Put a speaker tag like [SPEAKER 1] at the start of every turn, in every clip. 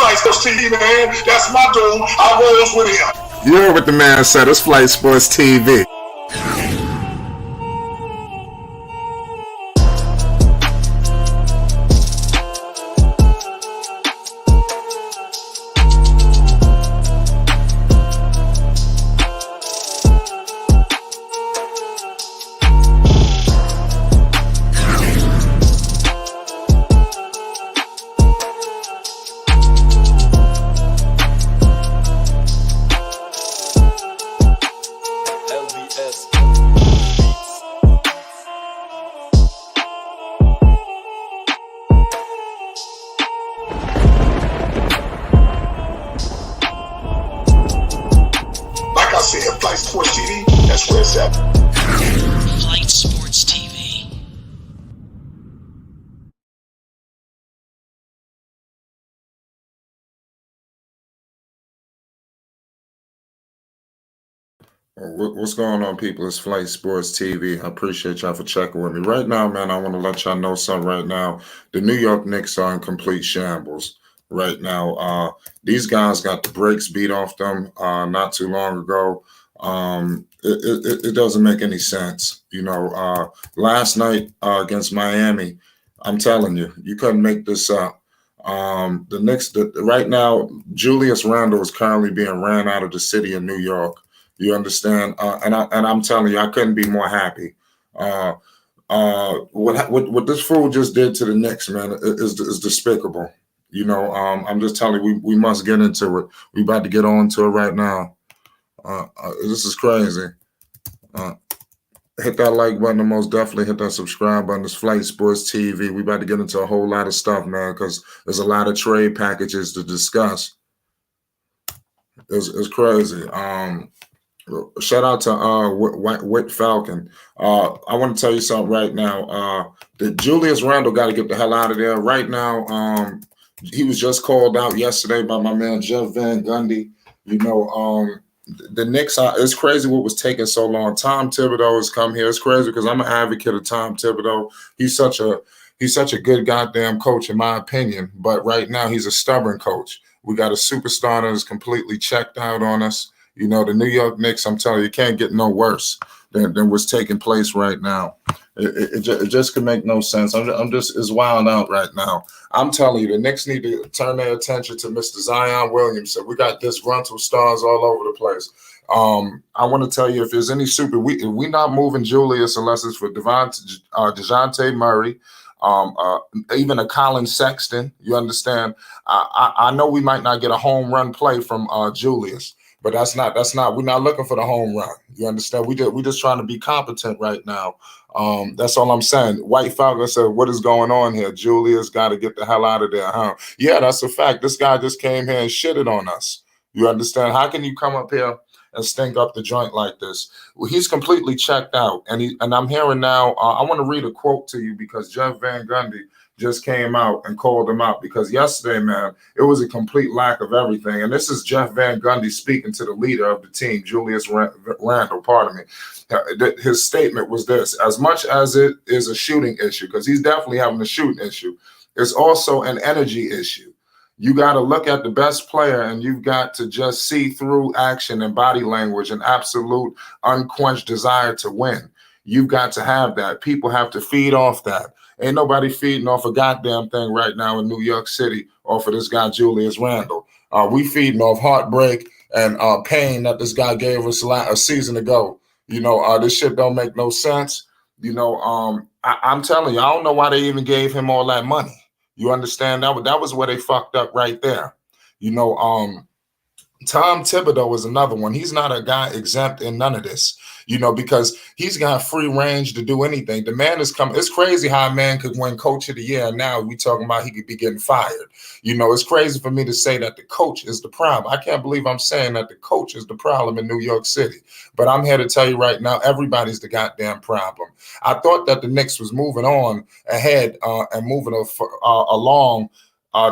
[SPEAKER 1] Flight Sports TV, man. That's my dude. I rolls with him.
[SPEAKER 2] You heard what the man said. It's Flight Sports TV.
[SPEAKER 1] Flight Sports TV, that's where it's at.
[SPEAKER 3] Flight Sports TV.
[SPEAKER 2] What's going on, people? It's Flight Sports TV. I appreciate y'all for checking with me. Right now, man, I want to let y'all know something right now. The New York Knicks are in complete shambles right now. These guys got the brakes beat off them not too long ago. It doesn't make any sense. Last night against Miami, I'm telling you, you couldn't make this up. The Knicks, right now, Julius Randle is currently being ran out of the city of New York. You understand? And I'm telling you, I couldn't be more happy. What this fool just did to the Knicks, man, is despicable. I'm just telling you, we must get into it. We about to get on to it right now. This is crazy. Hit that like button and most definitely hit that subscribe button. It's Flight Sports TV. We about to get into a whole lot of stuff, man, because there's a lot of trade packages to discuss. It's crazy. Shout out to Whit Falcon. I want to tell you something right now. The Julius Randle got to get the hell out of there right now. He was just called out yesterday by my man Jeff Van Gundy. The Knicks, it's crazy what was taking so long. Tom Thibodeau has come here. It's crazy because I'm an advocate of Tom Thibodeau. He's such a good goddamn coach, in my opinion. But right now, he's a stubborn coach. We got a superstar that is completely checked out on us. The New York Knicks, I'm telling you, it can't get no worse than what's taking place right now. It just could make no sense. It's wild out right now. I'm telling you, the Knicks need to turn their attention to Mr. Zion Williamson. We got disgruntled stars all over the place. I want to tell you, if there's any we not moving Julius unless it's for DeJounte Murray, even a Colin Sexton. You understand? I know we might not get a home run play from Julius. But that's not. We're not looking for the home run. You understand? We just trying to be competent right now. That's all I'm saying. White Falcon said, "What is going on here? Julius got to get the hell out of there, huh?" Yeah, that's a fact. This guy just came here and shitted on us. You understand? How can you come up here and stink up the joint like this? Well, he's completely checked out, and I'm hearing now. I want to read a quote to you because Jeff Van Gundy just came out and called him out because yesterday, man, it was a complete lack of everything. And this is Jeff Van Gundy speaking to the leader of the team, Julius Randle, pardon me. His statement was this: as much as it is a shooting issue, because he's definitely having a shooting issue, it's also an energy issue. You got to look at the best player and you've got to just see through action and body language and absolute unquenched desire to win. You've got to have that. People have to feed off that. Ain't nobody feeding off a goddamn thing right now in New York City off of this guy, Julius Randle. We feeding off heartbreak and pain that this guy gave us a season ago. This shit don't make no sense. I'm telling you, I don't know why they even gave him all that money. You understand? That was where they fucked up right there. Tom Thibodeau is another one. He's not a guy exempt in none of this, because he's got free range to do anything. The man is coming. It's crazy how a man could win Coach of the Year. And now we talking about he could be getting fired. It's crazy for me to say that the coach is the problem. I can't believe I'm saying that the coach is the problem in New York City. But I'm here to tell you right now, everybody's the goddamn problem. I thought that the Knicks was moving on ahead and moving along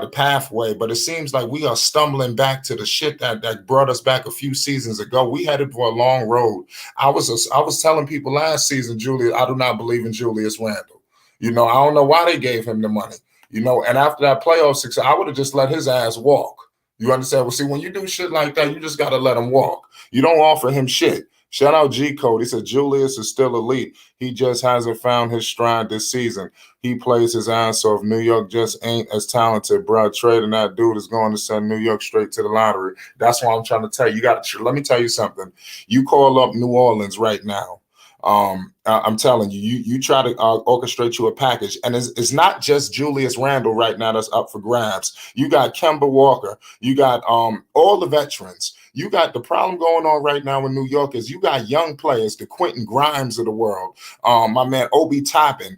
[SPEAKER 2] the pathway, but it seems like we are stumbling back to the shit that brought us back a few seasons ago. We headed for a long road. I was telling people last season, Julius, I do not believe in Julius Randle. I don't know why they gave him the money. And after that playoff success, I would have just let his ass walk. You understand? Well, see, when you do shit like that, you just got to let him walk. You don't offer him shit. Shout out G Code. He said Julius is still elite. He just hasn't found his stride this season. He plays his ass off. New York just ain't as talented, bro. Trading that dude is going to send New York straight to the lottery. That's why I'm trying to tell you. You got to. Let me tell you something. You call up New Orleans right now. I'm telling you, you try to orchestrate you a package, and it's not just Julius Randle right now that's up for grabs. You got Kemba Walker, you got all the veterans. You got the problem going on right now in New York is you got young players, the Quentin Grimes of the world, my man Obi Toppin,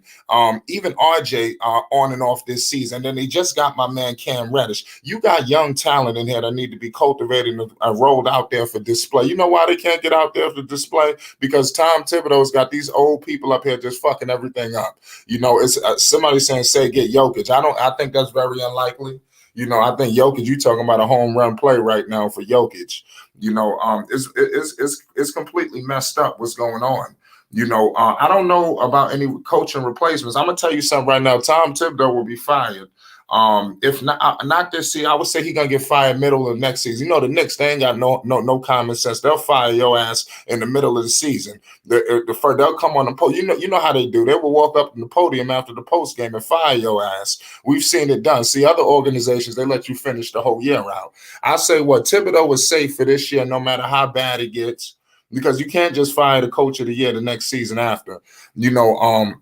[SPEAKER 2] even RJ on and off this season. Then they just got my man Cam Reddish. You got young talent in here that need to be cultivated and rolled out there for display. You know why they can't get out there for display? Because Tom Thibodeau's got these old people up here just fucking everything up. You know, it's somebody saying, say, get Jokic. I think that's very unlikely. You know, I think Jokic, you talking about a home run play right now for Jokic. You know, it's completely messed up what's going on. You know, I don't know about any coaching replacements. I'm gonna tell you something right now. Tom Thibodeau will be fired. If not this season, I would say he's gonna get fired middle of next season. You know, the Knicks, they ain't got no common sense. They'll fire your ass in the middle of the season. They'll come on the podium. You know how they do. They will walk up in the podium after the post game and fire your ass. We've seen it done. See, other organizations, they let you finish the whole year out. I say what Thibodeau was safe for this year, no matter how bad it gets. Because you can't just fire the coach of the year the next season after. You know,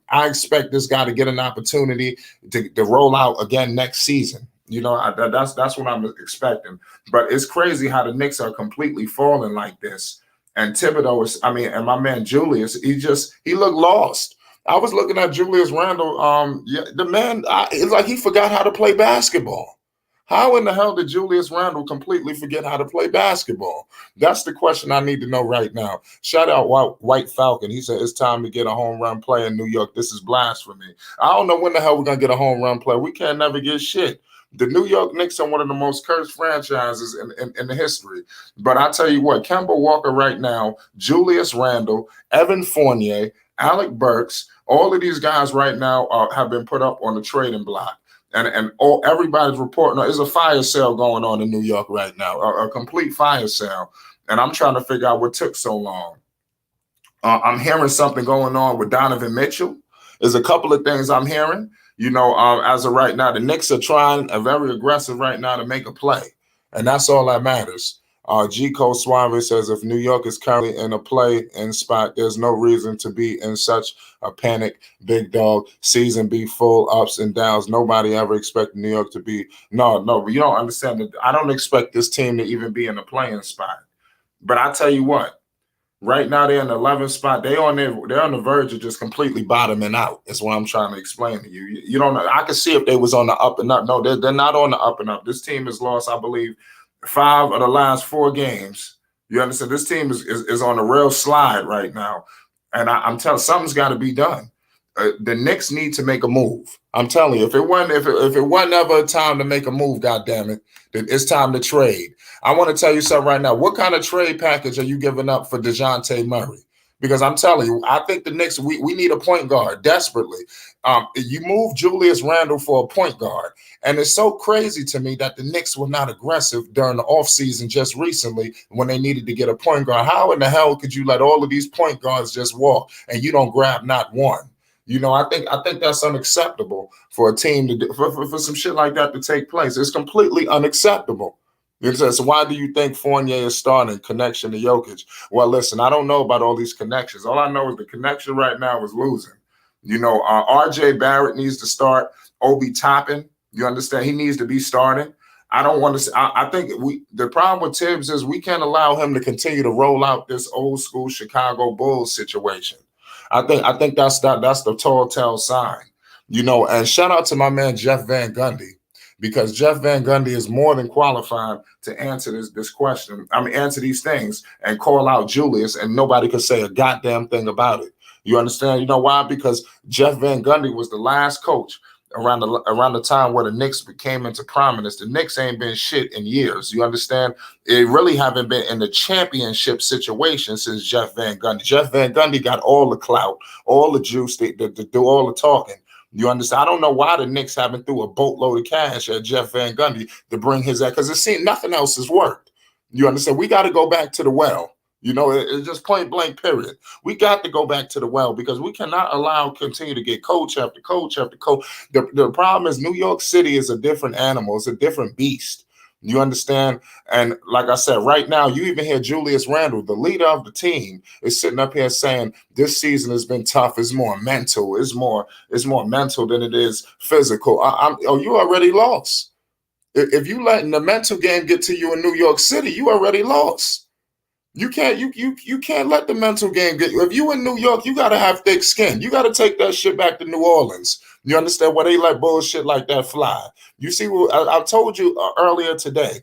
[SPEAKER 2] I expect this guy to get an opportunity to roll out again next season. You know, that's what I'm expecting. But it's crazy how the Knicks are completely falling like this. And Thibodeau and my man Julius, he looked lost. I was looking at Julius Randle. The man, it's like he forgot how to play basketball. How in the hell did Julius Randle completely forget how to play basketball? That's the question I need to know right now. Shout out White Falcon. He said, it's time to get a home run play in New York. This is blasphemy. I don't know when the hell we're going to get a home run play. We can't never get shit. The New York Knicks are one of the most cursed franchises in the history. But I tell you what, Kemba Walker right now, Julius Randle, Evan Fournier, Alec Burks, all of these guys right now have been put up on the trading block. And everybody's reporting there's a fire sale going on in New York right now, a complete fire sale. And I'm trying to figure out what took so long. I'm hearing something going on with Donovan Mitchell. There's a couple of things I'm hearing. You know, as of right now, the Knicks are very aggressive right now to make a play. And that's all that matters. G. Cole Suave says, if New York is currently in a play-in spot, there's no reason to be in such a panic. Big dog, season be full ups and downs. Nobody ever expected New York to be. No, you don't understand. I don't expect this team to even be in a play-in spot. But I tell you what, right now they're in the 11th spot. They're on the verge of just completely bottoming out. Is what I'm trying to explain to you. You don't know. I can see if they was on the up and up. No, they're not on the up and up. This team has lost, I believe, 5 of the last 4 games. You understand? This team is on a real slide right now. And I'm telling you, something's got to be done. The Knicks need to make a move. I'm telling you, if it wasn't ever a time to make a move, goddammit, then it's time to trade. I want to tell you something right now. What kind of trade package are you giving up for DeJounte Murray? Because I'm telling you, I think the Knicks, we need a point guard desperately. You move Julius Randle for a point guard. And it's so crazy to me that the Knicks were not aggressive during the offseason just recently when they needed to get a point guard. How in the hell could you let all of these point guards just walk and you don't grab not one? You know, I think that's unacceptable for a team to do, for some shit like that to take place. It's completely unacceptable. So why do you think Fournier is starting connection to Jokic? Well, listen, I don't know about all these connections. All I know is the connection right now is losing. You know, RJ Barrett needs to start. Obi Toppin, you understand? He needs to be starting. I don't want to. I think the problem with Tibbs is we can't allow him to continue to roll out this old school Chicago Bulls situation. I think that's the telltale sign. You know, and shout out to my man Jeff Van Gundy. Because Jeff Van Gundy is more than qualified to answer this question. Answer these things and call out Julius, and nobody could say a goddamn thing about it. You understand? You know why? Because Jeff Van Gundy was the last coach around the time where the Knicks came into prominence. The Knicks ain't been shit in years. You understand? It really haven't been in the championship situation since Jeff Van Gundy. Jeff Van Gundy got all the clout, all the juice to do all the talking. You understand? I don't know why the Knicks haven't threw a boatload of cash at Jeff Van Gundy to bring his ass, because it seems nothing else has worked. You understand? We got to go back to the well. It's just point blank, period. We got to go back to the well, because we cannot continue to get coach after coach after coach. The problem is New York City is a different animal. It's a different beast. You understand? And like I said, right now, you even hear Julius Randle, the leader of the team, is sitting up here saying this season has been tough. It's more mental. It's more mental than it is physical. You already lost. If you letting the mental game get to you in New York City, you already lost. You can't let the mental game get you. If you in New York, you got to have thick skin. You got to take that shit back to New Orleans. You understand? Where they let bullshit like that fly. You see, I told you earlier today,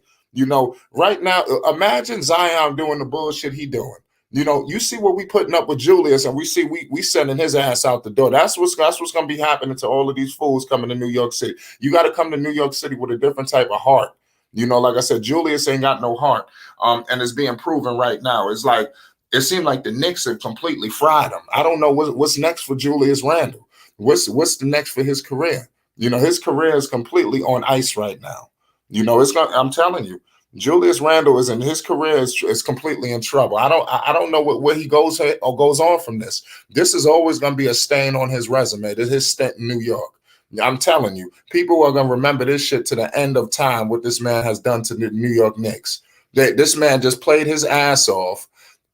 [SPEAKER 2] right now, imagine Zion doing the bullshit he doing. You see what we putting up with Julius, and we see we sending his ass out the door. That's what's going to be happening to all of these fools coming to New York City. You got to come to New York City with a different type of heart. Like I said, Julius ain't got no heart, and it's being proven right now. It's like it seemed like the Knicks have completely fried him. I don't know what's next for Julius Randle. What's the next for his career? His career is completely on ice right now. I'm telling you, Julius Randle his career is completely in trouble. I don't know where he goes on from this. This is always going to be a stain on his resume. This is his stint in New York. I'm telling you, people are going to remember this shit to the end of time, what this man has done to the New York Knicks. This man just played his ass off,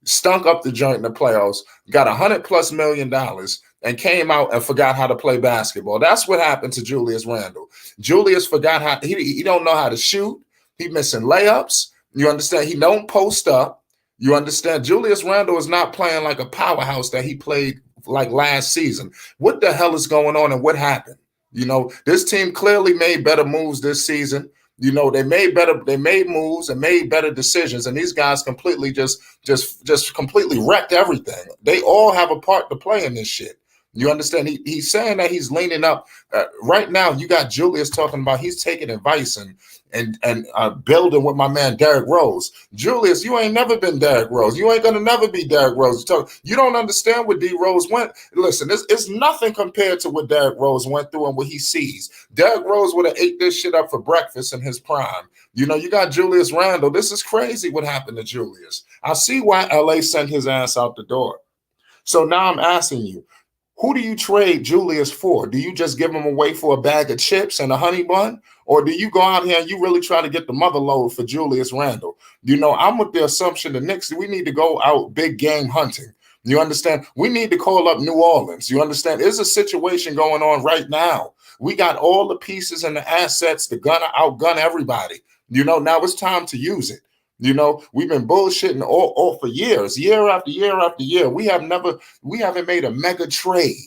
[SPEAKER 2] stunk up the joint in the playoffs, got $100+ million, and came out and forgot how to play basketball. That's what happened to Julius Randle. Julius forgot how he don't know how to shoot. He missing layups. You understand? He don't post up. You understand? Julius Randle is not playing like a powerhouse that he played like last season. What the hell is going on, and what happened? This team clearly made better moves this season. They made moves and made better decisions, and these guys completely just completely wrecked everything. They all have a part to play in this shit. You understand? He's saying that he's leaning up. Right now, you got Julius talking about he's taking advice and building with my man Derrick Rose. Julius, you ain't never been Derrick Rose. You ain't gonna never be Derrick Rose. You don't understand what D Rose went. Listen, it's nothing compared to what Derrick Rose went through and what he sees. Derrick Rose would have ate this shit up for breakfast in his prime. You got Julius Randle. This is crazy what happened to Julius. I see why LA sent his ass out the door. So now I'm asking you, who do you trade Julius for? Do you just give him away for a bag of chips and a honey bun? Or do you go out here and you really try to get the mother load for Julius Randle? I'm with the assumption the Knicks, we need to go out big game hunting. You understand? We need to call up New Orleans. You understand? There's a situation going on right now. We got all the pieces and the assets to outgun everybody. Now it's time to use it. We've been bullshitting all for years, year after year after year. We haven't made a mega trade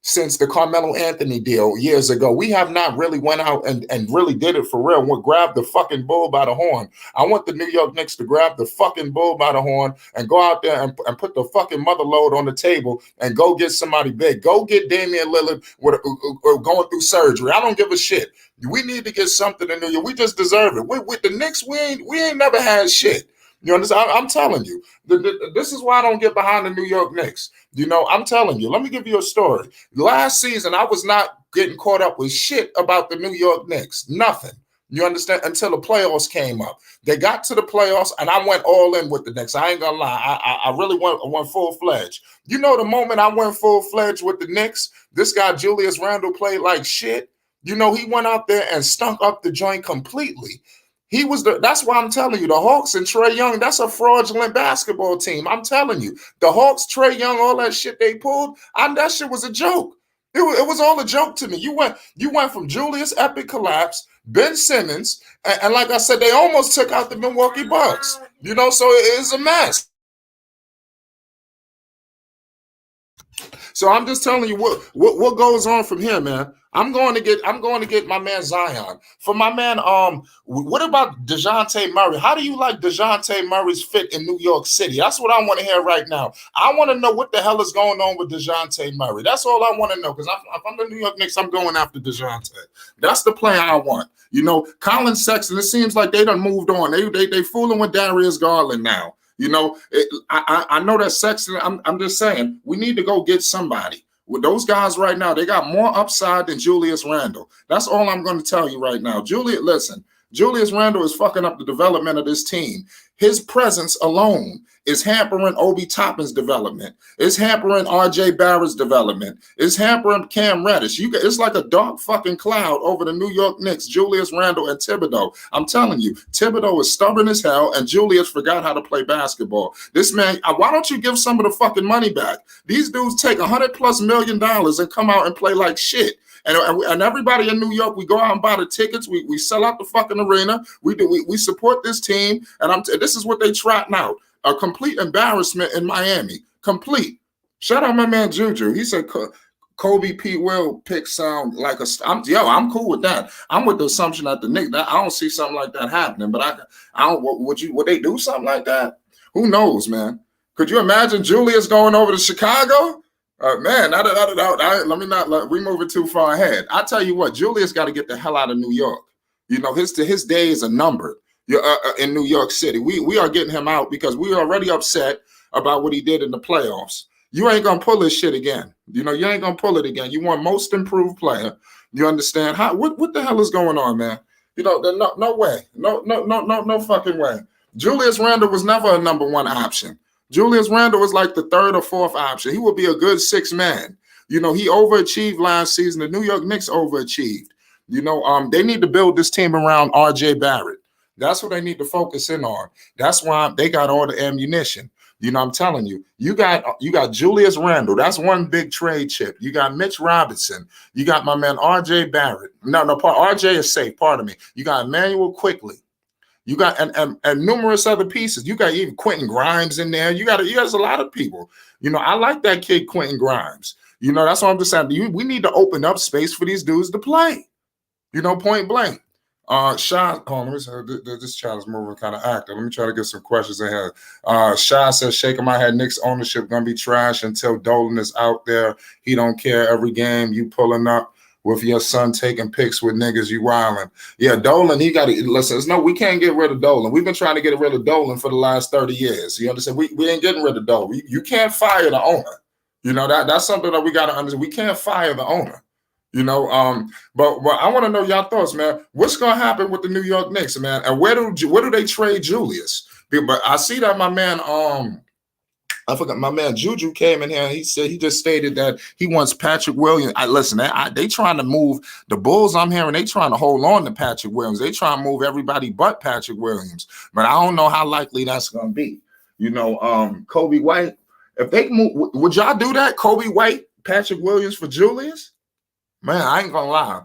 [SPEAKER 2] since the Carmelo Anthony deal years ago. We have not really went out and really did it for real. We grabbed the fucking bull by the horn. I want the New York Knicks to grab the fucking bull by the horn and go out there and put the fucking mother load on the table and go get somebody big. Go get Damian Lillard going through surgery. I don't give a shit. We need to get something in New York. We just deserve it. With the Knicks, we ain't never had shit. You understand? I'm telling you, this is why I don't get behind the New York Knicks. I'm telling you. Let me give you a story. Last season, I was not getting caught up with shit about the New York Knicks. Nothing. You understand? Until the playoffs came up. They got to the playoffs, and I went all in with the Knicks. I ain't gonna lie. I really went full-fledged. The moment I went full-fledged with the Knicks, this guy Julius Randle played like shit. He went out there and stunk up the joint completely. That's why I'm telling you, the Hawks and Trae Young, that's a fraudulent basketball team. I'm telling you, the Hawks, Trae Young, all that shit they pulled, that shit was a joke. It was all a joke to me. You went from Julius epic collapse, Ben Simmons, and like I said, they almost took out the Milwaukee Bucks. So it is a mess. So I'm just telling you what goes on from here, man. I'm going to get my man Zion. For my man, what about DeJounte Murray? How do you like DeJounte Murray's fit in New York City? That's what I want to hear right now. I want to know what the hell is going on with DeJounte Murray. That's all I want to know, because if I'm the New York Knicks, I'm going after DeJounte. That's the player I want. Colin Sexton, it seems like they done moved on. They fooling with Darius Garland now. I know that Sexton, I'm just saying, we need to go get somebody. With those guys right now, they got more upside than Julius Randle. That's all I'm going to tell you right now. Julius Randle is fucking up the development of this team. His presence alone is hampering Obi Toppin's development. It's hampering RJ Barrett's development. It's hampering Cam Reddish. It's like a dark fucking cloud over the New York Knicks, Julius Randle and Thibodeau. I'm telling you, Thibodeau is stubborn as hell, and Julius forgot how to play basketball. This man, why don't you give some of the fucking money back? These dudes take $100+ million and come out and play like shit. And everybody in New York, we go out and buy the tickets. We sell out the fucking arena. We support this team. And this is what they trotting out. A complete embarrassment in Miami. Complete. Shout out my man Juju. He said Kobe P. Will pick sound like I'm cool with that. I'm with the assumption that the Knicks, I don't see something like that happening. But I don't. Would they do something like that? Who knows, man? Could you imagine Julius going over to Chicago? Man, let me not we move it too far ahead. I tell you what, Julius got to get the hell out of New York. You know, his days are numbered. In New York City, we are getting him out because we are already upset about what he did in the playoffs. You ain't gonna pull this shit again. You know, you ain't gonna pull it again. You want most improved player. You understand? What the hell is going on, man? You know, no way, no fucking way. Julius Randle was never a number one option. Julius Randle was like the third or fourth option. He would be a good sixth man. You know, he overachieved last season. The New York Knicks overachieved. You know, they need to build this team around RJ Barrett. That's what they need to focus in on. That's why they got all the ammunition. You know, I'm telling you, you got Julius Randle. That's one big trade chip. You got Mitch Robinson. You got my man RJ Barrett. RJ is safe. Pardon me. You got Emmanuel Quickly. You got and numerous other pieces. You got even Quentin Grimes in there. You got a lot of people. You know, I like that kid Quentin Grimes. You know, that's what I'm just saying. We need to open up space for these dudes to play. You know, point blank. Shy, this child is moving kind of active. Let me try to get some questions in here. Shy says, shaking my head, Knicks ownership gonna be trash until Dolan is out there. He don't care. Every game you pulling up with your son taking pics with niggas, you wilding. Yeah, Dolan, he got to listen. No, we can't get rid of Dolan. We've been trying to get rid of Dolan for the last 30 years. You understand? We ain't getting rid of Dolan. You can't fire the owner. You know, that's something that we got to understand. We can't fire the owner. You know, but I want to know y'all thoughts, man. What's gonna happen with the New York Knicks, man? And where do they trade Julius? But I see that my man, I forgot, my man Juju came in here and he just stated that he wants Patrick Williams. They trying to move the Bulls. I'm hearing they trying to hold on to Patrick Williams. They trying to move everybody but Patrick Williams. But I don't know how likely that's gonna be. You know, Kobe White. If they move, would y'all do that? Kobe White, Patrick Williams for Julius? Man, I ain't gonna lie.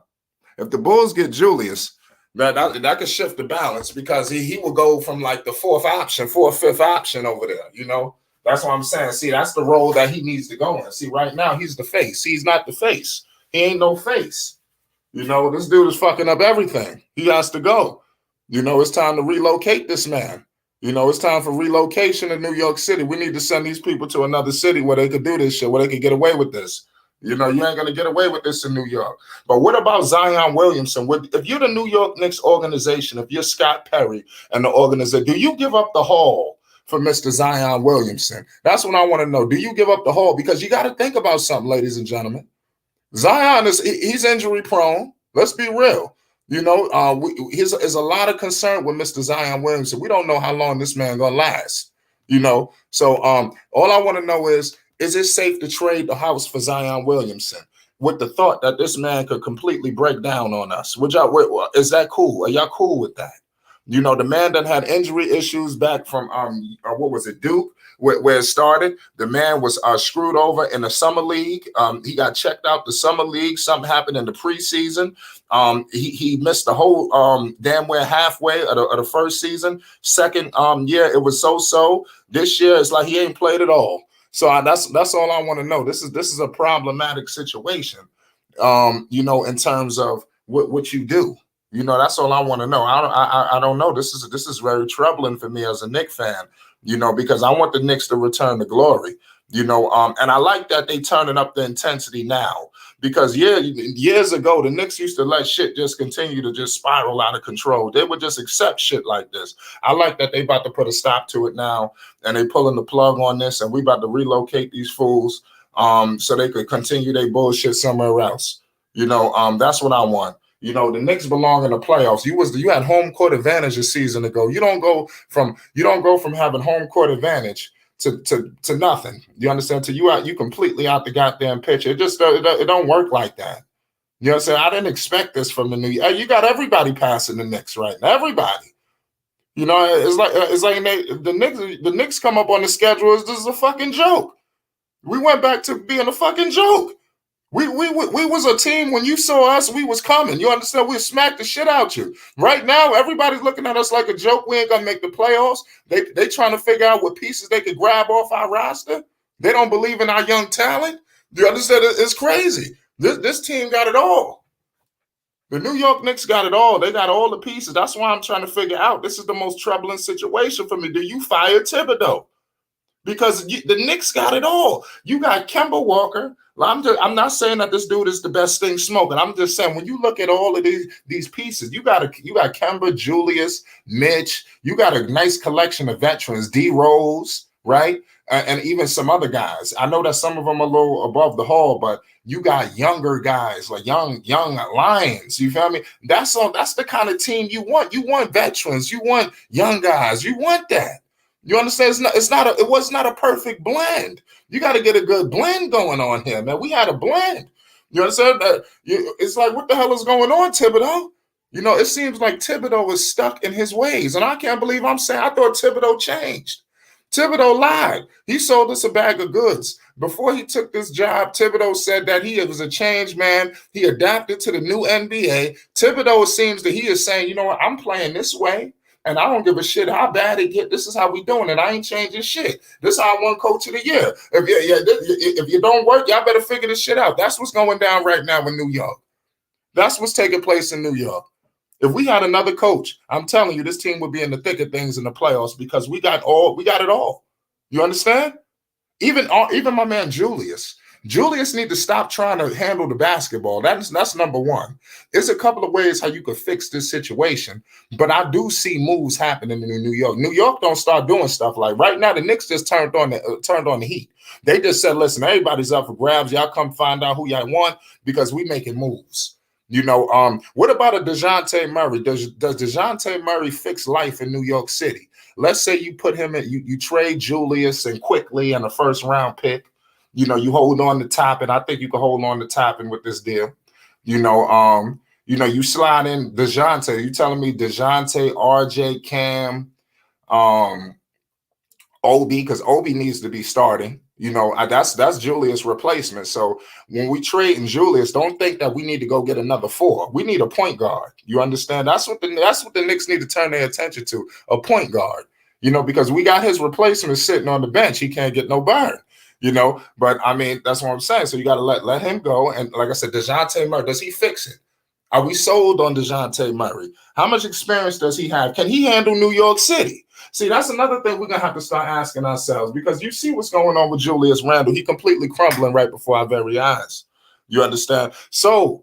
[SPEAKER 2] If the Bulls get Julius, that could shift the balance because he will go from like the fourth or fifth option over there. You know, that's what I'm saying. See, that's the role that he needs to go in. See, right now he's the face. He's not the face. He ain't no face. You know, this dude is fucking up everything. He has to go. You know, it's time to relocate this man. You know, it's time for relocation in New York City. We need to send these people to another city where they could do this shit, where they could get away with this. You know, you ain't going to get away with this in New York. But what about Zion Williamson? If you're the New York Knicks organization, if you're Scott Perry and the organization, do you give up the haul for Mr. Zion Williamson? That's what I want to know. Do you give up the haul? Because you got to think about something, ladies and gentlemen. Zion he's injury prone. Let's be real. You know, there's a lot of concern with Mr. Zion Williamson. We don't know how long this man going to last. You know, so all I want to know is it safe to trade the house for Zion Williamson with the thought that this man could completely break down on us? Is that cool? Are y'all cool with that? You know, the man that had injury issues back from Duke, where it started. The man was screwed over in the summer league. He got checked out the summer league. Something happened in the preseason. He missed the whole damn near halfway of the first season. Second year, it was so. This year, it's like he ain't played at all. So that's all I want to know. This is a problematic situation, you know, in terms of what you do. You know, that's all I want to know. I don't know. This is very troubling for me as a Knicks fan, you know, because I want the Knicks to return to glory, you know, and I like that they turning up the intensity now. Because years ago, the Knicks used to let shit just continue to just spiral out of control. They would just accept shit like this. I like that they about to put a stop to it now, and they pulling the plug on this, and we about to relocate these fools. so they could continue their bullshit somewhere else. That's what I want. The Knicks belong in the playoffs. You had home court advantage a season ago. You don't go from having home court advantage to nothing. You understand? You completely out the goddamn picture. It don't work like that. You know what I'm saying? I didn't expect this from the New York. You got everybody passing the Knicks right now. Everybody. It's like the Knicks come up on the schedule. This is a fucking joke. We went back to being a fucking joke. We was a team when you saw us, we was coming. You understand? We smacked the shit out you. Right now, everybody's looking at us like a joke. We ain't gonna make the playoffs. They trying to figure out what pieces they could grab off our roster. They don't believe in our young talent. You understand? It's crazy. This team got it all. The New York Knicks got it all. They got all the pieces. That's why I'm trying to figure out. This is the most troubling situation for me. Do you fire Thibodeau? Because the Knicks got it all. You got Kemba Walker. I'm not saying that this dude is the best thing smoking. I'm just saying when you look at all of these pieces, you got Kemba, Julius, Mitch. You got a nice collection of veterans, D Rose, right, and even some other guys. I know that some of them are a little above the hall, but you got younger guys like young lions. You feel me? That's the kind of team you want. You want veterans. You want young guys. You want that. You understand? It was not a perfect blend. You got to get a good blend going on here, man. We had a blend. You understand? It's like, what the hell is going on, Thibodeau? It seems like Thibodeau is stuck in his ways, and I can't believe I'm saying I thought Thibodeau changed. Thibodeau lied. He sold us a bag of goods. Before he took this job, Thibodeau said that he was a changed man. He adapted to the new NBA. Thibodeau seems that he is saying, you know what, I'm playing this way. And I don't give a shit how bad it get. This is how we doing it. I ain't changing shit. This is how I won Coach of the Year. If you don't work, y'all better figure this shit out. That's what's going down right now in New York. That's what's taking place in New York. If we had another coach, I'm telling you, this team would be in the thick of things in the playoffs because we got it all. You understand? Even my man Julius. Julius need to stop trying to handle the basketball. That's number one. There's a couple of ways how you could fix this situation, but I do see moves happening in New York. New York don't start doing stuff like right now. The Knicks just turned on the heat. They just said, "Listen, everybody's up for grabs. Y'all come find out who y'all want because we making moves." What about a DeJounte Murray? Does DeJounte Murray fix life in New York City? Let's say you put him in, you trade Julius and quickly and a first round pick. You hold on to Toppin. I think you can hold on to Toppin with this deal. You slide in DeJounte. You telling me DeJounte, RJ, Cam, Obi, because Obi needs to be starting. That's Julius' replacement. So when we trade in Julius, don't think that we need to go get another 4. We need a point guard. You understand? That's what the Knicks need to turn their attention to, a point guard. Because we got his replacement sitting on the bench. He can't get no burn. But I mean, that's what I'm saying. So you got to let him go. And like I said, DeJounte Murray, does he fix it? Are we sold on DeJounte Murray? How much experience does he have? Can he handle New York City? See, that's another thing we're going to have to start asking ourselves because you see what's going on with Julius Randle. He completely crumbling right before our very eyes. You understand? So,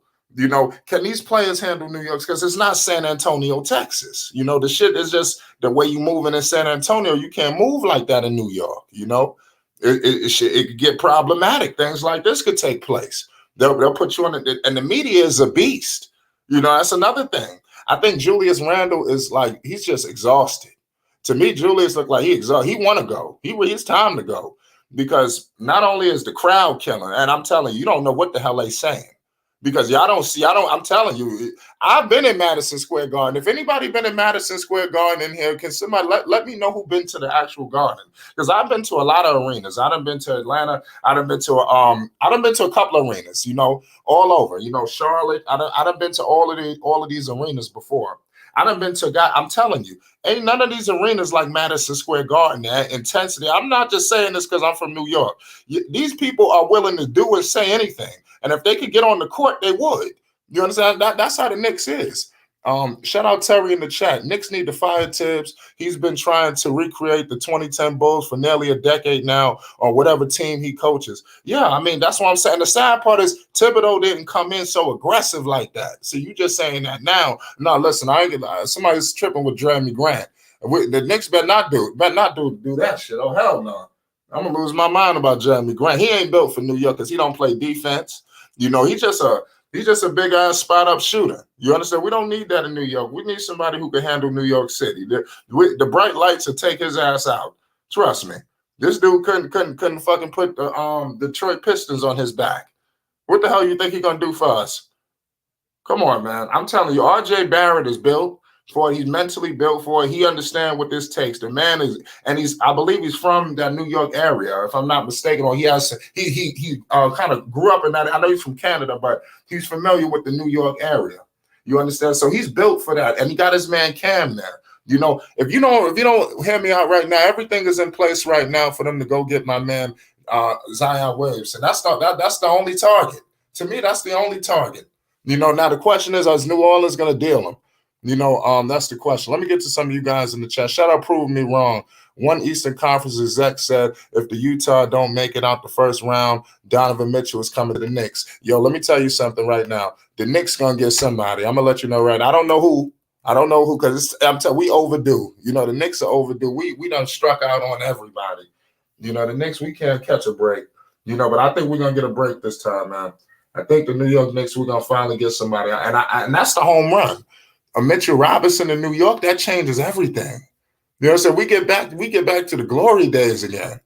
[SPEAKER 2] can these players handle New York? Because it's not San Antonio, Texas. The shit is just the way you moving in San Antonio. You can't move like that in New York, It could get problematic. Things like this could take place. They'll put you on it, and the media is a beast. That's another thing. I think Julius Randle is like he's just exhausted. To me, Julius looked like he exhausted. He want to go. It's time to go because not only is the crowd killing, and I'm telling you don't know what the hell they saying. Because I'm telling you, I've been in Madison Square Garden. If anybody been in Madison Square Garden in here, can somebody let me know who been to the actual garden? Because I've been to a lot of arenas. I done been to Atlanta. I done been to a couple of arenas, all over. Charlotte. I done been to all of these arenas before. I done been to I'm telling you, ain't none of these arenas like Madison Square Garden. That intensity. I'm not just saying this because I'm from New York. These people are willing to do and say anything. And if they could get on the court, they would. You understand? That's how the Knicks is. Shout out Terry in the chat. Knicks need to fire Tibbs. He's been trying to recreate the 2010 Bulls for nearly a decade now on whatever team he coaches. Yeah, I mean, that's what I'm saying. The sad part is Thibodeau didn't come in so aggressive like that. So you just saying that now. No, listen, I ain't gonna, somebody's tripping with Jeremy Grant. The Knicks better not do that shit. Oh, hell no. I'm gonna lose my mind about Jeremy Grant. He ain't built for New York because he don't play defense. You know, he's just a big ass spot up shooter. You understand? We don't need that in New York. We need somebody who can handle New York City. The bright lights will take his ass out. Trust me. This dude couldn't fucking put the Detroit Pistons on his back. What the hell you think he gonna do for us? Come on, man. I'm telling you, RJ Barrett is built for it. He's mentally built for it. He understands what this takes. The man is, and I believe he's from that New York area, if I'm not mistaken, or he kind of grew up in that. I know he's from Canada, but he's familiar with the New York area. You understand? So he's built for that, and he got his man Cam there. You know, if you don't hear me out right now, everything is in place right now for them to go get my man Zion Williamson. That's the only target. To me, that's the only target. You know, now the question is New Orleans going to deal him? You know, that's the question. Let me get to some of you guys in the chat. Shout out, prove me wrong. One Eastern Conference exec said if the Utah don't make it out the first round, Donovan Mitchell is coming to the Knicks. Yo, let me tell you something right now. The Knicks going to get somebody. I'm going to let you know right now. I don't know who because we overdue. You know, the Knicks are overdue. We done struck out on everybody. You know, the Knicks, we can't catch a break. You know, but I think we're going to get a break this time, man. I think the New York Knicks, we're going to finally get somebody. And that's the home run. A Mitchell Robinson in New York, that changes everything. You know what I'm saying? We get back to the glory days again.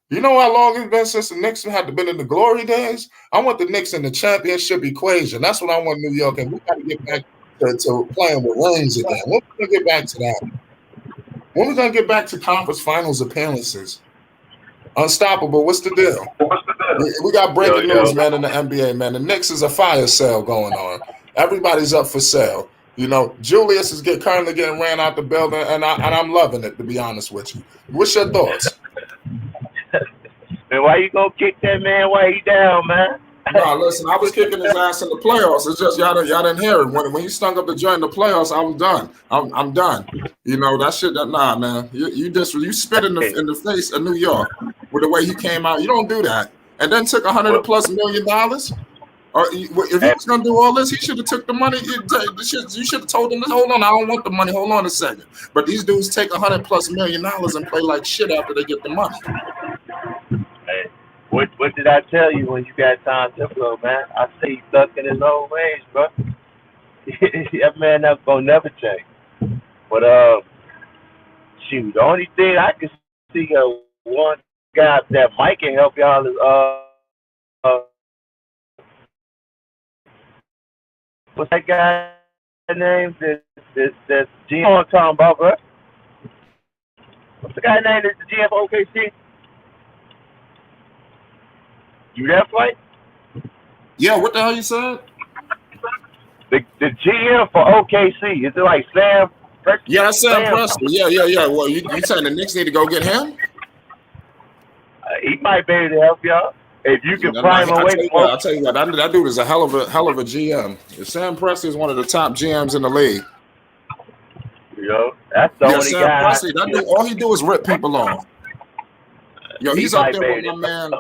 [SPEAKER 2] You know how long it's been since the Knicks had been in the glory days? I want the Knicks in the championship equation. That's what I want New York, and we got to get back to playing with rings again. When we going to get back to that? When we going to get back to conference finals appearances? Unstoppable. What's the deal? We got breaking news, man, in the NBA, man. The Knicks is a fire sale going on. Everybody's up for sale. You know, Julius is currently getting ran out the building, and I'm loving it, to be honest with you. What's your thoughts?
[SPEAKER 4] Man, why you gonna kick that man while he down, man?
[SPEAKER 2] No, listen, I was kicking his ass in the playoffs. It's just y'all didn't hear it. When he stunk up the joint in the playoffs, I was done. I'm done. You know, that shit, nah, man. You spit in the face of New York with the way he came out. You don't do that. And then took $100+ million. Or if he was gonna do all this, he should have took the money. You should have told him, hold on, I don't want the money. Hold on a second. But these dudes take $100+ million and play like shit after they get the money.
[SPEAKER 4] Hey, what did I tell you when you got Tom Thibodeau, man? I say he's stuck in his old ways, bro. That man that's gonna never change. But shoot, the only thing I can see one guy that might can help y'all is what's that guy's name? This GM I'm talking about, bro. What's the guy's name that's the GM for OKC? You there, Flight?
[SPEAKER 2] Yeah, what the hell you said?
[SPEAKER 4] The GM for OKC. Is it like Sam Presti?
[SPEAKER 2] Yeah, that's Sam Presti. Yeah. Well, you saying the Knicks need to go get him?
[SPEAKER 4] He might be able to help y'all. If you can prime him away.
[SPEAKER 2] I'll tell you what, that dude is a hell of a GM. Sam Presti is one of the top GMs in the league.
[SPEAKER 4] You know, that's the only
[SPEAKER 2] Sam
[SPEAKER 4] guy.
[SPEAKER 2] Presti, that dude, all he do is rip people off. Yo, he's up there with my man.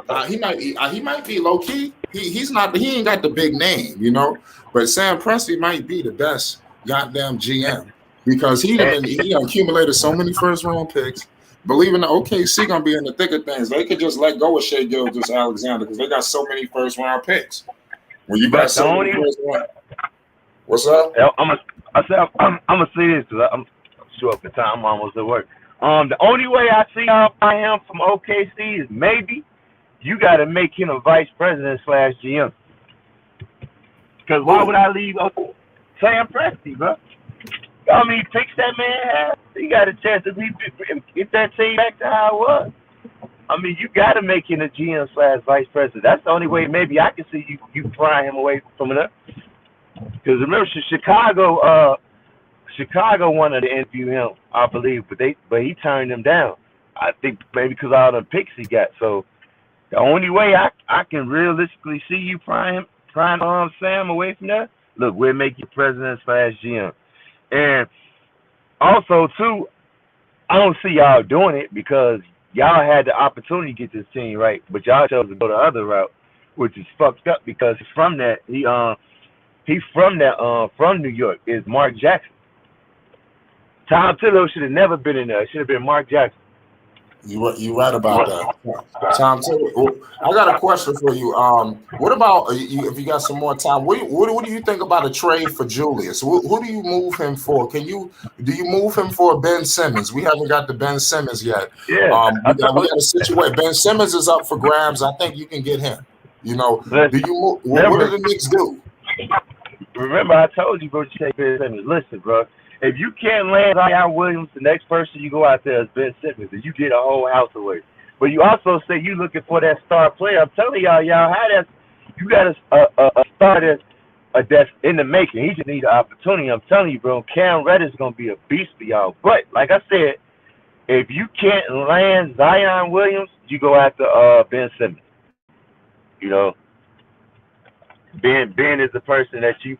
[SPEAKER 2] He might be low key. He ain't got the big name, you know. But Sam Presti might be the best goddamn GM because he accumulated so many first round picks. Believing the OKC gonna be in the thick of things, they could just let go of Shai Gilgeous-Alexander because they got so many first round picks. When you got so many first round, what's up?
[SPEAKER 4] I'm gonna say this because I'm sure up the time. I'm almost at work. The only way I see him from OKC is maybe you got to make him a vice president / GM. Because why would I leave Sam Presti, bro? How many picks that man has? He got a chance to get that team back to how it was. I mean, you got to make him a GM / vice president. That's the only way maybe I can see you prying him away from it. Because remember, Chicago wanted to interview him, I believe, but he turned them down. I think maybe because of all the picks he got. So the only way I can realistically see you prying Sam away from that, look, we'll make you president / GM. And also, too, I don't see y'all doing it because y'all had the opportunity to get this team right, but y'all chose to go the other route, which is fucked up because from New York is Mark Jackson. Tom Thibodeau should have never been in there. It should have been Mark Jackson.
[SPEAKER 2] You right about that. Tom, I got a question for you. What about if you got some more time? What do you think about a trade for Julius? Who do you move him for? Do you move him for Ben Simmons? We haven't got the Ben Simmons yet.
[SPEAKER 4] Yeah,
[SPEAKER 2] We got a situation. Ben Simmons is up for grabs. I think you can get him. You know, do you move? What do the Knicks do?
[SPEAKER 4] Remember, I told you, bro, to take Ben Simmons. Listen, bro, if you can't land Zion Williams, the next person you go out there is Ben Simmons, and you get a whole house away. But you also say you looking for that star player. I'm telling y'all how that's you got a star that's in the making. He just need an opportunity. I'm telling you, bro, Cam Reddish is gonna be a beast for y'all. But like I said, if you can't land Zion Williams, you go after Ben Simmons. You know, Ben is the person that you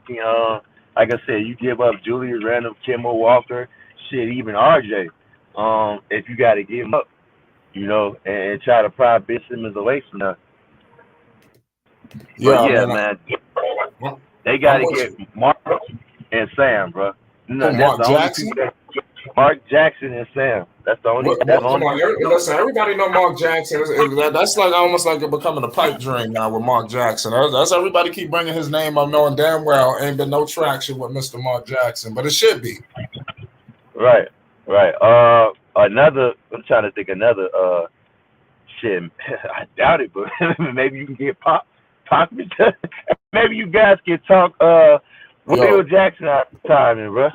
[SPEAKER 4] can like I said, you give up Julius Randle, Kemba Walker, shit, even RJ. If you got to give him up, you know, and try to pry Ben Simmons away from that.
[SPEAKER 2] Yeah,
[SPEAKER 4] but yeah, man, they got to get Mark and Sam, bro. No,
[SPEAKER 2] Mark Jackson.
[SPEAKER 4] Mark Jackson and Sam. That's the only.
[SPEAKER 2] Listen, everybody know Mark Jackson. That's like almost like it becoming a pipe dream now with Mark Jackson. That's everybody keep bringing his name up, knowing damn well ain't been no traction with Mr. Mark Jackson, but it should be.
[SPEAKER 4] Right. Another. I'm trying to think another. Shit. I doubt it, but maybe you can get Pop. Maybe you guys can talk. Will Jackson out the timing, bro.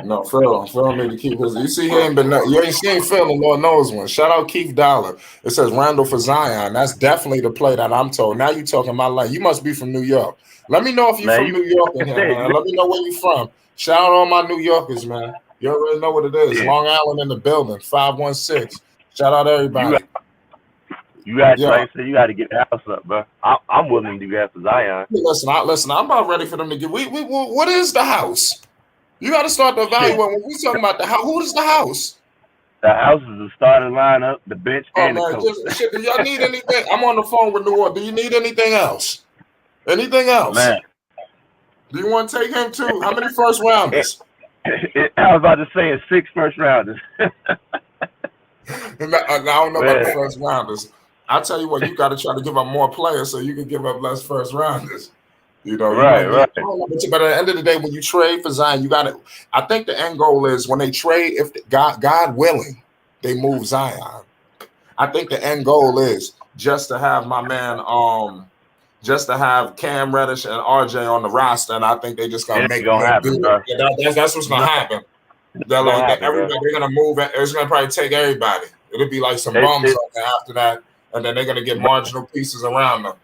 [SPEAKER 2] No, Phil need to keep his. You see, you ain't seen Phil in Lord knows one. Shout out Keith Dollar. It says Randle for Zion. That's definitely the play that I'm told. Now you talking my life. You must be from New York. Let me know if you're from New York in here, man. Let me know where you from. Shout out all my New Yorkers, man. You already know what it is. Long Island in the building, 516. Shout out everybody.
[SPEAKER 4] You got to get the house up, bro. I'm willing to do that for Zion.
[SPEAKER 2] Listen. I'm about ready for them to get. What is the house? You got to start to evaluate when we talking about the house. Who is the house?
[SPEAKER 4] The house is the starting lineup, the bench, and the coach.
[SPEAKER 2] Do y'all need anything? I'm on the phone with New Orleans. Do you need anything else? Anything else?
[SPEAKER 4] Man.
[SPEAKER 2] Do you want to take him too? How many first rounders?
[SPEAKER 4] I was about to say 6 first rounders.
[SPEAKER 2] I don't know about the first rounders. I'll tell you what, you got to try to give up more players so you can give up less first rounders. You know,
[SPEAKER 4] right.
[SPEAKER 2] But at the end of the day, when you trade for Zion, you got to. I think the end goal is when they trade, if God willing, they move Zion. I think the end goal is just to have my man, just to have Cam Reddish and RJ on the roster, and I think they just gonna make it happen. That's what's gonna happen. They're like everybody. They're gonna move. It's gonna probably take everybody. It'll be like some bums on there after that, and then they're gonna get marginal pieces around them.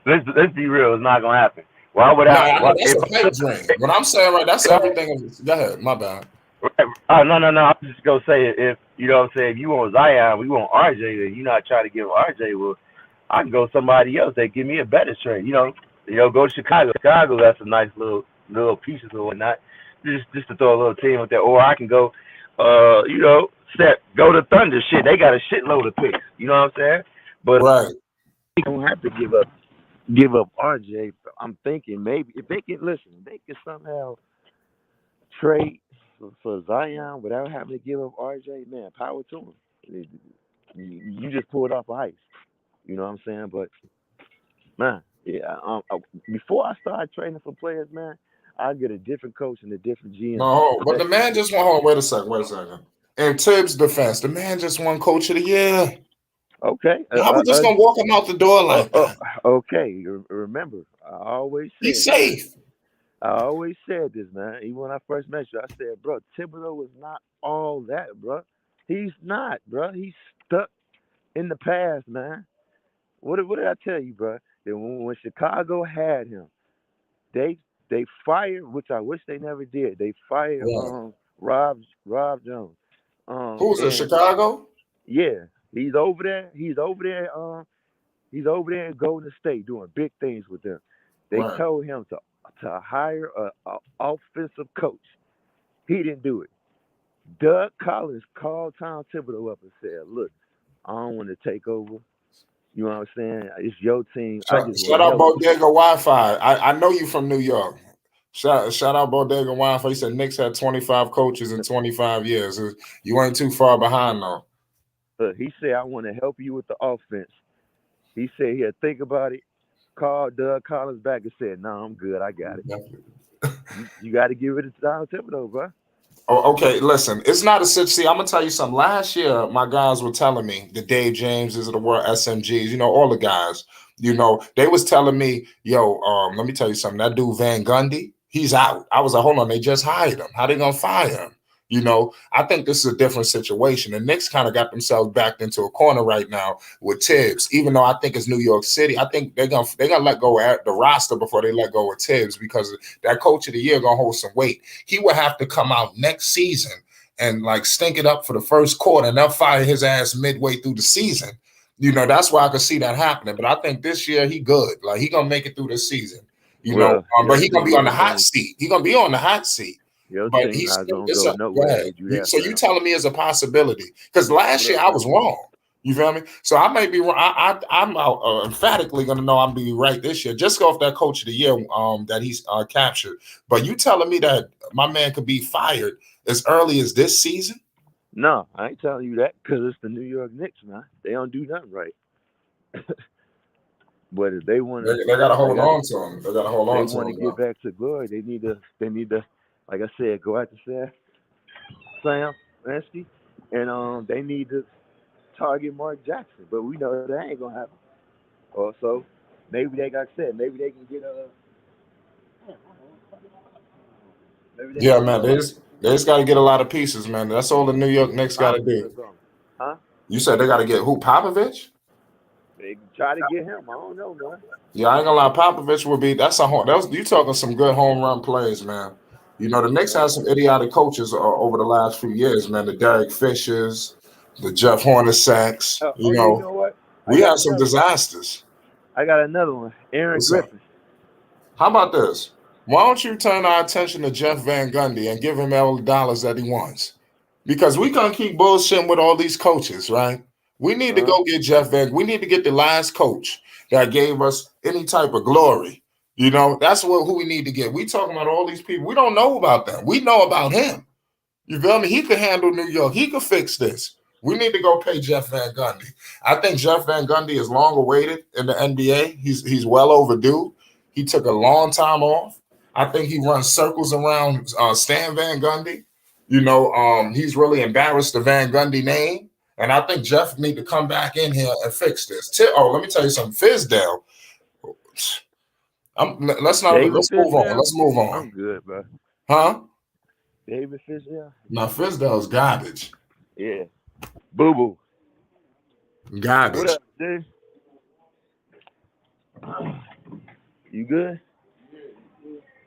[SPEAKER 4] Let's be real. It's not gonna happen. Why would
[SPEAKER 2] that's a pipe dream. What I'm saying, right? That's everything. Go ahead. My bad.
[SPEAKER 4] Right. No. I'm just gonna say if you know what I'm saying. If you want Zion, we want RJ. Then you're not trying to give RJ. Well, I can go somebody else that give me a better trade. You know, go to Chicago. Chicago, that's a nice little pieces or whatnot. Just to throw a little team with that. Or I can go, go to Thunder. Shit, they got a shitload of picks. You know what I'm saying? But they don't have to give up RJ. I'm thinking maybe if they can somehow trade for Zion without having to give up RJ. Man, power to them. You just pull it off of ice. You know what I'm saying? But man, before I start training for players, man, I get a different coach and a different GM.
[SPEAKER 2] No, but the man just won. Wait a second. In Tibbs' defense, the man just won Coach of the Year.
[SPEAKER 4] Okay.
[SPEAKER 2] How we just gonna walk him out the door like that?
[SPEAKER 4] Okay. Remember, I always said
[SPEAKER 2] he's safe.
[SPEAKER 4] I always said this, man. Even when I first met you, I said, bro, Thibodeau was not all that, bro. He's not, bro. He's stuck in the past, man. What did I tell you, bro? That when Chicago had him, they fired, which I wish they never did. They fired Rob Jones.
[SPEAKER 2] Who's in Chicago?
[SPEAKER 4] Yeah, he's over there. He's over there in Golden State doing big things with them. They told him to hire a offensive coach. He didn't do it. Doug Collins called Tom Thibodeau up and said, "Look, I don't want to take over. You know what I'm saying? It's your team."
[SPEAKER 2] Shout out Bodega Wi-Fi. I know you from New York. Shout out Bodega Wine for he said Knicks had 25 coaches in 25 years. You ain't too far behind though.
[SPEAKER 5] He said, I want to help you with the offense. He said he'll think about it. Called Doug Collins back and said, no, I'm good. I got it. You got to give it to Don Thibodeau, bro.
[SPEAKER 2] Oh, okay, listen, it's not a see, I'm gonna tell you something. Last year, my guys were telling me the Dave Jameses of the world, SMGs, all the guys, they was telling me, yo, let me tell you something. That dude Van Gundy, he's out. I was like, hold on, they just hired him. How they gonna fire him? I think this is a different situation. The Knicks kind of got themselves backed into a corner right now with Tibbs. Even though I think it's New York City, I think they're gonna let go of the roster before they let go of Tibbs because that coach of the year gonna hold some weight. He will have to come out next season and like stink it up for the first quarter, and they'll fire his ass midway through the season. That's why I could see that happening. But I think this year he good. Like he gonna make it through the season. But he gonna be on the hot seat. He gonna be on the hot seat.
[SPEAKER 5] But he's not gonna go nowhere.
[SPEAKER 2] So you telling me it's a possibility? Because last year I was wrong. You feel me? So I may be wrong. I'm emphatically gonna know I'm be right this year. Just go off that coach of the year that he's captured. But you telling me that my man could be fired as early as this season?
[SPEAKER 5] No, I ain't telling you that because it's the New York Knicks, man. They don't do nothing right. But if they want to,
[SPEAKER 2] they gotta hold on to him. They gotta hold on to him.
[SPEAKER 5] They want to get back to glory. They need to, like I said, go out to Sam Lansky, and they need to target Mark Jackson. But we know that ain't gonna happen. Also, maybe they got said. Maybe they can get
[SPEAKER 2] Yeah, man. They just got to get a lot of pieces, man. That's all the New York Knicks got to do.
[SPEAKER 5] Huh?
[SPEAKER 2] You said they got to get who? Popovich?
[SPEAKER 5] They can try to get him. I don't know, man.
[SPEAKER 2] Yeah, I ain't gonna lie. Popovich would be. You talking some good home run plays, man. The Knicks had some idiotic coaches over the last few years, man. The Derek Fishers, the Jeff Hornaceks.
[SPEAKER 5] You know what?
[SPEAKER 2] We had some disasters.
[SPEAKER 5] I got another one. Aaron Griffin.
[SPEAKER 2] How about this? Why don't you turn our attention to Jeff Van Gundy and give him all the dollars that he wants? Because we gonna keep bullshitting with all these coaches, right? We need to go get Jeff Van. We need to get the last coach that gave us any type of glory. That's who we need to get. We talking about all these people. We don't know about them. We know about him. You feel me? He could handle New York. He could fix this. We need to go pay Jeff Van Gundy. I think Jeff Van Gundy is long awaited in the NBA. He's well overdue. He took a long time off. I think he runs circles around Stan Van Gundy. He's really embarrassed the Van Gundy name. And I think Jeff need to come back in here and fix this. Let me tell you something. Fizdale. Let's move on. Let's move on.
[SPEAKER 5] I'm good, bro.
[SPEAKER 2] Huh?
[SPEAKER 5] David Fizdale?
[SPEAKER 2] No, Fizdale's garbage.
[SPEAKER 5] Yeah. Boo-boo.
[SPEAKER 2] Garbage.
[SPEAKER 5] What up, dude? You good?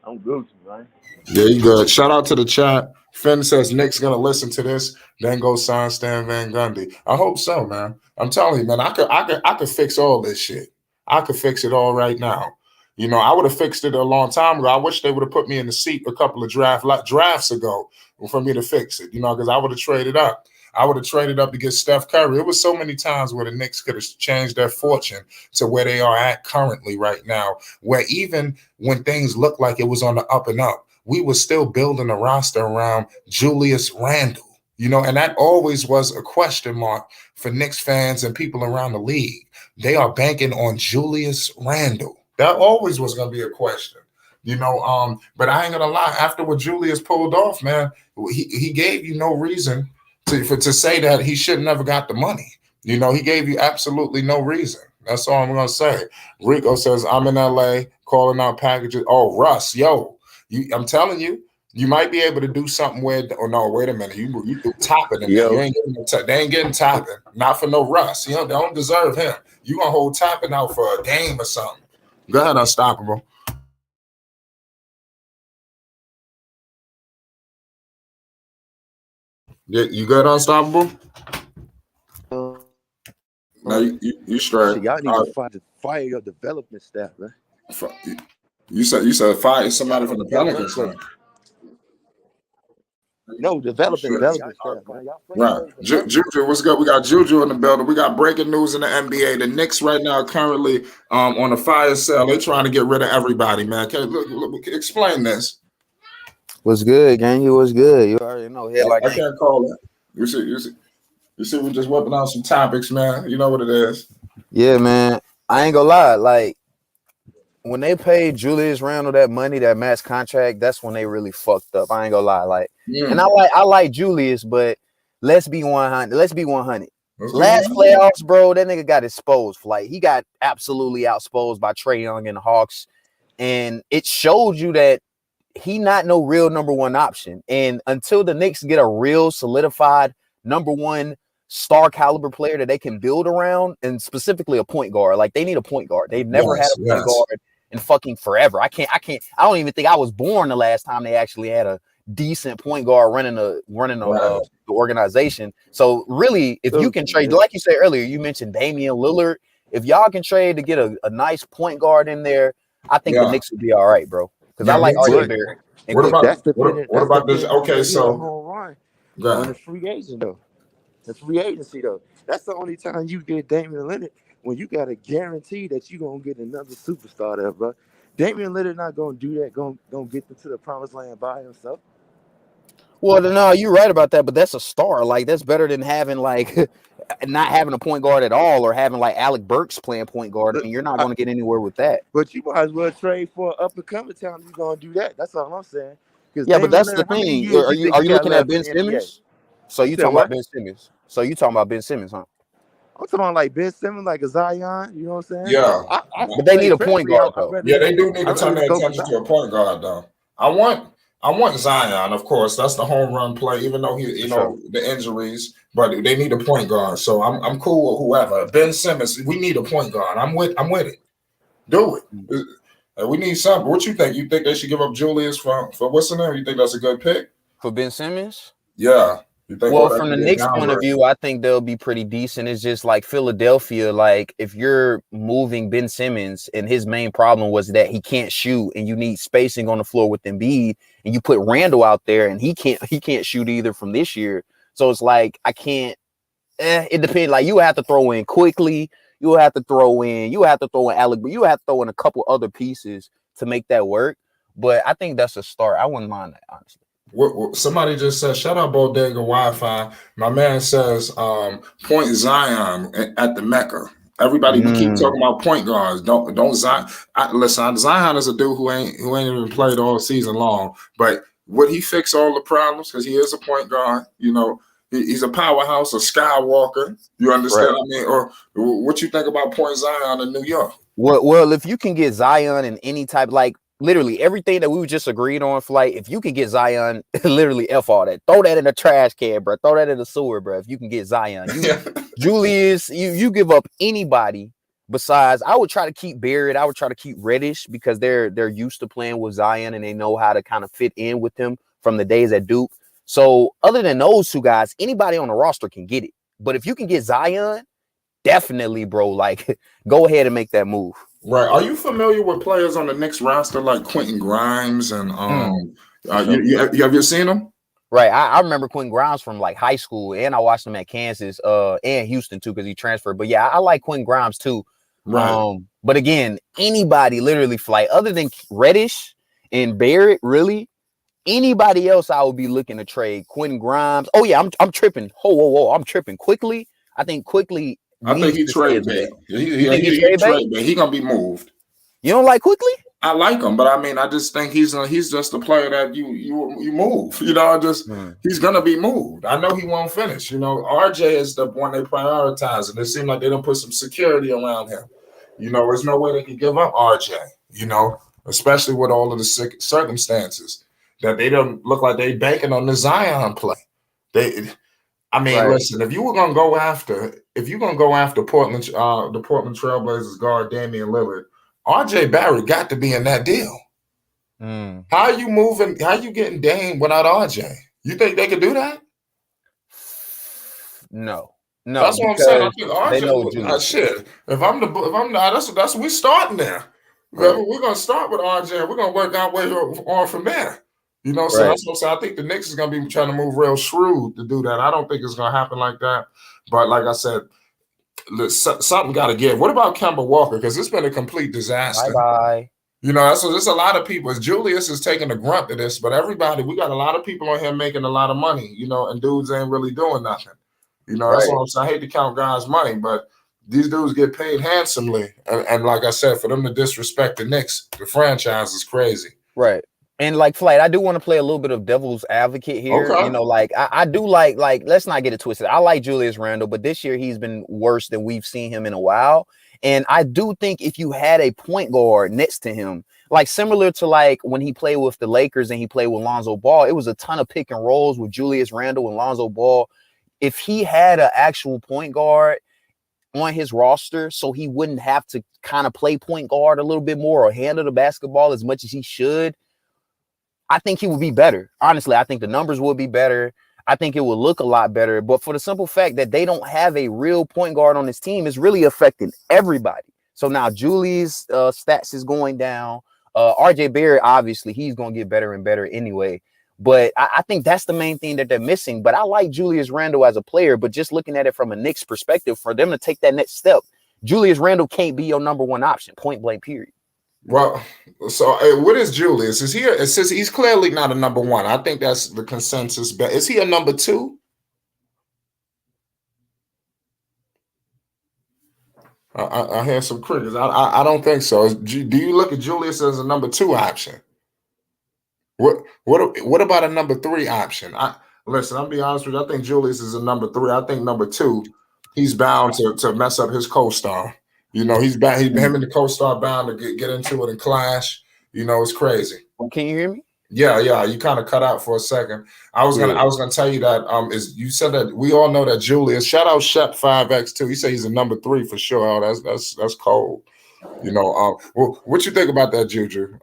[SPEAKER 5] I'm Gucci, man.
[SPEAKER 2] Yeah, you good. Shout out to the chat. Finn says Nick's gonna listen to this, then go sign Stan Van Gundy. I hope so, man. I'm telling you, man. I could fix all this shit. I could fix it all right now. I would have fixed it a long time ago. I wish they would have put me in the seat a couple of drafts ago for me to fix it. Because I would have traded up. I would have traded up to get Steph Curry. It was so many times where the Knicks could have changed their fortune to where they are at currently right now, where even when things looked like it was on the up and up, we were still building a roster around Julius Randle, and that always was a question mark for Knicks fans and people around the league. They are banking on Julius Randle. That always was going to be a question, but I ain't going to lie. After what Julius pulled off, man, he gave you no reason to say that he should never got the money. He gave you absolutely no reason. That's all I'm going to say. Rico says, I'm in LA calling out packages. Oh, Russ, I'm telling you, you might be able to do something where, oh no, wait a minute, you do Toppin in there. You ain't getting, they ain't getting Toppin. Not for no Russ. They don't deserve him. You going to hold Toppin out for a game or something. Go ahead, Unstoppable. You good, Unstoppable? No, you straight.
[SPEAKER 5] Y'all need to fire your development staff, man.
[SPEAKER 2] You said fire somebody from the Pelicans.
[SPEAKER 5] No, developing
[SPEAKER 2] Shit.
[SPEAKER 5] staff, man. Y'all
[SPEAKER 2] Right. Juju, what's good? We got Juju in the building. We got breaking news in the NBA. The Knicks right now currently on a fire sale. They're trying to get rid of everybody, man. Explain this.
[SPEAKER 6] What's good, gang? You was good. You already know.
[SPEAKER 2] I can't call it. You see, we just whipping out some topics, man. You know what it is.
[SPEAKER 6] Yeah, man. I ain't gonna lie. Like, when they paid Julius Randle that money, that max contract, that's when they really fucked up. I ain't gonna lie. Like, and I like Julius, but let's be 100. Let's be 100. Last playoffs, bro, that nigga got exposed. Like, he got absolutely outsposed by Trae Young and the Hawks, and it showed you that he not no real number one option. And until the Knicks get a real solidified number one star caliber player that they can build around, and specifically a point guard, like they need a point guard. They've never had a point guard in fucking forever. I don't even think I was born the last time they actually had a decent point guard running the organization. So really, if you can trade, like you said earlier, you mentioned Damian Lillard. If y'all can trade to get a nice point guard in there, I think the Knicks would be all right, bro. Because I like RJ Barrett.
[SPEAKER 2] What about this? Okay, so
[SPEAKER 5] on the free agent though. The free agency though. That's the only time you get Damian Lillard, when you got a guarantee that you're gonna get another superstar there, bro. Damian Lillard not gonna do that, gonna get them to the promised land by himself.
[SPEAKER 6] Well, no, you're right about that, but that's a star. Like, that's better than having like not having a point guard at all, or having like Alec Burks playing point guard. I mean, you're not going to get anywhere with that.
[SPEAKER 5] But you might as well trade for an up and coming talent. You're going to do that. That's all I'm saying.
[SPEAKER 6] Yeah, but that's the thing. Are you looking at Ben Simmons? So you talking about Ben Simmons? So you talking about Ben Simmons, huh?
[SPEAKER 5] I'm talking about like Ben Simmons, like a Zion. You know what I'm saying?
[SPEAKER 2] Yeah.
[SPEAKER 6] But they need a point guard though.
[SPEAKER 2] Yeah, they do need to turn their attention to a point guard though. I want Zion, of course. That's the home run play, even though the injuries, but they need a point guard. So I'm cool with whoever. Ben Simmons, we need a point guard. I'm with it. Do it. We need something. What you think? You think they should give up Julius for what's the name? You think that's a good pick?
[SPEAKER 6] For Ben Simmons?
[SPEAKER 2] Yeah.
[SPEAKER 6] Well, from the Knicks point of view, I think they'll be pretty decent. It's just like Philadelphia. Like, if you're moving Ben Simmons and his main problem was that he can't shoot and you need spacing on the floor with Embiid, and you put Randle out there and he can't shoot either from this year. So it's like, I can't. It depends. Like, you have to throw in quickly. You have to throw in Alec, but you have to throw in a couple other pieces to make that work. But I think that's a start. I wouldn't mind that, honestly.
[SPEAKER 2] Somebody just said, shout out Bodega Wi-Fi. My man says, point Zion at the Mecca. Everybody keep talking about point guards. Don't Zion. Listen, Zion is a dude who ain't even played all season long. But would he fix all the problems? Because he is a point guard. You know, he's a powerhouse, a Skywalker. You understand what I mean? Or what you think about point Zion in New York?
[SPEAKER 6] Well, if you can get Zion in any type, like, literally everything that we just agreed on, Flight, if you can get Zion, literally F all that. Throw that in a trash can, bro. Throw that in the sewer, bro. If you can get Zion. Julius, you give up anybody besides, I would try to keep Barrett. I would try to keep Reddish because they're used to playing with Zion and they know how to kind of fit in with him from the days at Duke. So other than those two guys, anybody on the roster can get it. But if you can get Zion, definitely, bro, like, go ahead and make that move.
[SPEAKER 2] Right. Are you familiar with players on the Knicks roster like Quentin Grimes and have you seen them?
[SPEAKER 6] Right. I remember Quentin Grimes from like high school, and I watched him at Kansas and Houston too because he transferred. But yeah, I like Quentin Grimes too.
[SPEAKER 2] Right.
[SPEAKER 6] But again, anybody literally, Flight, other than Reddish and Barrett, really, anybody else I would be looking to trade. Quentin Grimes. Oh yeah, I'm tripping. Whoa. I'm tripping. Quickly. I think Quickly.
[SPEAKER 2] I think he trade bait. He gonna be moved.
[SPEAKER 6] You don't like Quickly?
[SPEAKER 2] I like him, but I mean, I just think he's just a player that you move. You know, he's gonna be moved. I know he won't finish. You know, RJ is the one they prioritize, and it seemed like they don't put some security around him. You know, there's no way they can give up RJ. You know, especially with all of the circumstances that they don't look like they banking on the Zion play. Listen, if you're gonna go after Portland, the Portland Trailblazers guard Damian Lillard, RJ Barrett got to be in that deal. How are you moving? How are you getting Dame without RJ? You think they could do that?
[SPEAKER 6] No.
[SPEAKER 2] That's what I'm saying. I think RJ. Shit. If I'm that's we starting there. Right. We're gonna start with RJ. We're gonna work our way on from there. You know, so that's what I'm saying. I think the Knicks is going to be trying to move real shrewd to do that. I don't think it's going to happen like that. But like I said, something got to give. What about Kemba Walker? Because it's been a complete disaster.
[SPEAKER 6] Bye-bye.
[SPEAKER 2] You know, so there's a lot of people. Julius is taking the grunt of this, but everybody, we got a lot of people on here making a lot of money, you know, and dudes ain't really doing nothing. You know, that's what I'm saying. I hate to count guys' money, but these dudes get paid handsomely. And like I said, for them to disrespect the Knicks, the franchise is crazy.
[SPEAKER 6] Right. And like Flight, I do want to play a little bit of devil's advocate here. Okay. You know, like I do like let's not get it twisted. I like Julius Randle, but this year he's been worse than we've seen him in a while. And I do think if you had a point guard next to him, like similar to like when he played with the Lakers and he played with Lonzo Ball, it was a ton of pick and rolls with Julius Randle and Lonzo Ball. If he had an actual point guard on his roster, so he wouldn't have to kind of play point guard a little bit more or handle the basketball as much as he should, I think he would be better. Honestly, I think the numbers would be better. I think it would look a lot better. But for the simple fact that they don't have a real point guard on this team, it's really affecting everybody. So now Julius' stats is going down. RJ Barrett, obviously, he's going to get better and better anyway. But I think that's the main thing that they're missing. But I like Julius Randle as a player. But just looking at it from a Knicks perspective, for them to take that next step, Julius Randle can't be your number one option, point blank, period.
[SPEAKER 2] Well, so what is Julius? Is he? It says he's clearly not a number one. I think that's the consensus. But is he a number two? I hear some critics. I don't think so. Do you look at Julius as a number two option? What about a number three option? Listen, I'll be honest with you. I think Julius is a number three. I think number two, he's bound to mess up his co-star. You know, him and the co-star bound to get into it and clash. You know, it's crazy.
[SPEAKER 6] Well, can you hear me?
[SPEAKER 2] Yeah. You kind of cut out for a second. I was gonna tell you that you said that we all know that Julius. Shout out Shep 5X2. He said he's a number three for sure. Oh, that's cold. You know, well, what you think about that, Juju?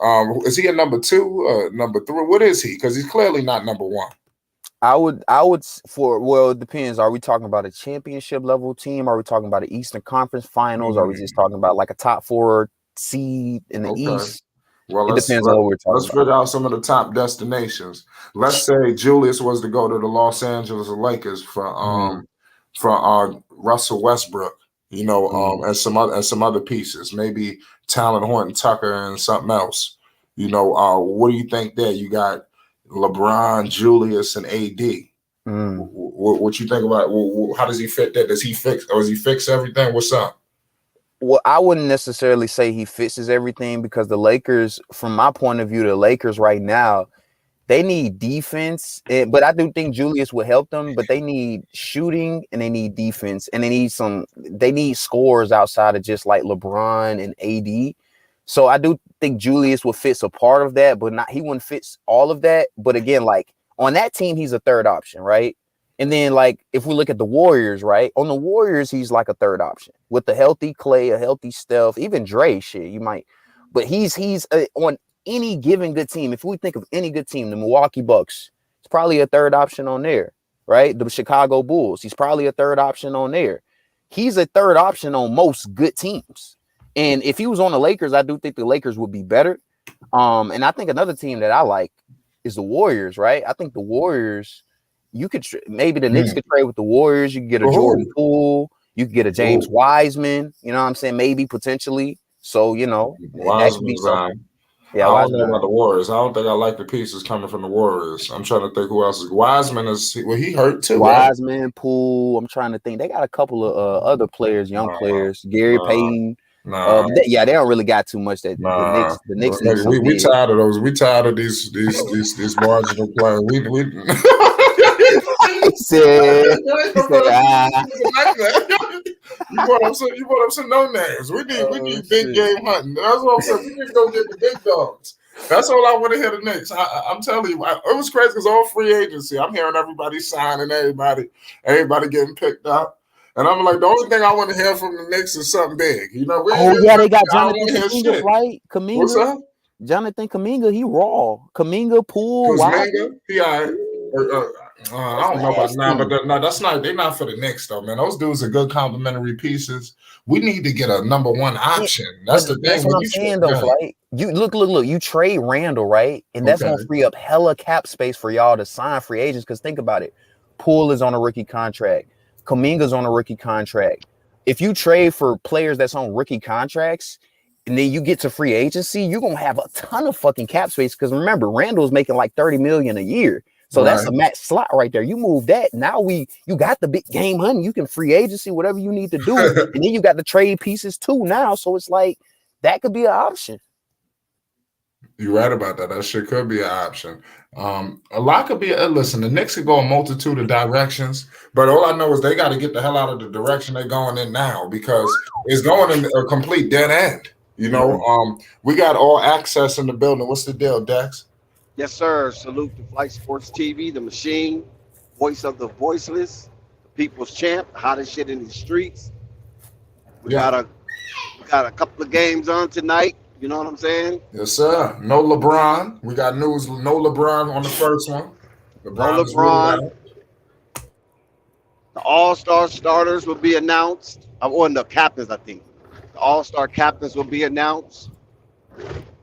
[SPEAKER 2] Is he a number two, number three? What is he? Because he's clearly not number one.
[SPEAKER 6] I would well, it depends. Are we talking about a championship level team? Are we talking about an Eastern Conference Finals? Are we just talking about like a top 4 seed in the East?
[SPEAKER 2] Well,
[SPEAKER 6] it depends on what we're talking about.
[SPEAKER 2] Let's figure out some of the top destinations. Let's say Julius was to go to the Los Angeles Lakers for Russell Westbrook, you know, and some other pieces, maybe Talon Horton Tucker and something else. You know, what do you think there? You got LeBron, Julius, and AD. What you think about it? How does he fit that? Does he fix everything? What's up?
[SPEAKER 6] Well, I wouldn't necessarily say he fixes everything because the Lakers, from my point of view, the Lakers right now, they need defense. But I do think Julius will help them. But they need shooting and they need defense and they need scores outside of just like LeBron and AD. So I do think Julius will fit a part of that, but he wouldn't fit all of that. But again, like on that team, he's a third option, right? And then like if we look at the Warriors, right? On the Warriors, he's like a third option with the healthy Clay, a healthy Steph, even Dre. Shit, you might, but he's on any given good team. If we think of any good team, the Milwaukee Bucks, it's probably a third option on there, right? The Chicago Bulls, he's probably a third option on there. He's a third option on most good teams. And if he was on the Lakers, I do think the Lakers would be better. And I think another team that I like is the Warriors, right? I think the Warriors, you could maybe the Knicks could trade with the Warriors. You could get a Jordan Poole. You could get a James Wiseman. You know what I'm saying? Maybe potentially. So, you know, that could be something. Yeah,
[SPEAKER 2] I don't know about the Warriors. I don't think I like the pieces coming from the Warriors. I'm trying to think who else is. Wiseman he hurt too.
[SPEAKER 6] Wiseman, right? Poole. I'm trying to think. They got a couple of other players, young players. Gary Payton. They don't really got too much. The Knicks.
[SPEAKER 2] We tired of those. We tired of these marginal players. You brought up some no names. We need big game hunting. That's what I'm saying. We need to go get the big dogs. That's all I want to hear the Knicks. I'm telling you, it was crazy because all free agency. I'm hearing everybody signing, everybody getting picked up. And I'm like, the only thing I want to hear from the Knicks is something big. You know,
[SPEAKER 6] they got Jonathan Kuminga, right? Kuminga.
[SPEAKER 2] What's up?
[SPEAKER 6] Jonathan Kuminga, he raw. Kuminga, Poole,
[SPEAKER 2] Kuminga, I don't know about now, but no, that's not. They're not for the Knicks though, man. Those dudes are good complimentary pieces. We need to get a number one option. That's the thing.
[SPEAKER 6] That's what I'm saying though. Like you look. You trade Randle, right? And that's gonna free up hella cap space for y'all to sign free agents. Because think about it, Poole is on a rookie contract. Kuminga's on a rookie contract. If you trade for players that's on rookie contracts, and then you get to free agency, you're gonna have a ton of fucking cap space. Because remember, Randle's making like $30 million a year. So that's a max slot right there. You move that. Now you got the big game money. You can free agency, whatever you need to do. And then you got the trade pieces too now. So it's like that could be an option.
[SPEAKER 2] You're right about that. That shit could be an option. A lot could be. Listen, the Knicks could go a multitude of directions, but all I know is they got to get the hell out of the direction they're going in now because it's going in a complete dead end. You know, we got all access in the building. What's the deal, Dex?
[SPEAKER 7] Yes, sir. Salute to Flight Sports TV, the machine, voice of the voiceless, the people's champ, hottest shit in the streets. We got a couple of games on tonight. You know what I'm saying?
[SPEAKER 2] Yes, sir. No LeBron. We got news. No LeBron on the first one.
[SPEAKER 7] No LeBron. The All-Star starters will be announced. Or the captains, I think. The All-Star captains will be announced.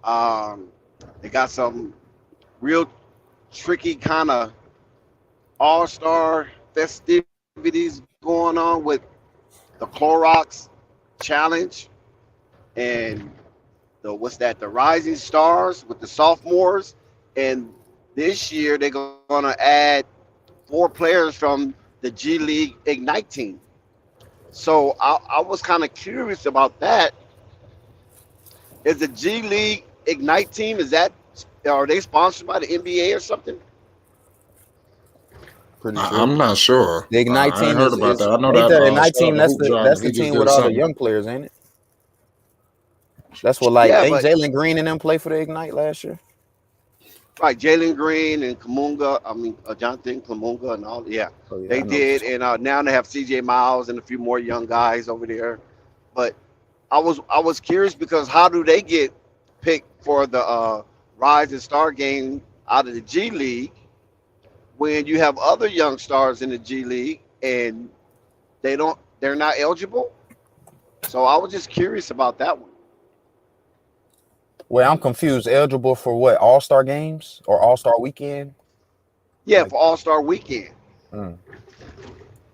[SPEAKER 7] They got some real tricky kind of all-star festivities going on with the Clorox Challenge and the Rising Stars with the sophomores. And this year they're going to add 4 players from the G League Ignite team. So I was kind of curious about that. Is the G League Ignite team, are they sponsored by the NBA or something?
[SPEAKER 6] Pretty sure.
[SPEAKER 2] I'm not sure.
[SPEAKER 6] The Ignite team.
[SPEAKER 2] I heard about that. I know
[SPEAKER 6] that.
[SPEAKER 2] The
[SPEAKER 6] Ignite team. That's the team with all the young players, ain't it? That's what Jalen Green and them play for the Ignite last year.
[SPEAKER 7] Right, Jalen Green and Jonathan Kuminga and all. Yeah, they did, and now they have CJ Miles and a few more young guys over there. But I was curious because how do they get picked for the Rise and Star game out of the G League when you have other young stars in the G League and they're not eligible? So I was just curious about that one.
[SPEAKER 6] Well, I'm confused. Eligible for what? All-Star games or All-Star weekend?
[SPEAKER 7] Yeah, for All-Star weekend.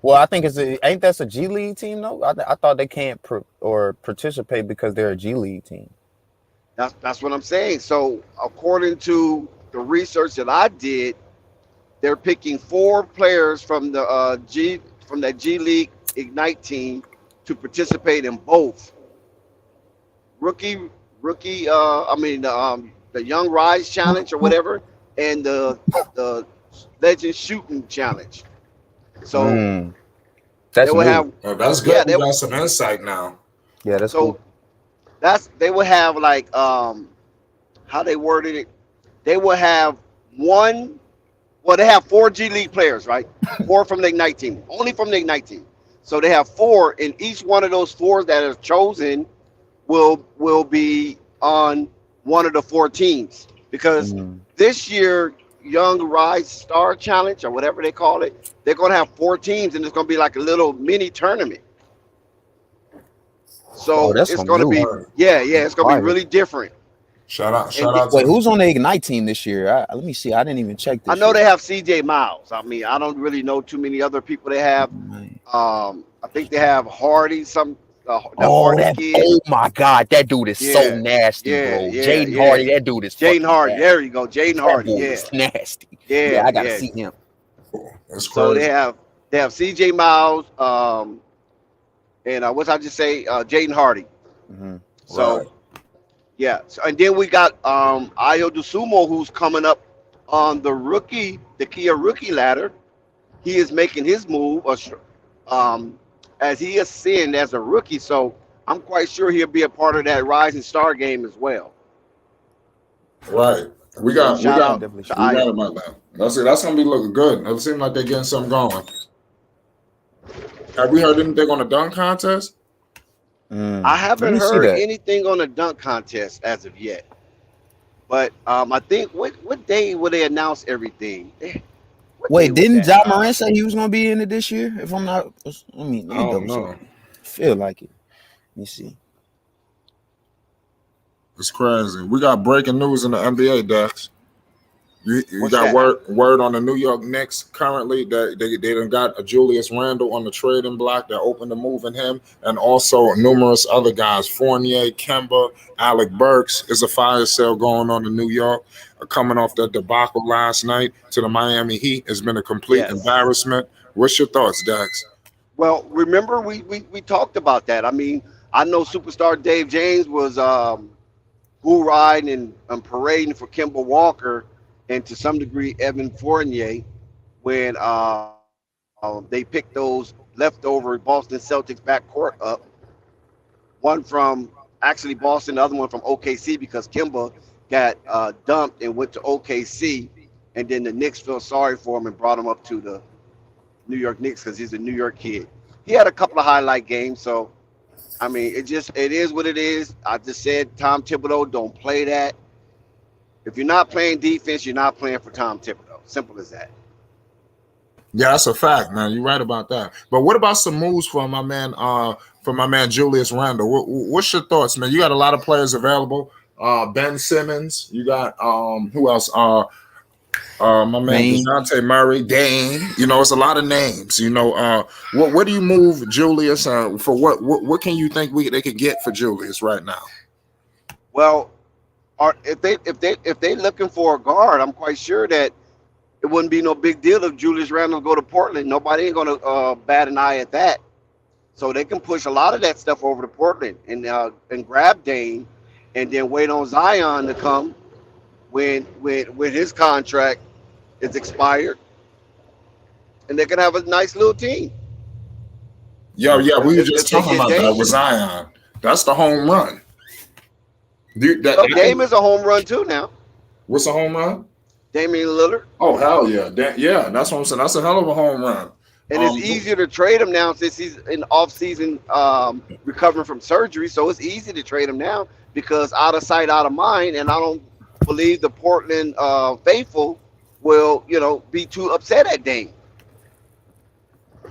[SPEAKER 6] Well, I think ain't that a G League team though? I thought they can't participate because they're a G League team.
[SPEAKER 7] That's what I'm saying. So according to the research that I did, they're picking 4 players from the G League Ignite team to participate in both the Young Rise Challenge or whatever, and the Legend Shooting Challenge. So
[SPEAKER 6] that's
[SPEAKER 7] they will have.
[SPEAKER 2] That's good. Yeah, we got some insight now.
[SPEAKER 6] Yeah, that's cool.
[SPEAKER 7] They will have like how they worded it. They will have they have 4 G League players, right? 4 from the Ignite team, only from the Ignite team. So they have 4, and each one of those 4 that are chosen will be on one of the 4 teams because this year Young Rise Star Challenge or whatever they call it, they're going to have 4 teams and it's going to be like a little mini tournament. So it's going to be it's going to be really different.
[SPEAKER 2] Shout out.
[SPEAKER 6] Wait, who's on the Ignite team this year? Let me see. I didn't even check this.
[SPEAKER 7] I know they have CJ Miles. I mean, I don't really know too many other people they have. I think they have Hardy. Hardy kid.
[SPEAKER 6] Oh my God, that dude is so nasty, bro. Jaden Hardy, that dude is.
[SPEAKER 7] Jaden Hardy, there you go. Jaden Hardy,
[SPEAKER 6] is nasty. Yeah, I gotta see him.
[SPEAKER 2] That's crazy.
[SPEAKER 7] So they have CJ Miles, and what's I just say? Jaden Hardy. So. Yeah, and then we got Ayo Dosunmu, who's coming up on the Kia rookie ladder. He is making his move as he ascends as a rookie. So I'm quite sure he'll be a part of that Rising Star game as well.
[SPEAKER 2] Right. We got about that. That's gonna be looking good. It seems like they're getting something going. Have we heard anything on the dunk contest?
[SPEAKER 7] I haven't heard anything on the dunk contest as of yet. But I think what day will they announce everything? What
[SPEAKER 6] Wait,
[SPEAKER 7] game was
[SPEAKER 6] didn't
[SPEAKER 7] that?
[SPEAKER 6] Ja Morant say he was gonna be in it this year? If I'm not, let me
[SPEAKER 2] I don't
[SPEAKER 6] double
[SPEAKER 2] know.
[SPEAKER 6] check. Feel like it. Let me see.
[SPEAKER 2] It's crazy. We got breaking news in the NBA, Dex. You
[SPEAKER 7] What's
[SPEAKER 2] got
[SPEAKER 7] that?
[SPEAKER 2] word on the New York Knicks currently that they done got a Julius Randle on the trading block. They're open to moving him, and also numerous other guys. Fournier, Kemba, Alec Burks. Is a fire sale going on in New York. Coming off that debacle last night to the Miami Heat has been a complete
[SPEAKER 7] Yes.
[SPEAKER 2] embarrassment. What's your thoughts, Dex?
[SPEAKER 7] Well, remember we talked about that. I mean, I know superstar Dave James was riding and parading for Kemba Walker and to some degree Evan Fournier when they picked those leftover Boston Celtics backcourt up. One from actually Boston, the other one from OKC because Kemba got dumped and went to OKC, and then the Knicks felt sorry for him and brought him up to the New York Knicks because he's a New York kid. He had a couple of highlight games, so I mean, it is what it is. I just said Tom Thibodeau don't play that. If you're not playing defense, you're not playing for Tom Thibodeau. Simple as that.
[SPEAKER 2] Yeah, that's a fact, man. You're right about that. But what about some moves from my man? From my man Julius Randle. What's your thoughts, man? You got a lot of players available. Ben Simmons. You got who else? My man
[SPEAKER 6] Dame.
[SPEAKER 2] DeJounte Murray, Dame. You know, it's a lot of names. You know, what do you move Julius for? What can you think they could get for Julius right now?
[SPEAKER 7] Well, if they looking for a guard, I'm quite sure that it wouldn't be no big deal if Julius Randle go to Portland. Nobody ain't gonna bat an eye at that. So they can push a lot of that stuff over to Portland and grab Dame, and then wait on Zion to come when his contract is expired, and they can have a nice little team.
[SPEAKER 2] Yeah, we were just
[SPEAKER 7] If they
[SPEAKER 2] talking
[SPEAKER 7] get
[SPEAKER 2] about that
[SPEAKER 7] Dame.
[SPEAKER 2] with Zion. That's the home run.
[SPEAKER 7] Well, Dame is a home run too now.
[SPEAKER 2] What's a home run?
[SPEAKER 7] Damian Lillard.
[SPEAKER 2] Oh hell yeah, yeah. That's what I'm saying. That's a hell of a home run.
[SPEAKER 7] And it's easier to trade him now since he's in off-season recovering from surgery. So it's easy to trade him now because out of sight, out of mind. And I don't believe the Portland faithful will, be too upset at Dame.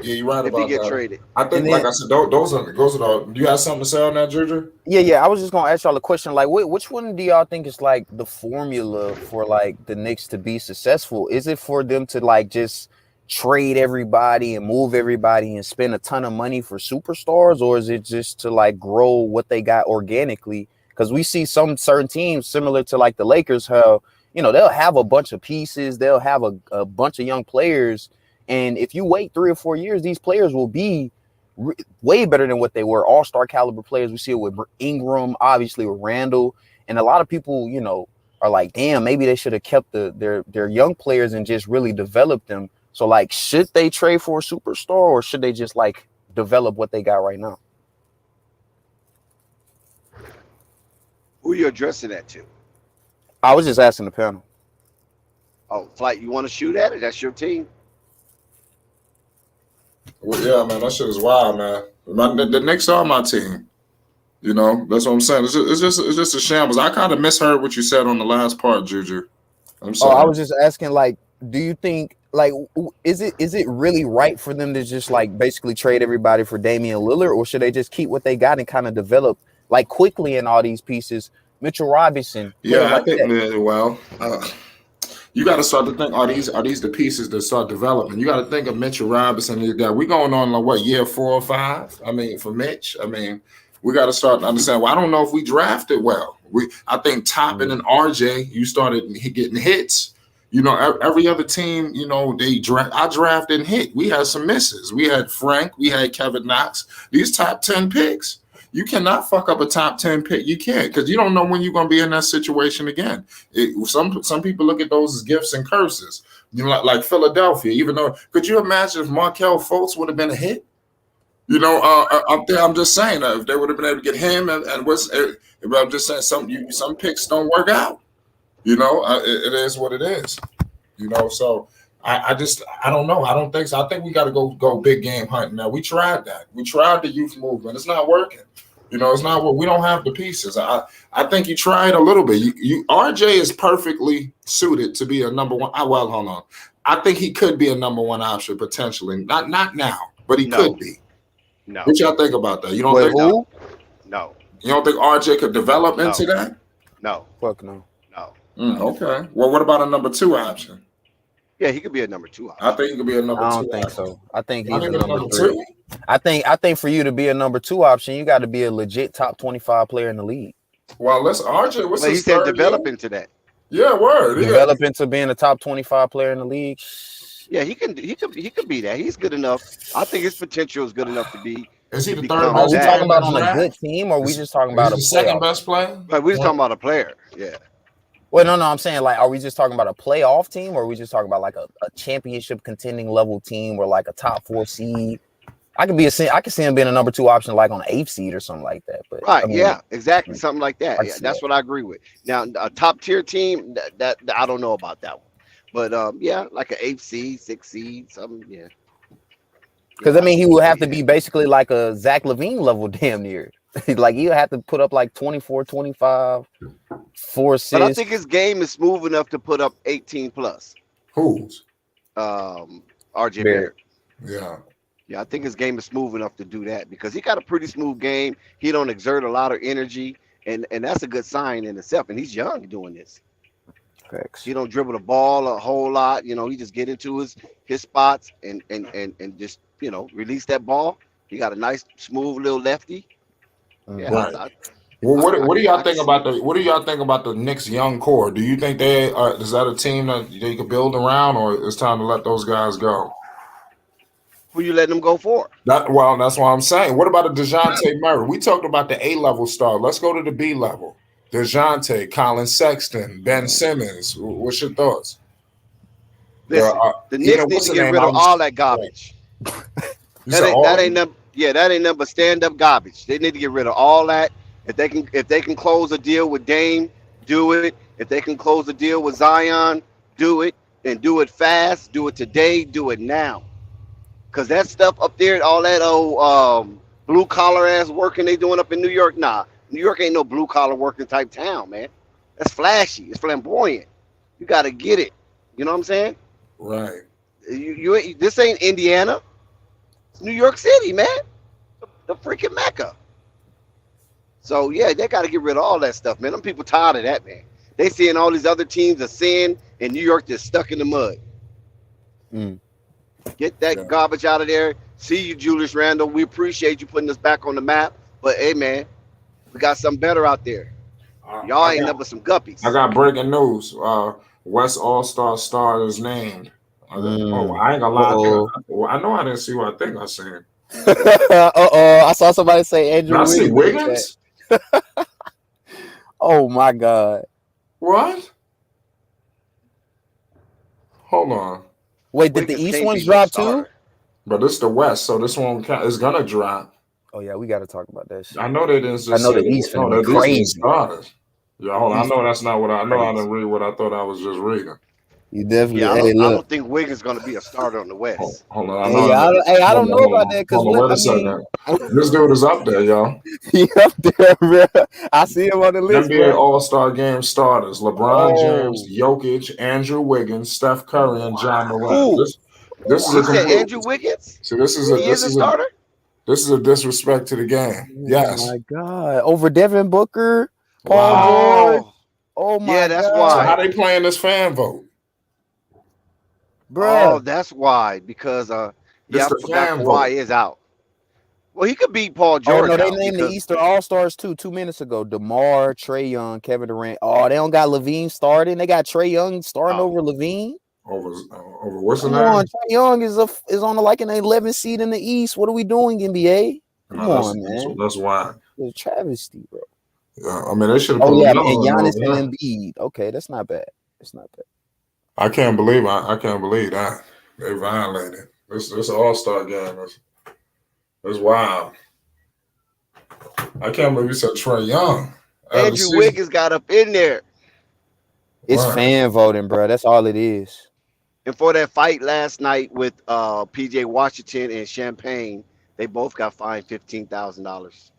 [SPEAKER 2] Yeah, you're right
[SPEAKER 7] if
[SPEAKER 2] about
[SPEAKER 7] he get
[SPEAKER 2] that.
[SPEAKER 7] traded.
[SPEAKER 2] I think,
[SPEAKER 6] And
[SPEAKER 2] like
[SPEAKER 6] then-
[SPEAKER 2] I said, those are the. Do you have something to say on that, Ginger?
[SPEAKER 6] Yeah. I was just gonna ask y'all a question. Like, which one do y'all think is like the formula for like the Knicks to be successful? Is it for them to like just trade everybody and move everybody and spend a ton of money for superstars, or is it just to like grow what they got organically? Because we see some certain teams similar to like the Lakers, how they'll have a bunch of pieces, they'll have a bunch of young players, and if you wait 3 or 4 years, these players will be way better than what they were, all-star caliber players. We see it with Ingram, obviously with Randle, and a lot of people, are like, damn, maybe they should have kept their young players and just really developed them. So, like, should they trade for a superstar, or should they just like develop what they got right now?
[SPEAKER 7] Who are you addressing that to?
[SPEAKER 6] I was just asking the panel.
[SPEAKER 7] Oh, Flight, you want to shoot at it? That's your team.
[SPEAKER 2] Well, yeah, man, that shit is wild, man. The Knicks are my team. That's what I'm saying. It's just a shambles. I kind of misheard what you said on the last part, Juju. I'm sorry.
[SPEAKER 6] I was just asking, like, do you think, like, is it really right for them to just like basically trade everybody for Damian Lillard, or should they just keep what they got and kind of develop like quickly in all these pieces? Mitchell Robinson.
[SPEAKER 2] Yeah, I think you got to start to think: are these the pieces that start developing? You got to think of Mitchell Robinson. We going on like what, year 4 or 5? I mean, for Mitch, we got to start to understand. Well, I don't know if we drafted well. I think Toppin and RJ, you started getting hits. Every other team, I drafted and hit. We had some misses. We had Frank. We had Kevin Knox. These top 10 picks. You cannot fuck up a top 10 pick. You can't, because you don't know when you're going to be in that situation again. Some people look at those as gifts and curses. Like Philadelphia. Even though, could you imagine if Markelle Fultz would have been a hit? Up there, I'm just saying if they would have been able to get him, I'm just saying some picks don't work out. It is what it is. So I don't know. I don't think so. I think we got to go big game hunting now. We tried that. We tried the youth movement. It's not working. It's not what we don't have the pieces. I think you tried a little bit. RJ is perfectly suited to be a number one. Hold on. I think he could be a number one option potentially. Not now, but he
[SPEAKER 7] No.
[SPEAKER 2] could be.
[SPEAKER 7] No.
[SPEAKER 2] What y'all think about that? You don't
[SPEAKER 6] Wait,
[SPEAKER 2] think
[SPEAKER 6] who?
[SPEAKER 7] No.
[SPEAKER 2] you don't think RJ could develop
[SPEAKER 7] No.
[SPEAKER 2] into that?
[SPEAKER 7] No.
[SPEAKER 6] Fuck no.
[SPEAKER 7] No.
[SPEAKER 2] Okay. Well, what about a number two option?
[SPEAKER 7] Yeah, he could be a number 2 option.
[SPEAKER 2] I think he could be a number
[SPEAKER 6] I
[SPEAKER 2] two.
[SPEAKER 6] don't think
[SPEAKER 2] option.
[SPEAKER 6] so. I think
[SPEAKER 2] Not
[SPEAKER 6] he's a
[SPEAKER 2] even
[SPEAKER 6] number 3.
[SPEAKER 2] two.
[SPEAKER 6] I think for you to be a number 2 option, you got to be a legit top 25 player in the league.
[SPEAKER 2] Well, let's RJ. What's
[SPEAKER 7] But he
[SPEAKER 2] his
[SPEAKER 7] said
[SPEAKER 2] third
[SPEAKER 7] develop
[SPEAKER 2] year?
[SPEAKER 7] into that.
[SPEAKER 2] Yeah, word. Yeah.
[SPEAKER 6] Develop into being a top 25 player in the league.
[SPEAKER 7] Yeah, he could be that. He's good enough. I think his potential is good enough to be.
[SPEAKER 2] Is he the
[SPEAKER 7] Become
[SPEAKER 2] third
[SPEAKER 6] Are
[SPEAKER 2] best
[SPEAKER 6] we
[SPEAKER 7] that.
[SPEAKER 2] player
[SPEAKER 6] talking
[SPEAKER 2] in the
[SPEAKER 6] about on a
[SPEAKER 2] draft?
[SPEAKER 6] good team, or are we just talking
[SPEAKER 2] Is
[SPEAKER 6] about
[SPEAKER 2] he
[SPEAKER 6] a
[SPEAKER 2] the second
[SPEAKER 6] playoff?
[SPEAKER 2] best player?
[SPEAKER 7] But we're just talking about a player. Yeah.
[SPEAKER 6] Well, no, I'm saying like, are we just talking about a playoff team, or are we just talking about like a championship contending level team, or like a top 4 seed? I could see him being a number 2 option, like on an 8th seed or something like that. But
[SPEAKER 7] Right.
[SPEAKER 6] I mean,
[SPEAKER 7] Yeah. Exactly. Something like that.
[SPEAKER 6] I
[SPEAKER 7] Yeah,
[SPEAKER 6] see
[SPEAKER 7] that's
[SPEAKER 6] that.
[SPEAKER 7] what I agree with. Now, a top tier team that I don't know about that one, but yeah, like an 8th seed, 6th seed, something. Yeah.
[SPEAKER 6] Because I mean, he would have to be basically like a Zach LaVine level, damn near. Like he'll have to put up like 24, 25, 4 assists.
[SPEAKER 7] But I think his game is smooth enough to put up 18 plus.
[SPEAKER 2] Who's?
[SPEAKER 7] RJ
[SPEAKER 6] Barrett.
[SPEAKER 7] Barrett.
[SPEAKER 2] Yeah.
[SPEAKER 7] Yeah, I think his game is smooth enough to do that because he got a pretty smooth game. He don't exert a lot of energy, and that's a good sign in itself. And he's young doing this.
[SPEAKER 6] Facts.
[SPEAKER 7] He don't dribble the ball a whole lot. You know, he just get into his spots and just release that ball. He got a nice smooth little lefty. Yeah.
[SPEAKER 2] Right. Well, what do y'all think about the Knicks young core? Do you think is that a team that they could build around, or it's time to let those guys go?
[SPEAKER 7] Who you letting them go for?
[SPEAKER 2] That's what I'm saying. What about a DeJounte Murray? We talked about the A-level star. Let's go to the B level. DeJounte, Colin Sexton, Ben Simmons. What's your thoughts?
[SPEAKER 7] Listen, the Knicks need to get rid of all that garbage. That ain't nothing but stand-up garbage. They need to get rid of all that. If they can close a deal with Dame, do it. If they can close a deal with Zion, do it, and do it fast. Do it today. Do it now. Because that stuff up there, all that blue collar ass working they doing up in New York, nah. New York ain't no blue collar working type town, man. That's flashy. It's flamboyant. You got to get it. You know what I'm saying?
[SPEAKER 2] Right.
[SPEAKER 7] This ain't Indiana. It's New York City, man. The freaking Mecca. So yeah, they got to get rid of all that stuff, man. Them people tired of that, man. They seeing all these other teams are sin, and New York just stuck in the mud. Get that garbage out of there. See you, Julius Randle. We appreciate you putting us back on the map. But hey, man, we got something better out there. Y'all ain't nothing but some guppies.
[SPEAKER 2] I got breaking news. West All-Star star is named. I ain't gonna lie. I know I didn't see what I think I seen.
[SPEAKER 6] I saw somebody say Andrew
[SPEAKER 2] Did I see
[SPEAKER 6] Wiggins.
[SPEAKER 2] Wiggins?
[SPEAKER 6] Oh my God.
[SPEAKER 2] What? Hold on.
[SPEAKER 6] Wait, did the East ones drop too?
[SPEAKER 2] But this the West, so this one is gonna drop.
[SPEAKER 6] Oh yeah, we got to talk about that shit.
[SPEAKER 2] I know they didn't. Just
[SPEAKER 6] I know
[SPEAKER 2] say
[SPEAKER 6] the East
[SPEAKER 2] that.
[SPEAKER 6] finna
[SPEAKER 2] No,
[SPEAKER 6] be
[SPEAKER 2] these
[SPEAKER 6] crazy.
[SPEAKER 2] starters. Yeah, hold on. I know that's not what I know. I
[SPEAKER 6] Crazy.
[SPEAKER 2] didn't read what I thought I was just reading.
[SPEAKER 6] You definitely.
[SPEAKER 7] Yeah,
[SPEAKER 6] hey,
[SPEAKER 7] I
[SPEAKER 6] look.
[SPEAKER 7] don't think Wiggins gonna be a starter on the West.
[SPEAKER 2] Hold on.
[SPEAKER 6] I don't know about that because
[SPEAKER 2] wait a second. This dude is up there, y'all.
[SPEAKER 6] He up there, bro. I see him on the list.
[SPEAKER 2] NBA
[SPEAKER 6] Bro.
[SPEAKER 2] All-Star Game starters: LeBron James, Jokic, Andrew Wiggins, Steph Curry, and John Morant. This is
[SPEAKER 7] You
[SPEAKER 2] a
[SPEAKER 7] said
[SPEAKER 2] complete.
[SPEAKER 7] Andrew Wiggins?
[SPEAKER 2] So this is
[SPEAKER 7] a starter?
[SPEAKER 2] This is a disrespect to the game. Yes.
[SPEAKER 6] Oh my God. Over Devin Booker, Paul George. Oh my God.
[SPEAKER 7] Yeah, that's
[SPEAKER 2] So
[SPEAKER 7] why.
[SPEAKER 2] how they playing this fan vote?
[SPEAKER 6] Bro.
[SPEAKER 7] Oh, that's why. Because I
[SPEAKER 2] This the
[SPEAKER 7] forgot
[SPEAKER 2] fan
[SPEAKER 7] Kawhi
[SPEAKER 2] vote.
[SPEAKER 7] is out. Well, he could beat Paul George.
[SPEAKER 6] Oh no, they
[SPEAKER 7] out
[SPEAKER 6] named the
[SPEAKER 7] because-
[SPEAKER 6] Easter All-Stars too 2 minutes ago. DeMar, Trae Young, Kevin Durant. Oh, they don't got Levine starting. They got Trae Young starting over Levine.
[SPEAKER 2] Over what's the
[SPEAKER 6] Come
[SPEAKER 2] name?
[SPEAKER 6] on, Trae Young is on like an 11th seed in the East. What are we doing, NBA? Come on, man.
[SPEAKER 2] That's why.
[SPEAKER 6] It's a travesty, bro.
[SPEAKER 2] Yeah, I mean, they should have.
[SPEAKER 6] Oh yeah, and Giannis and Embiid. Okay, that's not bad. It's not bad.
[SPEAKER 2] I can't believe that they violated this All-Star game. It's wild. I can't believe you said Trae Young.
[SPEAKER 7] Andrew Wiggins got up in there.
[SPEAKER 6] It's fan voting, bro. That's all it is.
[SPEAKER 7] And for that fight last night with PJ Washington and Champagne, they both got fined $15,000.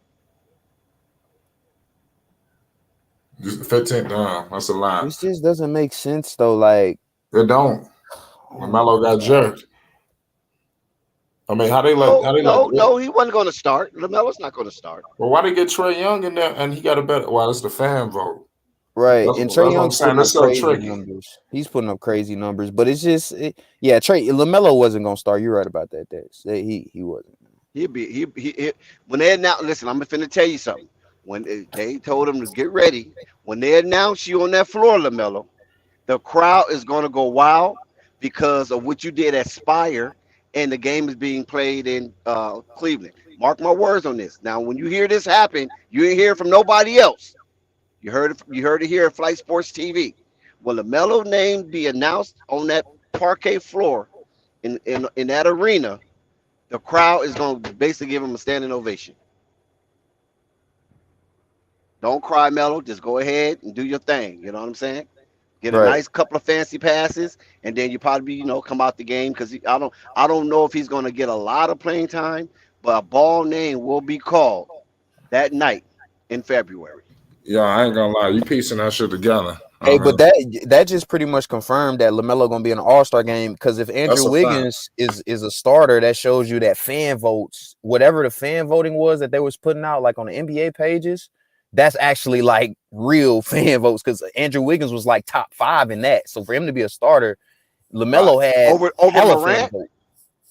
[SPEAKER 2] 15. That's a lot.
[SPEAKER 6] This just doesn't make sense though. Like
[SPEAKER 2] it don't. LaMelo got jerked. I mean, how they let?
[SPEAKER 7] No, he wasn't going to start. LaMelo's not going to start.
[SPEAKER 2] Well, why they get Trae Young in there and he got a better? Well, it's the fan vote.
[SPEAKER 6] Right,
[SPEAKER 2] That's
[SPEAKER 6] and
[SPEAKER 2] what
[SPEAKER 6] Trae
[SPEAKER 2] I'm
[SPEAKER 6] Young's
[SPEAKER 2] saying.
[SPEAKER 6] putting up
[SPEAKER 2] It's so
[SPEAKER 6] crazy
[SPEAKER 2] tricky.
[SPEAKER 6] numbers. He's putting up crazy numbers, but it's just, yeah. LaMelo wasn't gonna start. You're right about that, Des. He wasn't.
[SPEAKER 7] He when they announced. Listen, I'm finna tell you something. When they told him to get ready, when they announced you on that floor, LaMelo, the crowd is gonna go wild because of what you did at Spire, and the game is being played in Cleveland. Mark my words on this. Now, when you hear this happen, you ain't hear from nobody else. You heard it here at Flight Sports TV. When LaMelo name be announced on that parquet floor in that arena, the crowd is going to basically give him a standing ovation. Don't cry, Melo. Just go ahead and do your thing. You know what I'm saying? Get a
[SPEAKER 6] Right.
[SPEAKER 7] nice couple of fancy passes, and then you probably come out the game because I don't know if he's going to get a lot of playing time, but a ball name will be called that night in February.
[SPEAKER 2] Yeah, I ain't gonna lie. You piecing that shit together.
[SPEAKER 6] Hey, but that just pretty much confirmed that LaMelo gonna be in an All-Star game, because if Andrew Wiggins is a starter, that shows you that fan votes, whatever the fan voting was that they was putting out like on the NBA pages, that's actually like real fan votes, because Andrew Wiggins was like top 5 in that. So for him to be a starter, LaMelo had
[SPEAKER 7] over Morant.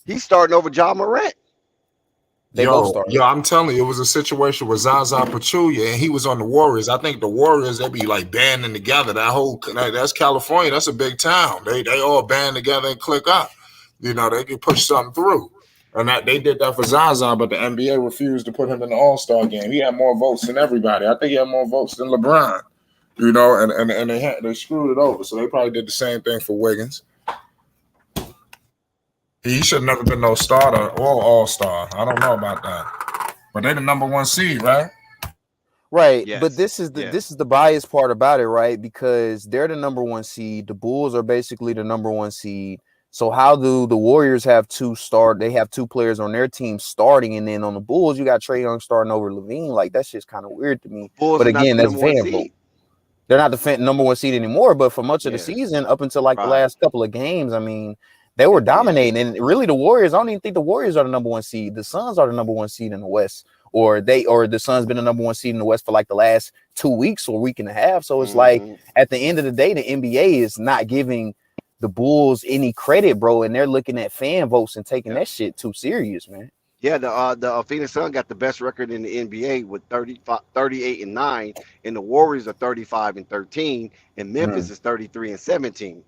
[SPEAKER 7] He's starting over John Morant.
[SPEAKER 6] They both started.
[SPEAKER 2] Yo, I'm telling you, it was a situation with Zaza Pachulia, and he was on the Warriors. I think the Warriors, they be like banding together. That's California. That's a big town. They all band together and click up. They can push something through. And they did that for Zaza, but the NBA refused to put him in the All-Star game. He had more votes than everybody. I think he had more votes than LeBron. And they screwed it over. So they probably did the same thing for Wiggins. He should have never been no starter or all-star. I don't know about that. But they're the number 1 seed, right?
[SPEAKER 6] Right.
[SPEAKER 7] Yes.
[SPEAKER 6] But this is the bias part about it, right? Because they're the number 1 seed. The Bulls are basically the number 1 seed. So how do the Warriors have they have 2 players on their team starting, and then on the Bulls, you got Trae Young starting over Levine? Like, that's just kind of weird to me.
[SPEAKER 7] Bulls
[SPEAKER 6] but again, that's fan
[SPEAKER 7] vote.
[SPEAKER 6] They're not the number 1 seed anymore, but for much of the season, up until like the last couple of games, I mean, they were dominating. And really, the Warriors, I don't even think the Warriors are the number 1 seed. The Suns are the number 1 seed in the West, or the Suns been the number 1 seed in the West for like the last 2 weeks or week and a half. So it's like, at the end of the day, the NBA is not giving the Bulls any credit, bro, and they're looking at fan votes and taking that shit too serious, man.
[SPEAKER 7] Yeah, the Phoenix Suns got the best record in the NBA with 38-9, and the Warriors are 35-13, and Memphis is 33-17.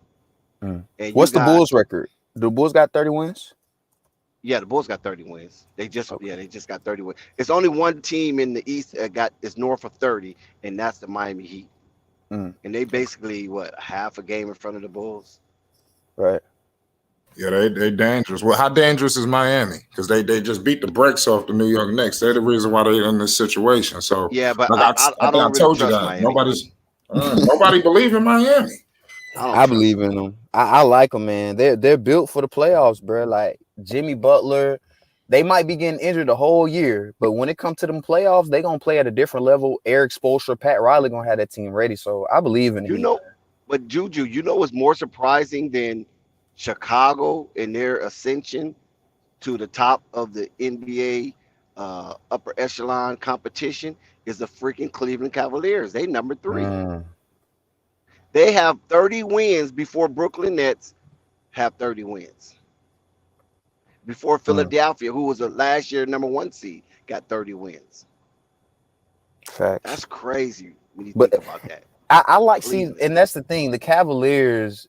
[SPEAKER 6] And what's the Bulls record? The Bulls got 30 wins?
[SPEAKER 7] Yeah, the Bulls got 30 wins. They just got 30 wins. It's only one team in the East that is north of 30, and that's the Miami Heat. And they basically half a game in front of the Bulls.
[SPEAKER 6] Right.
[SPEAKER 2] Yeah, they dangerous. Well, how dangerous is Miami? Because they just beat the brakes off the New York Knicks. They're the reason why they're in this situation. So
[SPEAKER 7] yeah, but
[SPEAKER 2] like I don't really told you that Miami. Nobody believe in Miami.
[SPEAKER 6] I believe in them. I like them, man. They're built for the playoffs, bro. Like Jimmy Butler, they might be getting injured the whole year, but when it comes to them playoffs, they gonna play at a different level. Eric Spoelstra, Pat Riley gonna have that team ready. So I believe in it.
[SPEAKER 7] But Juju, what's more surprising than Chicago and their ascension to the top of the NBA upper echelon competition is the freaking Cleveland Cavaliers. They number 3. They have 30 wins before Brooklyn Nets have 30 wins. Before Philadelphia, who was the last year number 1 seed, got 30 wins.
[SPEAKER 6] Facts.
[SPEAKER 7] That's crazy when you think about that.
[SPEAKER 6] I like and that's the thing. The Cavaliers,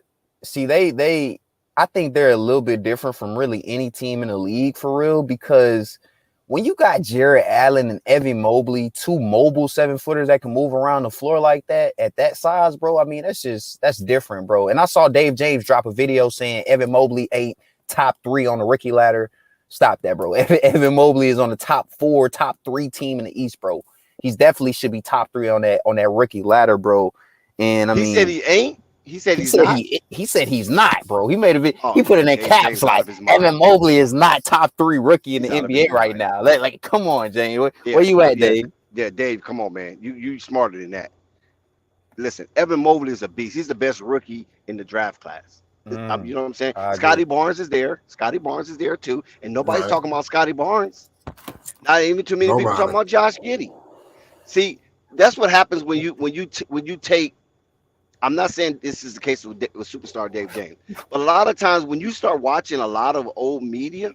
[SPEAKER 6] I think they're a little bit different from really any team in the league for real, because when you got Jarrett Allen and Evan Mobley, 2 mobile 7-footers that can move around the floor like that at that size, bro, I mean, that's different, bro. And I saw Dave James drop a video saying Evan Mobley ain't top 3 on the rookie ladder. Stop that, bro. Evan Mobley is on the top 4, top 3 team in the East, bro. He's definitely should be top 3 on that rookie ladder, bro. And
[SPEAKER 7] he said he ain't. He said he's not.
[SPEAKER 6] He said he's not, bro. He made a video. He put in caps like Evan Mobley is not top 3 rookie in the NBA right now. Like, come on, James. Where you at, Dave?
[SPEAKER 7] Yeah, Dave, come on, man. You smarter than that. Listen, Evan Mobley is a beast. He's the best rookie in the draft class. You know what I'm saying?
[SPEAKER 6] I
[SPEAKER 7] Scotty
[SPEAKER 6] agree.
[SPEAKER 7] Barnes is there. Scotty Barnes is there too, and nobody's
[SPEAKER 2] Right.
[SPEAKER 7] talking about Scotty Barnes. Not even too many people talking
[SPEAKER 2] Nobody.
[SPEAKER 7] about Josh Giddey. See, that's what happens when you take. I'm not saying this is the case with superstar Dave James, but a lot of times when you start watching a lot of old media,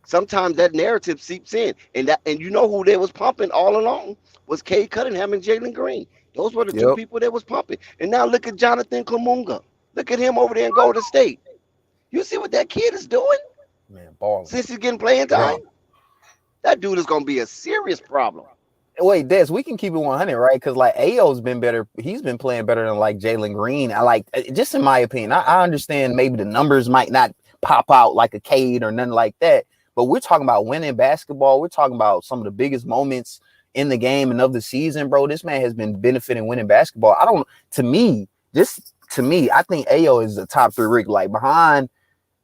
[SPEAKER 7] sometimes that narrative seeps in, and you know who they was pumping all along was Cade Cunningham and Jalen Green. Those were the two
[SPEAKER 6] Yep.
[SPEAKER 7] people that was pumping. And now look at Jonathan Kumunga. Look at him over there in Golden State. You see what that kid is doing
[SPEAKER 6] Man, balling.
[SPEAKER 7] since he's getting playing
[SPEAKER 2] Yeah.
[SPEAKER 7] time? That dude is gonna be a serious problem.
[SPEAKER 6] Wait, Des, we can keep it 100, right? Because like Ayo's been better. He's been playing better than like Jalen Green. I like, just in my opinion. I understand maybe the numbers might not pop out like a Cade or nothing like that, but we're talking about winning basketball. We're talking about some of the biggest moments in the game and of the season, bro. This man has been benefiting winning basketball. To me, I think Ayo is a top 3 Rick, like behind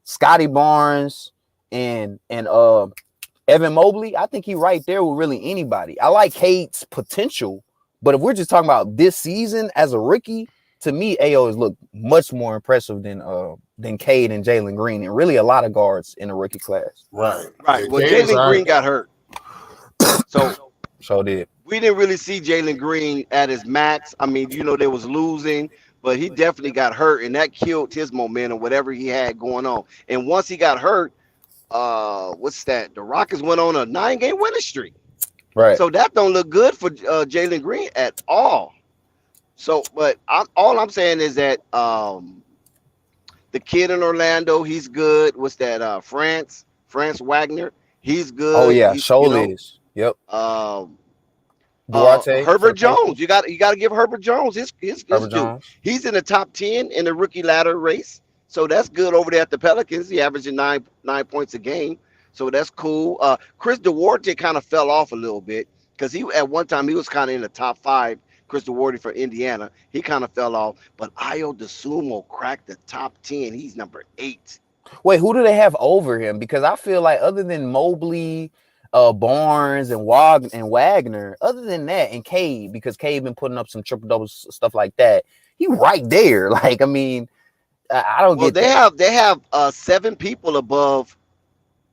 [SPEAKER 6] Scotty Barnes and Evan Mobley. I think he right there with really anybody. I like Cade's potential, but if we're just talking about this season as a rookie, to me, Ayo has looked much more impressive than Cade and Jalen Green, and really a lot of guards in the rookie class.
[SPEAKER 2] Right.
[SPEAKER 7] Right.
[SPEAKER 2] Yeah,
[SPEAKER 7] Well,
[SPEAKER 2] Cade was
[SPEAKER 7] Jalen
[SPEAKER 2] all
[SPEAKER 7] Green
[SPEAKER 2] right.
[SPEAKER 7] got hurt, so
[SPEAKER 6] Did.
[SPEAKER 7] we didn't really see Jalen Green at his max. I mean, they was losing, but he definitely got hurt, and that killed his momentum, whatever he had going on. And once he got hurt, what's that? The Rockets went on a 9-game winning streak.
[SPEAKER 6] Right.
[SPEAKER 7] So that don't look good for Jalen Green at all. So, but all I'm saying is that the kid in Orlando, he's good. What's that? France Wagner, he's good.
[SPEAKER 6] Oh yeah,
[SPEAKER 7] He,
[SPEAKER 6] Shoal Yep. Duarte.
[SPEAKER 7] Herbert Jones, you got to give Herbert Jones his
[SPEAKER 6] Herbert
[SPEAKER 7] due.
[SPEAKER 6] Jones.
[SPEAKER 7] He's in the top 10 in the rookie ladder race, so that's good over there at the Pelicans. He averaging nine points a game, so that's cool. Chris Duarte kind of fell off a little bit because he at one time he was kind of in the top 5. Chris Duarte for Indiana, he kind of fell off, but Ayo DeSumo cracked the top 10. He's number 8.
[SPEAKER 6] Wait, who do they have over him? Because I feel like other than Mobley, Barnes and Wagner, other than that, and Cade, because Cade been putting up some triple doubles, stuff like that, he right there. Like, I mean, I don't get that.
[SPEAKER 7] They have 7 people above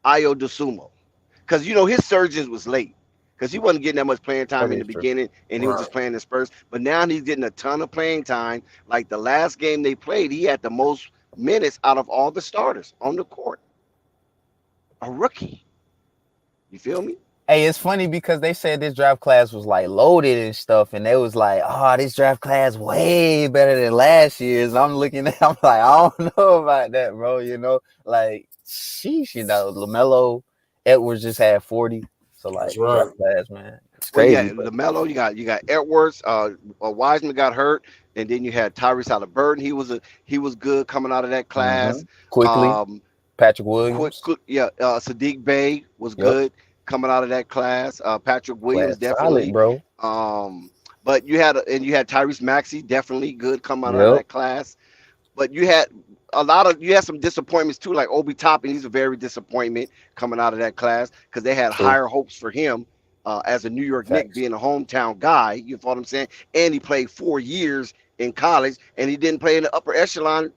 [SPEAKER 7] Ayo DeSumo, because his surges was late. Because he wasn't getting that much playing time in the beginning, and he was just playing in spurts. But now he's getting a ton of playing time. Like the last game they played, he had the most minutes out of all the starters on the court. A rookie. You feel me?
[SPEAKER 6] Hey, it's funny because they said this draft class was like loaded and stuff, and they was like, "Oh, this draft class way better than last year's." I'm looking at, I'm like, I don't know about that, bro. Like, sheesh, LaMelo Edwards just had 40. So like,
[SPEAKER 2] That's right.
[SPEAKER 6] draft class, man, it's crazy.
[SPEAKER 7] Well, yeah, LaMelo, you got Edwards. Wiseman got hurt, and then you had Tyrese Halliburton. He was good coming out of that class.
[SPEAKER 6] Quickly, Patrick Williams.
[SPEAKER 7] Sadiq Bey was good coming out of that class. Patrick Williams definitely,
[SPEAKER 6] solid, bro.
[SPEAKER 7] But you had Tyrese Maxey, definitely good coming out of that class. But you had some disappointments too, like Obi Toppin. He's a very disappointment coming out of that class because they had higher hopes for him as a New York Knick, being a hometown guy. You know what I'm saying? And he played 4 years in college, and he didn't play in the upper echelon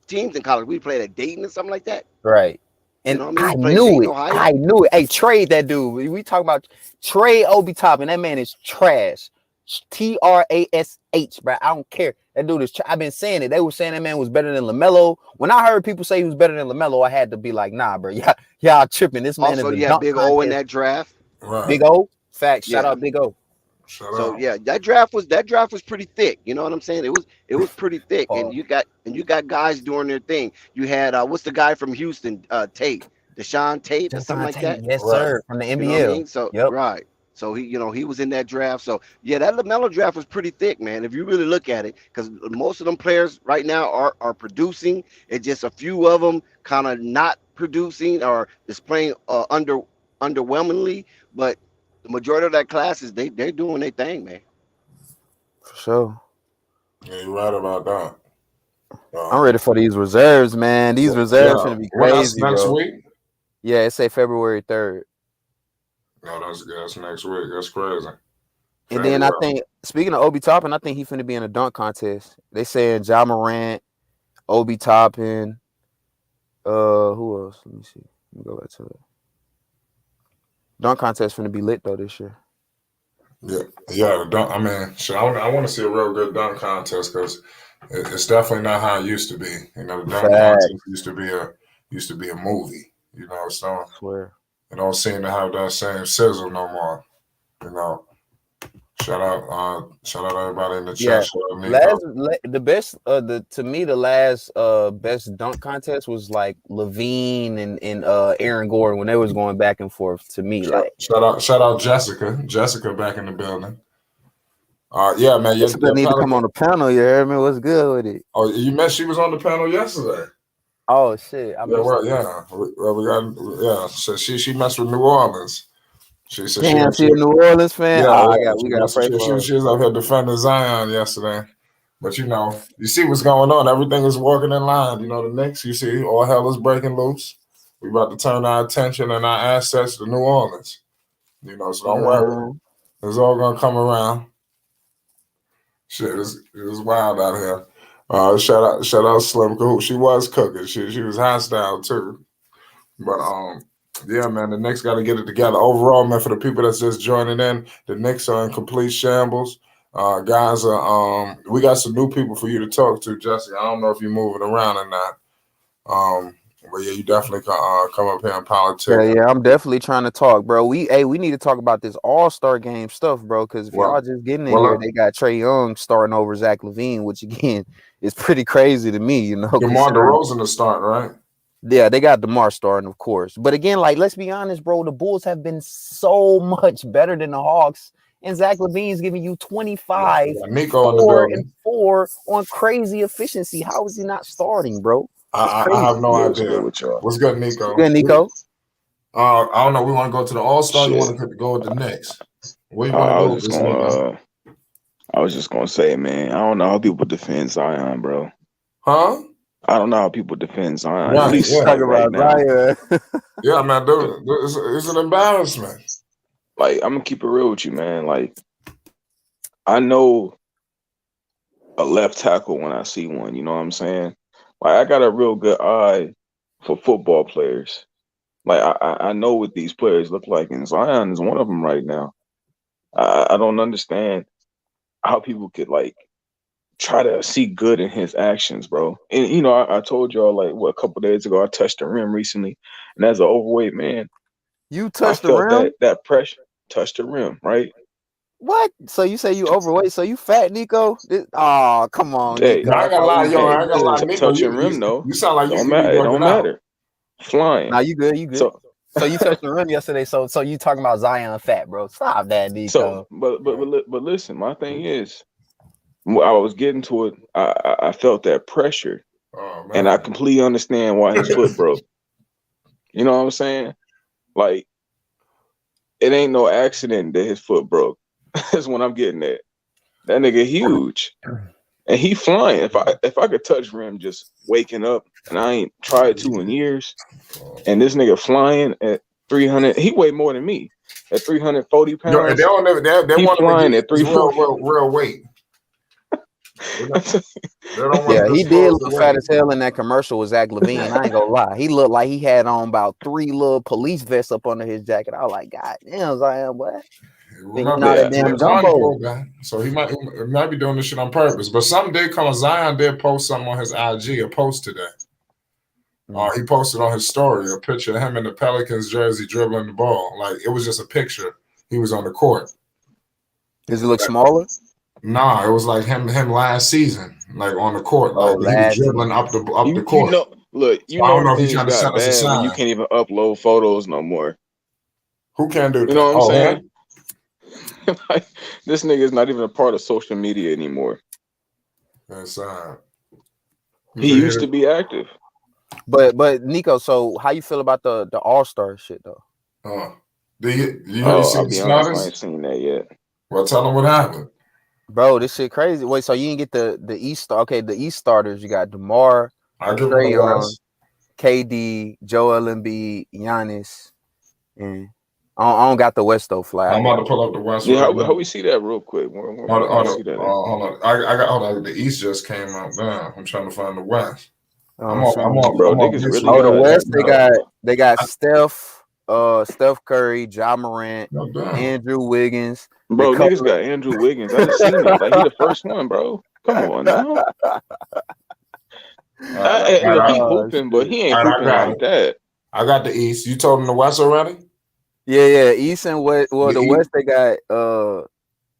[SPEAKER 7] teams in college. We played at Dayton or something like that.
[SPEAKER 6] Right. And I knew it. Hey, trade that dude. We talk about trade Obi Toppin. That man is trash. Trash, bro. I don't care. That dude is. I've been saying it. They were saying that man was better than LaMelo. When I heard people say he was better than LaMelo, I had to be like, nah, bro. Y'all tripping. This man
[SPEAKER 7] also,
[SPEAKER 6] is.
[SPEAKER 7] You had Big O in that draft.
[SPEAKER 2] Right.
[SPEAKER 6] Big O. Facts. Shout out Big O.
[SPEAKER 7] So yeah, that draft was pretty thick. You know what I'm saying? It was pretty thick, and you got guys doing their thing. You had what's the guy from Houston, Tate, Deshaun Tate or something like that.
[SPEAKER 6] Yes, sir, from the NBL.
[SPEAKER 7] You know what I mean? So right. So he was in that draft. So yeah, that LaMelo draft was pretty thick, man. If you really look at it, because most of them players right now are producing. It's just a few of them kind of not producing or just playing underwhelmingly. But the majority of that class is they're doing their thing, man.
[SPEAKER 6] For sure.
[SPEAKER 2] Yeah, you're right about that.
[SPEAKER 6] I'm ready for these reserves, man. These reserves gonna be crazy,
[SPEAKER 2] next
[SPEAKER 6] bro.
[SPEAKER 2] week?
[SPEAKER 6] Yeah, it say February 3rd.
[SPEAKER 2] No, that's next week. That's crazy.
[SPEAKER 6] And then I think, speaking of Obi Toppin, I think he finna be in a dunk contest. They saying Ja Morant, Obi Toppin, Who else? Let me see. Let me go back to it. Dunk contest finna be lit though this year.
[SPEAKER 2] Yeah. I mean, shit, I want to see a real good dunk contest because it's definitely not how it used to be. You know, the dunk
[SPEAKER 6] Fact.
[SPEAKER 2] contest used to be a movie. You know, so
[SPEAKER 6] Swear.
[SPEAKER 2] it don't seem to have that same sizzle no more. You know. Shout out everybody in the chat.
[SPEAKER 6] Yeah.
[SPEAKER 2] Shout out Nico.
[SPEAKER 6] The best to me the last best dunk contest was like Levine and Aaron Gordon when they was going back and forth to me.
[SPEAKER 2] Shout out Jessica. Jessica back in the building. Yeah, man.
[SPEAKER 6] Jessica need to come on the panel, you heard me? What's good with it?
[SPEAKER 2] Oh, you met she was on the panel yesterday.
[SPEAKER 6] Oh shit.
[SPEAKER 2] So she messed with New Orleans. She said
[SPEAKER 6] damn, she a New Orleans fan. We got to pray for her.
[SPEAKER 2] She was out here defending Zion yesterday. But you know, you see what's going on. Everything is working in line. You know, the Knicks, you see, all hell is breaking loose. We about to turn our attention and our assets to New Orleans. You know, so don't worry. It's all gonna come around. Shit, it was wild out here. Shout out Slim Cahoot. She was cooking. She was hostile too. But yeah, man, the Knicks got to get it together. Overall, man, for the people that's just joining in, the Knicks are in complete shambles. Guys, we got some new people for you to talk to, Jesse. I don't know if you're moving around or not. But yeah, you definitely can come up here and politic.
[SPEAKER 6] Yeah, I'm definitely trying to talk, bro. We need to talk about this All-Star game stuff, bro. Because if y'all just getting in here, they got Trae Young starting over Zach LaVine, which again is pretty crazy to me, you know.
[SPEAKER 2] DeMar DeRozan is starting, right?
[SPEAKER 6] Yeah, they got DeMar starting, of course. But again, like, let's be honest, bro. The Bulls have been so much better than the Hawks. And Zach LaVine's giving you 25,
[SPEAKER 2] Nico
[SPEAKER 6] 4 and 4 on crazy efficiency. How is he not starting, bro?
[SPEAKER 2] I have no idea. What's good, Nico?
[SPEAKER 6] What's good, Nico?
[SPEAKER 2] I don't know. We want to go to the All-Star. You want to go with the Knicks? Where you want to go?
[SPEAKER 8] I was just gonna say, man, I don't know how people defend Zion, bro.
[SPEAKER 2] Huh?
[SPEAKER 8] I don't know how people defend Zion.
[SPEAKER 2] Right,
[SPEAKER 8] At least right now.
[SPEAKER 2] Yeah, man, dude, it's an embarrassment.
[SPEAKER 8] Like, I'm gonna keep it real with you, man. Like, I know a left tackle when I see one. You know what I'm saying? Like, I got a real good eye for football players. Like, I know what these players look like, and Zion is one of them right now. I don't understand how people could, like, try to see good in his actions, bro. And, you know, I told y'all, like, a couple days ago, I touched the rim recently, and as an overweight man,
[SPEAKER 6] you touched the rim?
[SPEAKER 8] That pressure, touched the rim, right?
[SPEAKER 6] What? So you say you overweight? So you fat, Nico? Oh, come on,
[SPEAKER 8] Hey,
[SPEAKER 6] Nico.
[SPEAKER 2] I ain't gonna lie, yo. I ain't gonna lie, Nico.
[SPEAKER 8] Touching rim, though.
[SPEAKER 2] You sound like you
[SPEAKER 8] don't matter. It don't matter. Flying.
[SPEAKER 6] Nah, you good. You good. So you touched the rim yesterday. So you talking about Zion fat, bro? Stop that, Nico.
[SPEAKER 8] So, but listen, my thing is, I was getting to it. I felt that pressure, and I completely understand why his foot broke. You know what I'm saying? Like, it ain't no accident that his foot broke. That's what I'm getting at. That nigga huge, and he flying. If I could touch rim just waking up, and I ain't tried to in years, and this nigga flying at 300, he weighed more than me at 340 pounds.
[SPEAKER 2] Yo, they
[SPEAKER 8] he
[SPEAKER 2] want
[SPEAKER 8] flying at 340
[SPEAKER 2] real weight.
[SPEAKER 6] Yeah, he did look fat as hell in that commercial with Zach LaVine. I ain't gonna lie. He looked like he had on about 3 little police vests up under his jacket. I was like, God damn, Zion, boy.
[SPEAKER 2] Remember, damn gumbo. So he might be doing this shit on purpose. But something did come. Zion did post something on his IG, a post today. He posted on his story a picture of him in the Pelicans jersey dribbling the ball. Like, it was just a picture. He was on the court.
[SPEAKER 6] Does he look smaller?
[SPEAKER 2] Nah, it was like him last season, like on the court. Like, he was dribbling up the court.
[SPEAKER 8] You know, look, you
[SPEAKER 2] so
[SPEAKER 8] know,
[SPEAKER 2] I don't know if he's
[SPEAKER 8] things
[SPEAKER 2] trying to set us
[SPEAKER 8] bad when
[SPEAKER 2] aside.
[SPEAKER 8] you can't even upload photos no more.
[SPEAKER 2] Who can do that?
[SPEAKER 8] You know what I'm saying? Like, this nigga is not even a part of social media anymore.
[SPEAKER 2] That's
[SPEAKER 8] he used to be active.
[SPEAKER 6] But Nico, so how you feel about the All-Star shit though?
[SPEAKER 2] Do you see
[SPEAKER 8] I'll
[SPEAKER 2] the
[SPEAKER 8] be honest,
[SPEAKER 2] starters?
[SPEAKER 8] I ain't seen that yet.
[SPEAKER 2] Well, tell them what happened.
[SPEAKER 6] Bro, this shit crazy. Wait, so you didn't get the East? Okay, the East starters. You got DeMar, Trae Young, KD, Joel Embiid, Giannis, and I don't got the West though. Flag.
[SPEAKER 2] I'm about to pull up the West.
[SPEAKER 8] Yeah, how we see that real quick?
[SPEAKER 2] Hold on. I got the East just came out. Damn, I'm trying to find the West.
[SPEAKER 8] Bro, niggas really
[SPEAKER 6] Oh, the
[SPEAKER 8] got.
[SPEAKER 6] West, they got Steph Curry, Ja Morant, Andrew Wiggins.
[SPEAKER 8] Bro, niggas got Andrew Wiggins. I just seen it. Like, he the first one, bro. Come on now. Look, he hooping, but he ain't hooping like that.
[SPEAKER 2] I got the East. You told him the West already?
[SPEAKER 6] Yeah. East and West. Well, the West, they got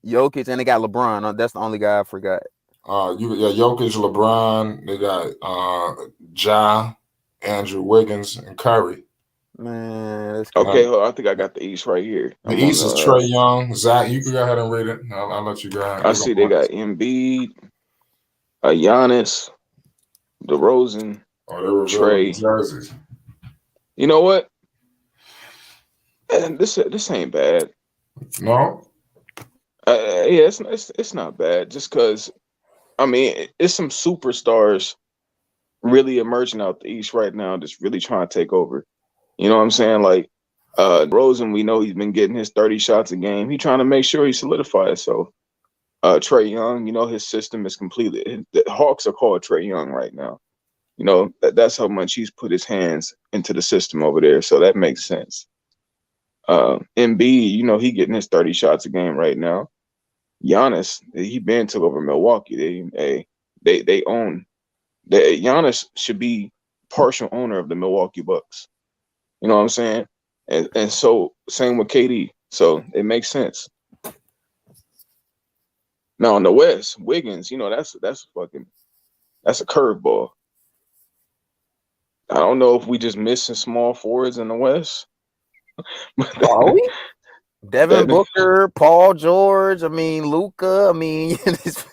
[SPEAKER 6] Jokic, and they got LeBron. That's the only guy I forgot.
[SPEAKER 2] Jokic, LeBron. They got Ja, Andrew Wiggins, and Curry.
[SPEAKER 6] Man, that's
[SPEAKER 8] okay. Well, I think I got the East right here.
[SPEAKER 2] The East is Trae Young, Zach. You can go ahead and read it. I'll let you go ahead.
[SPEAKER 8] I see they got Embiid, Giannis, DeRozan, Trae.
[SPEAKER 2] Jerseys.
[SPEAKER 8] You know what? And this ain't bad.
[SPEAKER 2] No.
[SPEAKER 8] Yeah, it's not bad. Just because, I mean, it's some superstars really emerging out the East right now, just really trying to take over. You know what I'm saying? Like, Rosen, we know he's been getting his 30 shots a game. He's trying to make sure he solidifies. So, Trae Young, you know, his system is completely. The Hawks are called Trae Young right now. You know, that's how much he's put his hands into the system over there. So that makes sense. Embiid, you know, he getting his 30 shots a game right now. Giannis, he been took over Milwaukee. They own. Giannis should be partial owner of the Milwaukee Bucks. You know what I'm saying? And so same with KD. So it makes sense. Now in the West, Wiggins, you know, that's a curveball. I don't know if we just missing small forwards in the West.
[SPEAKER 6] Are we? Devin Booker, Paul George, I mean Luka, I mean it's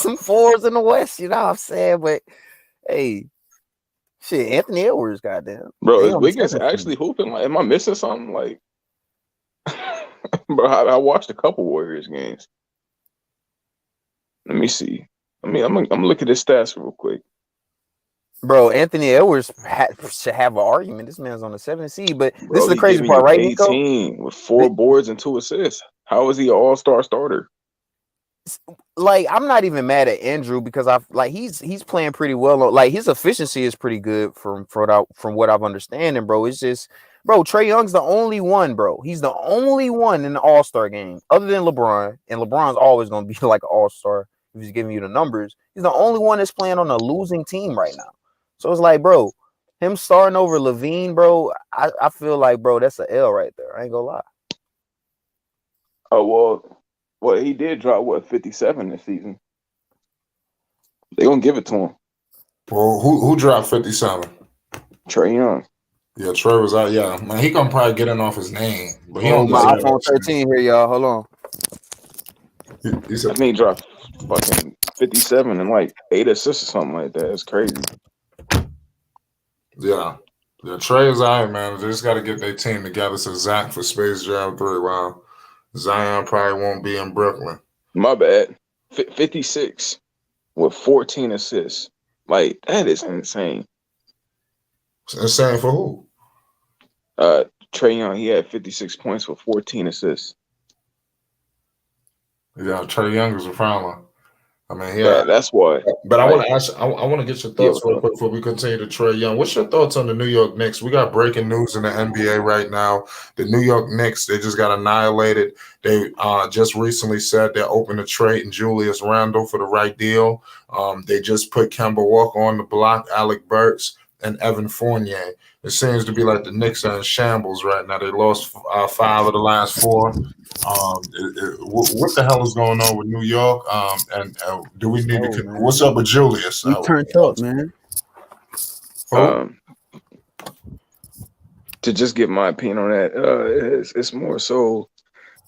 [SPEAKER 6] some forwards in the West, you know what I'm saying? But hey, shit, Anthony Edwards, goddamn.
[SPEAKER 8] Bro, is Wiggins actually hooping? Like, am I missing something? Like, bro, I watched a couple Warriors games. Let me see. I mean, I'm gonna look at his stats real quick.
[SPEAKER 6] Bro, Anthony Edwards should have an argument. This man's on the 7th seed, but
[SPEAKER 8] Bro,
[SPEAKER 6] this is the crazy part, right, Nico?
[SPEAKER 8] 18 with 4 boards and 2 assists. How is he an all-star starter?
[SPEAKER 6] Like, I'm not even mad at Andrew because he's playing pretty well. Like, his efficiency is pretty good from what I've understanding, bro. It's just, bro, Trae Young's the only one, bro. He's the only one in the All-Star game other than LeBron, and LeBron's always gonna be like an All-Star if he's giving you the numbers. He's the only one that's playing on a losing team right now. So it's like, bro, him starting over Levine, bro, I feel like, bro, that's an L right there. I ain't gonna lie.
[SPEAKER 8] Oh, well, he did drop, 57 this season. They gonna give it to him.
[SPEAKER 2] Well, who dropped 57?
[SPEAKER 8] Trae Young.
[SPEAKER 2] Yeah, Trae was out. Yeah, man, he gonna probably get in off his name. But he
[SPEAKER 6] my iPhone 13 here, y'all. Hold on.
[SPEAKER 2] He said,
[SPEAKER 8] I think he dropped fucking 57 and like 8 assists or something like that. It's crazy.
[SPEAKER 2] Yeah, Trae is all right, man. They just got to get their team together. So Zach for Space Jam 3. Wow, Zion probably won't be in Brooklyn.
[SPEAKER 8] My bad. 56 with 14 assists. Like, that is insane.
[SPEAKER 2] It's insane for who?
[SPEAKER 8] Trae Young, he had 56 points with 14 assists.
[SPEAKER 2] Yeah, Trae Young is a problem. I mean,
[SPEAKER 8] yeah, that's why.
[SPEAKER 2] But I want to ask. I want to get your thoughts real quick before we continue to Trae Young. What's your thoughts on the New York Knicks? We got breaking news in the NBA right now. The New York Knicks, they just got annihilated. They just recently said they're open to trading Julius Randle for the right deal. They just put Kemba Walker on the block, Alec Burks, and Evan Fournier. It seems to be like the Knicks are in shambles right now. They lost 5 of the last 4. What the hell is going on with New York? And do we need to? Man. What's up with Julius?
[SPEAKER 6] You turned up, man.
[SPEAKER 8] To just give my opinion on that, it's more so.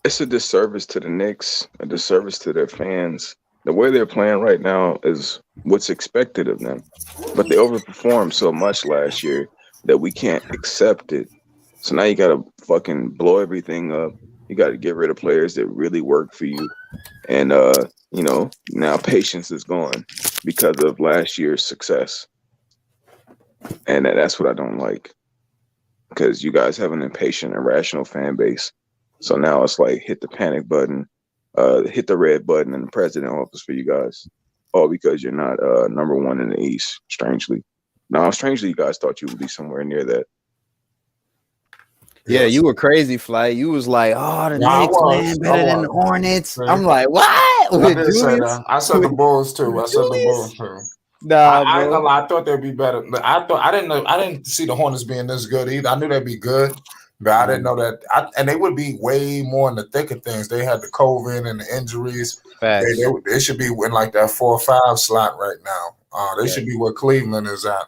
[SPEAKER 8] It's a disservice to the Knicks, a disservice to their fans. The way they're playing right now is what's expected of them, but they overperformed so much last year that we can't accept it. So now you got to fucking blow everything up. You got to get rid of players that really work for you. And, now patience is gone because of last year's success. And that's what I don't like. Because you guys have an impatient, irrational fan base. So now it's like hit the panic button, hit the red button in the president office for you guys. All because you're not number 1 in the East, strangely. No, strangely, you guys thought you would be somewhere near that.
[SPEAKER 6] Yeah, you were crazy, Flight. You was like, "Oh, the
[SPEAKER 2] Nah, I
[SPEAKER 6] Knicks,
[SPEAKER 2] was.
[SPEAKER 6] man, better than the Hornets."
[SPEAKER 2] See?
[SPEAKER 6] I'm like, "What?"
[SPEAKER 2] I
[SPEAKER 6] With
[SPEAKER 2] did say
[SPEAKER 6] Julius?
[SPEAKER 2] that. I said the Bulls too. I said the
[SPEAKER 6] Julius?
[SPEAKER 2] Bulls too.
[SPEAKER 6] Nah,
[SPEAKER 2] I ain't gonna
[SPEAKER 6] bro.
[SPEAKER 2] lie. I thought they'd be better. I didn't see the Hornets being this good either. I knew they'd be good, but I didn't know that. And they would be way more in the thick of things. They had the COVID and the injuries.
[SPEAKER 6] Facts.
[SPEAKER 2] They should be in like that 4 or 5 slot right now. They should be where Cleveland is at.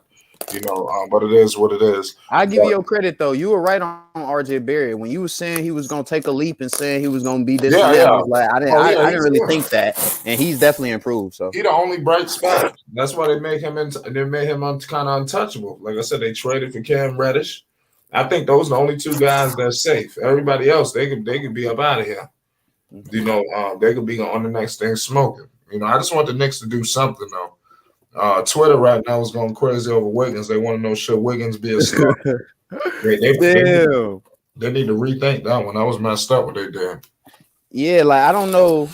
[SPEAKER 2] But it is what it is.
[SPEAKER 6] I give you your credit though. You were right on RJ Barrett when you were saying he was gonna take a leap and saying he was gonna be this and that.
[SPEAKER 2] Yeah.
[SPEAKER 6] I was like, I didn't really think that, and he's definitely improved. So
[SPEAKER 2] he the only bright spot. That's why they made him kind of untouchable. Like I said, they traded for Cam Reddish. I think those are the only 2 guys that's safe. Everybody else, they could be up out of here. They could be on the next thing smoking. I just want the Knicks to do something though. Twitter right now is going crazy over Wiggins. They want to know should Wiggins be a star. they need to rethink that one. That was messed up what they did.
[SPEAKER 6] Yeah, like I don't know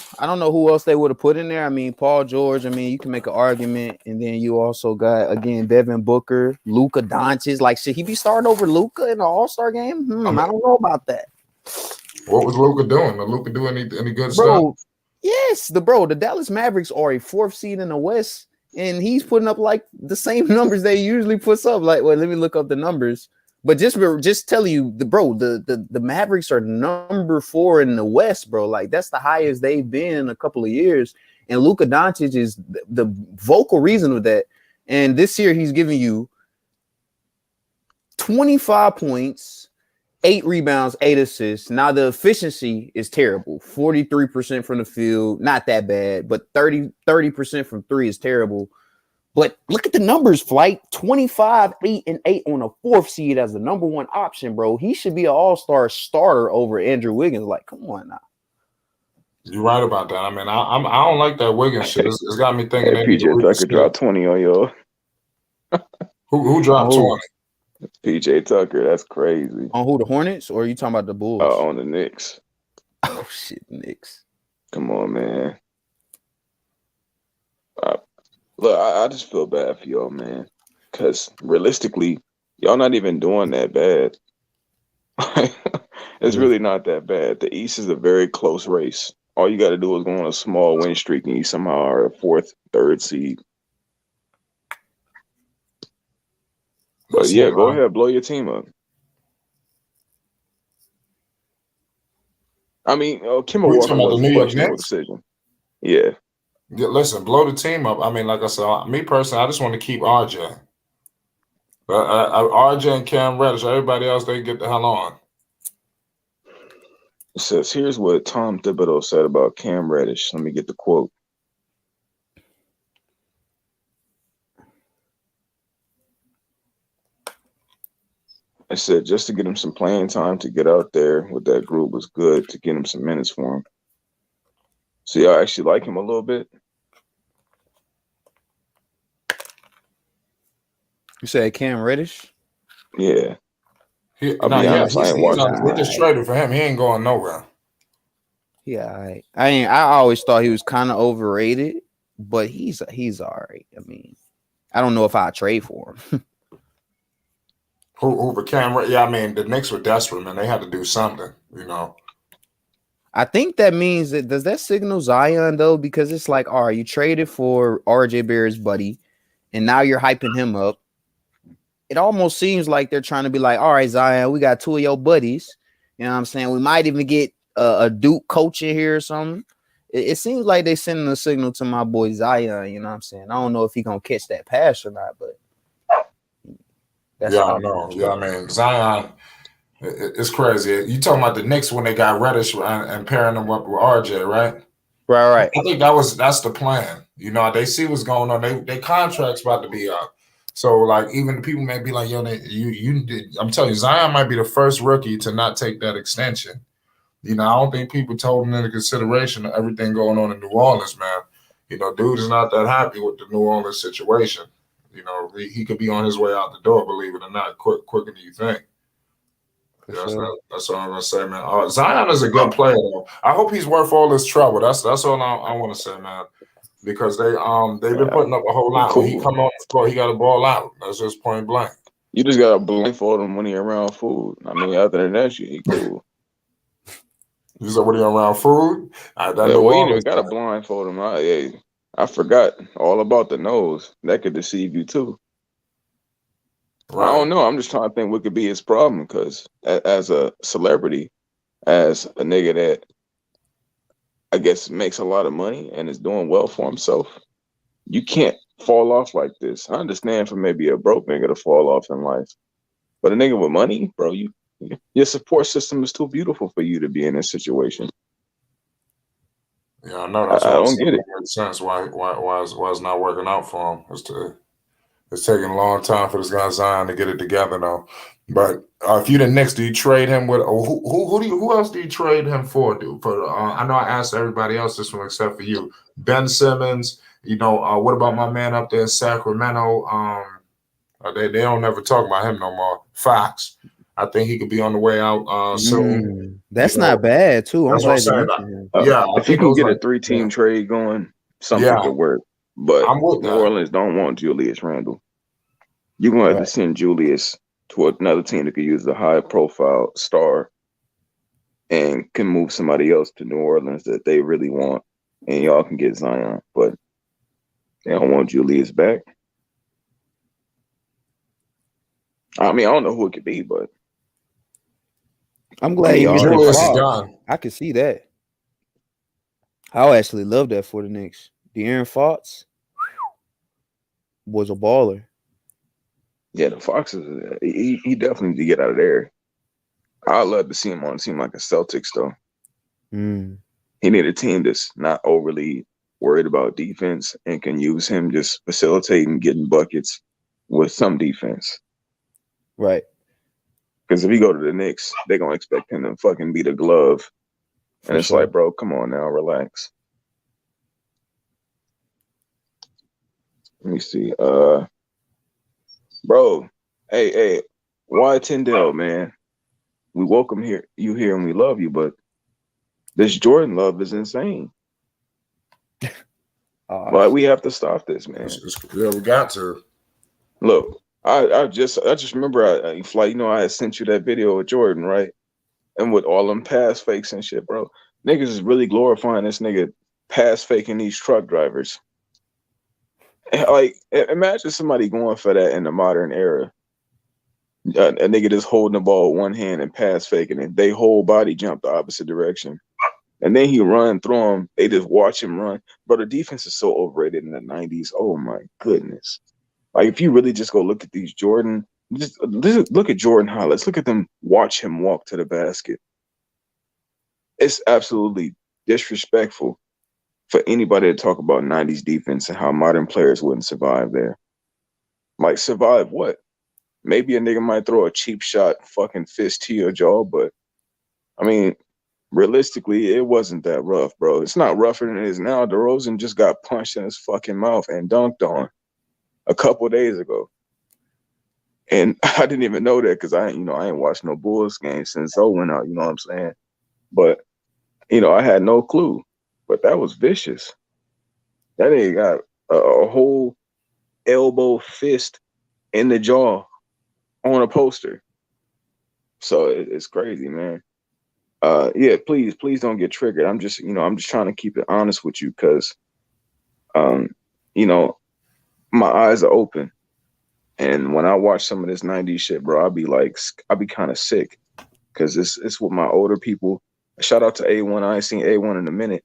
[SPEAKER 6] who else they would have put in there. I mean, Paul George. I mean, you can make an argument, and then you also got again Devin Booker, Luka Doncic. Like, should he be starting over Luka in the All-Star game? I don't know about that.
[SPEAKER 2] What was Luka doing? Did Luka do any good
[SPEAKER 6] bro,
[SPEAKER 2] stuff?
[SPEAKER 6] Yes, the Dallas Mavericks are a 4th seed in the West. And he's putting up like the same numbers they usually puts up. Like, well, let me look up the numbers. But just tell you, the Mavericks are number 4 in the West, bro. Like that's the highest they've been in a couple of years. And Luka Doncic is the vocal reason of that. And this year he's giving you 25 points, 8 rebounds, 8 assists. Now the efficiency is terrible. 43% from the field, not that bad, but 30% from 3 is terrible. But look at the numbers, Flight. 25, 8, and 8 on a 4th seed as the number 1 option, bro. He should be an all-star starter over Andrew Wiggins. Like, come on now.
[SPEAKER 2] You're right about that. I mean, I don't like that Wiggins shit. It's got me thinking.
[SPEAKER 8] PJ Tucker dropped 20 on y'all.
[SPEAKER 2] Who dropped 20?
[SPEAKER 8] PJ Tucker, that's crazy.
[SPEAKER 6] On who, the Hornets, or are you talking about the Bulls?
[SPEAKER 8] On the Knicks.
[SPEAKER 6] Oh shit, Knicks.
[SPEAKER 8] Come on, man. Look, I just feel bad for y'all, man. Because realistically, y'all not even doing that bad. It's really not that bad. The East is a very close race. All you got to do is go on a small win streak, and you somehow are a 4th, 3rd seed. But yeah, go ahead, blow your team up. I mean, Kemba Walker was a questionable decision. Yeah.
[SPEAKER 2] Listen, blow the team up. I mean, like I said, me personally, I just want to keep RJ. RJ and Cam Reddish, everybody else, they get the hell on.
[SPEAKER 8] It says, here's what Tom Thibodeau said about Cam Reddish. Let me get the quote. I said just to get him some playing time to get out there with that group was good to get him some minutes for him. So y'all actually like him a little bit?
[SPEAKER 6] You said Cam Reddish?
[SPEAKER 8] Yeah.
[SPEAKER 2] He's just traded for him. He ain't going nowhere.
[SPEAKER 6] Yeah, I always thought he was kind of overrated, but he's all right. I mean, I don't know if I'd trade for him.
[SPEAKER 2] Who for Cam? Yeah, I mean, the Knicks were desperate, man. They had to do something,
[SPEAKER 6] I think that means that does that signal Zion though? Because it's like, all right, you traded for RJ Barrett's buddy, and now you're hyping him up. It almost seems like they're trying to be like, all right, Zion, we got 2 of your buddies. You know what I'm saying? We might even get a Duke coach in here or something. It seems like they sending a signal to my boy Zion. You know what I'm saying? I don't know if he gonna catch that pass or not, but
[SPEAKER 2] that's I know. Yeah, I mean, Zion, it's crazy. You talking about the Knicks when they got Reddish and pairing them up with RJ, right?
[SPEAKER 6] Right.
[SPEAKER 2] I think that's the plan. They see what's going on. They contracts about to be up. So, like, even the people may be like, yo, I'm telling you, Zion might be the first rookie to not take that extension. I don't think people told him into consideration of everything going on in New Orleans, man. Dude is not that happy with the New Orleans situation. He could be on his way out the door, believe it or not, quicker than you think. That's all I'm gonna say, man. Zion is a good player, though. I hope he's worth all this trouble. That's all I want to say, man. because they've been putting up a whole lot.
[SPEAKER 8] Cool.
[SPEAKER 2] When he come on the floor, he got to ball out. That's just point blank.
[SPEAKER 8] You just gotta blindfold him when he around food. I mean, other than that shit, he cool.
[SPEAKER 2] You said when he around food?
[SPEAKER 8] Yeah, well, you even gotta blindfold him. I forgot all about the nose. That could deceive you too. Right. I don't know. I'm just trying to think what could be his problem, because as a celebrity, as a nigga that I guess makes a lot of money and is doing well for himself, you can't fall off like this. I understand for maybe a broke nigga to fall off in life, but a nigga with money, bro, your support system is too beautiful for you to be in this situation.
[SPEAKER 2] Yeah, I know. That's
[SPEAKER 8] I don't get it.
[SPEAKER 2] Makes sense why it's not working out for him. It's taking a long time for this guy Zion to get it together though. But if you the Knicks, do you trade him with who else do you trade him for, dude? For I know I asked everybody else this one except for you. Ben Simmons. You know, what about my man up there in Sacramento? They don't ever talk about him no more. Fox. I think he could be on the way out soon.
[SPEAKER 6] That's not bad too. I'm glad you mentioned him.
[SPEAKER 2] Yeah,
[SPEAKER 8] if you can get a 3-team trade going, something could work. But New Orleans don't want Julius Randle. You're going to have to send Julius to another team that could use a high-profile star and can move somebody else to New Orleans that they really want, and y'all can get Zion. But they don't want Julius back. I mean, I don't know who it could be, but
[SPEAKER 6] I'm glad y'all. I can see that. I'll actually love that for the Knicks. De'Aaron Fox was a baller.
[SPEAKER 8] Yeah, the Foxes, he definitely need to get out of there. I'd love to see him on a team like a Celtics, though. He need a team that's not overly worried about defense and can use him just facilitating, getting buckets with some defense.
[SPEAKER 6] Right.
[SPEAKER 8] Because if he go to the Knicks, they're going to expect him to fucking beat a glove. And it's like, bro, come on now, relax. Let me see. Bro, hey, why Tyndale, man? We welcome you here and we love you, but this Jordan love is insane. Like, we have to stop this, man.
[SPEAKER 2] Yeah, we got to.
[SPEAKER 8] Look, I just remember I had sent you that video of Jordan, right? And with all them pass fakes and shit, bro. Niggas is really glorifying this nigga pass faking these truck drivers. Like, imagine somebody going for that in the modern era. A nigga just holding the ball with one hand and pass faking it. They whole body jump the opposite direction. And then he run through them. They just watch him run. But the defense is so overrated in the 90s. Oh, my goodness. Like, if you really just go look at these Jordan, just look at Jordan highlights. Look at them watch him walk to the basket. It's absolutely disrespectful for anybody to talk about 90s defense and how modern players wouldn't survive there. Like, survive what? Maybe a nigga might throw a cheap shot fucking fist to your jaw, but, I mean, realistically, it wasn't that rough, bro. It's not rougher than it is now. DeRozan just got punched in his fucking mouth and dunked on a couple days ago. And I didn't even know that because I ain't watched no Bulls game since O went out, you know what I'm saying? But, I had no clue. But that was vicious. That nigga got a whole elbow fist in the jaw on a poster. So it's crazy, man. Yeah, please don't get triggered. I'm just trying to keep it honest with you because, my eyes are open. And when I watch some of this 90s shit, bro, I'll be kind of sick because it's with my older people. Shout out to A1. I ain't seen A1 in a minute.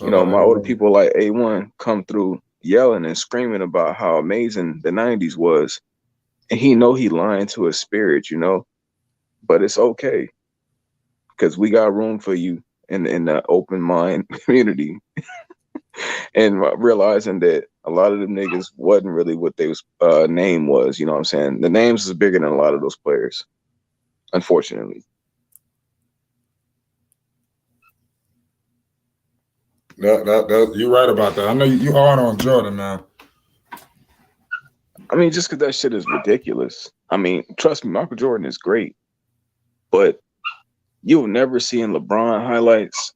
[SPEAKER 8] My older people like A1 come through yelling and screaming about how amazing the 90s was. And he lying to his spirit, but it's okay because we got room for you in the open mind community. And realizing that a lot of them niggas wasn't really what they was name was, you know what I'm saying? The names is bigger than a lot of those players, unfortunately.
[SPEAKER 2] That you're right about that. I know you hard on Jordan, man.
[SPEAKER 8] I mean, just because that shit is ridiculous. I mean, trust me, Michael Jordan is great, but you'll never see in LeBron highlights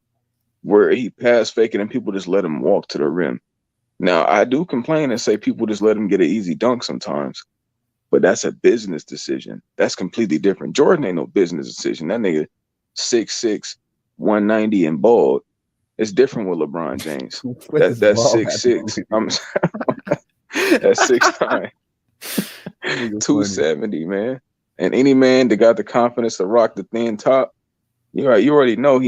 [SPEAKER 8] where he pass faking and people just let him walk to the rim. Now, I do complain and say people just let him get an easy dunk sometimes, but that's a business decision. That's completely different. Jordan ain't no business decision. That nigga 6'6", 190 and bald. It's different with LeBron James. That's 6'6". That's 6'9". 270, man. And any man that got the confidence to rock the thin top, you already know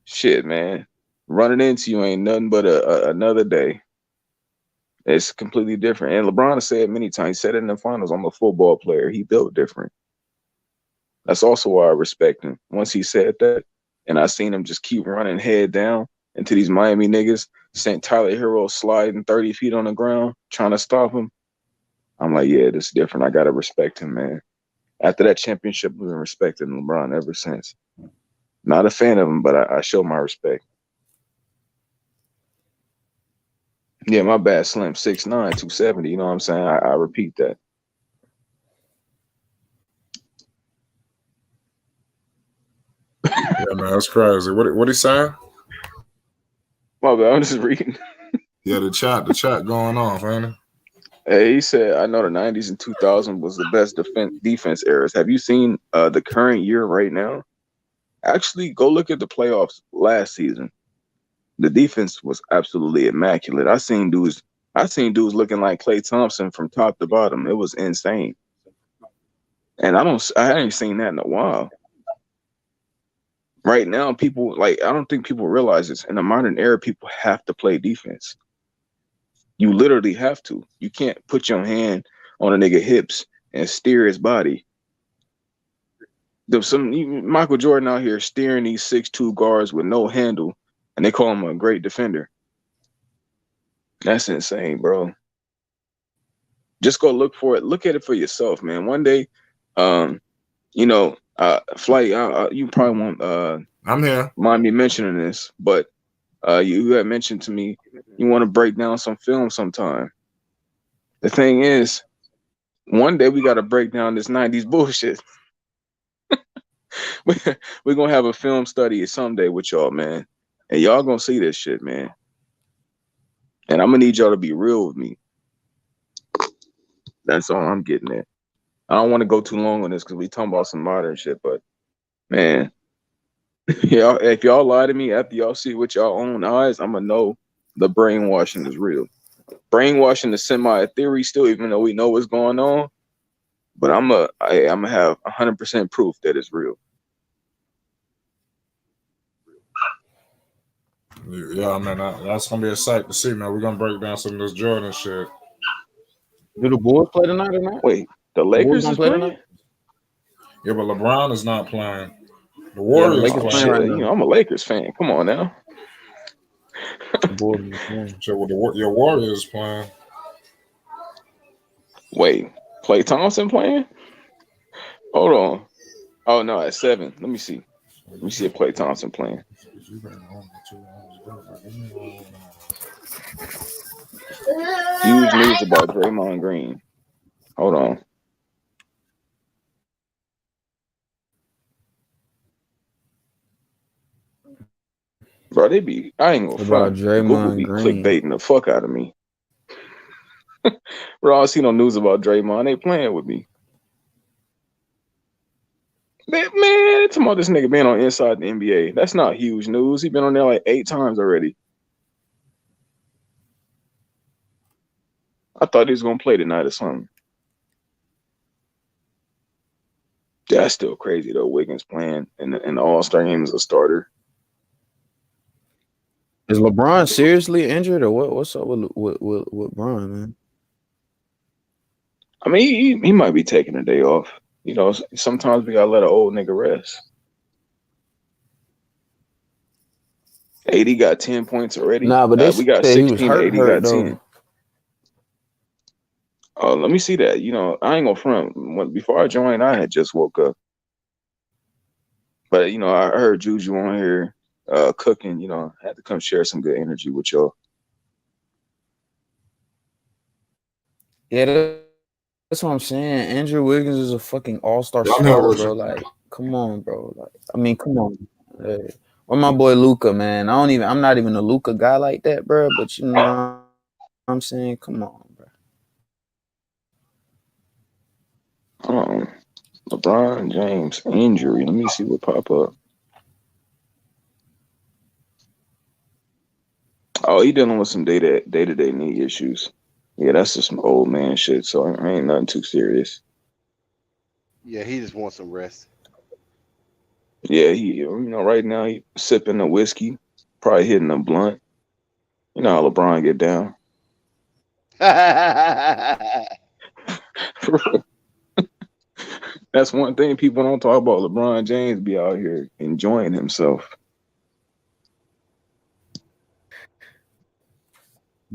[SPEAKER 8] shit, man. Running into you ain't nothing but another day. It's completely different. And LeBron has said many times, he said it in the finals, I'm a football player. He built different. That's also why I respect him. Once he said that, and I seen him just keep running head down into these Miami niggas, sent Tyler Hero sliding 30 feet on the ground, trying to stop him. I'm like, yeah, this is different. I got to respect him, man. After that championship, we've been respecting LeBron ever since. Not a fan of him, but I show my respect. Yeah, my bad, Slim. 6'9", 270. You know what I'm saying? I repeat that.
[SPEAKER 2] Yeah, man, that's crazy. What he saying?
[SPEAKER 8] My bad, I'm just reading.
[SPEAKER 2] Yeah, the chat going off, man.
[SPEAKER 8] Hey, he said, I know the 90s and 2000s was the best defense eras. Have you seen the current year right now? Actually, go look at the playoffs last season. The defense was absolutely immaculate. I seen dudes looking like Klay Thompson from top to bottom. It was insane. And I ain't seen that in a while. Right now, I don't think people realize this. In the modern era, people have to play defense. You literally have to. You can't put your hand on a nigga hips and steer his body. There's Michael Jordan out here steering these 6'2" guards with no handle, and they call him a great defender. That's insane, bro. Just go look for it. Look at it for yourself, man. One day, Flight, you probably won't
[SPEAKER 2] I'm here.
[SPEAKER 8] mind me mentioning this, but you had mentioned to me you want to break down some film sometime. The thing is, one day we got to break down this 90s bullshit. We're going to have a film study someday with y'all, man. And y'all going to see this shit, man. And I'm going to need y'all to be real with me. That's all I'm getting at. I don't want to go too long on this because we talking about some modern shit, but, man, if y'all lie to me after y'all see it with y'all own eyes, I'm going to know the brainwashing is real. Brainwashing is semi-theory still, even though we know what's going on. But I'm going to have 100% proof that it's real.
[SPEAKER 2] Yeah, man, that's going to be a sight to see, man. We're going to break down some of this Jordan shit.
[SPEAKER 6] Do the Bulls play tonight or not?
[SPEAKER 8] Wait, the Lakers is playing?
[SPEAKER 2] Yeah, but LeBron is not playing. The Warriors
[SPEAKER 6] Lakers
[SPEAKER 2] playing
[SPEAKER 6] right
[SPEAKER 8] shit,
[SPEAKER 6] now.
[SPEAKER 8] I'm a Lakers fan. Come on now.
[SPEAKER 2] Your Warriors playing.
[SPEAKER 8] Wait, Klay Thompson playing? Hold on. Oh no, at 7. Let me see. Let me see if Klay Thompson playing. Huge news about Draymond Green. Hold on. Bro, I ain't gonna front. Google be clickbaiting the fuck out of me. Bro, I see no news about Draymond. They playing with me. Man, it's about this nigga being on Inside the NBA. That's not huge news. He been on there like 8 times already. I thought he was gonna play tonight or something. That's still crazy though. Wiggins playing in the All-Star game as a starter.
[SPEAKER 6] Is LeBron seriously injured or what? What's up with Bron, man?
[SPEAKER 8] I mean, he might be taking a day off. You know, sometimes we gotta let an old nigga rest. 80 got 10 points already.
[SPEAKER 6] Nah, but they
[SPEAKER 8] we got
[SPEAKER 6] said
[SPEAKER 8] 16.
[SPEAKER 6] he was hurt,
[SPEAKER 8] 80 got
[SPEAKER 6] though.
[SPEAKER 8] 10. Oh, let me see that. You know, I ain't gonna front. Before I joined, I had just woke up. But you know, I heard Juju on here cooking. You know, I had to come share some good energy with y'all.
[SPEAKER 6] Yeah, that's what I'm saying. Andrew Wiggins is a fucking all-star starter, bro. Like, come on, bro. Like, I mean, come on. Hey. Or my boy Luka, man. I'm not even a Luka guy like that, bro. But you know I'm saying? Come on, bro.
[SPEAKER 8] LeBron James injury. Let me see what pop up. Oh, he dealing with some day-to-day knee issues. Yeah, that's just some old man shit. So I ain't nothing too serious.
[SPEAKER 7] Yeah, he just wants some rest.
[SPEAKER 8] Yeah, right now he sipping the whiskey, probably hitting a blunt. You know how LeBron get down. That's one thing people don't talk about. LeBron James be out here enjoying himself.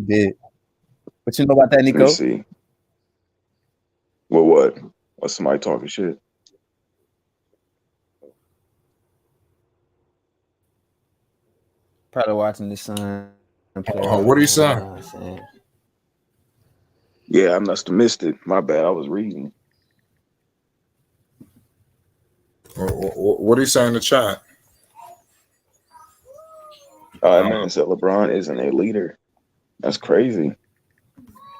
[SPEAKER 6] Did. What you know about that,
[SPEAKER 8] Let me
[SPEAKER 6] Nico?
[SPEAKER 8] see. Well, what? What's somebody talking shit?
[SPEAKER 6] Probably watching the Sun play.
[SPEAKER 2] What are you saying?
[SPEAKER 6] You know what I'm saying?
[SPEAKER 8] Yeah, I must have missed it. My bad. I was reading.
[SPEAKER 2] What do you say in the chat?
[SPEAKER 8] Man said LeBron isn't a leader. That's crazy.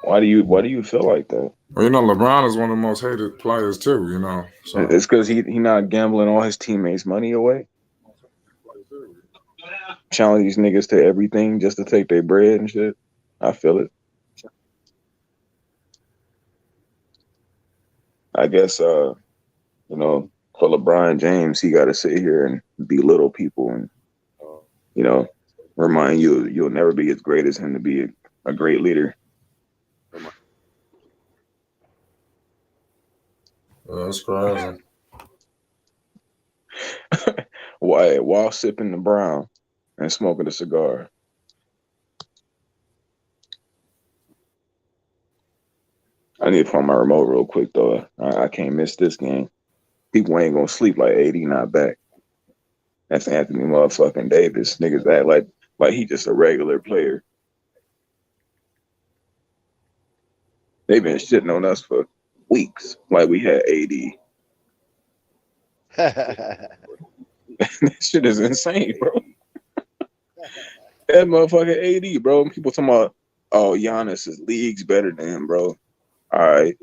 [SPEAKER 8] Why do you feel like that?
[SPEAKER 2] Well, LeBron is one of the most hated players too. So
[SPEAKER 8] It's because he not gambling all his teammates' money away. Challenge these niggas to everything just to take their bread and shit. I feel it. I guess for LeBron James, he got to sit here and belittle people and remind you you'll never be as great as him to be a great leader.
[SPEAKER 2] That's crazy.
[SPEAKER 8] While sipping the brown and smoking a cigar. I need to find my remote real quick though. I can't miss this game. People ain't gonna sleep like AD not back. That's Anthony motherfucking Davis. Niggas act like he just a regular player. They've been shitting on us for weeks, like we had AD. That shit is insane, bro. That motherfucking AD, bro. People talking about, oh, Giannis is leagues better than him, bro. All right.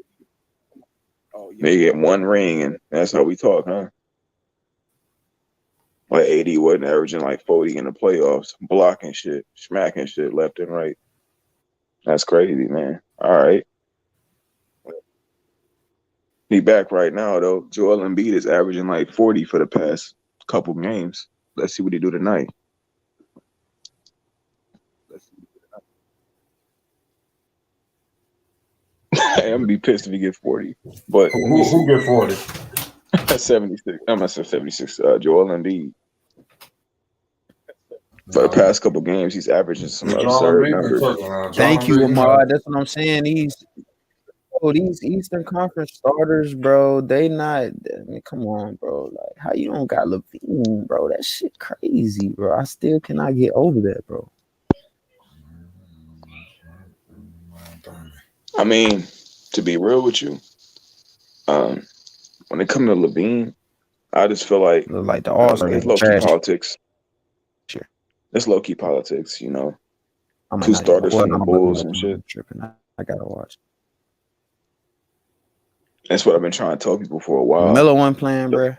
[SPEAKER 8] They get one ring, and that's how we talk, huh? Like AD wasn't averaging like 40 in the playoffs, blocking shit, smacking shit left and right. That's crazy, man. All right. He back right now, though. Joel Embiid is averaging like 40 for the past couple games. Let's see what he do tonight. I'm gonna be pissed if he get 40. But
[SPEAKER 2] who get 40?
[SPEAKER 8] 76. I'm not 76. Joel Embiid. For the past couple games, he's averaging some absurd numbers.
[SPEAKER 6] Thank you, Amar. That's what I'm saying. These Eastern Conference starters, bro, they not. I mean, come on, bro. Like, how you don't got Levine, bro? That shit crazy, bro. I still cannot get over that, bro.
[SPEAKER 8] I mean, to be real with you, when it comes to Levine, I just feel like
[SPEAKER 6] the All-Star
[SPEAKER 8] it's low-key politics. Sure. It's low-key politics, Two starters from the Bulls and shit.
[SPEAKER 6] I gotta watch.
[SPEAKER 8] That's what I've been trying to tell people for a while.
[SPEAKER 6] Melo wasn't playing, bro.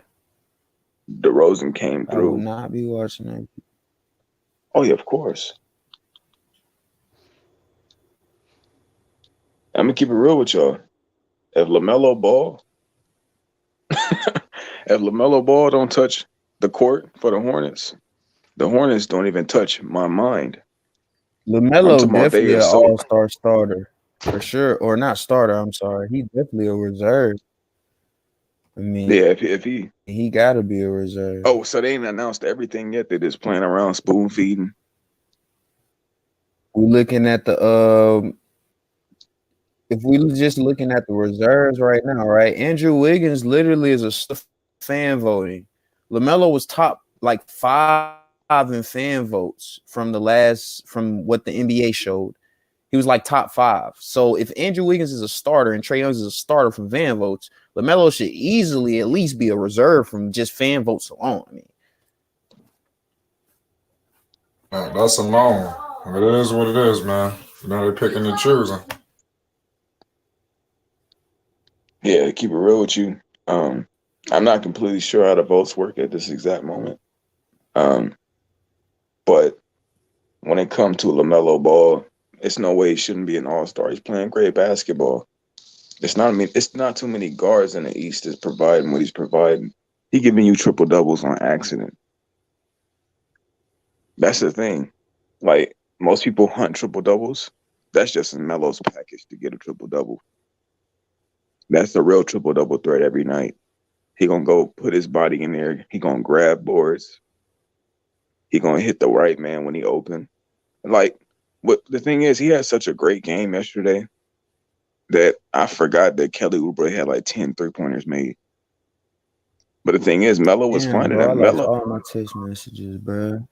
[SPEAKER 8] DeRozan came through.
[SPEAKER 6] I will not be watching that.
[SPEAKER 8] Oh, yeah, of course. I'm going to keep it real with y'all. If LaMelo Ball don't touch the court for the Hornets don't even touch my mind.
[SPEAKER 6] LaMelo definitely an all-star starter. For sure. Or not starter, I'm sorry. He definitely a reserve. I mean,
[SPEAKER 8] yeah, if
[SPEAKER 6] he got to be a reserve.
[SPEAKER 8] Oh, so they ain't announced everything yet? They're just playing around, spoon feeding.
[SPEAKER 6] We're looking at the if we're just looking at the reserves right now, right? Andrew Wiggins literally is a fan voting. LaMelo was top like 5 in fan votes from what the NBA showed. He was like top 5. So if Andrew Wiggins is a starter and Trae Young is a starter from fan votes, LaMelo should easily at least be a reserve from just fan votes alone. I mean,
[SPEAKER 2] that's alone. It is what it is, man. Now they're picking and choosing.
[SPEAKER 8] Yeah, to keep it real with you, I'm not completely sure how the votes work at this exact moment. But when it comes to LaMelo Ball, it's no way he shouldn't be an all-star. He's playing great basketball. It's not too many guards in the East that's providing what he's providing. He giving you triple doubles on accident. That's the thing. Like, most people hunt triple doubles. That's just in Melo's package to get a triple double. That's the real triple double threat every night. He gonna go put his body in there. He gonna grab boards. He gonna hit the right man when he open. Like, what the thing is, he had such a great game yesterday that I forgot that Kelly Oubre had like 10 3-pointers made. But the thing is, Melo was finding
[SPEAKER 6] bro,
[SPEAKER 8] that
[SPEAKER 6] I lost
[SPEAKER 8] Melo.
[SPEAKER 6] all my text messages, bro.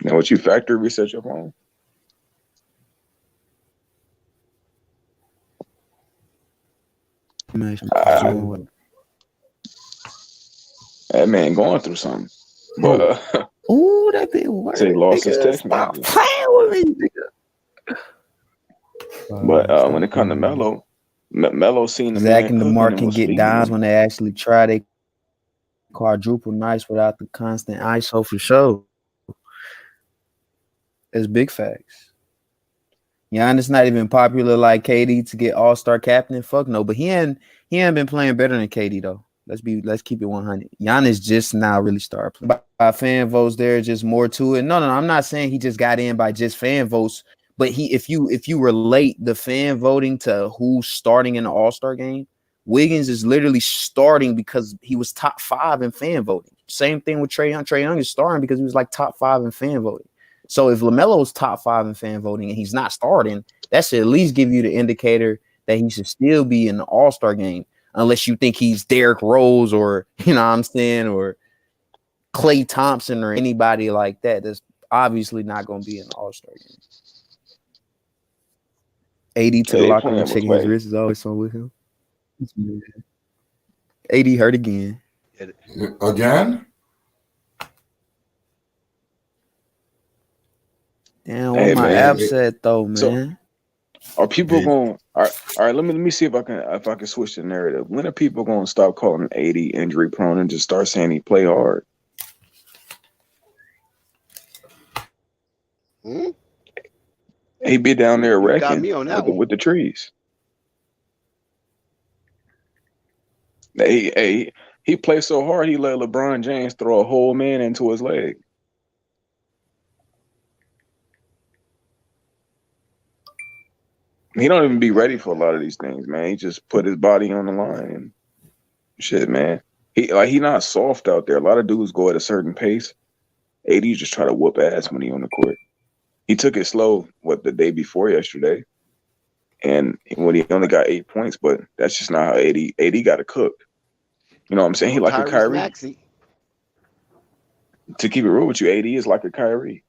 [SPEAKER 8] Now, what you factory reset your phone? That man going through something. But
[SPEAKER 6] ooh, that been work.
[SPEAKER 8] he lost his text
[SPEAKER 6] Stop
[SPEAKER 8] messages.
[SPEAKER 6] playing with me, nigga.
[SPEAKER 8] But when it comes to Melo, Melo seen the
[SPEAKER 6] Zach
[SPEAKER 8] man
[SPEAKER 6] and
[SPEAKER 8] cooking
[SPEAKER 6] DeMar
[SPEAKER 8] and
[SPEAKER 6] can
[SPEAKER 8] was
[SPEAKER 6] get
[SPEAKER 8] feeding
[SPEAKER 6] downs
[SPEAKER 8] him.
[SPEAKER 6] when they actually try they quadruple nice without the constant ISO for sure. It's big facts. Giannis not even popular like KD to get all-star captain. Fuck no, but he ain't been playing better than KD though. Let's keep it 100. Giannis just now really started playing. By fan votes, there's just more to it. No, I'm not saying he just got in by just fan votes, but if you relate the fan voting to who's starting in the All-Star game, Wiggins is literally starting because he was top 5 in fan voting. Same thing with Trae Young. Trae Young is starting because he was like top 5 in fan voting. So if LaMelo's top 5 in fan voting and he's not starting, that should at least give you the indicator that he should still be in the All-Star game, unless you think he's Derrick Rose or, you know what I'm saying, or Klay Thompson or anybody like that. That's obviously not going to be in the All-Star game. 80 to the locker room checking his wrist is always on with him. 80 hurt again.
[SPEAKER 2] Again?
[SPEAKER 6] Damn, what my app said though, man.
[SPEAKER 8] So, are people going? All right. Let me see if I can switch the narrative. When are people going to stop calling him 80 injury prone and just start saying he play hard? He be down there wrecking with the trees. He plays so hard he let LeBron James throw a whole man into his leg. He don't even be ready for a lot of these things, man. He just put his body on the line and shit, man. He not soft out there. A lot of dudes go at a certain pace. AD just try to whoop ass when he on the court. He took it slow, the day before yesterday, and when he only got 8 points, but that's just not how AD got to cook. You know what I'm saying? He like a Kyrie.
[SPEAKER 7] Maxey.
[SPEAKER 8] To keep it real with you, AD is like a Kyrie.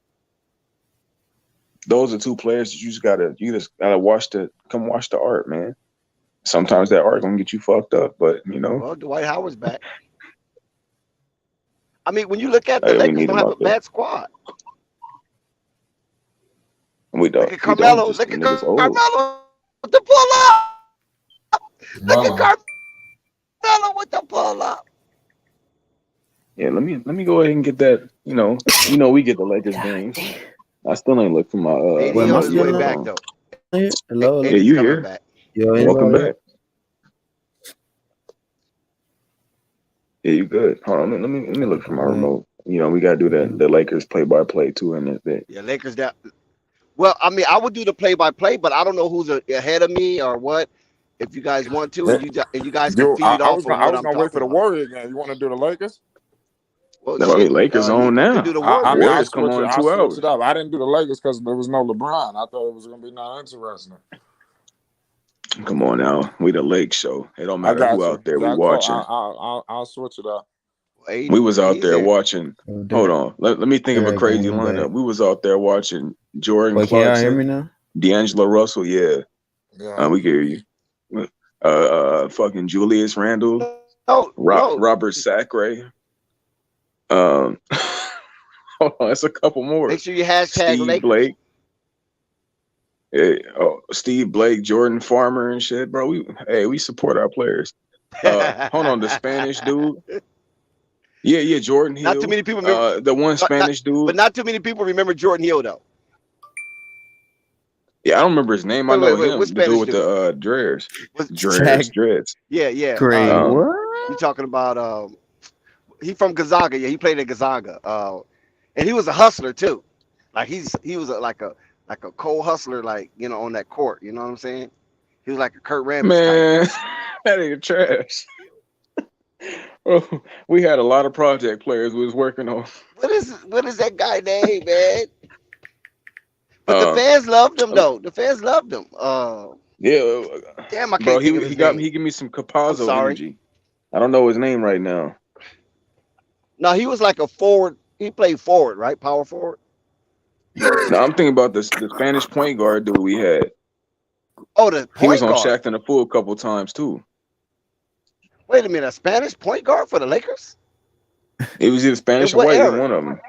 [SPEAKER 8] Those are two players that you just gotta watch the art, man. Sometimes that art gonna get you fucked up, but you know.
[SPEAKER 7] Well, Dwight Howard's back. I mean, when you look at the Lakers, don't have a bad squad.
[SPEAKER 8] We don't.
[SPEAKER 7] Look at Carmelo. Look at Carmelo with the pull up. Look at Carmelo with the pull up.
[SPEAKER 8] Yeah, let me go ahead and get that. You know, we get the Lakers games. I still ain't looked for my.
[SPEAKER 7] AD on his way back though.
[SPEAKER 6] Hello.
[SPEAKER 8] Yeah, you here?
[SPEAKER 7] Back.
[SPEAKER 8] Welcome back. Yeah, you good? Hold on, let me look for my remote. You know, we gotta do the Lakers play-by-play too in this bit.
[SPEAKER 7] Yeah, Lakers down. Well, I mean, I would do the play-by-play, but I don't know who's ahead of me or what. If you guys want to, and you guys can feed off of what I'm talking about.
[SPEAKER 2] I was gonna wait for the Warriors game. You want to do the Lakers?
[SPEAKER 7] Well,
[SPEAKER 8] no, Lakers on now.
[SPEAKER 2] Warriors
[SPEAKER 8] come on in 2 hours.
[SPEAKER 2] It up. I didn't do the Lakers because there was no LeBron. I thought it was gonna be not interesting.
[SPEAKER 8] Come on now, we the Lake Show. It don't matter who out there we watching.
[SPEAKER 2] I'll switch it up.
[SPEAKER 8] We was out there watching. Hold on, let me think of a crazy lineup. We was out there watching Jordan Clarkson, D'Angelo Russell. Yeah. We can hear you. Fucking Julius Randle, Robert Sacre. Hold on, it's a couple more.
[SPEAKER 7] Make sure you hashtag
[SPEAKER 8] Steve
[SPEAKER 7] Lakers.
[SPEAKER 8] Blake. Steve Blake, Jordan Farmer, and shit, bro. We support our players. Hold on, the Spanish dude. Yeah, Jordan Hill.
[SPEAKER 7] Not too many people remember
[SPEAKER 8] the one Spanish dude.
[SPEAKER 7] but not too many people remember Jordan Hill though.
[SPEAKER 8] Yeah, I don't remember his name. I know him.
[SPEAKER 7] What
[SPEAKER 8] The
[SPEAKER 7] Spanish
[SPEAKER 8] dude with
[SPEAKER 7] dude?
[SPEAKER 8] the dreads.
[SPEAKER 6] Zach
[SPEAKER 8] Dreads.
[SPEAKER 7] Yeah.
[SPEAKER 6] Craig.
[SPEAKER 8] Um,
[SPEAKER 7] You talking about he from Gonzaga? Yeah, he played at Gonzaga. And he was a hustler too. Like he was like a cold hustler, like on that court. You know what I'm saying? He was like a Kurt Rambis type.
[SPEAKER 8] Man, that ain't trash. Bro, we had a lot of project players we was working on.
[SPEAKER 7] What is that guy name, man? But the fans loved him though. The fans loved him.
[SPEAKER 8] Yeah,
[SPEAKER 7] Damn, I can't
[SPEAKER 8] bro.
[SPEAKER 7] think of his name.
[SPEAKER 8] He gave me some
[SPEAKER 7] I'm
[SPEAKER 8] Campazzo
[SPEAKER 7] sorry.
[SPEAKER 8] energy. I don't know his name right now.
[SPEAKER 7] No, he was like a forward. He played forward, right? Power forward.
[SPEAKER 8] No, I'm thinking about the Spanish point guard dude we had.
[SPEAKER 7] Oh, the
[SPEAKER 8] He was
[SPEAKER 7] point
[SPEAKER 8] on
[SPEAKER 7] guard.
[SPEAKER 8] Shaq and the Fool a couple times too.
[SPEAKER 7] Wait a minute, a Spanish point guard for the Lakers?
[SPEAKER 8] It was either Spanish
[SPEAKER 7] In
[SPEAKER 8] or
[SPEAKER 7] what
[SPEAKER 8] white,
[SPEAKER 7] era?
[SPEAKER 8] one of them.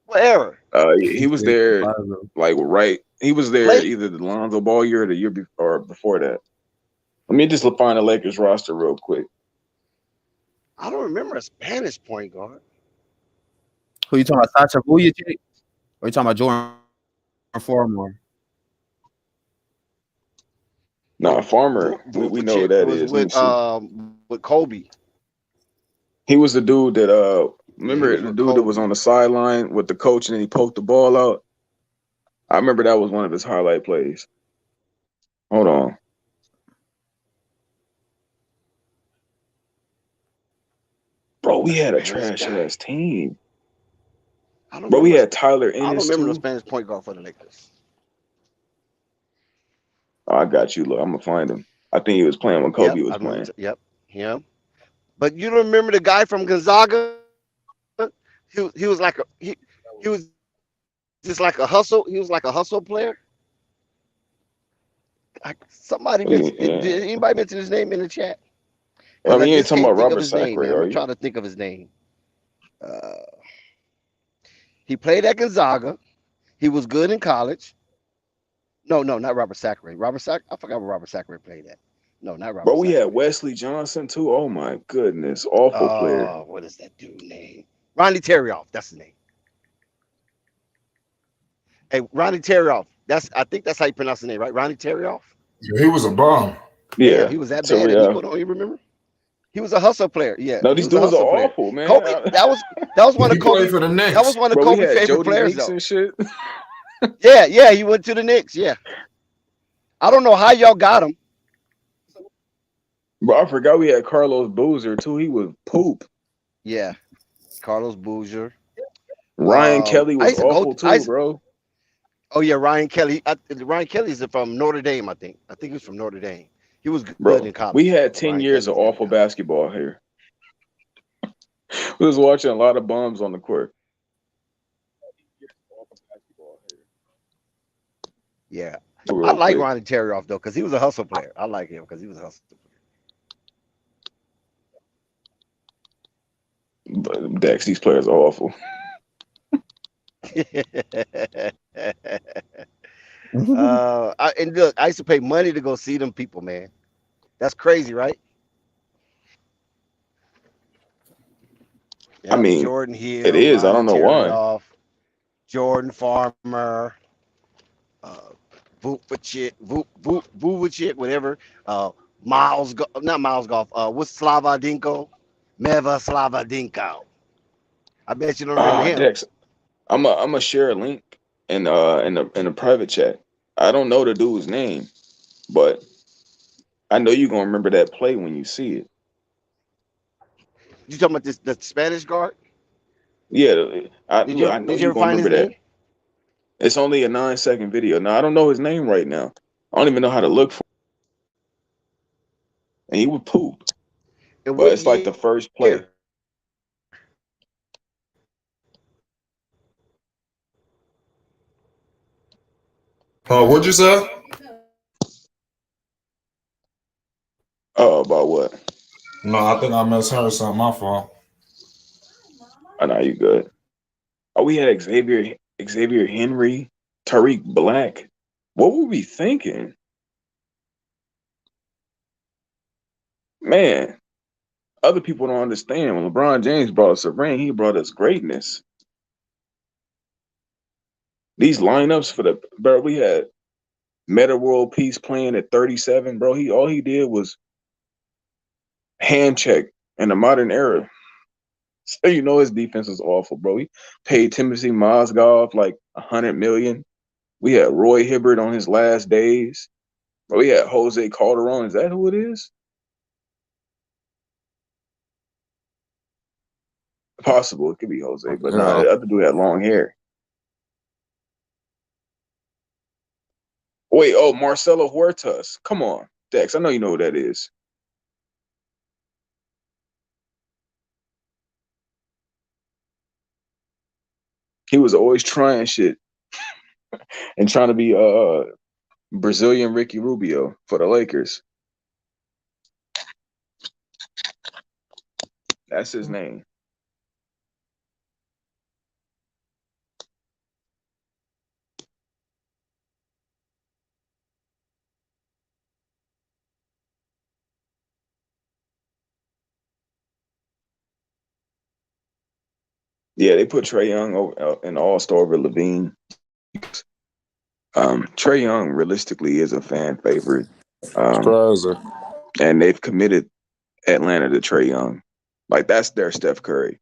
[SPEAKER 7] What era?
[SPEAKER 8] He was there like right. He was there
[SPEAKER 7] Late.
[SPEAKER 8] either the Lonzo Ball year or the year before that. Let me just find the Lakers roster real quick.
[SPEAKER 7] I don't remember a Spanish point guard.
[SPEAKER 6] Who you talking about? Sacha Vujacic? Or you talking about Jordan Farmer?
[SPEAKER 8] Nah, Farmer. We know who that is.
[SPEAKER 7] With Kobe.
[SPEAKER 8] He was the dude that remember
[SPEAKER 7] was
[SPEAKER 8] the
[SPEAKER 7] with
[SPEAKER 8] dude that
[SPEAKER 7] Kobe.
[SPEAKER 8] was on the sideline with the coach and then he poked the ball out. I remember that was one of his highlight plays. Hold on. Bro, we had a trash ass team. Bro, we had Tyler
[SPEAKER 7] I don't
[SPEAKER 8] Ennis
[SPEAKER 7] remember no
[SPEAKER 8] too.
[SPEAKER 7] Spanish point guard for the Lakers.
[SPEAKER 8] Oh, I got you. Look, I'm gonna find him. I think he was playing when Kobe was playing.
[SPEAKER 7] Yep. But you don't remember the guy from Gonzaga? He was like he was just like a hustle. He was like a hustle player. Somebody mentioned. Did anybody mention his name in the chat?
[SPEAKER 8] I mean, you ain't
[SPEAKER 7] just
[SPEAKER 8] talking
[SPEAKER 7] can't
[SPEAKER 8] about
[SPEAKER 7] think of
[SPEAKER 8] Robert
[SPEAKER 7] his name,
[SPEAKER 8] Sacre,
[SPEAKER 7] man.
[SPEAKER 8] are
[SPEAKER 7] I'm
[SPEAKER 8] you?
[SPEAKER 7] trying to think of his name. He played at Gonzaga. He was good in college. No, not Robert Sacre. I forgot where Robert Sacre played at. No, not Robert.
[SPEAKER 8] Bro, we had Wesley Johnson too. Oh my goodness, awful player.
[SPEAKER 7] What is that dude's name? Ronnie Terrioff. That's his name. Hey, Ronnie Terrioff. I think that's how you pronounce his name, right? Ronnie Terrioff.
[SPEAKER 2] Yeah, he was a bum.
[SPEAKER 8] Yeah,
[SPEAKER 7] damn, he was that bad at Ecuador. You remember? He was a hustle player. Yeah.
[SPEAKER 8] No, these dudes are awful, man.
[SPEAKER 7] Kobe, that was one of Kobe
[SPEAKER 2] for the Knicks.
[SPEAKER 7] That was one of
[SPEAKER 8] Bro,
[SPEAKER 7] Kobe's
[SPEAKER 8] we had
[SPEAKER 7] favorite
[SPEAKER 8] Jody
[SPEAKER 7] players,
[SPEAKER 8] Meeks
[SPEAKER 7] though.
[SPEAKER 8] and shit.
[SPEAKER 7] Yeah, he went to the Knicks. Yeah. I don't know how y'all got him.
[SPEAKER 8] Bro, I forgot we had Carlos Boozer too. He was poop.
[SPEAKER 7] Yeah. Carlos Boozer.
[SPEAKER 8] Ryan Kelly was awful too, bro.
[SPEAKER 7] Oh yeah, Ryan Kelly. Ryan Kelly's from Notre Dame, I think. I think he was from Notre Dame. He was good in college.
[SPEAKER 8] We had 10 years of awful basketball here. We was watching a lot of bums on the court.
[SPEAKER 7] Yeah. I like Ronnie Terrioff though, because he was a hustle player. I like him because he was a hustle player.
[SPEAKER 8] But Dex, these players are awful.
[SPEAKER 7] And look, I used to pay money to go see them people, man. That's crazy, right?
[SPEAKER 8] I mean,
[SPEAKER 7] Jordan Hill,
[SPEAKER 8] it is. I don't know
[SPEAKER 7] why. Jordan Farmer, Vujacic, whatever. Not Miles Golf. What's Slavadinko? Meva Slavadinko. I bet you don't remember him.
[SPEAKER 8] Dex, I'm a share a link in a private chat. I don't know the dude's name, but I know you're gonna remember that play when you see it.
[SPEAKER 7] You talking about the Spanish guard?
[SPEAKER 8] Yeah, I know
[SPEAKER 7] Did you
[SPEAKER 8] you're
[SPEAKER 7] ever
[SPEAKER 8] gonna
[SPEAKER 7] find his
[SPEAKER 8] remember that.
[SPEAKER 7] name?
[SPEAKER 8] It's only a 9-second video. Now I don't know his name right now. I don't even know how to look for him. And he would poop. But it's like the first play.
[SPEAKER 2] What'd you say?
[SPEAKER 8] About what?
[SPEAKER 2] No, I think I misheard something. My fault.
[SPEAKER 8] Oh, no, you good. Oh, we had Xavier Henry, Tariq Black, What were we thinking? Man, other people don't understand. When LeBron James brought us a ring, he brought us greatness. These lineups for the bro, we had Meta World Peace playing at 37, bro. All he did was hand check in the modern era. So you know his defense was awful, bro. He paid Timothy Mozgov like $100 million. We had Roy Hibbert on his last days. Bro, we had Jose Calderon. Is that who it is? Possible. It could be Jose, but
[SPEAKER 2] Yeah.
[SPEAKER 8] nah, the other dude had long hair. Wait, oh, Marcelo Huertas. Come on, Dex. I know you know who that is. He was always trying shit and trying to be Brazilian Ricky Rubio for the Lakers. That's his name. Yeah, they put Trae Young over, in All-Star over Levine. Trae Young realistically is a fan favorite. And they've committed Atlanta to Trae Young. Like, that's their Steph Curry.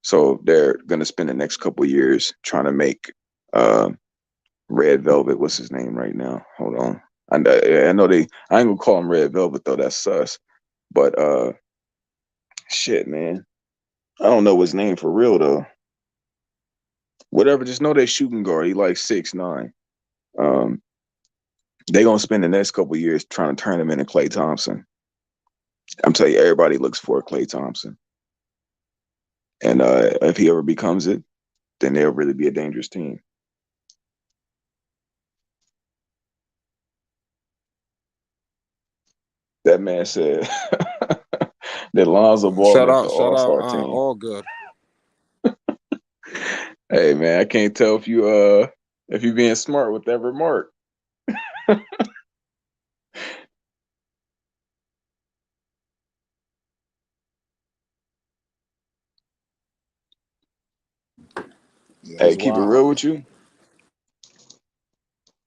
[SPEAKER 8] So they're going to spend the next couple of years trying to make Red Velvet. What's his name right now? Hold on. I know I ain't going to call him Red Velvet, though. That's sus. But shit, man. I don't know his name for real, though. Whatever, just know they shooting guard. He like 6'9". They're going to spend the next couple of years trying to turn him into Klay Thompson. I'm telling you, everybody looks for Klay Thompson. And if he ever becomes it, then they'll really be a dangerous team. That man said that Lonzo Ball makes the All-Star team.
[SPEAKER 2] All good.
[SPEAKER 8] Hey man, I can't tell if you being smart with that remark. Hey, keep it real with you.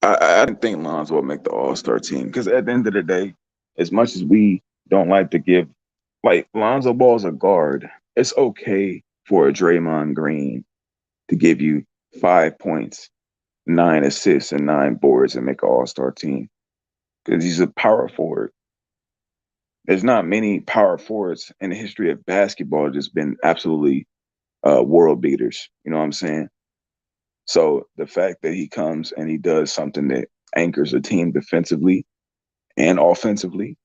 [SPEAKER 8] I didn't think Lonzo would make the All-Star team because at the end of the day, as much as we don't like to give, like Lonzo Ball's a guard, it's okay for a Draymond Green to give you 5 points, 9 assists, and 9 boards and make an All-Star team because he's a power forward. There's not many power forwards in the history of basketball that's been absolutely world beaters. You know what I'm saying? So the fact that he comes and he does something that anchors a team defensively and offensively,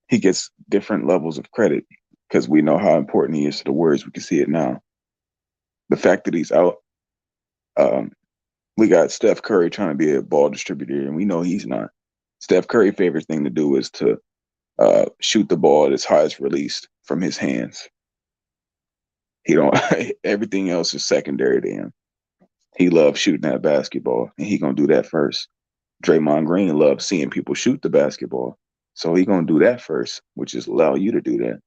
[SPEAKER 8] he gets different levels of credit because we know how important he is to the Warriors. We can see it now. The fact that he's out, we got Steph Curry trying to be a ball distributor, and we know he's not. Steph Curry's favorite thing to do is to shoot the ball at its highest released from his hands. He don't. Everything else is secondary to him. He loves shooting that basketball, and he gonna do that first. Draymond Green loves seeing people shoot the basketball, so he gonna do that first, which is allow you to do that.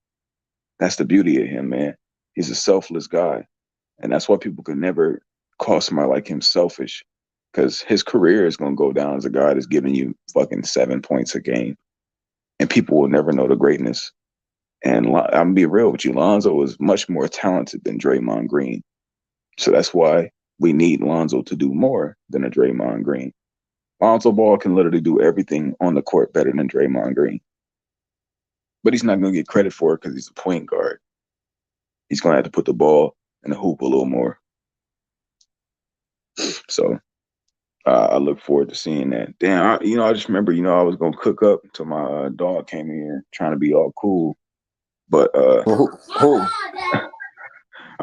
[SPEAKER 8] That's the beauty of him, man. He's a selfless guy, and that's why people can never call somebody like him selfish, because his career is gonna go down as a guy that's giving you fucking 7 points a game, and people will never know the greatness. And I'm gonna be real with you, Lonzo is much more talented than Draymond Green, so that's why we need Lonzo to do more than a Draymond Green. Lonzo Ball can literally do everything on the court better than Draymond Green. But he's not going to get credit for it because he's a point guard. He's going to have to put the ball in the hoop a little more. So I look forward to seeing that. Damn, I just remember, I was going to cook up until my dog came in here trying to be all cool. But I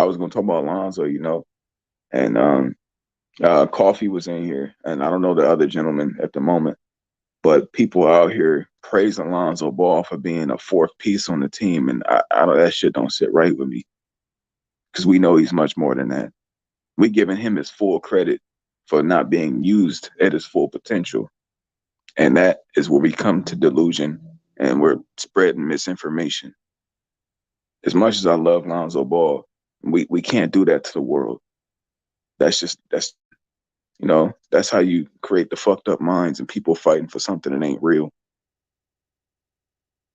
[SPEAKER 8] was going to talk about Lonzo, and Coffee was in here, and I don't know the other gentleman at the moment, but people out here praising Lonzo Ball for being a fourth piece on the team, and I don't, that shit don't sit right with me because we know he's much more than that. We giving him his full credit for not being used at its full potential. And that is where we come to delusion and we're spreading misinformation. As much as I love Lonzo Ball, we can't do that to the world. That's that's how you create the fucked up minds and people fighting for something that ain't real.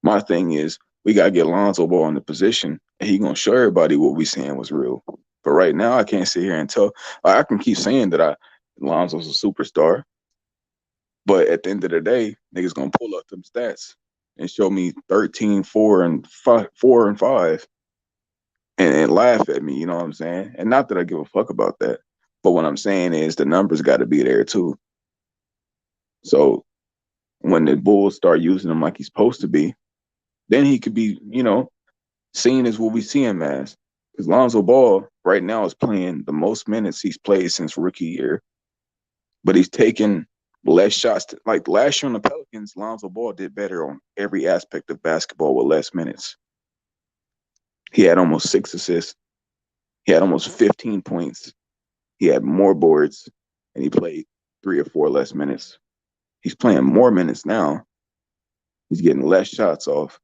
[SPEAKER 8] My thing is we gotta get Lonzo Ball in the position and he gonna show everybody what we saying was real. But right now I can't sit here and tell I can keep saying that Lonzo's a superstar. But at the end of the day, niggas gonna pull up them stats and show me 13, 4, and 5, 4 and 5 and laugh at me, you know what I'm saying? And not that I give a fuck about that. But what I'm saying is the numbers gotta be there too. So when the Bulls start using him like he's supposed to be, then he could be, seen as what we see him as. Because Lonzo Ball right now is playing the most minutes he's played since rookie year. But he's taken less shots. Like last year on the Pelicans, Lonzo Ball did better on every aspect of basketball with less minutes. He had almost 6 assists. He had almost 15 points. He had more boards, and he played 3 or 4 less minutes. He's playing more minutes now. He's getting less shots off.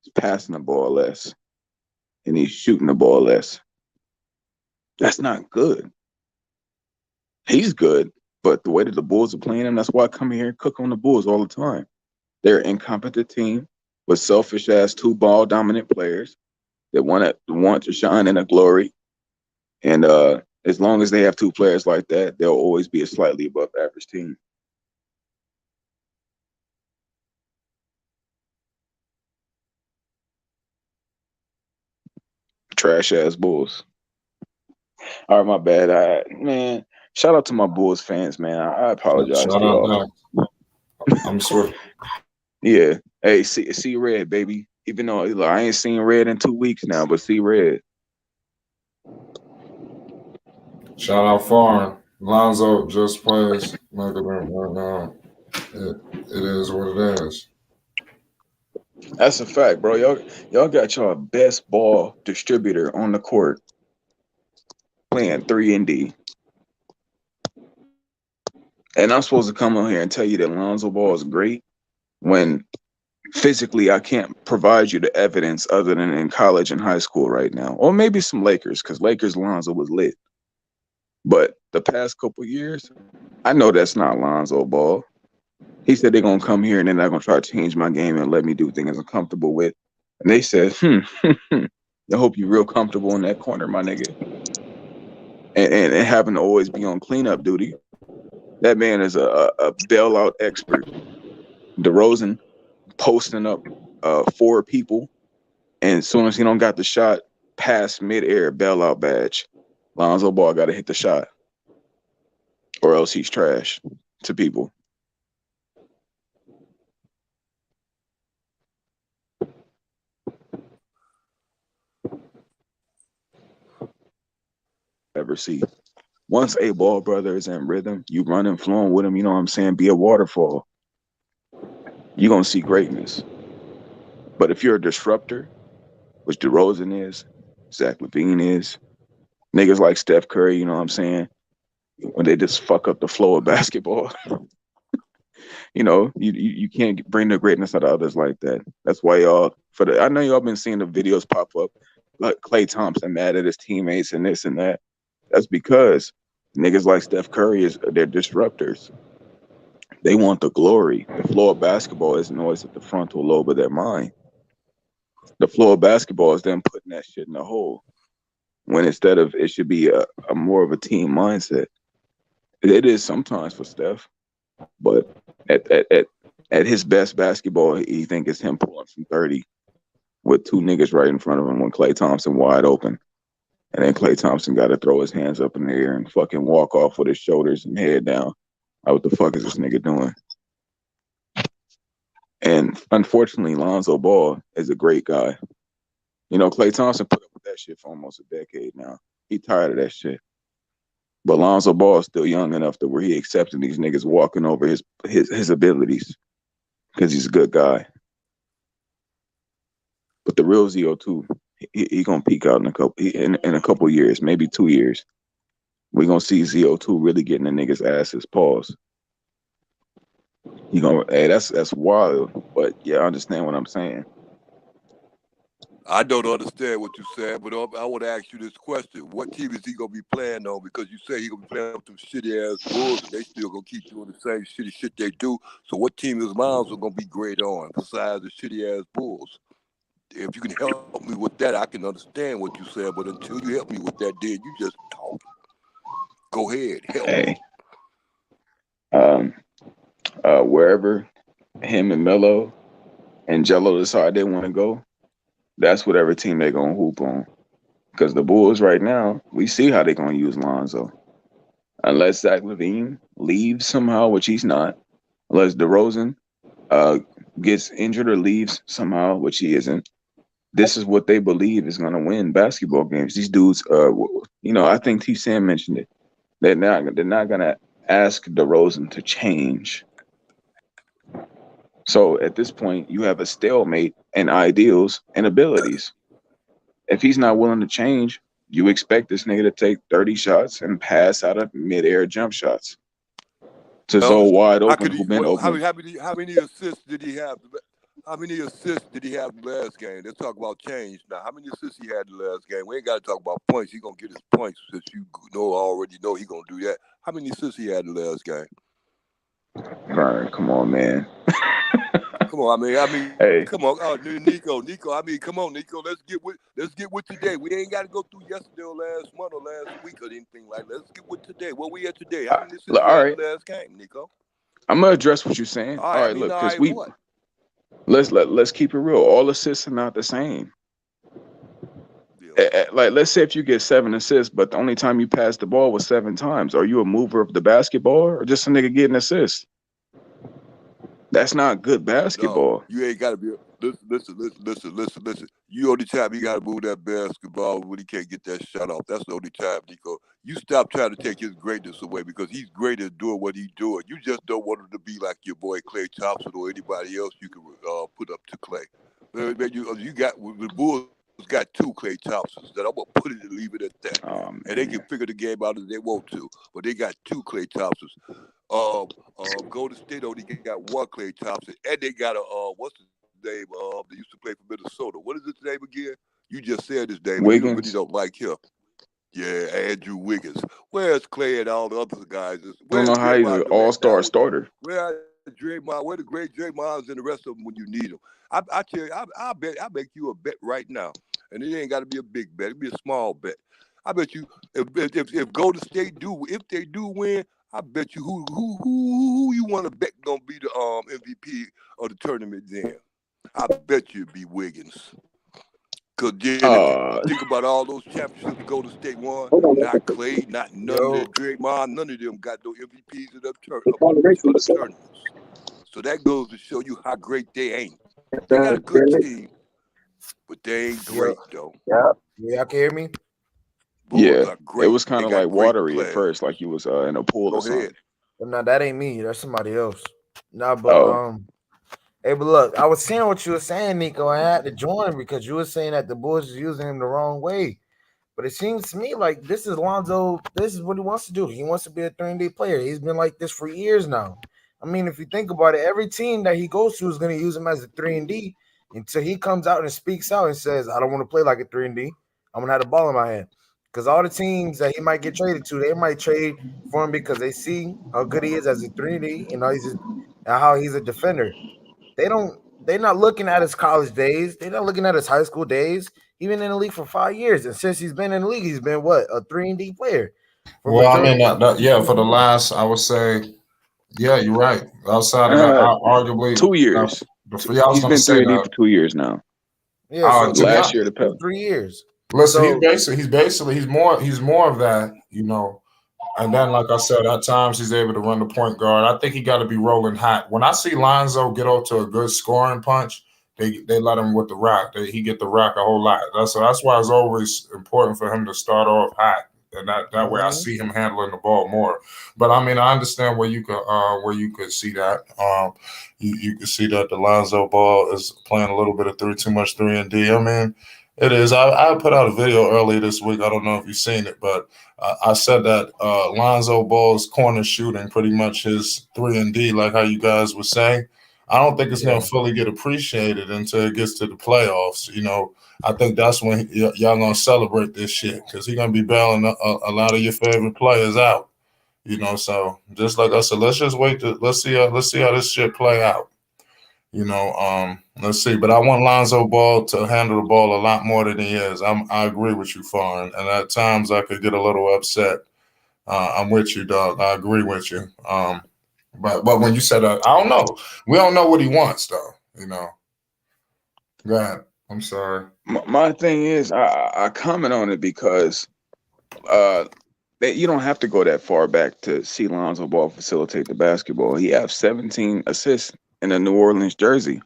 [SPEAKER 8] He's passing the ball less, and he's shooting the ball less. That's not good. He's good, but the way that the Bulls are playing him, that's why I come here and cook on the Bulls all the time. They're an incompetent team with selfish-ass 2 ball-dominant players that want to shine in a glory. And as long as they have 2 players like that, they'll always be a slightly above average team. Trash-ass Bulls. All right, my bad. Man, shout out to my Bulls fans, man. I apologize
[SPEAKER 2] Shout
[SPEAKER 8] to y'all.
[SPEAKER 2] out back. I'm Swift.
[SPEAKER 8] Yeah. Hey, see red, baby. Even though look, I ain't seen red in 2 weeks now, but see red.
[SPEAKER 2] Shout out Foreign. Lonzo just plays like it right now. It is what it is.
[SPEAKER 8] That's a fact, bro. Y'all got y'all best ball distributor on the court playing 3 and D. And I'm supposed to come on here and tell you that Lonzo Ball is great when physically I can't provide you the evidence other than in college and high school right now. Or maybe some Lakers, because Lakers Lonzo was lit. But the past couple years, I know that's not Lonzo Ball. He said they're going to come here and they're not going to try to change my game and let me do things I'm comfortable with. And they said, I hope you're real comfortable in that corner, my nigga. And having to always be on cleanup duty. That man is a bailout expert. DeRozan posting up 4 people, and as soon as he don't got the shot, pass midair bailout badge. Lonzo Ball got to hit the shot, or else he's trash to people. Ever see? Once a ball brother is in rhythm, you run and flowing with him. You know what I'm saying? Be a waterfall. You're gonna see greatness. But if you're a disruptor, which DeRozan is, Zach LaVine is, niggas like Steph Curry, you know what I'm saying? When they just fuck up the flow of basketball, you can't bring the greatness out of others like that. That's why I know y'all been seeing the videos pop up, like Klay Thompson mad at his teammates and this and that. That's because niggas like Steph Curry they're disruptors. They want the glory. The flow of basketball isn't always at the frontal lobe of their mind. The flow of basketball is them putting that shit in the hole. When instead of it should be a more of a team mindset. It is sometimes for Steph, but at his best basketball, he think it's him pulling from 30 with 2 niggas right in front of him when Klay Thompson wide open. And then Klay Thompson got to throw his hands up in the air and fucking walk off with his shoulders and head down. What the fuck is this nigga doing? And unfortunately, Lonzo Ball is a great guy. Klay Thompson put up with that shit for almost a decade now. He tired of that shit. But Lonzo Ball is still young enough to where he accepting these niggas walking over his abilities because he's a good guy. But the real ZO2, he gonna peak out in a couple years, maybe 2 years. we're gonna see ZO2 really getting the niggas' asses. Pause. You gonna that's wild, but yeah, I understand what I'm saying.
[SPEAKER 9] I don't understand what you said, but I want to ask you this question: what team is he gonna be playing on? Because you say he gonna be playing with them shitty ass Bulls, and they still gonna keep doing the same shitty shit they do. So what team is Miles gonna be great on besides the shitty ass Bulls? If you can help me with that, I can understand what you said. But until you help me with that, then you just talk. Go ahead, help me.
[SPEAKER 8] Wherever him and Melo and Jello decide they want to go, that's whatever team they're gonna hoop on. Because the Bulls right now, we see how they're gonna use Lonzo. Unless Zach LaVine leaves somehow, which he's not. Unless DeRozan gets injured or leaves somehow, which he isn't. This is what they believe is gonna win basketball games. These dudes, I think T. Sam mentioned it. They're not gonna ask DeRozan to change. So at this point, you have a stalemate in ideals and abilities. If he's not willing to change, you expect this nigga to take 30 shots and pass out of midair jump shots to Zoe wide open, who been open.
[SPEAKER 9] How many assists did he have? How many assists did he have the last game? Let's talk about change now. How many assists he had the last game? We ain't got to talk about points. He gonna get his points since you already know he gonna do that. How many assists he had the last game?
[SPEAKER 8] All right, come on, man.
[SPEAKER 9] Come on, I mean,
[SPEAKER 8] hey.
[SPEAKER 9] Come on, Nico. I mean, come on, Nico. Let's get with today. We ain't got to go through yesterday or last month or last week or anything like that. Let's get with today. Where we at today? How many assists you had the last game, Nico?
[SPEAKER 8] I'm gonna address what you're saying. All right, look, because let's keep it real. All assists are not the same. Yeah. Like, let's say if you get 7 assists, but the only time you pass the ball was 7 times, are you a mover of the basketball or just a nigga getting assists? That's not good basketball.
[SPEAKER 9] No, you ain't got to be. Listen. You only time you got to move that basketball when he can't get that shot off. That's the only time, Nico. You stop trying to take his greatness away because he's great at doing what he's doing. You just don't want him to be like your boy Klay Thompson or anybody else you can put up to Klay. You got the Bulls got 2 Klay Thompsons that I'm gonna put it and leave it at that. And they can figure the game out if they want to, but they got 2 Klay Thompsons. Golden State only got 1 Klay Thompson, and they got a what's his name? They used to play for Minnesota. What is his name again? You just said his name.
[SPEAKER 8] Wiggins.
[SPEAKER 9] You really don't like him. Yeah, Andrew Wiggins. Where's Klay and all the other guys?
[SPEAKER 8] I don't know how he's an all-star starter.
[SPEAKER 9] Where Draymond? Where the great Draymonds and the rest of them when you need them? I tell you, I bet I make you a bet right now, and it ain't got to be a big bet. It be a small bet. I bet you if Golden State if they do win, I bet you who you want to bet gonna be the MVP of the tournament then. I bet you it'd be Wiggins. Cause then if you think about all those championships Golden State won, not Klay, not none of them, Draymond, none of them got no MVPs in the tournaments. So that goes to show you how great they ain't. They got a good team, but they ain't great though.
[SPEAKER 6] Yeah, y'all can hear me?
[SPEAKER 8] Yeah, it was kind of like watery at first, like you was in a pool or something.
[SPEAKER 6] No, that ain't me. That's somebody else. No, but hey, but look, I was seeing what you were saying, Nico. I had to join because you were saying that the Bulls is using him the wrong way. But it seems to me like this is Lonzo. This is what he wants to do. He wants to be a 3-and-D player. He's been like this for years now. I mean, if you think about it, every team that he goes to is going to use him as a 3-and-D until he comes out and speaks out and says, I don't want to play like a 3-and-D. I'm going to have the ball in my hand. Because all the teams that he might get traded to, they might trade for him because they see how good he is as a 3-and-D and how he's a defender. They're not looking at his college days. They're not looking at his high school days. He's been in the league for 5 years. And since he's been in the league, he's been what? A 3-and-D player.
[SPEAKER 2] Well, I mean, for the last, I would say, yeah, you're right. Outside of that, arguably
[SPEAKER 8] 2 years. He's been 3-and-D for 2 years now.
[SPEAKER 6] Yeah, so
[SPEAKER 8] last year,
[SPEAKER 6] 3 years.
[SPEAKER 2] Listen, he's more of that, And then, like I said, at times he's able to run the point guard. I think he got to be rolling hot. When I see Lonzo get off to a good scoring punch, they let him with the rock. He get the rock a whole lot. That's why it's always important for him to start off hot, and that way I see him handling the ball more. But I mean, I understand where you could see that. You could see that the Lonzo ball is playing a little bit of too much 3-and-D. I mean, It is. I put out a video earlier this week. I don't know if you've seen it, but I said that Lonzo Ball's corner shooting, pretty much his 3-and-D, like how you guys were saying, I don't think it's going to fully get appreciated until it gets to the playoffs. I think that's when y'all going to celebrate this shit because he's going to be bailing a lot of your favorite players out. So just like I said, let's just wait. Let's see how this shit play out. Let's see. But I want Lonzo Ball to handle the ball a lot more than he is. I agree with you, Farin, and at times I could get a little upset. I'm with you, dog. I agree with you. But when you said that, I don't know. We don't know what he wants, though. Go ahead. I'm sorry.
[SPEAKER 8] My thing is, I comment on it because you don't have to go that far back to see Lonzo Ball facilitate the basketball. He has 17 assists in a New Orleans jersey,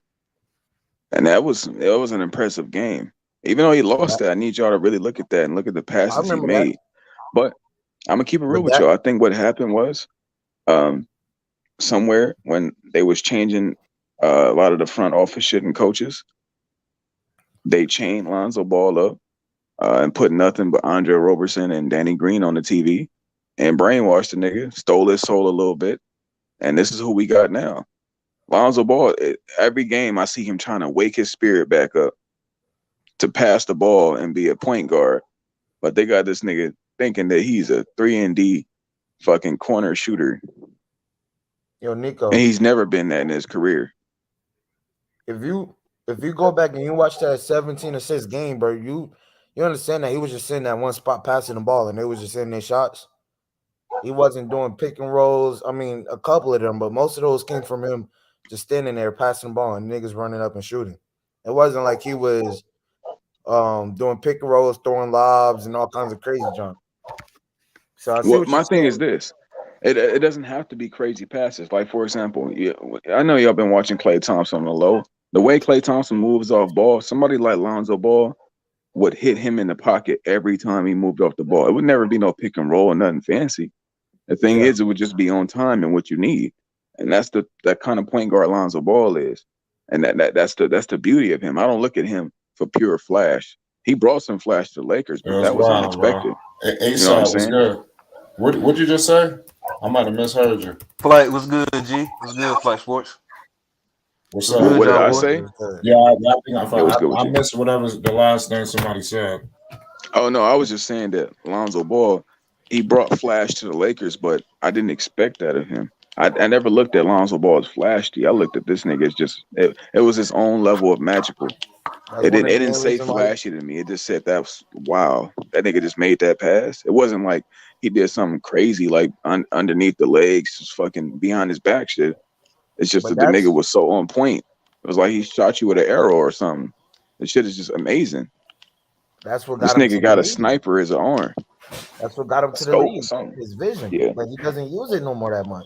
[SPEAKER 8] and it was an impressive game. Even though he lost that, I need y'all to really look at that and look at the passes he made. But I'm gonna keep it real with y'all. I think what happened was, somewhere when they was changing a lot of the front office shit and coaches, they chained Lonzo Ball up and put nothing but Andre Roberson and Danny Green on the TV and brainwashed the nigga, stole his soul a little bit, and this is who we got now. Lonzo Ball, every game I see him trying to wake his spirit back up to pass the ball and be a point guard. But they got this nigga thinking that he's a 3-and-D fucking corner shooter.
[SPEAKER 6] Yo, Nico.
[SPEAKER 8] And he's never been that in his career.
[SPEAKER 6] If you go back and you watch that 17 assist game, bro, you understand that he was just sitting at one spot passing the ball and they was just hitting their shots. He wasn't doing pick and rolls. I mean, a couple of them, but most of those came from him just standing there passing the ball and niggas running up and shooting. It wasn't like he was doing pick and rolls, throwing lobs, and all kinds of crazy junk. So I see
[SPEAKER 8] my thing is this. It doesn't have to be crazy passes. Like, for example, I know y'all been watching Klay Thompson on the low. The way Klay Thompson moves off ball, somebody like Lonzo Ball would hit him in the pocket every time he moved off the ball. It would never be no pick and roll or nothing fancy. The thing is, it would just be on time and what you need. And that's that kind of point guard Lonzo Ball is. And that's the beauty of him. I don't look at him for pure flash. He brought some flash to the Lakers, but that was unexpected.
[SPEAKER 2] You know what I'm saying? Good. What'd you just say? I might have misheard you.
[SPEAKER 10] Flight was good, G. What's good, Flight Sports?
[SPEAKER 2] What's up?
[SPEAKER 8] What did I say?
[SPEAKER 2] Yeah, I missed whatever the last thing somebody said.
[SPEAKER 8] Oh, no, I was just saying that Lonzo Ball, he brought flash to the Lakers, but I didn't expect that of him. I never looked at Lonzo Ball as flashy. I looked at this nigga as just it was his own level of magical. It didn't say flashy to me. It just said that was wow. That nigga just made that pass. It wasn't like he did something crazy like underneath the legs, just fucking behind his back shit. It's just that the nigga was so on point. It was like he shot you with an arrow or something. The shit is just amazing.
[SPEAKER 6] That's what
[SPEAKER 8] this nigga got a sniper as an arm.
[SPEAKER 6] That's what got him to the league. His vision.
[SPEAKER 8] Yeah.
[SPEAKER 6] But he doesn't use it no more that much.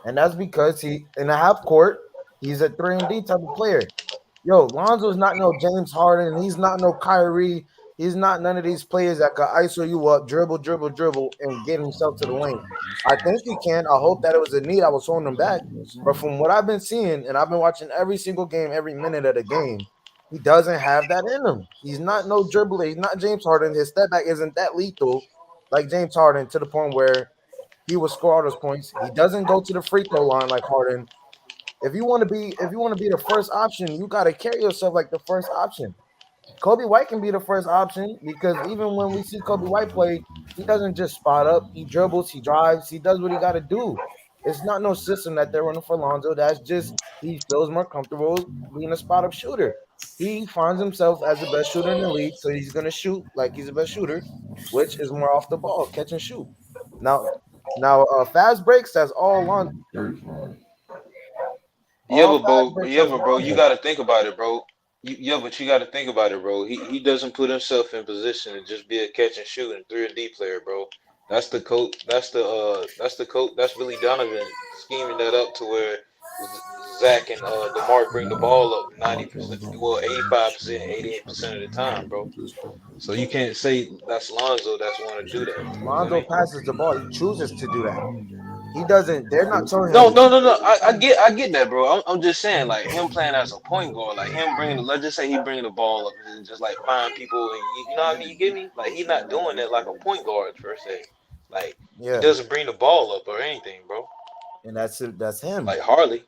[SPEAKER 6] And that's because he in a half court, he's a 3-and-D type of player. Yo, Lonzo's not no James Harden. He's not no Kyrie. He's not none of these players that can ISO you up, dribble, and get himself to the lane. I think he can. I hope that it was a need. I was holding him back. But from what I've been seeing, and I've been watching every single game, every minute of the game, he doesn't have that in him. He's not no dribbler. He's not James Harden. His step back isn't that lethal like James Harden to the point where he will score all those points. He doesn't go to the free throw line like Harden. If you want to be the first option, you got to carry yourself like the first option. Kobe White can be the first option because even when we see Kobe White play, he doesn't just spot up. He dribbles, he drives, he does what he got to do. It's not no system that they're running for Lonzo. That's just he feels more comfortable being a spot up shooter. He finds himself as the best shooter in the league, so he's going to shoot like he's the best shooter, which is more off the ball, catch and shoot. Now, fast breaks, that's all Lonzo.
[SPEAKER 10] Yeah, but bro, you got to think about it, bro. But you got to think about it, bro. He doesn't put himself in position to just be a catch and shoot and 3-and-D player, bro. That's the coach. That's Billy Donovan scheming that up to where Zach and DeMar bring the ball up 90%, well 85%, 88% of the time, bro. So you can't say that's Lonzo that's want to do that.
[SPEAKER 6] Lonzo passes the ball. He chooses to do that. He doesn't. They're not telling
[SPEAKER 10] No,
[SPEAKER 6] him.
[SPEAKER 10] no, no, no. I get that, bro. I'm just saying, like him playing as a point guard, like him bringing. Let's just say he bringing the ball up and just like find people, and you know what I mean. You get me? Like he's not doing that like a point guard per se. Like he
[SPEAKER 6] Yeah,
[SPEAKER 10] doesn't bring the ball up or anything, bro.
[SPEAKER 6] and that's him.
[SPEAKER 10] Like Harley.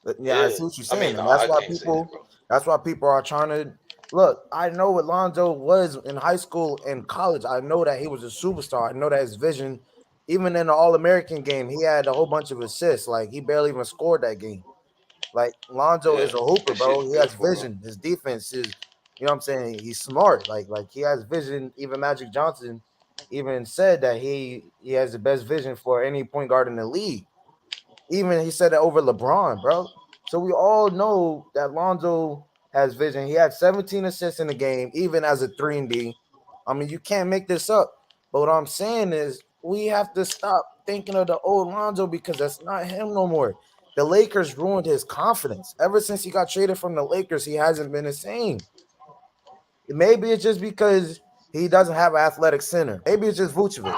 [SPEAKER 6] But yeah, I
[SPEAKER 10] Yeah.
[SPEAKER 6] see what you're
[SPEAKER 10] I
[SPEAKER 6] saying,
[SPEAKER 10] mean, no,
[SPEAKER 6] and that's
[SPEAKER 10] I
[SPEAKER 6] why
[SPEAKER 10] can't say that,
[SPEAKER 6] people.
[SPEAKER 10] bro.
[SPEAKER 6] That's why people are trying to look. I know what Lonzo was in high school and college. I know that he was a superstar. I know that his vision, even in the All American game, he had a whole bunch of assists. Like he barely even scored that game. Like Lonzo
[SPEAKER 10] Yeah,
[SPEAKER 6] is a hooper,
[SPEAKER 10] that shit
[SPEAKER 6] bro.
[SPEAKER 10] is
[SPEAKER 6] He has
[SPEAKER 10] beautiful, bro.
[SPEAKER 6] vision. His defense is, you know what I'm saying? He's smart. Like he has vision. Even Magic Johnson even said that he has the best vision for any point guard in the league. Even he said that over LeBron, bro. So we all know that Lonzo has vision. He had 17 assists in the game, even as a 3 and D. I mean, you can't make this up. But what I'm saying is we have to stop thinking of the old Lonzo because that's not him no more. The Lakers ruined his confidence. Ever since he got traded from the Lakers, he hasn't been the same. Maybe it's just because he doesn't have an athletic center. Maybe it's just Vucevic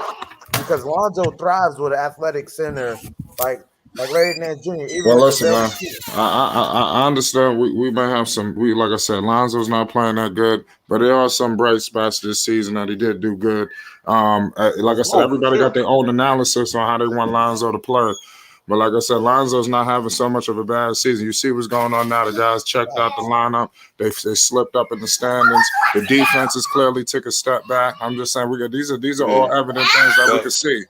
[SPEAKER 6] because Lonzo thrives with an athletic center like Larry Nance Jr. Even
[SPEAKER 2] Well,
[SPEAKER 6] with
[SPEAKER 2] listen,
[SPEAKER 6] JaVale
[SPEAKER 2] man.
[SPEAKER 6] McGee.
[SPEAKER 2] I understand we may have some. We like I said, Lonzo's not playing that good, but there are some bright spots this season that he did do good. Like I said,
[SPEAKER 6] Oh, for
[SPEAKER 2] everybody got
[SPEAKER 6] sure.
[SPEAKER 2] their own analysis on how they want Lonzo to play. But like I said, Lonzo's not having so much of a bad season. You see what's going on now. The guys checked out the lineup. They slipped up in the standings. The defense has clearly took a step back. I'm just saying these are all evident things that we can
[SPEAKER 10] Facts.
[SPEAKER 2] see.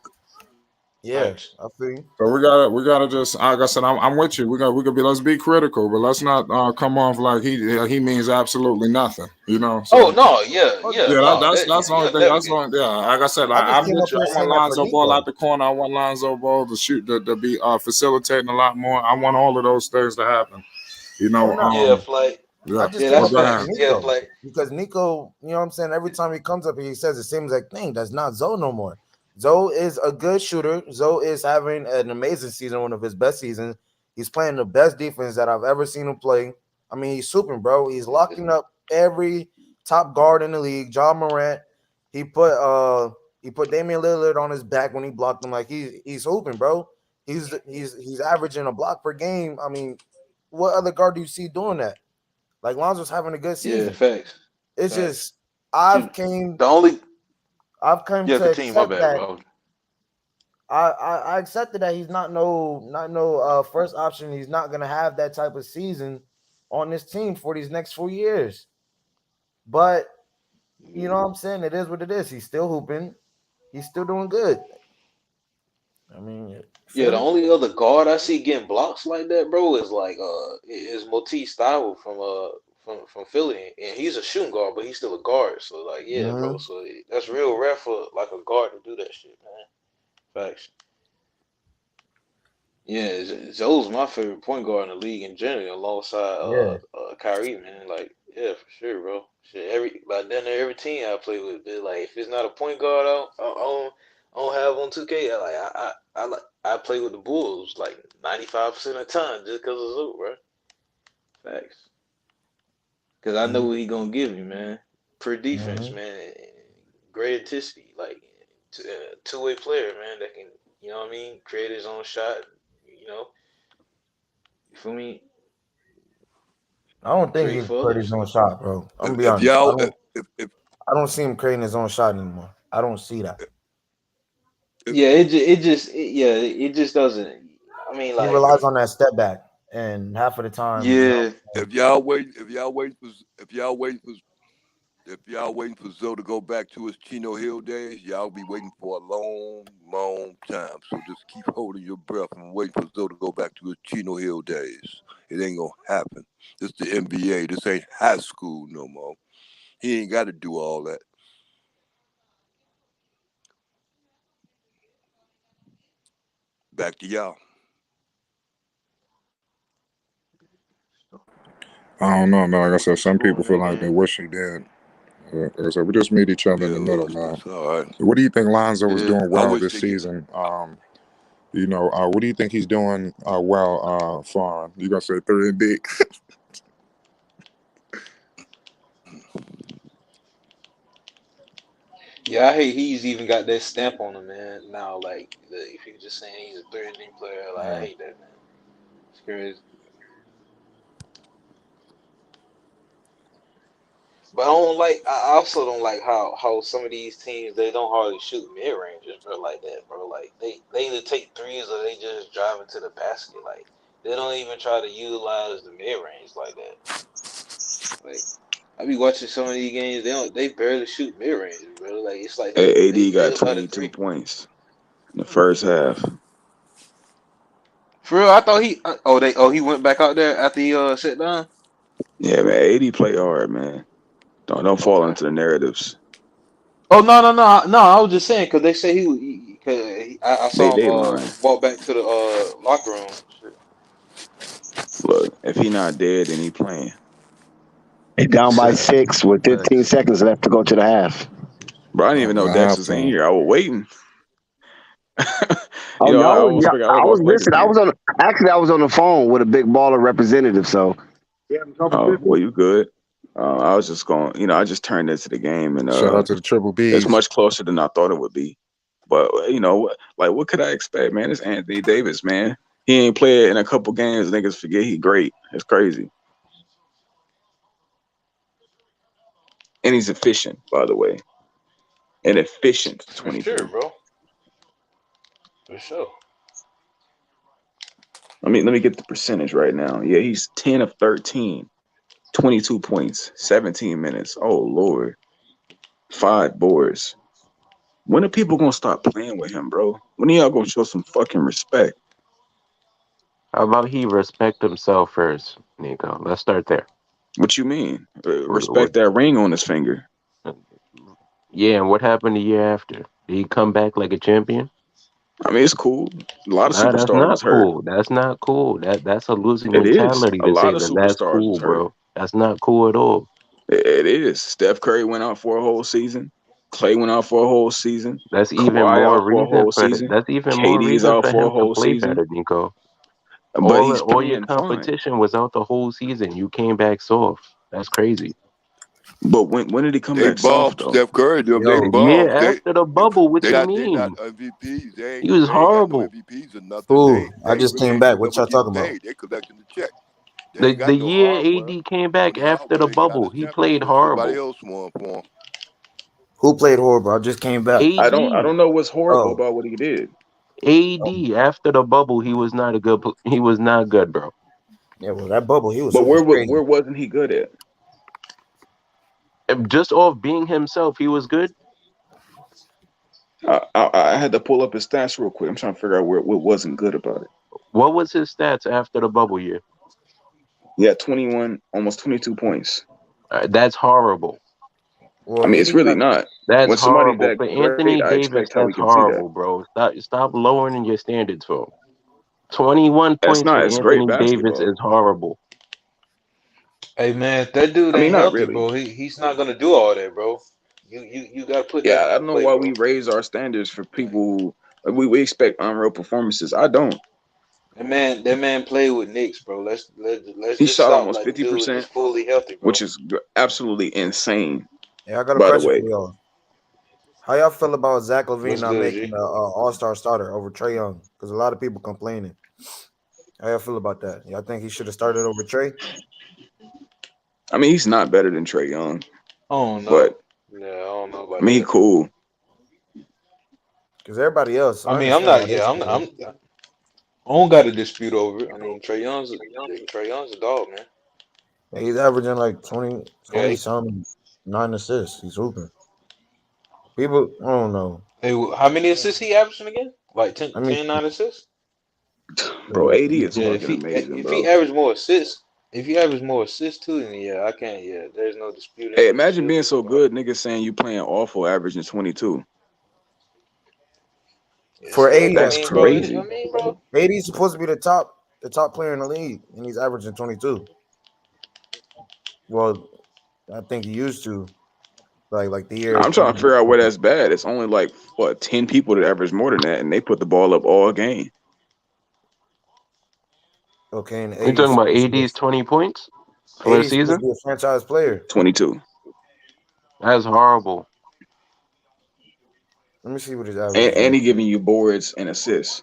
[SPEAKER 6] Yeah,
[SPEAKER 10] Facts.
[SPEAKER 6] I feel you.
[SPEAKER 2] So we gotta just like I said, I'm with you. We could be let's be critical, but let's not come off like he means absolutely nothing. You know.
[SPEAKER 10] Oh
[SPEAKER 2] So
[SPEAKER 10] no, yeah,
[SPEAKER 6] Oh,
[SPEAKER 10] yeah,
[SPEAKER 2] yeah,
[SPEAKER 10] no,
[SPEAKER 2] that's the only
[SPEAKER 10] yeah,
[SPEAKER 2] thing.
[SPEAKER 10] never
[SPEAKER 2] That's the
[SPEAKER 10] get.
[SPEAKER 2] only, yeah. Like I said,
[SPEAKER 6] I just
[SPEAKER 2] I'm
[SPEAKER 6] came up
[SPEAKER 2] with you.
[SPEAKER 6] here
[SPEAKER 2] I want
[SPEAKER 6] saying that for
[SPEAKER 2] Lonzo Ball
[SPEAKER 6] Nico.
[SPEAKER 2] out the corner. I want Lonzo Ball to shoot to be facilitating a lot more. I want all of those things to happen. You
[SPEAKER 6] Oh
[SPEAKER 2] know.
[SPEAKER 6] no,
[SPEAKER 10] Yeah, flight.
[SPEAKER 6] I
[SPEAKER 2] Yeah.
[SPEAKER 6] just
[SPEAKER 10] Yeah,
[SPEAKER 6] came
[SPEAKER 2] Well,
[SPEAKER 10] that's
[SPEAKER 6] up
[SPEAKER 2] go
[SPEAKER 6] here for
[SPEAKER 2] ahead.
[SPEAKER 10] facts. Yeah,
[SPEAKER 6] Nico
[SPEAKER 10] flight.
[SPEAKER 6] because Nico, you know what I'm saying. Every time he comes up here, he says the same exact thing. That's not Zoe no more. Zoe is a good shooter. Zoe is having an amazing season, one of his best seasons. He's playing the best defense that I've ever seen him play. I mean, he's super, bro. He's locking up every top guard in the league. John Morant. He put he put Damian Lillard on his back when he blocked him. Like he's hooping, bro. He's averaging a block per game. I mean, what other guard do you see doing that? Like Lonzo's having a good
[SPEAKER 10] Yeah,
[SPEAKER 6] season.
[SPEAKER 10] facts.
[SPEAKER 6] It's
[SPEAKER 10] Facts.
[SPEAKER 6] just I've
[SPEAKER 10] Shoot,
[SPEAKER 6] came
[SPEAKER 10] the only
[SPEAKER 6] I've come
[SPEAKER 10] yeah,
[SPEAKER 6] to
[SPEAKER 10] continue. My
[SPEAKER 6] accept
[SPEAKER 10] bad,
[SPEAKER 6] that
[SPEAKER 10] bro.
[SPEAKER 6] I accepted that he's not no first option. He's not gonna have that type of season on this team for these next 4 years. But you know what I'm saying? It is what it is. He's still hooping. He's still doing good. I mean,
[SPEAKER 10] Yeah,
[SPEAKER 6] feel
[SPEAKER 10] the
[SPEAKER 6] me?
[SPEAKER 10] only other guard I see getting blocks like that, bro, is like is Matisse Thybulle from Philly, and he's a shooting guard, but he's still a guard. So like, yeah, bro.
[SPEAKER 6] Mhm.
[SPEAKER 10] So that's real rare for like a guard to do that shit, man. Facts. Yeah, Zoe's my favorite point guard in the league in general, alongside
[SPEAKER 6] Yeah.
[SPEAKER 10] Kyrie, man. Like, yeah, for sure, bro. Shit, every team I play with, but like if it's not a point guard, I don't have on 2K. I play with the Bulls like 95% of the time just because of Zoe, bro. Facts. Because I know
[SPEAKER 6] Mhm.
[SPEAKER 10] what he gonna give you, man. Per defense,
[SPEAKER 6] Mhm.
[SPEAKER 10] man. Great intensity, like two-way player, man. That can, you know what I mean, create his own shot. You know, you feel me?
[SPEAKER 6] I don't think
[SPEAKER 10] Create
[SPEAKER 6] he's
[SPEAKER 10] for
[SPEAKER 6] creating his
[SPEAKER 10] others.
[SPEAKER 6] own shot, bro. I'm gonna be
[SPEAKER 9] If
[SPEAKER 6] honest. I
[SPEAKER 9] y'all,
[SPEAKER 6] don't
[SPEAKER 9] if
[SPEAKER 6] I don't see him creating his own shot anymore. I don't see that.
[SPEAKER 9] if,
[SPEAKER 10] Yeah, it just doesn't. I mean,
[SPEAKER 6] He
[SPEAKER 10] like,
[SPEAKER 6] relies
[SPEAKER 9] if
[SPEAKER 6] on that step back, and half of the time, you know,
[SPEAKER 10] yeah,
[SPEAKER 9] if y'all waiting for Zoe to go back to his Chino Hill days, y'all be waiting for a long, long time. So just keep holding your breath and wait for Zoe to go back to his Chino Hill days. It ain't gonna happen. This the NBA. This ain't high school no more. He ain't got to do all that. Back to y'all.
[SPEAKER 2] I don't know, man. Like I said, some people feel like they
[SPEAKER 10] man.
[SPEAKER 2] wish he did. Like I said, we just meet each other in
[SPEAKER 9] Yeah,
[SPEAKER 2] the middle,
[SPEAKER 9] Lord,
[SPEAKER 2] man.
[SPEAKER 9] it's all right.
[SPEAKER 2] What do you think Lonzo was
[SPEAKER 10] Yeah,
[SPEAKER 2] doing
[SPEAKER 9] I
[SPEAKER 2] well
[SPEAKER 9] wish
[SPEAKER 2] this
[SPEAKER 9] they get.
[SPEAKER 2] season? What do you think he's doing well, Foreign? You gonna say 3 and D?
[SPEAKER 10] Yeah, I hate he's even got that stamp on him, man. Now, like, if you're just saying he's a 3rd team player, like, I hate that, man. It's crazy. But I also don't like how some of these teams, they don't hardly shoot mid ranges, bro, like that, bro. Like, they either take threes or they just drive into the basket. Like, they don't even try to utilize the mid range like that. Like, I be watching some of these games, they barely shoot mid range, bro. Like, it's like they
[SPEAKER 8] AD got
[SPEAKER 10] live by the
[SPEAKER 8] 22
[SPEAKER 10] three.
[SPEAKER 8] points in the first half.
[SPEAKER 10] For real, I thought he went back out there after he sat down.
[SPEAKER 8] Yeah, man. AD play hard, man. Don't fall
[SPEAKER 10] Okay.
[SPEAKER 8] into the narratives.
[SPEAKER 10] Oh no! I was just saying because they say I saw
[SPEAKER 8] They
[SPEAKER 10] him
[SPEAKER 8] lying.
[SPEAKER 10] walk back to the locker room. Shit.
[SPEAKER 8] Look, if he not dead, then he playing.
[SPEAKER 11] They down by 6 with 15 seconds left to go to the half.
[SPEAKER 8] Bro, I didn't even know Dex was in here. I was waiting.
[SPEAKER 11] Oh,
[SPEAKER 8] I almost figured I was
[SPEAKER 11] I
[SPEAKER 8] gonna
[SPEAKER 11] was
[SPEAKER 8] play this
[SPEAKER 11] listening.
[SPEAKER 8] game.
[SPEAKER 11] I was on the phone with a big baller representative. So
[SPEAKER 8] Oh, well, you good. I was just going, I just turned into the game, and
[SPEAKER 2] Shout out to the Triple
[SPEAKER 8] it's
[SPEAKER 2] Bs.
[SPEAKER 8] much closer than I thought it would be. But what could I expect, man? It's Anthony Davis, man. He ain't played in a couple games. Niggas forget he great. It's crazy, and he's efficient, by the way. An efficient
[SPEAKER 10] For sure,
[SPEAKER 8] 23.
[SPEAKER 10] bro. For sure.
[SPEAKER 8] Let me get the percentage right now. Yeah, he's 10 of 13, 22 points, 17 minutes. Oh Lord, 5 boards. When are people gonna stop playing with him, bro? When are y'all gonna show some fucking respect?
[SPEAKER 12] How about he respect himself first, Nico? Let's start there.
[SPEAKER 8] What you mean?
[SPEAKER 12] What,
[SPEAKER 8] Respect that ring on his finger.
[SPEAKER 12] yeah, and what happened the year after? Did he come back like a champion?
[SPEAKER 8] I mean, it's cool. A lot of
[SPEAKER 12] Nah, that's
[SPEAKER 8] superstars
[SPEAKER 12] not
[SPEAKER 8] was hurt.
[SPEAKER 12] cool. That's not cool. That's a losing
[SPEAKER 8] It is.
[SPEAKER 12] mentality
[SPEAKER 8] A
[SPEAKER 12] to say
[SPEAKER 8] lot of
[SPEAKER 12] that that's
[SPEAKER 8] superstars was
[SPEAKER 12] cool,
[SPEAKER 8] hurt.
[SPEAKER 12] bro. That's not cool at all.
[SPEAKER 8] It is. Steph Curry went out for a whole season. Clay went out for a whole season.
[SPEAKER 12] That's even
[SPEAKER 8] Kawhi
[SPEAKER 12] more
[SPEAKER 8] out for a
[SPEAKER 12] reason
[SPEAKER 8] whole
[SPEAKER 12] for
[SPEAKER 8] season.
[SPEAKER 12] that's even more
[SPEAKER 8] KD is
[SPEAKER 12] reason
[SPEAKER 8] out
[SPEAKER 12] for
[SPEAKER 8] for a
[SPEAKER 12] him to
[SPEAKER 8] whole
[SPEAKER 12] play
[SPEAKER 8] season.
[SPEAKER 12] better, Nico.
[SPEAKER 8] But he's
[SPEAKER 12] All your
[SPEAKER 8] playing fine.
[SPEAKER 12] competition was out the whole season. You came back soft. That's crazy.
[SPEAKER 8] But when did he come
[SPEAKER 9] They
[SPEAKER 8] back soft
[SPEAKER 9] bummed
[SPEAKER 8] though?
[SPEAKER 9] Steph Curry. Them they
[SPEAKER 12] The
[SPEAKER 9] bummed.
[SPEAKER 12] year after the bubble, what you
[SPEAKER 9] They not
[SPEAKER 12] mean?
[SPEAKER 9] MVPs.
[SPEAKER 12] He was
[SPEAKER 9] They ain't got no
[SPEAKER 12] horrible.
[SPEAKER 9] MVPs or nothing.
[SPEAKER 6] Who? I
[SPEAKER 9] They
[SPEAKER 6] just
[SPEAKER 9] really
[SPEAKER 6] came
[SPEAKER 9] ain't
[SPEAKER 6] back.
[SPEAKER 9] doing
[SPEAKER 6] What
[SPEAKER 9] nothing
[SPEAKER 6] y'all
[SPEAKER 9] but getting
[SPEAKER 6] talking about?
[SPEAKER 9] paid. They collecting the check. They
[SPEAKER 12] The
[SPEAKER 9] ain't got
[SPEAKER 12] the
[SPEAKER 9] no
[SPEAKER 12] year
[SPEAKER 9] hardware.
[SPEAKER 12] AD came back
[SPEAKER 9] But
[SPEAKER 12] after the
[SPEAKER 9] hardware ain't got
[SPEAKER 12] bubble,
[SPEAKER 9] a
[SPEAKER 12] he played
[SPEAKER 9] championship. Somebody
[SPEAKER 12] horrible.
[SPEAKER 9] else won for him.
[SPEAKER 6] Who played horrible? I just came back.
[SPEAKER 8] I
[SPEAKER 12] AD,
[SPEAKER 8] don't know what's horrible
[SPEAKER 6] Oh,
[SPEAKER 8] about what he did.
[SPEAKER 12] AD after the bubble, he was not a good. He was not good, bro.
[SPEAKER 6] yeah. Well, that bubble, he was
[SPEAKER 8] But
[SPEAKER 6] hooping crazy.
[SPEAKER 8] where wasn't he good at?
[SPEAKER 12] Just off being himself, he was good.
[SPEAKER 8] I had to pull up his stats real quick. I'm trying to figure out what wasn't good about it.
[SPEAKER 12] What was his stats after the bubble year?
[SPEAKER 8] He had 21, almost 22 points.
[SPEAKER 12] That's horrible.
[SPEAKER 8] I
[SPEAKER 6] Well,
[SPEAKER 8] mean, it's
[SPEAKER 6] AD
[SPEAKER 8] really
[SPEAKER 6] got
[SPEAKER 8] not.
[SPEAKER 12] That's
[SPEAKER 8] When somebody's
[SPEAKER 12] horrible
[SPEAKER 8] that
[SPEAKER 12] for
[SPEAKER 8] great,
[SPEAKER 12] Anthony
[SPEAKER 8] I
[SPEAKER 12] Davis.
[SPEAKER 8] expect how we
[SPEAKER 12] That's
[SPEAKER 8] can see that.
[SPEAKER 12] horrible, bro. Stop lowering your standards for him. 21
[SPEAKER 8] That's
[SPEAKER 12] points for
[SPEAKER 8] not. It's great
[SPEAKER 12] Anthony Davis
[SPEAKER 8] basketball.
[SPEAKER 12] is horrible.
[SPEAKER 10] Hey man, if that dude
[SPEAKER 8] I mean,
[SPEAKER 10] ain't
[SPEAKER 8] not
[SPEAKER 10] healthy,
[SPEAKER 8] really.
[SPEAKER 10] bro, he's not gonna do all that, bro. You gotta put that
[SPEAKER 8] Yeah, I
[SPEAKER 10] into
[SPEAKER 8] don't know
[SPEAKER 10] play,
[SPEAKER 8] why we
[SPEAKER 10] bro.
[SPEAKER 8] raise our standards for people who we expect unreal performances. I don't.
[SPEAKER 10] That man played with Knicks, bro. Let's
[SPEAKER 8] He
[SPEAKER 10] just
[SPEAKER 8] shot
[SPEAKER 10] stop
[SPEAKER 8] almost
[SPEAKER 10] like the dude was
[SPEAKER 8] 50%,
[SPEAKER 10] just fully healthy,
[SPEAKER 8] which
[SPEAKER 10] bro.
[SPEAKER 8] is absolutely insane.
[SPEAKER 6] Yeah, I got a
[SPEAKER 8] By the
[SPEAKER 6] question
[SPEAKER 8] way,
[SPEAKER 6] for y'all. How y'all feel about Zach LaVine
[SPEAKER 10] What's
[SPEAKER 6] not
[SPEAKER 10] good,
[SPEAKER 6] making
[SPEAKER 10] G?
[SPEAKER 6] the All-Star starter over Trey Young? Because a lot of people complaining. How y'all feel about that? Y'all think he should have started over Trey?
[SPEAKER 8] I mean, he's not better than Trey Young,
[SPEAKER 10] I don't know.
[SPEAKER 8] but
[SPEAKER 10] Yeah, I don't know
[SPEAKER 8] I
[SPEAKER 10] about
[SPEAKER 8] mean, he
[SPEAKER 10] that.
[SPEAKER 8] cool.
[SPEAKER 6] Because everybody else,
[SPEAKER 10] I
[SPEAKER 6] I
[SPEAKER 10] mean, I'm
[SPEAKER 6] understand why
[SPEAKER 10] not.
[SPEAKER 6] they
[SPEAKER 10] Yeah,
[SPEAKER 6] say that.
[SPEAKER 10] I don't got a dispute over it. I mean, Trey Young's a dog, man.
[SPEAKER 6] Yeah, he's averaging like 20,
[SPEAKER 10] Yeah.
[SPEAKER 6] 20 some 9 assists. He's hooping. People, I don't know.
[SPEAKER 10] Hey, how many assists he averaging again? Like 10,
[SPEAKER 6] I mean,
[SPEAKER 10] 10 9 assists?
[SPEAKER 8] Bro, AD is
[SPEAKER 10] Yeah.
[SPEAKER 8] fucking amazing,
[SPEAKER 10] If he
[SPEAKER 8] bro.
[SPEAKER 10] average more assists, too, then yeah, I can't. Yeah, there's no disputing.
[SPEAKER 8] Hey, imagine being
[SPEAKER 10] Disputing
[SPEAKER 8] so
[SPEAKER 10] about it.
[SPEAKER 8] good, niggas saying you playing awful, averaging 22.
[SPEAKER 10] Yeah,
[SPEAKER 6] for
[SPEAKER 10] so
[SPEAKER 6] 80,
[SPEAKER 10] I
[SPEAKER 8] That's
[SPEAKER 10] mean, bro. I
[SPEAKER 8] crazy.
[SPEAKER 10] mean, bro.
[SPEAKER 6] 80 is supposed to be the top player in the league, and he's averaging 22. Well, I think he used to like the year.
[SPEAKER 8] I'm trying to figure out where that's bad. It's only like what 10 people that average more than that, and they put the ball up all game.
[SPEAKER 6] Okay, and
[SPEAKER 12] We
[SPEAKER 6] 80
[SPEAKER 12] talking
[SPEAKER 6] is
[SPEAKER 12] about
[SPEAKER 6] supposed to be
[SPEAKER 12] AD's 20 points for a
[SPEAKER 6] 80 is supposed
[SPEAKER 12] season?
[SPEAKER 6] to be a franchise player.
[SPEAKER 8] 22.
[SPEAKER 12] That's horrible.
[SPEAKER 6] Let me see what his average
[SPEAKER 8] And he
[SPEAKER 6] is.
[SPEAKER 8] giving you boards and assists.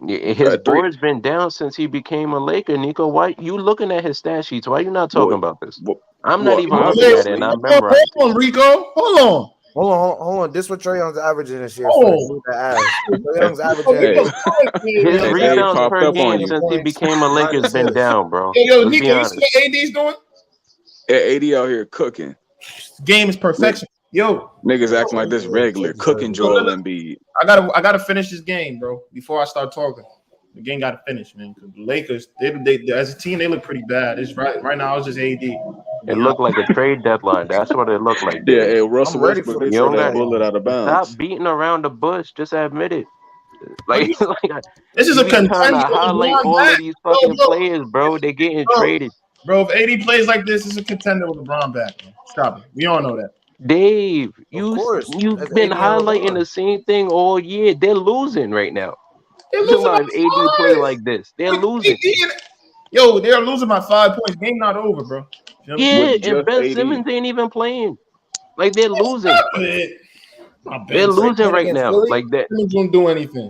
[SPEAKER 12] Yeah, his board's been down since he became a Laker, Nico. Why you looking at his stat sheets? Why you not talking about this? I'm not even looking at it, and I memorized it.
[SPEAKER 13] Hold on, Rico. Hold on.
[SPEAKER 6] Hold on. This what Trae Young's averaging this year
[SPEAKER 13] Oh.
[SPEAKER 6] for the ass. Trae Young's averaging.
[SPEAKER 12] His rebounds per game since he became a Laker has been down, bro.
[SPEAKER 13] Yo,
[SPEAKER 12] Let's
[SPEAKER 13] Nico,
[SPEAKER 12] be
[SPEAKER 13] you
[SPEAKER 12] honest.
[SPEAKER 13] see what AD's doing?
[SPEAKER 8] AD out here cooking.
[SPEAKER 13] Game is perfection. Yo,
[SPEAKER 8] Niggas acting like this regular, cooking Joel Embiid.
[SPEAKER 13] I gotta finish this game, bro. Before I start talking, the game gotta finish, man. Because the Lakers, they as a team, they look pretty bad. It's right now. It's just AD.
[SPEAKER 12] It looked like a trade deadline. That's what it looked like.
[SPEAKER 8] Yeah, hey, Russell Westbrook, they throw that bullet out of bounds.
[SPEAKER 12] Stop beating around the bush. Just admit it. Like
[SPEAKER 13] this is a
[SPEAKER 12] trying
[SPEAKER 13] contender.
[SPEAKER 12] to highlight all of these fucking players, bro. They're getting traded.
[SPEAKER 13] Bro, if AD plays like this, it's a contender with LeBron back. Man. Stop it. We all know that.
[SPEAKER 12] Dave, you've been highlighting the same thing all year. They're losing right now.
[SPEAKER 13] They're
[SPEAKER 12] losing
[SPEAKER 13] by
[SPEAKER 12] AD play like this. They're losing.
[SPEAKER 13] Yo, they're losing by 5 points. Game not over, bro. You know
[SPEAKER 12] yeah, and Ben Simmons ain't even playing. Like they're losing. They're losing right now. Like that.
[SPEAKER 13] Don't do anything.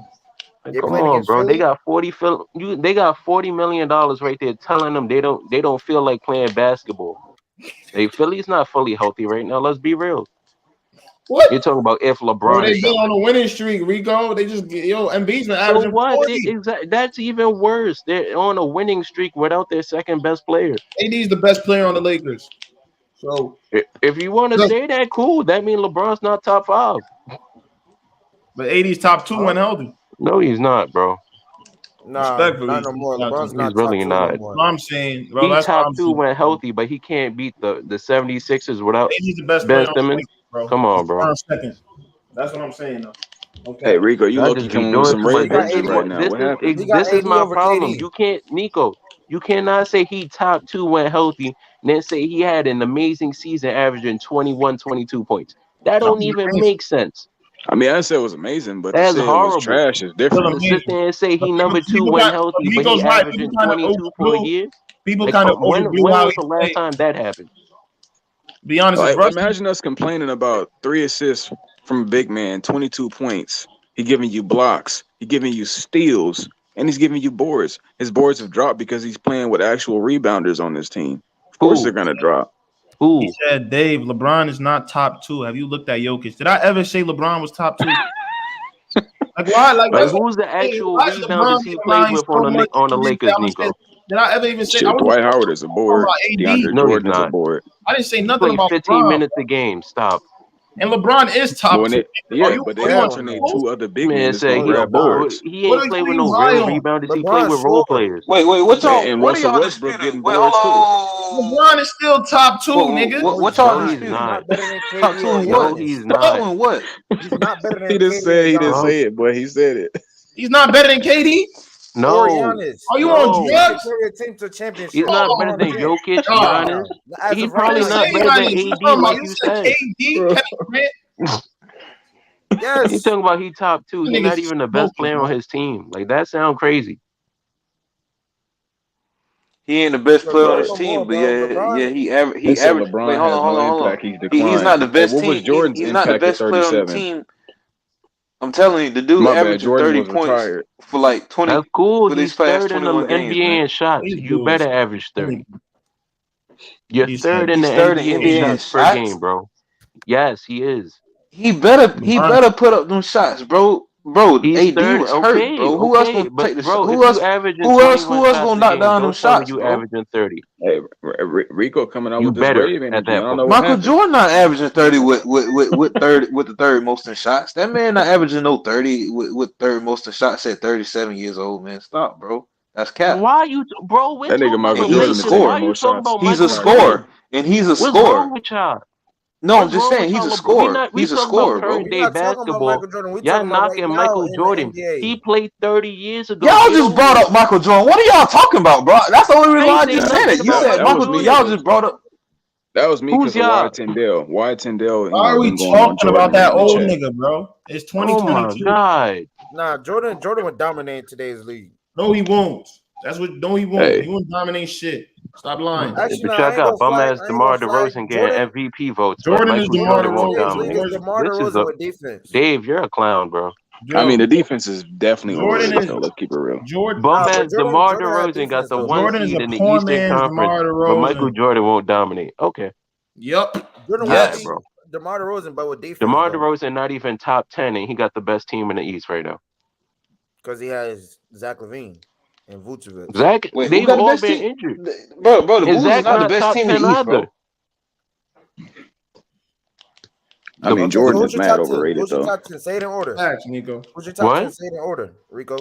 [SPEAKER 12] Like, come on, bro. They got They got $40 million right there, telling them they don't feel like playing basketball. Philly's not fully healthy right now. Let's be real.
[SPEAKER 13] What?
[SPEAKER 12] You're talking about if LeBron?
[SPEAKER 13] Bro, they
[SPEAKER 12] is
[SPEAKER 13] get on a winning streak, Rico. They just Embiid's been averaging 40.
[SPEAKER 12] That's even worse. They're on a winning streak without their second best player.
[SPEAKER 13] AD's the best player on the Lakers. So
[SPEAKER 12] if you want to say that, cool. That means LeBron's not top 5.
[SPEAKER 13] But AD's top 2 when healthy.
[SPEAKER 12] No, he's not, bro.
[SPEAKER 6] Nah, not no more. LeBron's not
[SPEAKER 12] he's really
[SPEAKER 6] top 2
[SPEAKER 12] not.
[SPEAKER 6] no more.
[SPEAKER 13] I'm saying, bro,
[SPEAKER 12] He's
[SPEAKER 13] that's
[SPEAKER 12] top
[SPEAKER 13] I'm
[SPEAKER 12] 2
[SPEAKER 13] saying.
[SPEAKER 12] when healthy, but he can't beat the 76ers without
[SPEAKER 13] AD's the best
[SPEAKER 12] Ben
[SPEAKER 13] player on the
[SPEAKER 12] Simmons.
[SPEAKER 13] Lakers, bro.
[SPEAKER 12] Come on, bro.
[SPEAKER 13] Second. That's what I'm saying, though. Okay.
[SPEAKER 8] Hey, Rico, you low-key coming with some red
[SPEAKER 12] This
[SPEAKER 8] buttons right now. What happened?
[SPEAKER 12] This is my problem. You can't, Nico. You cannot say he top 2 when healthy, and then say he had an amazing season, averaging 21, 22 points. That don't even make sense.
[SPEAKER 8] I mean, I said it was amazing, but
[SPEAKER 12] That's
[SPEAKER 8] to say
[SPEAKER 12] horrible.
[SPEAKER 8] it was trash is different.
[SPEAKER 12] To sit there and say he number 2 when healthy, but he averaging 22 for a year.
[SPEAKER 13] People
[SPEAKER 12] Like,
[SPEAKER 13] kind of
[SPEAKER 12] when
[SPEAKER 13] overblow how
[SPEAKER 12] was
[SPEAKER 13] he
[SPEAKER 12] the last time that happened?
[SPEAKER 13] Be honest,
[SPEAKER 8] imagine us complaining about 3 assists from a big man, 22 points. He giving you blocks, he giving you steals, and he's giving you boards. His boards have dropped because he's playing with actual rebounders on this team. Of course, they're gonna drop.
[SPEAKER 13] He said, Dave, LeBron is not top 2. Have you looked at Jokic? Did I ever say LeBron was top 2? Like why? Like
[SPEAKER 12] who's the actual rebounders he played with on the Lakers, Nico?
[SPEAKER 13] Did I ever even say?
[SPEAKER 8] Shit, Dwight Howard is a board. DeAndre Jordan is a board.
[SPEAKER 13] I didn't say
[SPEAKER 12] He
[SPEAKER 13] nothing
[SPEAKER 12] played
[SPEAKER 13] about
[SPEAKER 12] 15
[SPEAKER 13] LeBron.
[SPEAKER 12] minutes a game. Stop.
[SPEAKER 13] And LeBron is top 2.
[SPEAKER 8] But they alternate 2 other big men that's
[SPEAKER 12] say
[SPEAKER 8] gonna grab boards.
[SPEAKER 12] He ain't play with no real rebounders. He played with role players.
[SPEAKER 10] Wait, what y'all?
[SPEAKER 8] And
[SPEAKER 10] What are
[SPEAKER 8] Russell
[SPEAKER 10] y'all
[SPEAKER 8] Westbrook
[SPEAKER 10] disputing?
[SPEAKER 8] getting
[SPEAKER 10] Wait,
[SPEAKER 8] boards too.
[SPEAKER 13] LeBron is still top 2, nigga.
[SPEAKER 10] What y'all
[SPEAKER 12] No, he's
[SPEAKER 10] disputing?
[SPEAKER 12] not.
[SPEAKER 10] Top 2 and
[SPEAKER 12] No,
[SPEAKER 10] what?
[SPEAKER 12] he's
[SPEAKER 10] Top
[SPEAKER 12] not.
[SPEAKER 10] 2 and what?
[SPEAKER 6] He's not better than
[SPEAKER 8] He didn't say it, but he said it.
[SPEAKER 13] He's not better than KD.
[SPEAKER 12] No.
[SPEAKER 6] Or Giannis.
[SPEAKER 13] Are you on drugs?
[SPEAKER 6] Carry a team to a championship.
[SPEAKER 12] He's not better than Jokic, Giannis. He's probably not better than AD, like you said.
[SPEAKER 13] KD, Kevin Durant.
[SPEAKER 6] Yes.
[SPEAKER 12] He's talking about he top 2. He's not even the best player on his team. Like that sounds crazy.
[SPEAKER 10] He ain't the best player on his team, but he averaged.
[SPEAKER 8] LeBron
[SPEAKER 10] Wait, hold on. He's not the best team. He's not the best player on the team. I'm telling you, the dude averaged 30 points for like 20.
[SPEAKER 12] That's cool.
[SPEAKER 10] For
[SPEAKER 12] He's
[SPEAKER 10] these past
[SPEAKER 12] third in the
[SPEAKER 10] 21 games,
[SPEAKER 12] NBA in shots. You better average 30. You're
[SPEAKER 10] He's
[SPEAKER 12] third in the
[SPEAKER 10] third in
[SPEAKER 12] NBA
[SPEAKER 10] NBA
[SPEAKER 12] in shots per
[SPEAKER 10] shots?
[SPEAKER 12] game, bro. Yes, he is.
[SPEAKER 10] He better put up them shots, bro. Bro,
[SPEAKER 12] He's
[SPEAKER 10] AD
[SPEAKER 12] third.
[SPEAKER 10] was hurt, bro. Who else gonna take the shot? Who else gonna knock down them shots,
[SPEAKER 12] you
[SPEAKER 10] bro?
[SPEAKER 12] averaging 30?
[SPEAKER 8] Hey, Rico coming out with this
[SPEAKER 12] better
[SPEAKER 8] wave energy.
[SPEAKER 12] at that
[SPEAKER 8] I don't know what
[SPEAKER 10] Michael
[SPEAKER 8] happened.
[SPEAKER 10] Jordan not averaging 30 with the third most in shots. That man not averaging no 30 with third most in shots at 37 years old, man. Stop, bro. That's cap.
[SPEAKER 12] Why you, bro? We're
[SPEAKER 8] That nigga
[SPEAKER 12] talking
[SPEAKER 8] Michael
[SPEAKER 12] about
[SPEAKER 10] Jordan
[SPEAKER 8] is
[SPEAKER 10] is
[SPEAKER 12] relations.
[SPEAKER 10] scorer.
[SPEAKER 12] Why you talking about
[SPEAKER 10] He's
[SPEAKER 12] Michael
[SPEAKER 10] a scorer,
[SPEAKER 12] Jordan?
[SPEAKER 10] and he's a
[SPEAKER 12] What's
[SPEAKER 10] scorer.
[SPEAKER 12] wrong with y'all?
[SPEAKER 10] No, I'm
[SPEAKER 12] What's
[SPEAKER 10] just
[SPEAKER 12] wrong
[SPEAKER 10] saying
[SPEAKER 12] with
[SPEAKER 10] he's a
[SPEAKER 12] y'all?
[SPEAKER 10] scorer.
[SPEAKER 12] We
[SPEAKER 10] He's a
[SPEAKER 12] talking
[SPEAKER 10] scorer,
[SPEAKER 12] about
[SPEAKER 10] bro.
[SPEAKER 12] current day basketball.
[SPEAKER 6] We
[SPEAKER 12] Y'all
[SPEAKER 6] talking about
[SPEAKER 12] knocking
[SPEAKER 6] right
[SPEAKER 12] Michael
[SPEAKER 6] now in
[SPEAKER 12] Jordan.
[SPEAKER 6] the NBA.
[SPEAKER 12] He played 30 years ago.
[SPEAKER 10] Y'all
[SPEAKER 12] Get
[SPEAKER 10] just
[SPEAKER 12] over
[SPEAKER 10] brought
[SPEAKER 12] it.
[SPEAKER 10] up Michael Jordan. What are y'all talking about, bro? That's the only reason why I
[SPEAKER 12] I ain't
[SPEAKER 10] just
[SPEAKER 12] say
[SPEAKER 10] said
[SPEAKER 12] nothing
[SPEAKER 10] it. You
[SPEAKER 12] about
[SPEAKER 10] said
[SPEAKER 12] Michael
[SPEAKER 10] Michael.
[SPEAKER 12] Jordan.
[SPEAKER 10] Y'all just brought up.
[SPEAKER 8] That was me
[SPEAKER 12] Who's
[SPEAKER 8] because of
[SPEAKER 12] y'all?
[SPEAKER 8] Wyatt Tyndale. Wyatt Tyndale,
[SPEAKER 13] Why are we
[SPEAKER 8] been going on
[SPEAKER 13] talking
[SPEAKER 8] Jordan
[SPEAKER 13] about that
[SPEAKER 8] in the
[SPEAKER 13] old
[SPEAKER 8] chat.
[SPEAKER 13] nigga, bro? It's
[SPEAKER 12] Oh my
[SPEAKER 13] 2022.
[SPEAKER 12] God.
[SPEAKER 6] Nah, Jordan would dominate today's league.
[SPEAKER 13] No, he won't. That's what. No, he won't.
[SPEAKER 8] Hey.
[SPEAKER 13] He won't dominate shit. Stop lying.
[SPEAKER 12] But y'all got bum ass DeMar DeRozan getting MVP votes, but
[SPEAKER 13] Jordan is
[SPEAKER 12] Michael
[SPEAKER 13] DeMar
[SPEAKER 12] Jordan won't
[SPEAKER 13] DeRozan.
[SPEAKER 12] dominate.
[SPEAKER 13] DeMar
[SPEAKER 12] This is a Dave. You're a clown, bro.
[SPEAKER 8] I mean, the defense is definitely
[SPEAKER 13] Jordan
[SPEAKER 8] overrated,
[SPEAKER 13] is
[SPEAKER 8] though. Let's keep it real.
[SPEAKER 12] Bum ass DeMar DeRozan got the one
[SPEAKER 13] Jordan is
[SPEAKER 12] seed
[SPEAKER 13] a
[SPEAKER 12] in the
[SPEAKER 13] poor
[SPEAKER 12] Eastern
[SPEAKER 13] man's
[SPEAKER 12] Conference,
[SPEAKER 13] DeMar
[SPEAKER 12] but Michael
[SPEAKER 13] DeRozan.
[SPEAKER 12] Jordan won't dominate. Okay.
[SPEAKER 13] Yep.
[SPEAKER 14] Jordan
[SPEAKER 12] Yeah,
[SPEAKER 14] won't
[SPEAKER 12] bro.
[SPEAKER 14] beat DeMar DeRozan, but with defense,
[SPEAKER 12] DeMar
[SPEAKER 14] though,
[SPEAKER 12] DeRozan not even top 10, and he got the best team in the East right now.
[SPEAKER 14] because he has Zach LaVine and Vucevic.
[SPEAKER 12] Zach,
[SPEAKER 10] Wait, who
[SPEAKER 12] they've
[SPEAKER 10] got the
[SPEAKER 12] all
[SPEAKER 10] best
[SPEAKER 12] been
[SPEAKER 10] team?
[SPEAKER 12] injured.
[SPEAKER 10] Bro, the
[SPEAKER 12] And
[SPEAKER 10] Bulls is
[SPEAKER 12] Zach
[SPEAKER 10] not the
[SPEAKER 12] not
[SPEAKER 10] best
[SPEAKER 12] top
[SPEAKER 10] team
[SPEAKER 12] 10
[SPEAKER 10] in the East,
[SPEAKER 12] either.
[SPEAKER 10] bro.
[SPEAKER 8] I mean,
[SPEAKER 14] Okay,
[SPEAKER 8] Jordan
[SPEAKER 14] so
[SPEAKER 8] is
[SPEAKER 14] who's your
[SPEAKER 8] mad
[SPEAKER 14] top 10?
[SPEAKER 8] overrated,
[SPEAKER 14] Who's your
[SPEAKER 8] though.
[SPEAKER 14] top 10? Say it in order.
[SPEAKER 13] Facts, Nico.
[SPEAKER 14] Who's your top
[SPEAKER 12] What?
[SPEAKER 14] 10? Say it in order, Rico.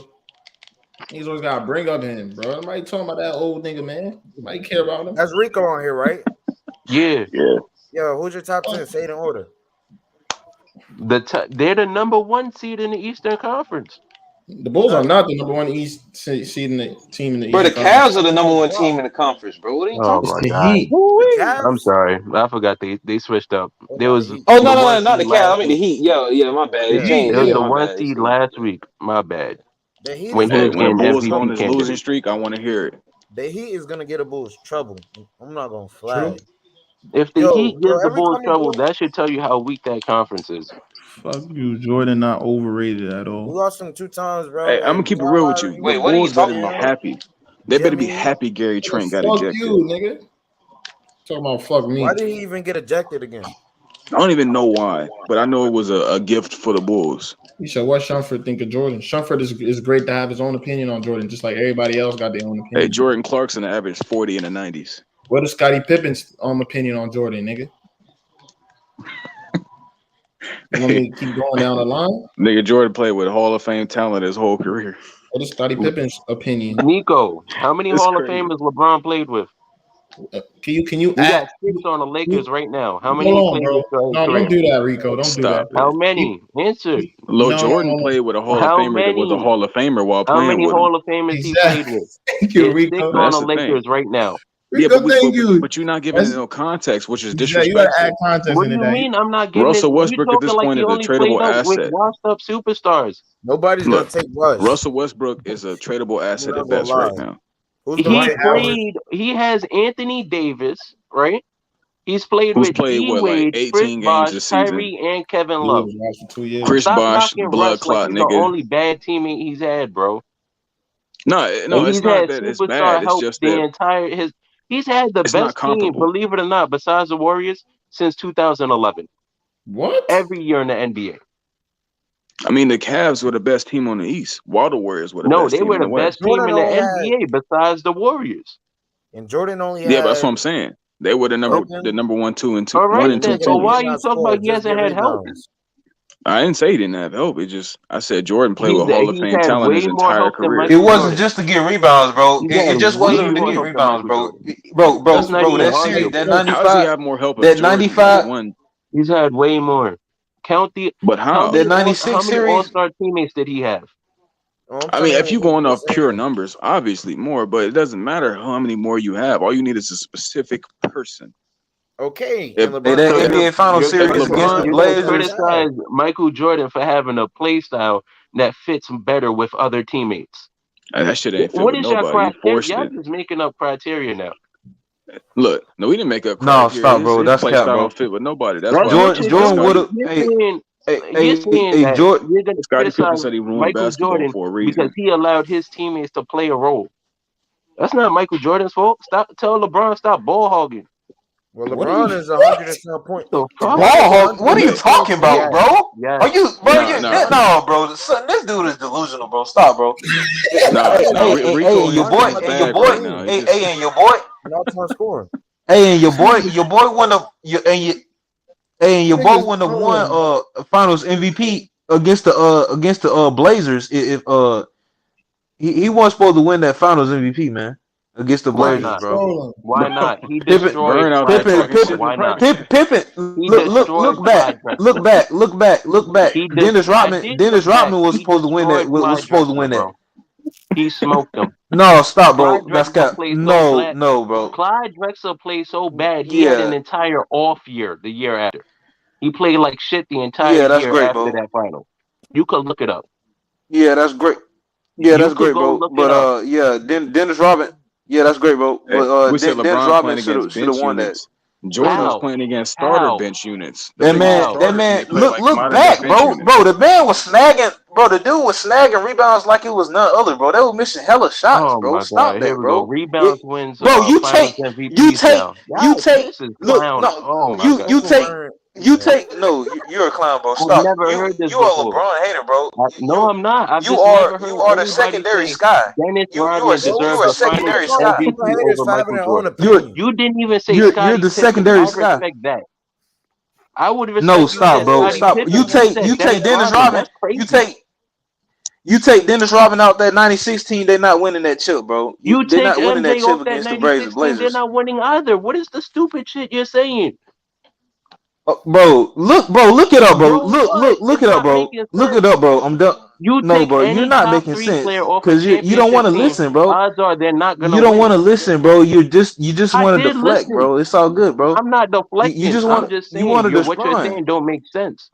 [SPEAKER 13] He's always got to bring up him, bro. Nobody talking about that old nigga, man. Nobody care about him.
[SPEAKER 14] That's Rico on here, right?
[SPEAKER 12] Yeah.
[SPEAKER 14] Yo, who's your top 10? Say it in order.
[SPEAKER 12] They're the number one seed in the Eastern Conference.
[SPEAKER 13] The Bulls are not the number one East seed in the team in the
[SPEAKER 10] Bro, the
[SPEAKER 13] Eastern
[SPEAKER 10] Cavs
[SPEAKER 13] Conference.
[SPEAKER 10] are the number one team in the conference, bro. What are you
[SPEAKER 12] Oh
[SPEAKER 10] talking
[SPEAKER 13] It's
[SPEAKER 12] my
[SPEAKER 13] the
[SPEAKER 12] god!
[SPEAKER 13] Heat.
[SPEAKER 14] The
[SPEAKER 12] I'm
[SPEAKER 14] Cavs?
[SPEAKER 12] sorry, I forgot they switched up. There was
[SPEAKER 10] Oh,
[SPEAKER 12] the
[SPEAKER 10] no,
[SPEAKER 12] one
[SPEAKER 10] not the
[SPEAKER 12] seed
[SPEAKER 10] Cavs. I
[SPEAKER 12] last
[SPEAKER 10] mean the
[SPEAKER 12] week.
[SPEAKER 10] Heat. Yeah, my bad.
[SPEAKER 13] The
[SPEAKER 10] It
[SPEAKER 13] Heat,
[SPEAKER 10] changed.
[SPEAKER 12] It was
[SPEAKER 13] yeah.
[SPEAKER 12] the
[SPEAKER 10] My
[SPEAKER 12] one
[SPEAKER 10] bad.
[SPEAKER 12] seed last week. My bad.
[SPEAKER 14] The Heat
[SPEAKER 12] When
[SPEAKER 14] is
[SPEAKER 12] he
[SPEAKER 8] Hey,
[SPEAKER 12] was
[SPEAKER 8] when the
[SPEAKER 12] getting
[SPEAKER 8] Bulls go on
[SPEAKER 12] MVP
[SPEAKER 8] this losing
[SPEAKER 12] candidate.
[SPEAKER 8] streak, I want to hear it.
[SPEAKER 14] The Heat is gonna get a Bulls trouble. I'm not gonna
[SPEAKER 13] True.
[SPEAKER 14] flag.
[SPEAKER 12] If the Heat gives the
[SPEAKER 14] Every
[SPEAKER 12] Bulls
[SPEAKER 14] time the
[SPEAKER 12] trouble,
[SPEAKER 14] Bulls,
[SPEAKER 12] that should tell you how weak that conference is.
[SPEAKER 13] Fuck you, Jordan. Not overrated at
[SPEAKER 14] we
[SPEAKER 13] all.
[SPEAKER 14] lost him 2 times, bro.
[SPEAKER 8] Hey, I'm gonna
[SPEAKER 14] And
[SPEAKER 8] keep it
[SPEAKER 14] Kyle
[SPEAKER 8] real with
[SPEAKER 14] Lowry,
[SPEAKER 8] you. The
[SPEAKER 10] Wait, what are you
[SPEAKER 8] Bulls better
[SPEAKER 10] talking
[SPEAKER 8] be
[SPEAKER 10] about, bro?
[SPEAKER 8] happy. They better be
[SPEAKER 14] Jimmy.
[SPEAKER 8] happy Gary Trent got
[SPEAKER 13] Fuck
[SPEAKER 8] ejected.
[SPEAKER 13] you, nigga. Talking about fuck me.
[SPEAKER 14] Why did he even get ejected again?
[SPEAKER 8] I don't even know why, but I know it was a gift for the Bulls.
[SPEAKER 13] You said what Shumford think of Jordan? Shumford is great to have his own opinion on Jordan, just like everybody else got their own
[SPEAKER 8] Hey,
[SPEAKER 13] opinion.
[SPEAKER 8] Jordan Clarkson averaged 40 in the 90s.
[SPEAKER 13] What is Scottie Pippen's opinion on Jordan, nigga? You want me to keep going down the line?
[SPEAKER 8] Nigga, Jordan played with Hall of Fame talent his whole career.
[SPEAKER 13] What is Scottie Pippen's opinion?
[SPEAKER 12] Nico, how many
[SPEAKER 8] It's
[SPEAKER 12] Hall of
[SPEAKER 8] crazy.
[SPEAKER 12] Famers LeBron played with?
[SPEAKER 13] Can you
[SPEAKER 12] He
[SPEAKER 13] add?
[SPEAKER 12] got 6 on the Lakers right now. How many
[SPEAKER 13] Hold
[SPEAKER 12] he
[SPEAKER 13] on,
[SPEAKER 12] played
[SPEAKER 13] bro.
[SPEAKER 12] with throughout his
[SPEAKER 13] No,
[SPEAKER 12] career?
[SPEAKER 13] don't do that, Rico. Don't do that.
[SPEAKER 8] Stop
[SPEAKER 12] How
[SPEAKER 8] it.
[SPEAKER 12] many? Answer.
[SPEAKER 8] Lil
[SPEAKER 13] No,
[SPEAKER 8] Jordan played with a Hall of
[SPEAKER 12] How
[SPEAKER 8] Famer that was a
[SPEAKER 12] many?
[SPEAKER 8] Hall of Famer while
[SPEAKER 12] How
[SPEAKER 8] playing
[SPEAKER 12] many
[SPEAKER 8] with him.
[SPEAKER 12] Hall of Famers he played with?
[SPEAKER 13] Thank you,
[SPEAKER 12] There's 6
[SPEAKER 13] Rico.
[SPEAKER 12] on
[SPEAKER 8] That's
[SPEAKER 12] the
[SPEAKER 8] the thing.
[SPEAKER 12] Lakers right now.
[SPEAKER 8] Yeah,
[SPEAKER 13] Rico, thank you.
[SPEAKER 8] but you're not giving it no context, which is
[SPEAKER 13] Yeah, you gotta add
[SPEAKER 8] disrespectful.
[SPEAKER 13] context
[SPEAKER 12] What
[SPEAKER 13] into
[SPEAKER 12] do you
[SPEAKER 13] that.
[SPEAKER 12] mean I'm not giving
[SPEAKER 8] Russell
[SPEAKER 12] it? You
[SPEAKER 8] Westbrook at this
[SPEAKER 12] talking like
[SPEAKER 8] point
[SPEAKER 12] he
[SPEAKER 8] is a
[SPEAKER 12] only played
[SPEAKER 8] tradable
[SPEAKER 12] up with
[SPEAKER 8] asset.
[SPEAKER 12] washed up superstars.
[SPEAKER 14] Nobody's gonna
[SPEAKER 8] Look,
[SPEAKER 14] take Russ.
[SPEAKER 8] Russell Westbrook is a tradable
[SPEAKER 14] I'm
[SPEAKER 8] asset
[SPEAKER 14] not
[SPEAKER 8] at
[SPEAKER 14] gonna
[SPEAKER 8] best right
[SPEAKER 14] lie.
[SPEAKER 8] now.
[SPEAKER 14] Who's gonna take Russ?
[SPEAKER 12] He has Anthony Davis, right? He's played
[SPEAKER 8] Who's
[SPEAKER 12] with
[SPEAKER 8] played
[SPEAKER 12] D
[SPEAKER 8] what, like
[SPEAKER 12] Wade, Chris
[SPEAKER 8] 18 games
[SPEAKER 12] Bosh,
[SPEAKER 8] this season?
[SPEAKER 12] Kyrie, and Kevin
[SPEAKER 13] Dude
[SPEAKER 12] Love.
[SPEAKER 13] was watched for 2 years.
[SPEAKER 8] Chris
[SPEAKER 12] Stop
[SPEAKER 8] Bosh,
[SPEAKER 12] knocking
[SPEAKER 8] blood
[SPEAKER 12] Russ like
[SPEAKER 8] clot
[SPEAKER 12] he's the
[SPEAKER 8] nigga.
[SPEAKER 12] only bad teammate he's had, bro.
[SPEAKER 8] No,
[SPEAKER 12] And
[SPEAKER 8] it's
[SPEAKER 12] he's
[SPEAKER 8] not
[SPEAKER 12] had
[SPEAKER 8] that it's
[SPEAKER 12] superstar
[SPEAKER 8] bad. It's
[SPEAKER 12] help
[SPEAKER 8] just
[SPEAKER 12] the
[SPEAKER 8] that
[SPEAKER 12] entire his. He's had the
[SPEAKER 8] it's not
[SPEAKER 12] best team,
[SPEAKER 8] comparable.
[SPEAKER 12] believe it or not, besides the Warriors since 2011.
[SPEAKER 13] What?
[SPEAKER 12] Every year in the NBA.
[SPEAKER 8] I mean, the Cavs were the best team on the East, while the Warriors were the
[SPEAKER 12] No,
[SPEAKER 8] best
[SPEAKER 12] they
[SPEAKER 8] team
[SPEAKER 12] were
[SPEAKER 8] in
[SPEAKER 12] the
[SPEAKER 8] the West.
[SPEAKER 12] best team
[SPEAKER 14] Jordan
[SPEAKER 12] in the
[SPEAKER 14] only had,
[SPEAKER 12] NBA besides the Warriors.
[SPEAKER 14] and Jordan only
[SPEAKER 8] Yeah, but that's
[SPEAKER 14] had
[SPEAKER 8] what I'm saying. They were the
[SPEAKER 14] Jordan.
[SPEAKER 8] number 1, 2, and 2,
[SPEAKER 12] All
[SPEAKER 8] 1
[SPEAKER 12] right,
[SPEAKER 8] and
[SPEAKER 14] Jordan
[SPEAKER 8] 2
[SPEAKER 12] then. So
[SPEAKER 14] didn't
[SPEAKER 12] why
[SPEAKER 8] teams.
[SPEAKER 12] are you
[SPEAKER 14] not
[SPEAKER 12] talking
[SPEAKER 14] score,
[SPEAKER 12] about he
[SPEAKER 14] just
[SPEAKER 12] hasn't
[SPEAKER 14] get
[SPEAKER 12] had help?
[SPEAKER 14] rebounds.
[SPEAKER 8] I didn't say he didn't have help. I said Jordan played
[SPEAKER 12] He's
[SPEAKER 8] with Hall of
[SPEAKER 12] he's
[SPEAKER 8] Fame
[SPEAKER 12] had
[SPEAKER 8] talent his
[SPEAKER 12] way more
[SPEAKER 8] entire
[SPEAKER 12] help than
[SPEAKER 8] career.
[SPEAKER 10] It
[SPEAKER 12] Michael
[SPEAKER 10] wasn't
[SPEAKER 12] Jordan.
[SPEAKER 10] just to get rebounds, bro.
[SPEAKER 12] He's had
[SPEAKER 10] It just
[SPEAKER 12] way
[SPEAKER 10] wasn't to
[SPEAKER 12] more
[SPEAKER 10] get
[SPEAKER 12] help than
[SPEAKER 10] rebounds,
[SPEAKER 12] Michael
[SPEAKER 10] bro.
[SPEAKER 12] Jordan. That's not
[SPEAKER 10] Bro,
[SPEAKER 12] even
[SPEAKER 10] that series,
[SPEAKER 12] arguable.
[SPEAKER 10] that
[SPEAKER 8] How does he
[SPEAKER 10] 95,
[SPEAKER 8] have more help if
[SPEAKER 10] that
[SPEAKER 8] Jordan
[SPEAKER 10] 95,
[SPEAKER 8] won?
[SPEAKER 12] He's had way more. Count the
[SPEAKER 8] But
[SPEAKER 12] how
[SPEAKER 8] how?
[SPEAKER 10] that
[SPEAKER 12] many
[SPEAKER 10] 96 series.
[SPEAKER 12] all-star teammates did he have?
[SPEAKER 14] Oh, I'm
[SPEAKER 8] I mean,
[SPEAKER 14] telling
[SPEAKER 8] if
[SPEAKER 14] you
[SPEAKER 8] you're going
[SPEAKER 14] what
[SPEAKER 8] off
[SPEAKER 14] you're
[SPEAKER 8] pure
[SPEAKER 14] saying.
[SPEAKER 8] numbers, obviously more, but it doesn't matter how many more you have. All you need is a specific person.
[SPEAKER 14] Okay,
[SPEAKER 8] If
[SPEAKER 14] and
[SPEAKER 10] Hey,
[SPEAKER 14] LeBron
[SPEAKER 10] that
[SPEAKER 12] So
[SPEAKER 14] has
[SPEAKER 10] NBA Final
[SPEAKER 12] you're
[SPEAKER 10] Series against the
[SPEAKER 8] LeBron,
[SPEAKER 12] gonna
[SPEAKER 10] Blazers.
[SPEAKER 12] criticize Michael Jordan for having a play style that fits better with other teammates.
[SPEAKER 8] that shit ain't fit
[SPEAKER 12] What
[SPEAKER 8] with
[SPEAKER 12] is your
[SPEAKER 8] nobody. You
[SPEAKER 12] criteria?
[SPEAKER 8] forced
[SPEAKER 12] Y'all
[SPEAKER 8] it.
[SPEAKER 12] just making up criteria now.
[SPEAKER 8] Look, no, we didn't make up
[SPEAKER 10] No,
[SPEAKER 8] criteria.
[SPEAKER 10] stop, bro.
[SPEAKER 8] His
[SPEAKER 10] That's
[SPEAKER 8] play
[SPEAKER 10] cap,
[SPEAKER 8] style
[SPEAKER 10] bro.
[SPEAKER 8] don't fit with nobody. That's
[SPEAKER 12] That's
[SPEAKER 8] why.
[SPEAKER 12] what
[SPEAKER 10] Jordan,
[SPEAKER 12] you're
[SPEAKER 8] That's
[SPEAKER 10] Jordan
[SPEAKER 8] why
[SPEAKER 10] would
[SPEAKER 12] doing.
[SPEAKER 10] have.
[SPEAKER 12] You're saying that
[SPEAKER 10] Jordan.
[SPEAKER 12] you're gonna
[SPEAKER 8] Scottie Pippen
[SPEAKER 12] criticize
[SPEAKER 8] said he ruined
[SPEAKER 12] Michael
[SPEAKER 8] basketball
[SPEAKER 12] Jordan
[SPEAKER 8] for a
[SPEAKER 12] because
[SPEAKER 8] reason.
[SPEAKER 12] he allowed his teammates to play a role. That's not Michael Jordan's fault. Tell LeBron stop ball hogging.
[SPEAKER 14] Well,
[SPEAKER 10] What are
[SPEAKER 14] LeBron
[SPEAKER 10] you?
[SPEAKER 14] is 100 and some point.
[SPEAKER 12] The fuck?
[SPEAKER 10] Ball hog? What are you
[SPEAKER 8] Look,
[SPEAKER 10] talking about, bro?
[SPEAKER 12] Yes.
[SPEAKER 10] Are you, bro?
[SPEAKER 8] Nah.
[SPEAKER 10] No, bro. Son, this dude is delusional, bro. Stop, bro.
[SPEAKER 8] Rico
[SPEAKER 10] And your
[SPEAKER 8] is
[SPEAKER 10] boy,
[SPEAKER 8] in his
[SPEAKER 10] and your
[SPEAKER 8] bag
[SPEAKER 10] boy,
[SPEAKER 8] right now. He just,
[SPEAKER 10] and your boy,
[SPEAKER 14] And all-time scoring.
[SPEAKER 10] and your boy won the one Finals MVP against the Blazers. If he wasn't supposed to win that Finals MVP, man, against the
[SPEAKER 12] Why
[SPEAKER 10] Blazers,
[SPEAKER 12] not?
[SPEAKER 10] bro.
[SPEAKER 12] Why not? He
[SPEAKER 10] Pippen,
[SPEAKER 12] destroyed
[SPEAKER 8] burn out
[SPEAKER 12] Clyde
[SPEAKER 8] that talking
[SPEAKER 12] Drexler.
[SPEAKER 8] shit.
[SPEAKER 12] Why not?
[SPEAKER 10] Pippen,
[SPEAKER 12] He destroyed Clyde Drexler.
[SPEAKER 10] look back.
[SPEAKER 12] He
[SPEAKER 10] Dennis
[SPEAKER 12] I did look back.
[SPEAKER 10] Rodman was
[SPEAKER 12] He
[SPEAKER 10] supposed to win that.
[SPEAKER 12] destroyed
[SPEAKER 10] Was
[SPEAKER 12] Clyde
[SPEAKER 10] supposed to
[SPEAKER 12] Drexler,
[SPEAKER 10] win that.
[SPEAKER 12] bro. He smoked him.
[SPEAKER 10] No, stop, bro.
[SPEAKER 12] Clyde
[SPEAKER 10] That's
[SPEAKER 12] Drexler
[SPEAKER 10] cap.
[SPEAKER 12] played so bad.
[SPEAKER 10] No, bro.
[SPEAKER 12] Clyde Drexler played so bad. He had an
[SPEAKER 10] Yeah,
[SPEAKER 12] entire off year the year after. He played like shit the entire
[SPEAKER 10] yeah, that's
[SPEAKER 12] year
[SPEAKER 10] great,
[SPEAKER 12] after
[SPEAKER 10] bro.
[SPEAKER 12] that final. You could look it up.
[SPEAKER 10] Yeah, that's great. Yeah,
[SPEAKER 12] You
[SPEAKER 10] that's
[SPEAKER 12] could
[SPEAKER 10] great,
[SPEAKER 12] go
[SPEAKER 10] bro.
[SPEAKER 12] look it
[SPEAKER 10] But
[SPEAKER 12] up.
[SPEAKER 10] yeah, Dennis Rodman. Yeah, that's great, bro.
[SPEAKER 8] Hey,
[SPEAKER 10] But
[SPEAKER 8] we said
[SPEAKER 10] Dennis
[SPEAKER 8] LeBron
[SPEAKER 10] Rodman
[SPEAKER 8] playing against
[SPEAKER 10] should have
[SPEAKER 8] bench
[SPEAKER 10] won that.
[SPEAKER 8] units. Jordan was
[SPEAKER 12] How?
[SPEAKER 8] playing against starter
[SPEAKER 12] How?
[SPEAKER 8] bench units. Them
[SPEAKER 10] That
[SPEAKER 8] niggas was
[SPEAKER 10] man,
[SPEAKER 12] How?
[SPEAKER 8] starters and they played like
[SPEAKER 10] look
[SPEAKER 8] modern day
[SPEAKER 10] back,
[SPEAKER 8] bench
[SPEAKER 10] bro.
[SPEAKER 8] units.
[SPEAKER 10] The man was snagging, bro. The dude was snagging rebounds like it was none other, bro. They were missing hella shots,
[SPEAKER 12] Oh
[SPEAKER 10] bro.
[SPEAKER 12] my
[SPEAKER 10] Stop
[SPEAKER 12] God! Here
[SPEAKER 10] that,
[SPEAKER 12] we go.
[SPEAKER 10] bro.
[SPEAKER 12] Rebounds wins
[SPEAKER 10] Bro,
[SPEAKER 12] Finals MVPs now. This is
[SPEAKER 10] look,
[SPEAKER 12] clown.
[SPEAKER 10] no,
[SPEAKER 12] Oh my God!
[SPEAKER 14] People weren't. Yeah.
[SPEAKER 10] no, you're a clown, bro.
[SPEAKER 12] I've
[SPEAKER 10] Stop.
[SPEAKER 12] never heard this
[SPEAKER 10] You are a
[SPEAKER 12] before.
[SPEAKER 10] LeBron hater, bro.
[SPEAKER 12] No, I'm not. I've
[SPEAKER 10] You
[SPEAKER 12] just
[SPEAKER 10] are
[SPEAKER 12] never heard
[SPEAKER 10] you are the
[SPEAKER 12] anybody
[SPEAKER 10] secondary
[SPEAKER 12] say
[SPEAKER 10] sky.
[SPEAKER 12] Dennis
[SPEAKER 10] You are
[SPEAKER 12] Rodman
[SPEAKER 14] Well,
[SPEAKER 10] you
[SPEAKER 12] deserves
[SPEAKER 10] are
[SPEAKER 12] the
[SPEAKER 14] people
[SPEAKER 12] Finals
[SPEAKER 10] secondary
[SPEAKER 14] call
[SPEAKER 10] sky.
[SPEAKER 14] people
[SPEAKER 12] MVP
[SPEAKER 14] haters
[SPEAKER 12] over
[SPEAKER 14] for having
[SPEAKER 12] Michael
[SPEAKER 14] their own
[SPEAKER 12] Jordan.
[SPEAKER 14] opinion.
[SPEAKER 12] You didn't even say
[SPEAKER 10] You're
[SPEAKER 12] Scottie
[SPEAKER 10] the
[SPEAKER 12] Pippen.
[SPEAKER 10] secondary
[SPEAKER 12] I
[SPEAKER 10] sky.
[SPEAKER 12] respect that. I would
[SPEAKER 10] No,
[SPEAKER 12] respect you
[SPEAKER 10] stop,
[SPEAKER 12] said
[SPEAKER 10] bro.
[SPEAKER 12] Scottie
[SPEAKER 10] Stop.
[SPEAKER 12] Pippen. You said
[SPEAKER 10] You
[SPEAKER 12] Dennis
[SPEAKER 10] take Dennis
[SPEAKER 12] Rodman.
[SPEAKER 10] Rodman.
[SPEAKER 12] That's
[SPEAKER 10] You
[SPEAKER 12] crazy.
[SPEAKER 10] take you take Dennis Rodman out that '96 team. They're not winning that chip, bro.
[SPEAKER 12] You
[SPEAKER 10] They're
[SPEAKER 12] take
[SPEAKER 10] not winning that
[SPEAKER 12] MJ
[SPEAKER 10] chip
[SPEAKER 12] off that
[SPEAKER 10] against the
[SPEAKER 12] 96 team, they're
[SPEAKER 10] Blazers.
[SPEAKER 12] not winning either. What is the stupid shit you're saying?
[SPEAKER 10] Bro, look it up, bro.
[SPEAKER 12] Bro, what?
[SPEAKER 10] Look
[SPEAKER 12] It's
[SPEAKER 10] it up,
[SPEAKER 12] not
[SPEAKER 10] bro.
[SPEAKER 12] making
[SPEAKER 10] Look it
[SPEAKER 12] sense.
[SPEAKER 10] up, bro. I'm done.
[SPEAKER 12] You
[SPEAKER 10] No,
[SPEAKER 12] take
[SPEAKER 10] bro, you're
[SPEAKER 12] any
[SPEAKER 10] not
[SPEAKER 12] top
[SPEAKER 10] making
[SPEAKER 12] 3
[SPEAKER 10] sense
[SPEAKER 12] player off a
[SPEAKER 10] because you don't
[SPEAKER 12] championship
[SPEAKER 10] want to
[SPEAKER 12] team,
[SPEAKER 10] listen, bro.
[SPEAKER 12] odds are they're not going to
[SPEAKER 10] You don't
[SPEAKER 12] win.
[SPEAKER 10] want to listen, bro. You just
[SPEAKER 12] I
[SPEAKER 10] want to
[SPEAKER 12] did
[SPEAKER 10] deflect,
[SPEAKER 12] listen.
[SPEAKER 10] bro. It's all good, bro.
[SPEAKER 12] I'm not
[SPEAKER 10] You
[SPEAKER 12] deflecting.
[SPEAKER 10] just
[SPEAKER 12] I'm
[SPEAKER 10] want
[SPEAKER 12] just
[SPEAKER 10] you want
[SPEAKER 12] saying
[SPEAKER 10] to
[SPEAKER 12] what you're
[SPEAKER 10] respond.
[SPEAKER 12] saying don't make sense.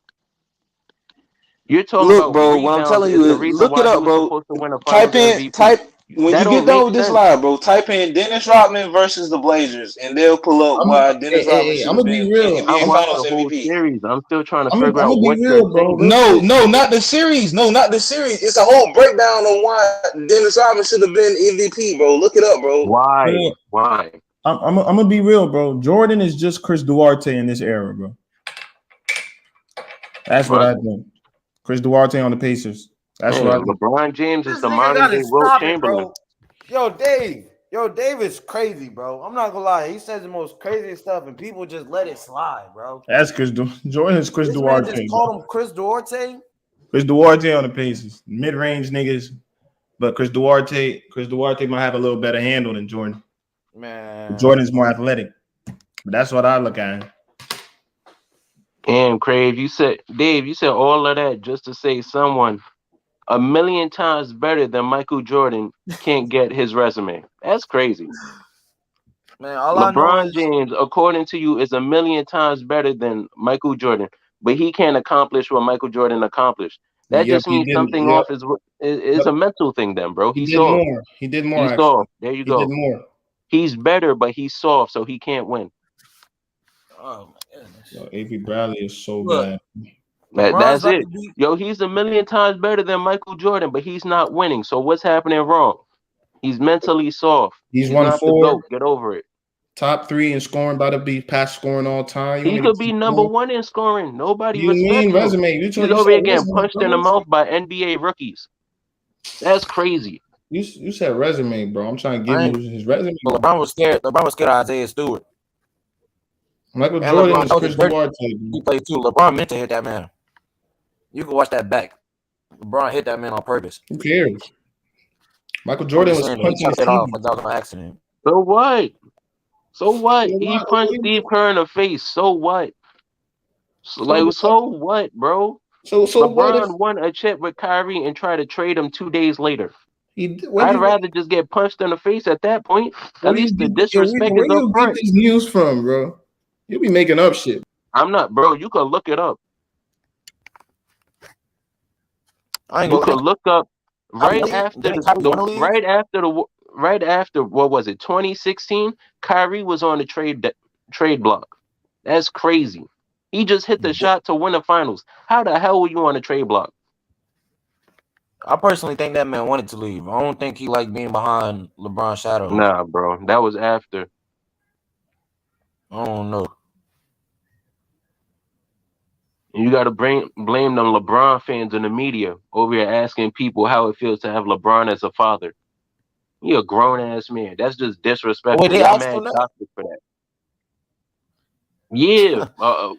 [SPEAKER 12] You're talking
[SPEAKER 10] Look,
[SPEAKER 12] about
[SPEAKER 10] bro, what I'm
[SPEAKER 12] rebounds
[SPEAKER 10] telling
[SPEAKER 12] is
[SPEAKER 10] you
[SPEAKER 12] the
[SPEAKER 10] is
[SPEAKER 12] reason
[SPEAKER 10] look it
[SPEAKER 12] why he
[SPEAKER 10] up,
[SPEAKER 12] was
[SPEAKER 10] bro.
[SPEAKER 12] supposed to win a Finals MVP.
[SPEAKER 10] Type when
[SPEAKER 12] That
[SPEAKER 10] you get
[SPEAKER 12] don't
[SPEAKER 10] done
[SPEAKER 12] make
[SPEAKER 10] with this
[SPEAKER 12] sense.
[SPEAKER 10] live, bro. Type in Dennis Rodman versus the Blazers, and they'll pull up why Dennis Rodman should
[SPEAKER 13] I'm
[SPEAKER 10] have
[SPEAKER 13] gonna be
[SPEAKER 10] been
[SPEAKER 13] real.
[SPEAKER 12] I
[SPEAKER 10] NBA
[SPEAKER 12] watched
[SPEAKER 10] Finals
[SPEAKER 12] the whole
[SPEAKER 10] MVP.
[SPEAKER 12] series. I'm still trying to
[SPEAKER 13] I'm
[SPEAKER 12] figure out
[SPEAKER 13] gonna be
[SPEAKER 12] what you're
[SPEAKER 13] real, bro.
[SPEAKER 12] saying.
[SPEAKER 13] Real quick.
[SPEAKER 10] No, not the series. No, not the series. It's a whole breakdown on why Dennis Rodman should have been MVP, bro. Look it up, bro.
[SPEAKER 12] Why?
[SPEAKER 13] Yeah.
[SPEAKER 12] Why?
[SPEAKER 13] I'm gonna be real, bro. Jordan is just Chris Duarte in this era, bro. That's what
[SPEAKER 12] Right.
[SPEAKER 13] I think. Chris Duarte on the Pacers. That's what I
[SPEAKER 12] Man,
[SPEAKER 13] think.
[SPEAKER 12] LeBron James is
[SPEAKER 14] This
[SPEAKER 12] the
[SPEAKER 14] nigga
[SPEAKER 12] modern
[SPEAKER 14] gotta
[SPEAKER 12] day Wilt
[SPEAKER 14] stop it,
[SPEAKER 12] Chamberlain.
[SPEAKER 14] bro. Dave is crazy, bro. I'm not gonna lie. He says the most craziest stuff, and people just let it slide, bro.
[SPEAKER 13] That's Jordan's Chris
[SPEAKER 14] This man
[SPEAKER 13] Duarte.
[SPEAKER 14] just
[SPEAKER 13] Bro.
[SPEAKER 14] called him Chris Duarte.
[SPEAKER 13] Chris Duarte on the Pacers. Mid-range niggas. But Chris Duarte might have a little better handle than Jordan.
[SPEAKER 14] Man,
[SPEAKER 13] Jordan's more athletic. But that's what I look at.
[SPEAKER 12] Damn, Crave, Dave, you said all of that just to say someone 1,000,000 times better than Michael Jordan can't get his resume. That's crazy.
[SPEAKER 14] Man, all I know
[SPEAKER 12] LeBron
[SPEAKER 14] is
[SPEAKER 12] James, according to you, is 1,000,000 times better than Michael Jordan, but he can't accomplish what Michael Jordan accomplished. That
[SPEAKER 13] Yep,
[SPEAKER 12] just
[SPEAKER 13] he
[SPEAKER 12] means
[SPEAKER 13] did.
[SPEAKER 12] something
[SPEAKER 13] Yep.
[SPEAKER 12] off is a mental thing, then, bro.
[SPEAKER 13] He
[SPEAKER 12] He's
[SPEAKER 13] did
[SPEAKER 12] soft.
[SPEAKER 13] more. He did more,
[SPEAKER 12] He's
[SPEAKER 13] actually.
[SPEAKER 12] soft. There you
[SPEAKER 13] He did
[SPEAKER 12] go.
[SPEAKER 13] more.
[SPEAKER 12] He's better, but he's soft, so he can't win.
[SPEAKER 14] oh my goodness.
[SPEAKER 13] Yo, AP Bradley is so
[SPEAKER 14] Look,
[SPEAKER 13] bad.
[SPEAKER 12] That's
[SPEAKER 14] about
[SPEAKER 12] it.
[SPEAKER 14] to be
[SPEAKER 12] Yo, he's 1,000,000 times better than Michael Jordan, but he's not winning. So what's happening wrong? He's mentally soft.
[SPEAKER 13] He's
[SPEAKER 12] He's
[SPEAKER 13] won
[SPEAKER 12] not the
[SPEAKER 13] 4.
[SPEAKER 12] GOAT. Get over it.
[SPEAKER 13] Top 3 in scoring, about to be past scoring all time. You
[SPEAKER 12] He
[SPEAKER 13] want me
[SPEAKER 12] could
[SPEAKER 13] to
[SPEAKER 12] be
[SPEAKER 13] keep
[SPEAKER 12] number
[SPEAKER 13] going?
[SPEAKER 12] 1 in scoring. Nobody
[SPEAKER 13] You mean
[SPEAKER 12] respects him.
[SPEAKER 13] resume? You
[SPEAKER 12] He's
[SPEAKER 13] said
[SPEAKER 12] over here getting
[SPEAKER 13] resume,
[SPEAKER 12] punched in the
[SPEAKER 13] bro.
[SPEAKER 12] mouth by NBA rookies. That's crazy.
[SPEAKER 13] You said resume, bro. I'm trying to
[SPEAKER 14] I
[SPEAKER 13] give
[SPEAKER 14] ain't,
[SPEAKER 13] him his resume.
[SPEAKER 14] LeBron was scared. LeBron was scared of Isaiah Stewart.
[SPEAKER 13] Michael
[SPEAKER 14] And
[SPEAKER 13] Jordan
[SPEAKER 14] LeBron
[SPEAKER 13] is
[SPEAKER 14] knows
[SPEAKER 13] Chris
[SPEAKER 14] his dirty.
[SPEAKER 13] Duarte.
[SPEAKER 14] He played too. LeBron meant to hit that man. You can watch that back. LeBron hit that man on purpose.
[SPEAKER 13] Who cares? Michael
[SPEAKER 14] I'm
[SPEAKER 13] Jordan
[SPEAKER 14] just
[SPEAKER 13] was
[SPEAKER 14] saying that he
[SPEAKER 13] punching
[SPEAKER 14] chopped it off
[SPEAKER 13] his
[SPEAKER 14] because that was an accident.
[SPEAKER 12] So what? So what?
[SPEAKER 13] So
[SPEAKER 12] He
[SPEAKER 13] what?
[SPEAKER 12] punched Steve Kerr in the face. So what? So what, bro?
[SPEAKER 13] So what if
[SPEAKER 12] LeBron won a chip with Kyrie and tried to trade him 2 days later.
[SPEAKER 13] what
[SPEAKER 12] I'd
[SPEAKER 13] do you
[SPEAKER 12] rather just get punched in the face at that point.
[SPEAKER 13] what
[SPEAKER 12] At
[SPEAKER 13] do you
[SPEAKER 12] least the
[SPEAKER 13] get
[SPEAKER 12] disrespect
[SPEAKER 13] where
[SPEAKER 12] is up
[SPEAKER 13] you get
[SPEAKER 12] front.
[SPEAKER 13] this news from, bro? You be making up shit.
[SPEAKER 12] I'm not, bro. You could look it up.
[SPEAKER 14] I ain't
[SPEAKER 12] You
[SPEAKER 14] gonna.
[SPEAKER 12] could look up right
[SPEAKER 14] Kyrie,
[SPEAKER 12] after
[SPEAKER 14] didn't Kyrie wanna leave?
[SPEAKER 12] right after what was it? 2016. Kyrie was on the trade block. That's crazy. He just hit the shot to win the finals. How the hell were you on the trade block?
[SPEAKER 14] I personally think that man wanted to leave. I don't think he liked being behind LeBron's shadow.
[SPEAKER 12] Nah, bro. That was after.
[SPEAKER 14] I don't know.
[SPEAKER 12] You got to blame them LeBron fans in the media over here asking people how it feels to have LeBron as a father. You're a grown ass man. That's just disrespectful.
[SPEAKER 14] Wait, they
[SPEAKER 12] Y'all
[SPEAKER 14] asked
[SPEAKER 12] mad
[SPEAKER 14] him that?
[SPEAKER 12] toxic for that. Yeah,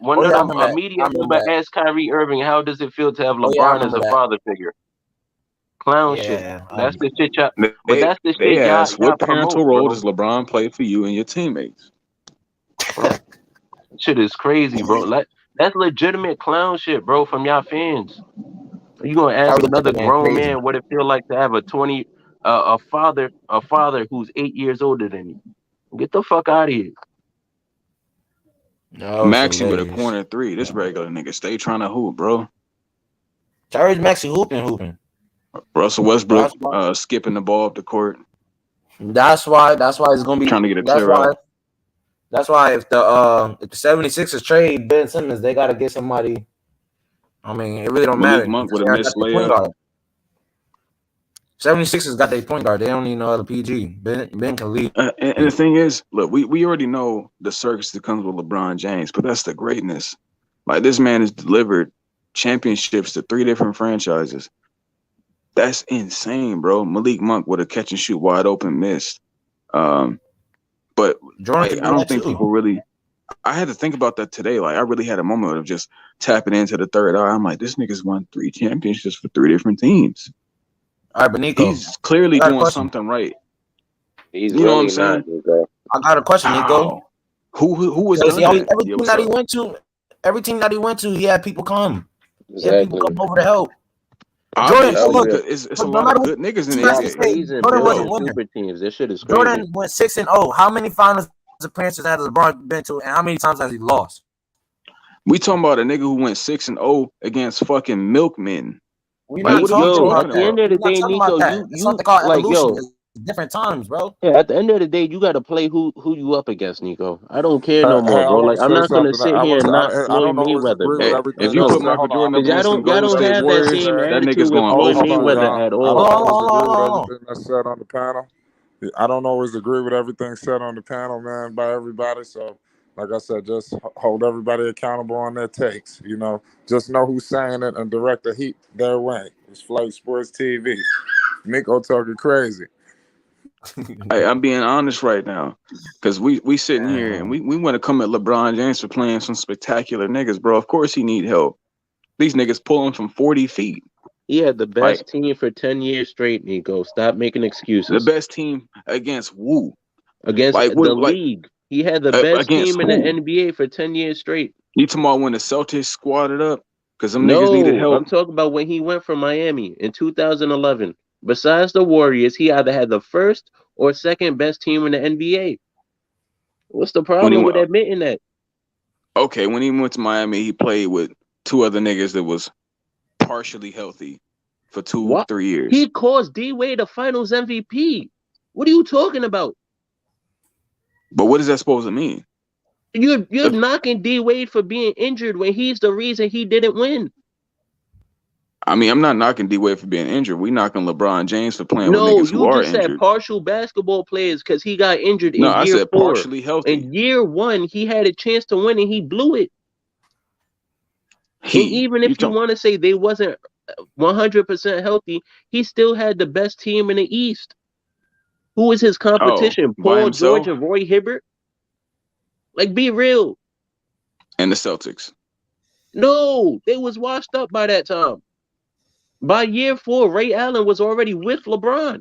[SPEAKER 12] one
[SPEAKER 14] Oh
[SPEAKER 12] of
[SPEAKER 14] yeah, I
[SPEAKER 12] them
[SPEAKER 14] remember
[SPEAKER 12] a
[SPEAKER 14] that.
[SPEAKER 12] media
[SPEAKER 14] I remember
[SPEAKER 12] member
[SPEAKER 14] that.
[SPEAKER 12] asked Kyrie Irving, "How does it feel to have
[SPEAKER 14] Oh yeah, I
[SPEAKER 12] LeBron as
[SPEAKER 14] remember
[SPEAKER 12] a
[SPEAKER 14] that.
[SPEAKER 12] father figure?" Clown shit.
[SPEAKER 14] Yeah,
[SPEAKER 12] That's the shit y'all. But
[SPEAKER 8] They
[SPEAKER 12] that's the
[SPEAKER 8] they
[SPEAKER 12] shit y'all
[SPEAKER 8] asked what parental
[SPEAKER 12] promote,
[SPEAKER 8] role
[SPEAKER 12] bro.
[SPEAKER 8] does LeBron play for you and your teammates?
[SPEAKER 12] Shit is crazy, bro. That's legitimate clown shit, bro, from y'all fans. You gonna ask
[SPEAKER 14] Kyrie looked at
[SPEAKER 12] another
[SPEAKER 14] that man
[SPEAKER 12] grown
[SPEAKER 14] crazy.
[SPEAKER 12] man what it feel like to have a father who's 8 years older than you? Get the fuck out of here.
[SPEAKER 14] No,
[SPEAKER 8] Maxie with a
[SPEAKER 14] hilarious.
[SPEAKER 8] corner 3. This regular nigga stay trying to hoop, bro.
[SPEAKER 14] Tyrese Maxey hooping.
[SPEAKER 8] Russell Westbrook skipping the ball up the court.
[SPEAKER 14] That's why it's gonna be.
[SPEAKER 8] Trying to get a
[SPEAKER 14] That's
[SPEAKER 8] clear
[SPEAKER 14] why.
[SPEAKER 8] out.
[SPEAKER 14] That's why if the 76ers trade Ben Simmons, they gotta get somebody. I mean, it really don't
[SPEAKER 8] Malik
[SPEAKER 14] matter.
[SPEAKER 8] Monk with a
[SPEAKER 14] They
[SPEAKER 8] missed
[SPEAKER 14] got their point
[SPEAKER 8] layup.
[SPEAKER 14] guard. 76ers got their point guard. They don't need no other PG. Ben can lead.
[SPEAKER 8] And the thing is, look, we already know the circus that comes with LeBron James, but that's the greatness. Like, this man has delivered championships to 3 different franchises. That's insane, bro. Malik Monk with a catch and shoot wide open miss. But
[SPEAKER 14] Jordan
[SPEAKER 8] like, I don't think people really. I had to think about that today. Like, I really had a moment of just tapping into the third eye. I'm like, this nigga's won 3 championships for 3 different teams.
[SPEAKER 14] All right, but Nico,
[SPEAKER 8] he's clearly doing something right.
[SPEAKER 12] He's
[SPEAKER 8] You know what I'm
[SPEAKER 12] really
[SPEAKER 8] saying?
[SPEAKER 12] not, Nico.
[SPEAKER 14] I got a question, Nico.
[SPEAKER 8] How? Who was
[SPEAKER 14] Because
[SPEAKER 8] done that?
[SPEAKER 14] every
[SPEAKER 8] Yeah,
[SPEAKER 14] team
[SPEAKER 8] what's
[SPEAKER 14] that he
[SPEAKER 8] up?
[SPEAKER 14] went to, every team that he went to, he had people come. He had people
[SPEAKER 12] Exactly.
[SPEAKER 14] come over to help.
[SPEAKER 8] Obviously,
[SPEAKER 14] Jordan, look,
[SPEAKER 8] it's
[SPEAKER 14] but
[SPEAKER 8] a
[SPEAKER 14] no
[SPEAKER 8] lot
[SPEAKER 14] matter
[SPEAKER 8] of
[SPEAKER 14] what
[SPEAKER 8] good niggas in
[SPEAKER 14] you
[SPEAKER 8] the
[SPEAKER 14] guys
[SPEAKER 12] Y'all
[SPEAKER 14] can say,
[SPEAKER 8] NBA.
[SPEAKER 12] freezing
[SPEAKER 14] Jordan was a
[SPEAKER 12] building
[SPEAKER 14] winner.
[SPEAKER 12] super teams. This shit is crazy.
[SPEAKER 14] Jordan went 6-0. How many finals appearances has LeBron been to, and how many times has he lost?
[SPEAKER 8] We talking about a nigga who went 6-0 against fucking milkmen.
[SPEAKER 14] We're
[SPEAKER 8] Like,
[SPEAKER 14] not
[SPEAKER 8] what are you
[SPEAKER 14] talking
[SPEAKER 8] talking
[SPEAKER 14] about
[SPEAKER 12] at the
[SPEAKER 14] that.
[SPEAKER 12] end
[SPEAKER 8] about?
[SPEAKER 12] of the
[SPEAKER 14] We're not
[SPEAKER 12] day,
[SPEAKER 14] talking
[SPEAKER 12] Nico,
[SPEAKER 14] about that. It's
[SPEAKER 12] you
[SPEAKER 14] something called
[SPEAKER 12] like,
[SPEAKER 14] evolution.
[SPEAKER 12] yo,
[SPEAKER 14] It's different times, bro.
[SPEAKER 12] yeah, at the end of the day, you got to play who you up against, Nico. I don't care no
[SPEAKER 2] Hey,
[SPEAKER 12] more,
[SPEAKER 2] I
[SPEAKER 12] bro.
[SPEAKER 2] want
[SPEAKER 12] Like,
[SPEAKER 2] to
[SPEAKER 12] I'm
[SPEAKER 2] say
[SPEAKER 12] not gonna
[SPEAKER 2] something.
[SPEAKER 12] sit here and knock
[SPEAKER 2] I
[SPEAKER 12] Floyd
[SPEAKER 2] don't always
[SPEAKER 12] Mayweather,
[SPEAKER 2] agree with
[SPEAKER 12] bro.
[SPEAKER 8] Hey,
[SPEAKER 2] everything
[SPEAKER 8] if
[SPEAKER 12] No,
[SPEAKER 8] you
[SPEAKER 2] that's
[SPEAKER 8] put
[SPEAKER 2] said.
[SPEAKER 8] Michael
[SPEAKER 2] Hold on,
[SPEAKER 8] Jordan
[SPEAKER 2] I'm
[SPEAKER 8] up
[SPEAKER 12] because
[SPEAKER 2] gonna
[SPEAKER 12] y'all
[SPEAKER 2] just
[SPEAKER 8] against them
[SPEAKER 12] don't y'all
[SPEAKER 8] Golden
[SPEAKER 12] don't
[SPEAKER 8] State
[SPEAKER 12] have that
[SPEAKER 8] Warriors,
[SPEAKER 12] same
[SPEAKER 8] that
[SPEAKER 12] attitude
[SPEAKER 8] nigga's
[SPEAKER 12] with
[SPEAKER 8] gonna
[SPEAKER 12] Floyd
[SPEAKER 8] fall
[SPEAKER 2] hold on,
[SPEAKER 8] short.
[SPEAKER 12] Mayweather
[SPEAKER 2] y'all.
[SPEAKER 12] at
[SPEAKER 2] I
[SPEAKER 12] all.
[SPEAKER 2] don't
[SPEAKER 14] Hold
[SPEAKER 2] always agree with
[SPEAKER 14] on.
[SPEAKER 2] everything that's said on the panel. I don't always agree with everything said on the panel, man, by everybody. So, like I said, just hold everybody accountable on their takes. You know, just know who's saying it and direct the heat their way. It's Flight Sports TV. Nico talking crazy.
[SPEAKER 8] Hey, I'm being honest right now, because we sitting here and we want to come at LeBron James for playing some spectacular niggas, bro. Of course he need help. These niggas pulling from 40 feet.
[SPEAKER 12] He had the
[SPEAKER 8] Like,
[SPEAKER 12] best team for 10 years straight, Nico. Stop making
[SPEAKER 8] the
[SPEAKER 12] excuses.
[SPEAKER 8] best team against who?
[SPEAKER 12] Against
[SPEAKER 8] Like,
[SPEAKER 12] the
[SPEAKER 8] what? Like,
[SPEAKER 12] league. He had the best
[SPEAKER 8] against
[SPEAKER 12] team in the
[SPEAKER 8] who?
[SPEAKER 12] NBA for 10 years straight.
[SPEAKER 8] You talking about when the Celtics squatted up because them niggas needed
[SPEAKER 12] No,
[SPEAKER 8] help?
[SPEAKER 12] I'm talking about when he went from Miami in 2011. Besides the Warriors, he either had the first or second best team in the NBA. What's the
[SPEAKER 8] When he
[SPEAKER 12] problem
[SPEAKER 8] went,
[SPEAKER 12] with admitting that?
[SPEAKER 8] okay, when he went to Miami, he played with 2 other niggas that was partially healthy for 2-3
[SPEAKER 12] What?
[SPEAKER 8] years.
[SPEAKER 12] He caused D-Wade a Finals MVP. What are you talking about?
[SPEAKER 8] But what is that supposed to mean?
[SPEAKER 12] You're knocking D-Wade for being injured when he's the reason he didn't win.
[SPEAKER 8] I mean, I'm not knocking D-Wade for being injured. We knocking LeBron James for playing with
[SPEAKER 12] No,
[SPEAKER 8] niggas who
[SPEAKER 12] you
[SPEAKER 8] are
[SPEAKER 12] just said
[SPEAKER 8] injured.
[SPEAKER 12] partial basketball players because he got injured
[SPEAKER 8] No,
[SPEAKER 12] in
[SPEAKER 8] I
[SPEAKER 12] year
[SPEAKER 8] said
[SPEAKER 12] 4.
[SPEAKER 8] partially healthy.
[SPEAKER 12] In year 1, he had a chance to win and he blew it. And even
[SPEAKER 8] You
[SPEAKER 12] if you
[SPEAKER 8] talking?
[SPEAKER 12] want to say they wasn't 100% healthy, he still had the best team in the East. Who was his
[SPEAKER 8] Oh,
[SPEAKER 12] competition?
[SPEAKER 8] by
[SPEAKER 12] Paul
[SPEAKER 8] himself
[SPEAKER 12] George and Roy Hibbert? Like, be real.
[SPEAKER 8] and the Celtics.
[SPEAKER 12] No, they was washed up by that time. By year 4, Ray Allen was already with LeBron.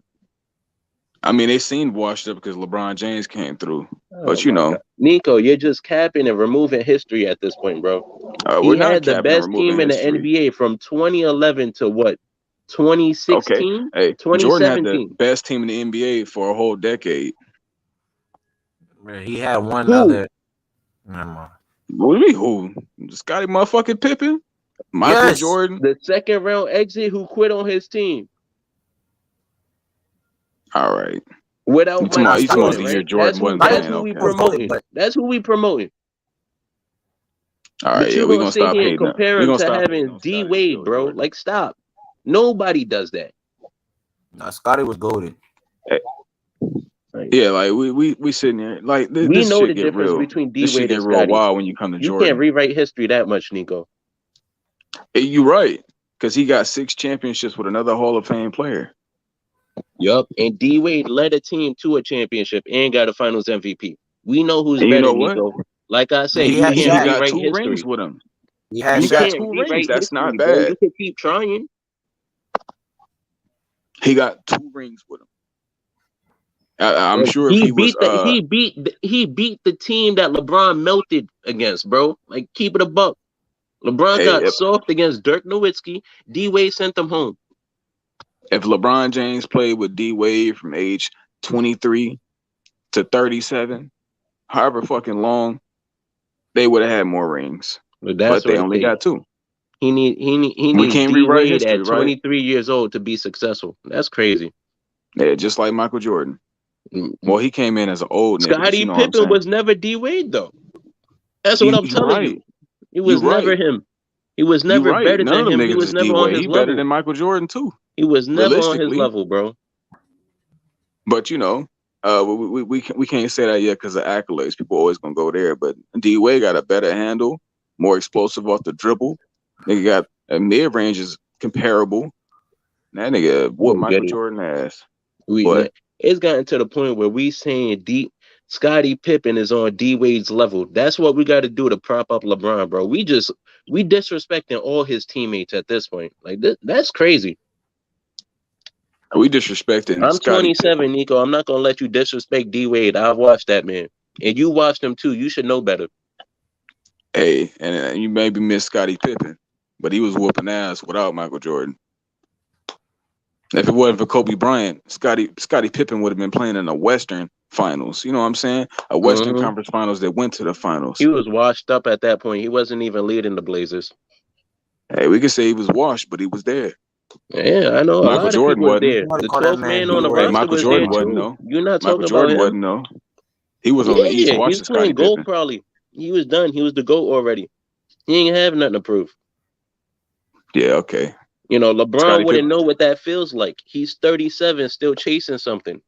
[SPEAKER 8] I mean, they seemed washed up because LeBron James came through.
[SPEAKER 12] Oh
[SPEAKER 8] But you
[SPEAKER 12] my
[SPEAKER 8] know,
[SPEAKER 12] God. Nico, you're just capping and removing history at this point, bro.
[SPEAKER 8] we're
[SPEAKER 12] He
[SPEAKER 8] not
[SPEAKER 12] had the
[SPEAKER 8] capping and
[SPEAKER 12] best
[SPEAKER 8] removing
[SPEAKER 12] team in the
[SPEAKER 8] history.
[SPEAKER 12] NBA from 2011 to what?
[SPEAKER 8] Okay,
[SPEAKER 12] 2016?
[SPEAKER 8] hey, Jordan had the
[SPEAKER 12] 2017.
[SPEAKER 8] best team in the NBA for a whole decade.
[SPEAKER 14] He had one
[SPEAKER 12] Who?
[SPEAKER 14] other. Never mind.
[SPEAKER 8] What do you mean who? Scotty motherfucking Pippen? Michael
[SPEAKER 14] Yes.
[SPEAKER 8] Jordan?
[SPEAKER 12] The second round exit who quit on his team
[SPEAKER 8] All right.
[SPEAKER 12] without
[SPEAKER 8] You talking
[SPEAKER 12] Michael
[SPEAKER 8] about the
[SPEAKER 12] Jordan,
[SPEAKER 8] year
[SPEAKER 12] right?
[SPEAKER 8] Jordan wasn't
[SPEAKER 12] That's
[SPEAKER 8] playing?
[SPEAKER 12] who we
[SPEAKER 8] Okay.
[SPEAKER 12] promoting. That's who we promoting.
[SPEAKER 8] All
[SPEAKER 12] But
[SPEAKER 8] right, yeah,
[SPEAKER 12] you
[SPEAKER 8] we
[SPEAKER 12] gonna
[SPEAKER 8] gonna
[SPEAKER 12] sit
[SPEAKER 8] stop
[SPEAKER 12] here and
[SPEAKER 8] hating.
[SPEAKER 12] compare
[SPEAKER 8] We
[SPEAKER 12] him
[SPEAKER 8] gonna
[SPEAKER 12] to
[SPEAKER 8] stop hating
[SPEAKER 12] having
[SPEAKER 8] on
[SPEAKER 12] D
[SPEAKER 8] Scotty and
[SPEAKER 12] Wade,
[SPEAKER 8] Phil
[SPEAKER 12] bro.
[SPEAKER 8] Jordan.
[SPEAKER 12] Like, stop. Nobody does that.
[SPEAKER 14] Nah, Scotty was goated.
[SPEAKER 8] Hey, yeah, like we sitting here like
[SPEAKER 12] We
[SPEAKER 8] this
[SPEAKER 12] know
[SPEAKER 8] shit
[SPEAKER 12] the
[SPEAKER 8] get
[SPEAKER 12] difference
[SPEAKER 8] real.
[SPEAKER 12] between D
[SPEAKER 8] This shit
[SPEAKER 12] Wade
[SPEAKER 8] get
[SPEAKER 12] and
[SPEAKER 8] real
[SPEAKER 12] Scotty.
[SPEAKER 8] wild when you come to
[SPEAKER 12] You
[SPEAKER 8] Jordan.
[SPEAKER 12] can't rewrite history that much, Nico.
[SPEAKER 8] Hey, you right, because he got 6 championships with another Hall of Fame player.
[SPEAKER 12] Yup. And D Wade led a team to a championship and got a Finals MVP. We know who's
[SPEAKER 8] And you
[SPEAKER 12] better,
[SPEAKER 8] know what?
[SPEAKER 12] Nico. Like I said,
[SPEAKER 14] He
[SPEAKER 12] you
[SPEAKER 14] had
[SPEAKER 8] He
[SPEAKER 12] can't
[SPEAKER 14] Shaq.
[SPEAKER 8] got
[SPEAKER 12] rewrite
[SPEAKER 8] 2 rings
[SPEAKER 12] history.
[SPEAKER 8] with him.
[SPEAKER 14] He had
[SPEAKER 8] He
[SPEAKER 12] You
[SPEAKER 8] got
[SPEAKER 14] Shaq.
[SPEAKER 12] can't
[SPEAKER 8] 2 rings.
[SPEAKER 12] rewrite
[SPEAKER 8] That's not
[SPEAKER 12] history, bro.
[SPEAKER 8] bad.
[SPEAKER 12] You can keep trying.
[SPEAKER 8] He got 2 rings with him. I'm
[SPEAKER 12] Like,
[SPEAKER 8] sure if he was
[SPEAKER 12] he beat the team that LeBron melted against, bro. Like, keep it a buck. LeBron
[SPEAKER 8] hey,
[SPEAKER 12] got soft against Dirk Nowitzki. D Wade sent them home.
[SPEAKER 8] if LeBron James played with D Wade from age 23 to 37, however fucking long, they would have had more rings.
[SPEAKER 12] But
[SPEAKER 8] They only got 2.
[SPEAKER 12] He
[SPEAKER 8] We
[SPEAKER 12] needs
[SPEAKER 8] can't
[SPEAKER 12] D
[SPEAKER 8] rewrite
[SPEAKER 12] Wade
[SPEAKER 8] history,
[SPEAKER 12] at
[SPEAKER 8] right?
[SPEAKER 12] 23 years old to be successful. That's crazy.
[SPEAKER 8] Yeah, just like Michael Jordan. Well, he came in as an old nigga, but
[SPEAKER 12] Scottie
[SPEAKER 8] you know what I'm
[SPEAKER 12] Pippen
[SPEAKER 8] saying.
[SPEAKER 12] was never D Wade though. That's what I'm
[SPEAKER 8] You
[SPEAKER 12] telling
[SPEAKER 8] right.
[SPEAKER 12] you. It
[SPEAKER 8] You
[SPEAKER 12] was never
[SPEAKER 8] right.
[SPEAKER 12] him. He was
[SPEAKER 8] You
[SPEAKER 12] never
[SPEAKER 8] right.
[SPEAKER 12] better
[SPEAKER 8] None of
[SPEAKER 12] than
[SPEAKER 8] them
[SPEAKER 12] him. He
[SPEAKER 8] niggas
[SPEAKER 12] was
[SPEAKER 8] is
[SPEAKER 12] never on
[SPEAKER 8] D-Wade.
[SPEAKER 12] his
[SPEAKER 8] He better
[SPEAKER 12] level.
[SPEAKER 8] than Michael Jordan too.
[SPEAKER 12] He was never on his
[SPEAKER 8] Realistically.
[SPEAKER 12] level, bro.
[SPEAKER 8] But you know, we can't say that yet because of accolades. People always gonna go there. But D-Wade got a better handle, more explosive off the dribble. Nigga got a mid range is comparable. That nigga
[SPEAKER 12] I
[SPEAKER 8] whooped
[SPEAKER 12] don't get
[SPEAKER 8] Michael
[SPEAKER 12] it.
[SPEAKER 8] Jordan ass.
[SPEAKER 12] Man,
[SPEAKER 8] But
[SPEAKER 12] it's gotten to the point where we saying Scottie Pippen is on D Wade's level. That's what we got to do to prop up LeBron, bro. We disrespecting all his teammates at this point. Like that's crazy.
[SPEAKER 8] we disrespecting
[SPEAKER 12] I'm
[SPEAKER 8] Scottie
[SPEAKER 12] 27,
[SPEAKER 8] Pippen.
[SPEAKER 12] Nico. I'm not gonna let you disrespect D Wade. I've watched that man, and you watched him too. You should know better.
[SPEAKER 8] Hey, and you maybe miss Scottie Pippen, but he was whooping ass without Michael Jordan. If it wasn't for Kobe Bryant, Scottie Pippen would have been playing in the Western Finals. You know what I'm saying? A Western
[SPEAKER 12] Mhm.
[SPEAKER 8] Conference Finals that went to the finals.
[SPEAKER 12] He was washed up at that point. He wasn't even leading the Blazers.
[SPEAKER 8] Hey, we could say he was washed, but he was there.
[SPEAKER 12] Yeah, I know a
[SPEAKER 8] Michael
[SPEAKER 12] lot of
[SPEAKER 8] Jordan
[SPEAKER 12] people was
[SPEAKER 8] wasn't.
[SPEAKER 12] there.
[SPEAKER 14] Somebody
[SPEAKER 12] The
[SPEAKER 14] call that
[SPEAKER 12] 12th
[SPEAKER 14] man
[SPEAKER 12] man on the
[SPEAKER 14] D-Wade.
[SPEAKER 8] Hey,
[SPEAKER 12] roster
[SPEAKER 8] Michael
[SPEAKER 12] was there
[SPEAKER 8] Jordan wasn't
[SPEAKER 12] too.
[SPEAKER 8] though.
[SPEAKER 12] You're not
[SPEAKER 8] Michael
[SPEAKER 12] talking about
[SPEAKER 8] Jordan
[SPEAKER 12] him.
[SPEAKER 8] wasn't though. He was on the East
[SPEAKER 12] Yeah, he was
[SPEAKER 8] watching Scottie
[SPEAKER 12] playing gold
[SPEAKER 8] Pippen.
[SPEAKER 12] probably. He was done. He was the GOAT already. He ain't have nothing to prove.
[SPEAKER 8] Yeah, okay.
[SPEAKER 12] You know, LeBron
[SPEAKER 8] Scottie
[SPEAKER 12] wouldn't
[SPEAKER 8] Pippen.
[SPEAKER 12] know what that feels like. He's 37, still chasing something.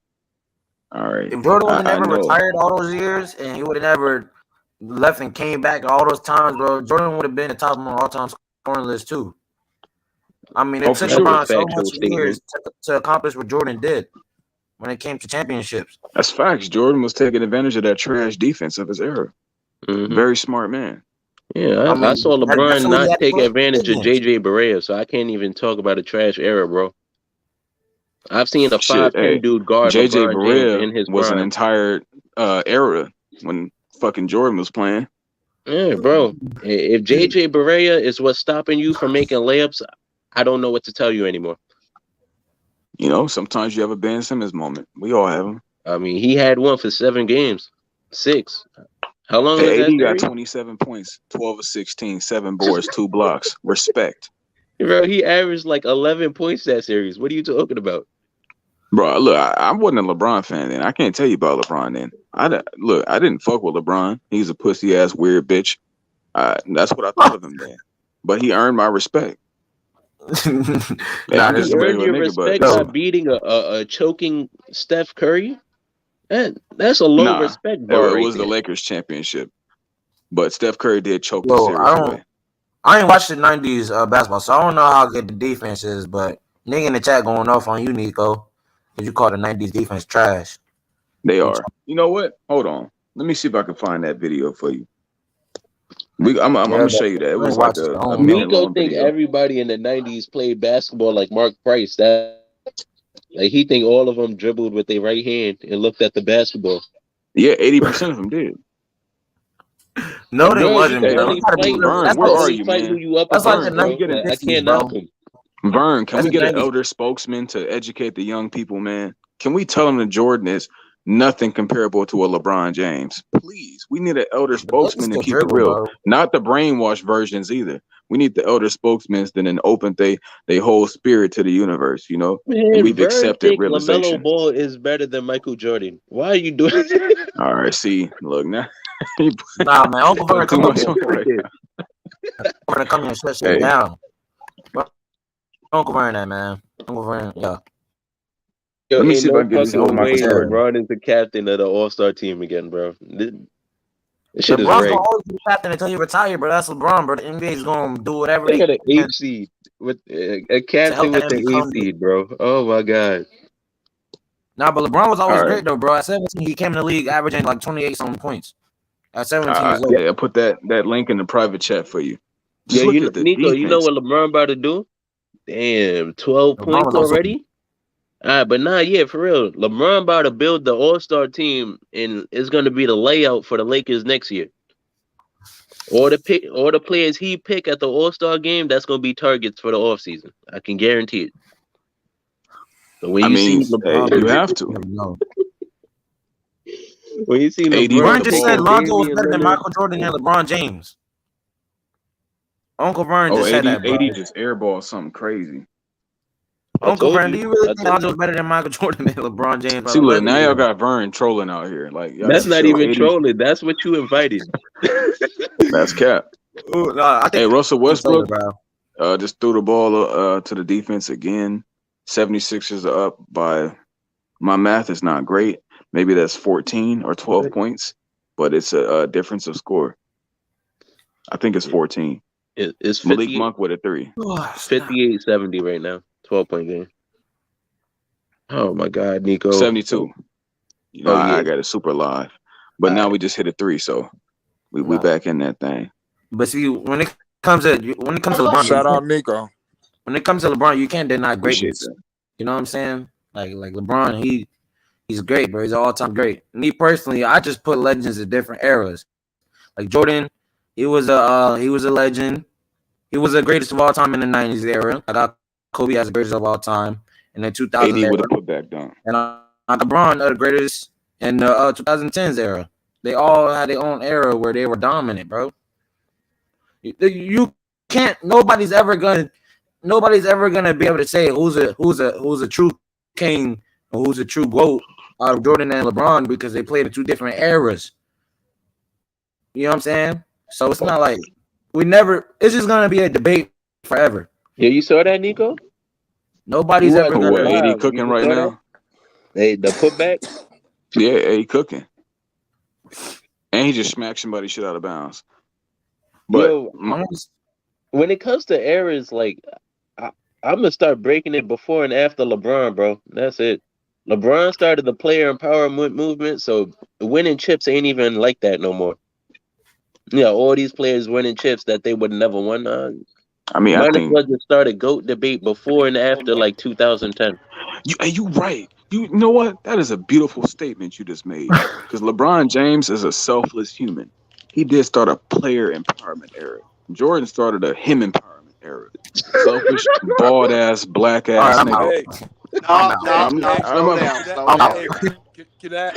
[SPEAKER 8] All right.
[SPEAKER 14] If Jordan would have
[SPEAKER 8] I
[SPEAKER 14] never
[SPEAKER 8] know.
[SPEAKER 14] retired all those years and he would have never left and came back all those times, bro, Jordan would have been the top on all-time scoring list too. I mean, it
[SPEAKER 8] Oh, for
[SPEAKER 14] took
[SPEAKER 12] That's a
[SPEAKER 14] LeBron
[SPEAKER 8] sure.
[SPEAKER 14] so
[SPEAKER 12] factual
[SPEAKER 14] much years
[SPEAKER 12] statement.
[SPEAKER 14] to accomplish what Jordan did when it came to championships.
[SPEAKER 8] That's facts. Jordan was taking advantage of that trash defense of his era.
[SPEAKER 12] Hmm.
[SPEAKER 8] Very smart man.
[SPEAKER 12] Yeah,
[SPEAKER 14] I
[SPEAKER 12] I
[SPEAKER 14] mean,
[SPEAKER 12] saw
[SPEAKER 14] that's
[SPEAKER 12] LeBron
[SPEAKER 14] who he
[SPEAKER 12] not
[SPEAKER 14] had to
[SPEAKER 12] take
[SPEAKER 14] play
[SPEAKER 12] advantage of
[SPEAKER 14] against.
[SPEAKER 12] JJ Barea, so I can't even talk about a trash era, bro. I've seen a
[SPEAKER 8] Shit,
[SPEAKER 12] 5'10"
[SPEAKER 8] hey,
[SPEAKER 12] dude guard
[SPEAKER 8] JJ
[SPEAKER 12] LeBron James
[SPEAKER 8] Barea
[SPEAKER 12] in his
[SPEAKER 8] was an
[SPEAKER 12] prime.
[SPEAKER 8] entire era when fucking Jordan was playing.
[SPEAKER 12] Yeah, bro. If JJ Barea is what's stopping you from making layups, I don't know what to tell you anymore.
[SPEAKER 8] You know, sometimes you have a Ben Simmons moment. We all have them.
[SPEAKER 12] I mean, he had one for 7 games. 6. How long was
[SPEAKER 8] Hey,
[SPEAKER 12] that
[SPEAKER 8] AD got
[SPEAKER 12] series?
[SPEAKER 8] 27 points, 12 of 16, 7 boards, 2 blocks. Respect.
[SPEAKER 12] Bro, he averaged like 11 points that series. What are you talking about?
[SPEAKER 8] Bro, look, I wasn't a LeBron fan then. I can't tell you about LeBron then. I didn't fuck with LeBron. He's a pussy ass weird bitch. That's what I thought of him then. But he earned my respect. Hey,
[SPEAKER 14] Nah,
[SPEAKER 8] I'm
[SPEAKER 14] this
[SPEAKER 8] just
[SPEAKER 12] He
[SPEAKER 8] a
[SPEAKER 12] earned
[SPEAKER 8] regular
[SPEAKER 12] your
[SPEAKER 8] nigga, but
[SPEAKER 12] respect by
[SPEAKER 14] yo,
[SPEAKER 12] beating a choking Steph Curry? That's a low
[SPEAKER 8] nah,
[SPEAKER 12] respect
[SPEAKER 8] it
[SPEAKER 12] bar right
[SPEAKER 8] was the
[SPEAKER 12] there.
[SPEAKER 8] Lakers championship. But Steph Curry did choke the
[SPEAKER 14] yo,
[SPEAKER 8] series away.
[SPEAKER 14] I ain't watched the '90s basketball, so I don't know how good the defense is. But nigga in the chat going off on you, Nico, because you call the '90s defense trash.
[SPEAKER 8] They are. You know what? Hold on. Let me see if I can find that video for you. I'm gonna show you that. It
[SPEAKER 14] I
[SPEAKER 8] was
[SPEAKER 14] ain't
[SPEAKER 8] like
[SPEAKER 14] watched it. I
[SPEAKER 8] a
[SPEAKER 14] don't know.
[SPEAKER 8] minute
[SPEAKER 12] Nico
[SPEAKER 8] long
[SPEAKER 12] think
[SPEAKER 8] video.
[SPEAKER 12] everybody in the 90s played basketball like Mark Price. That like he think all of them dribbled with their right hand and looked at the basketball.
[SPEAKER 8] Yeah, 80% of them did.
[SPEAKER 14] No, they
[SPEAKER 12] Bro, you
[SPEAKER 14] wasn't,
[SPEAKER 12] can
[SPEAKER 8] Hey,
[SPEAKER 14] bro.
[SPEAKER 12] only
[SPEAKER 14] You gotta be
[SPEAKER 12] fight.
[SPEAKER 14] real.
[SPEAKER 8] Vern,
[SPEAKER 14] That's
[SPEAKER 12] You
[SPEAKER 8] where
[SPEAKER 12] can
[SPEAKER 14] like
[SPEAKER 8] are
[SPEAKER 12] only
[SPEAKER 8] you,
[SPEAKER 12] fight who
[SPEAKER 8] man?
[SPEAKER 12] you up
[SPEAKER 14] that's like the
[SPEAKER 12] against,
[SPEAKER 8] Vern, can we
[SPEAKER 12] bro.
[SPEAKER 8] get a
[SPEAKER 12] Like I
[SPEAKER 14] 1960s,
[SPEAKER 12] can't knock
[SPEAKER 14] bro.
[SPEAKER 12] him.
[SPEAKER 8] Vern, can
[SPEAKER 14] That's
[SPEAKER 8] we
[SPEAKER 14] the
[SPEAKER 8] get an
[SPEAKER 14] 90s.
[SPEAKER 8] elder spokesman to educate the young people, man? Can we tell them that Jordan is nothing comparable to a LeBron James? Please, we need an elder
[SPEAKER 14] The Lakers
[SPEAKER 8] spokesman to
[SPEAKER 14] can
[SPEAKER 8] keep it
[SPEAKER 14] dribble,
[SPEAKER 8] real.
[SPEAKER 14] bro.
[SPEAKER 8] Not the brainwashed versions either. We need the elder spokesmen that then open they whole spirit to the universe, you know? And
[SPEAKER 12] Man,
[SPEAKER 8] we've
[SPEAKER 12] Vern
[SPEAKER 8] accepted
[SPEAKER 12] think LaMelo
[SPEAKER 8] realization.
[SPEAKER 12] Ball is better than Michael Jordan. Why are you doing
[SPEAKER 8] All right, see, look now. You
[SPEAKER 14] Nah, man. Uncle Vern,
[SPEAKER 8] put too
[SPEAKER 14] come up
[SPEAKER 8] much
[SPEAKER 14] here.
[SPEAKER 8] on it right now.
[SPEAKER 14] Uncle Vern, come here and shut shit
[SPEAKER 8] Hey,
[SPEAKER 14] down. Uncle Vern, that man. Uncle Vern, yeah.
[SPEAKER 12] Yo,
[SPEAKER 8] let me
[SPEAKER 12] ain't
[SPEAKER 8] see if I
[SPEAKER 12] no
[SPEAKER 8] can get this
[SPEAKER 14] You
[SPEAKER 8] nigga
[SPEAKER 14] know
[SPEAKER 12] fucking
[SPEAKER 14] what
[SPEAKER 8] Michael
[SPEAKER 12] way
[SPEAKER 14] I'm saying?
[SPEAKER 8] Jordan.
[SPEAKER 12] LeBron is the captain of the All-Star team again, bro. This shit is
[SPEAKER 14] LeBron's gonna
[SPEAKER 12] rigged.
[SPEAKER 14] always be captain until he retire, bro. That's LeBron, bro. The NBA's gonna do whatever
[SPEAKER 12] They
[SPEAKER 14] they
[SPEAKER 12] got an
[SPEAKER 14] can
[SPEAKER 12] 8 seed with a
[SPEAKER 14] to
[SPEAKER 12] captain
[SPEAKER 14] help
[SPEAKER 12] with
[SPEAKER 14] him
[SPEAKER 12] the 8
[SPEAKER 14] become.
[SPEAKER 12] seed, bro. Oh my god.
[SPEAKER 14] Nah, but LeBron was always
[SPEAKER 8] All right.
[SPEAKER 14] great though, bro. At 17, he came in the league averaging like 28 something points. At 17 years old.
[SPEAKER 8] Yeah, I'll put that link in the private chat for you. Just
[SPEAKER 12] Yeah,
[SPEAKER 8] look at the
[SPEAKER 12] Nico, you know
[SPEAKER 8] defense.
[SPEAKER 12] what LeBron about to do? Damn, 12
[SPEAKER 14] LeBron
[SPEAKER 12] points
[SPEAKER 14] was also
[SPEAKER 12] already? But nah, yeah, for real. LeBron about to build the All-Star team, and it's gonna be the layout for the Lakers next year. All the players he pick at the All-Star game, that's gonna be targets for the offseason. I can guarantee it. So when
[SPEAKER 8] I
[SPEAKER 12] you see
[SPEAKER 8] mean, hey, you have to.
[SPEAKER 14] no.
[SPEAKER 12] when you see
[SPEAKER 8] AD
[SPEAKER 12] LeBron
[SPEAKER 8] about
[SPEAKER 14] Vern
[SPEAKER 8] to
[SPEAKER 14] just said
[SPEAKER 8] ball.
[SPEAKER 12] picking
[SPEAKER 14] Lonzo was
[SPEAKER 12] Damian
[SPEAKER 14] better than
[SPEAKER 12] Lillard,
[SPEAKER 14] Michael Jordan and LeBron James. Uncle Vern
[SPEAKER 8] Oh,
[SPEAKER 14] just said
[SPEAKER 8] 80,
[SPEAKER 14] that, bro.
[SPEAKER 8] 80 just airball something crazy.
[SPEAKER 14] Uncle Vern, do
[SPEAKER 12] you.
[SPEAKER 14] you really
[SPEAKER 12] I
[SPEAKER 14] think
[SPEAKER 12] told
[SPEAKER 14] Lonzo's better than Michael Jordan and LeBron James?
[SPEAKER 8] See, look, now y'all
[SPEAKER 14] Allegedly?
[SPEAKER 8] got Vern trolling out here. Like, y'all
[SPEAKER 12] That's
[SPEAKER 8] need to
[SPEAKER 12] not
[SPEAKER 8] chill.
[SPEAKER 12] even
[SPEAKER 8] 80,
[SPEAKER 12] trolling. That's what you invited.
[SPEAKER 8] that's cap.
[SPEAKER 14] Ooh, no, I
[SPEAKER 8] Hey,
[SPEAKER 14] think
[SPEAKER 8] Russell
[SPEAKER 14] it's over,
[SPEAKER 8] Westbrook
[SPEAKER 14] bro.
[SPEAKER 8] just threw the ball to the defense again. 76ers are up by, my math is not great. Maybe that's 14 or 12 points, but it's a difference of score. I think it's 14.
[SPEAKER 12] It's
[SPEAKER 8] Malik
[SPEAKER 12] 58,
[SPEAKER 8] Monk with a 3.
[SPEAKER 12] 58-70 right now. 12-point game. Oh my God, Nico.
[SPEAKER 8] 72. You know,
[SPEAKER 12] Oh
[SPEAKER 8] I
[SPEAKER 12] yeah.
[SPEAKER 8] got it super live. But now we just hit a 3, so we
[SPEAKER 14] Nah.
[SPEAKER 8] back in that thing.
[SPEAKER 14] But see, when it comes to LeBron,
[SPEAKER 2] Shout out Nico.
[SPEAKER 14] when it comes to LeBron, you can't deny
[SPEAKER 8] Appreciate
[SPEAKER 14] greatness.
[SPEAKER 8] that.
[SPEAKER 14] You know what I'm saying? Like LeBron, he's great, bro. He's an all-time great. Me personally, I just put legends in different eras. Like Jordan, he was a legend. He was the greatest of all time in the 90s era. I got Kobe as the greatest of all time in the 2000s
[SPEAKER 8] AD
[SPEAKER 14] era.
[SPEAKER 8] with a putback dunk.
[SPEAKER 14] And I got LeBron, the greatest in the 2010s era. They all had their own era where they were dominant, bro. You can't. Nobody's ever gonna be able to say who's a true king or who's a true GOAT out of Jordan and LeBron because they played in two different eras. You know what I'm saying? So it's not like it's just gonna be a debate forever.
[SPEAKER 12] Yeah, you saw that, Nico?
[SPEAKER 14] Nobody's
[SPEAKER 12] You
[SPEAKER 14] ever
[SPEAKER 12] wasn't
[SPEAKER 14] gonna.
[SPEAKER 8] AD
[SPEAKER 12] alive.
[SPEAKER 8] cooking
[SPEAKER 12] You
[SPEAKER 8] right
[SPEAKER 12] saw
[SPEAKER 8] now?
[SPEAKER 12] that? Hey, the putback.
[SPEAKER 8] Yeah, he cooking. And he just smacked somebody shit out of bounds. But
[SPEAKER 12] Yo, when it comes to eras, like I'm gonna start breaking it before and after LeBron, bro. That's it. LeBron started the player empowerment movement, so winning chips ain't even like that no more. Yeah, all these players winning chips that they would never won.
[SPEAKER 8] I mean, I
[SPEAKER 12] Might as
[SPEAKER 8] think
[SPEAKER 12] well just start a GOAT debate before and after like 2010.
[SPEAKER 8] you right. You know what? That is a beautiful statement you just made. Because LeBron James is a selfless human. He did start a player empowerment era. Jordan started a him empowerment era. Selfish, bald ass, black ass
[SPEAKER 14] I'm
[SPEAKER 8] nigga.
[SPEAKER 9] Hey,
[SPEAKER 7] Slow down, slow down.
[SPEAKER 9] hey, can I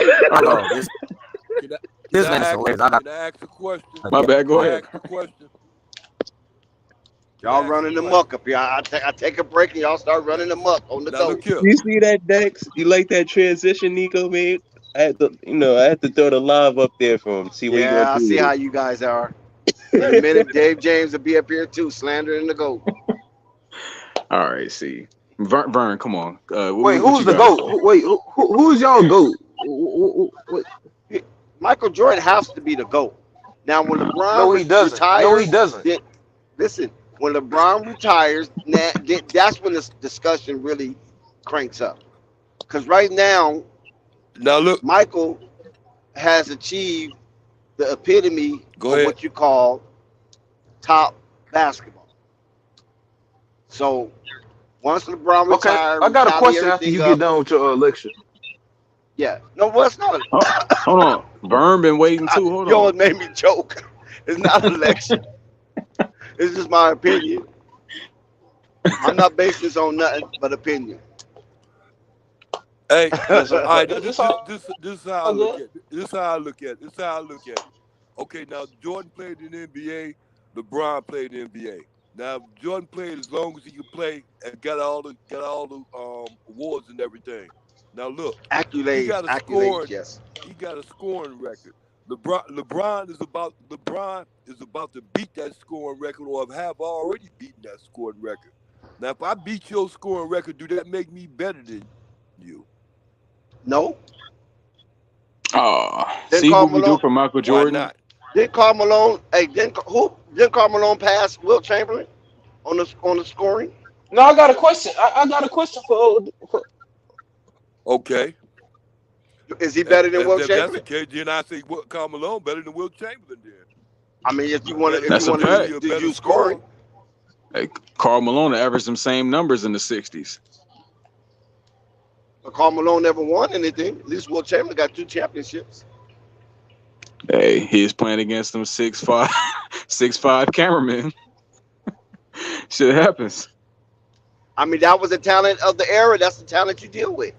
[SPEAKER 14] This man's hilarious.
[SPEAKER 9] can I ask a question?
[SPEAKER 8] My bad, go
[SPEAKER 9] Can I
[SPEAKER 8] ahead.
[SPEAKER 9] ask a question?
[SPEAKER 7] Y'all running them up here. I take a break and y'all start running them up on the
[SPEAKER 9] Now
[SPEAKER 7] go.
[SPEAKER 9] look here.
[SPEAKER 12] You see that, Dex? You like that transition Nico made? I had to throw the live up there for him. See what he
[SPEAKER 7] Yeah,
[SPEAKER 12] gonna
[SPEAKER 7] I
[SPEAKER 12] do.
[SPEAKER 7] see how you guys are. In a minute, Dave James will be up here too, slandering the GOAT.
[SPEAKER 8] All right, see. Vern, come on.
[SPEAKER 15] Wait, who's the GOAT? Who's y'all GOAT?
[SPEAKER 7] Michael Jordan has to be the GOAT. Now, when LeBron
[SPEAKER 15] No, he doesn't.
[SPEAKER 7] retires,
[SPEAKER 15] No, he doesn't.
[SPEAKER 7] Listen, when LeBron retires, that's when this discussion really cranks up. Because right now,
[SPEAKER 9] look,
[SPEAKER 7] Michael has achieved the epitome of what you call top basketball. So once LeBron retires,
[SPEAKER 15] I got a
[SPEAKER 7] tally
[SPEAKER 15] question after
[SPEAKER 7] everything
[SPEAKER 15] you
[SPEAKER 7] up.
[SPEAKER 15] get done with your lecture.
[SPEAKER 7] Yeah. No, well, it's not.
[SPEAKER 8] Hold on. Vern been waiting too. Hold
[SPEAKER 7] You
[SPEAKER 8] on.
[SPEAKER 7] almost made me joke. It's not an election. It's just my opinion. I'm not basing this on nothing but opinion.
[SPEAKER 9] Hey,
[SPEAKER 15] Yes, sir.
[SPEAKER 9] all right.
[SPEAKER 15] This
[SPEAKER 9] This is how I look at it. This is how I look at it. Okay, now Jordan played in the NBA. LeBron played in the NBA. Now Jordan played as long as he could play and got all the awards and everything. Now look,
[SPEAKER 7] accolades,
[SPEAKER 9] he got a scoring record. LeBron is about to beat that scoring record or have already beaten that scoring record. Now, if I beat your scoring record, do that make me better than you?
[SPEAKER 7] No.
[SPEAKER 8] See what we do for Michael Jordan?
[SPEAKER 9] Why not?
[SPEAKER 7] Didn't Karl Malone? Hey, didn't Karl Malone pass Wilt Chamberlain on the scoring?
[SPEAKER 15] No, I got a question. I got a question for.
[SPEAKER 9] Okay.
[SPEAKER 7] Is he better than Wilt
[SPEAKER 9] If that's
[SPEAKER 7] Chamberlain?
[SPEAKER 9] the case, then I say Karl Malone better than Wilt Chamberlain. Then.
[SPEAKER 7] I mean, if you want
[SPEAKER 8] That's a fact.
[SPEAKER 7] to use scoring.
[SPEAKER 8] Hey, Karl Malone averaged them same numbers in the 60s.
[SPEAKER 7] But Karl Malone never won anything. At least Wilt Chamberlain got 2 championships.
[SPEAKER 8] Hey, he was playing against them 6'5" cameramen. Shit happens.
[SPEAKER 7] I mean, that was the talent of the era. That's the talent you deal with.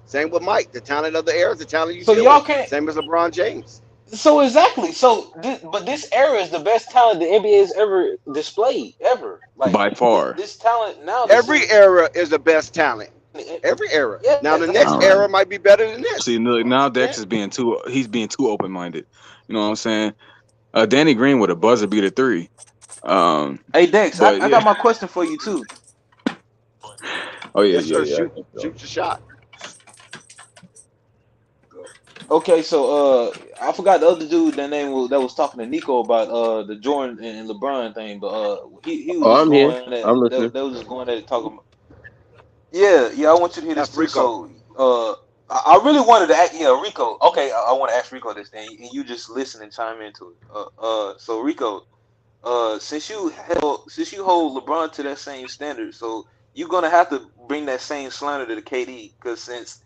[SPEAKER 7] Same with Mike. The talent of the era is the talent you deal with. Same as LeBron James.
[SPEAKER 10] So exactly. So, but this era is the best talent the NBA has ever displayed ever. Like
[SPEAKER 8] by far.
[SPEAKER 10] this talent now that's
[SPEAKER 7] Every
[SPEAKER 10] in.
[SPEAKER 7] era is the best talent. Every era.
[SPEAKER 10] Yeah,
[SPEAKER 7] Now the
[SPEAKER 10] that's what I'm
[SPEAKER 7] next
[SPEAKER 8] All right.
[SPEAKER 10] saying.
[SPEAKER 7] era might be better than this.
[SPEAKER 8] See, look, now
[SPEAKER 7] Okay.
[SPEAKER 8] Dex is being too. He's being too open minded. You know what I'm saying? Danny Green with a buzzer beater three.
[SPEAKER 10] Hey Dex,
[SPEAKER 8] But
[SPEAKER 10] I got
[SPEAKER 8] yeah.
[SPEAKER 10] my question for you too.
[SPEAKER 8] Oh yeah,
[SPEAKER 7] Yes,
[SPEAKER 8] yeah,
[SPEAKER 7] sir.
[SPEAKER 8] yeah. I
[SPEAKER 7] Shoot,
[SPEAKER 8] think so.
[SPEAKER 7] shoot your shot.
[SPEAKER 10] Okay, so I forgot the other dude that was talking to Nico about the Jordan and LeBron thing, but he was
[SPEAKER 12] Oh,
[SPEAKER 10] just
[SPEAKER 12] I'm here.
[SPEAKER 10] going at
[SPEAKER 12] I'm listening.
[SPEAKER 10] they was just going at it talking. Yeah, I want you to hear this
[SPEAKER 7] That's
[SPEAKER 10] too.
[SPEAKER 7] Rico.
[SPEAKER 10] So, I really wanted to ask, yeah, Rico. Okay, I want to ask Rico this thing, and you just listen and chime into it. So Rico, since you hold LeBron to that same standard, so you're gonna have to bring that same slander to the KD, because since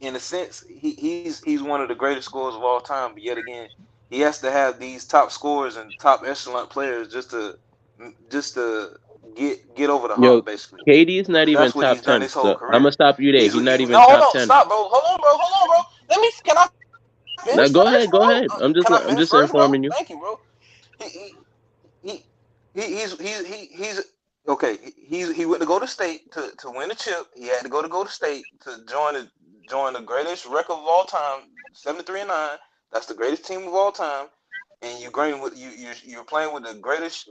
[SPEAKER 10] in a sense, he's one of the greatest scorers of all time, but yet again, he has to have these top scorers and top echelon players just to get over the
[SPEAKER 12] Yo,
[SPEAKER 10] hump, basically.
[SPEAKER 12] KD is not
[SPEAKER 10] And
[SPEAKER 12] even
[SPEAKER 10] that's what
[SPEAKER 12] top
[SPEAKER 10] he's done
[SPEAKER 12] 10.
[SPEAKER 10] his whole
[SPEAKER 12] So I'm
[SPEAKER 10] career.
[SPEAKER 12] gonna stop you there.
[SPEAKER 10] He's
[SPEAKER 12] He's not
[SPEAKER 10] he
[SPEAKER 12] even
[SPEAKER 10] no hold
[SPEAKER 12] top
[SPEAKER 10] on,
[SPEAKER 12] 10.
[SPEAKER 10] stop, bro. Hold on, bro. Let me can I
[SPEAKER 12] Now
[SPEAKER 10] finish
[SPEAKER 12] go
[SPEAKER 10] first,
[SPEAKER 12] ahead, go
[SPEAKER 10] bro?
[SPEAKER 12] ahead.
[SPEAKER 10] Can I
[SPEAKER 12] I'm
[SPEAKER 10] finish
[SPEAKER 12] just
[SPEAKER 10] first, bro?
[SPEAKER 12] informing you.
[SPEAKER 10] Thank you, bro. He he's okay. He went to go to state to win the chip. He had to go to state to join the greatest record of all time, 73-9. That's the greatest team of all time. And you're playing with the greatest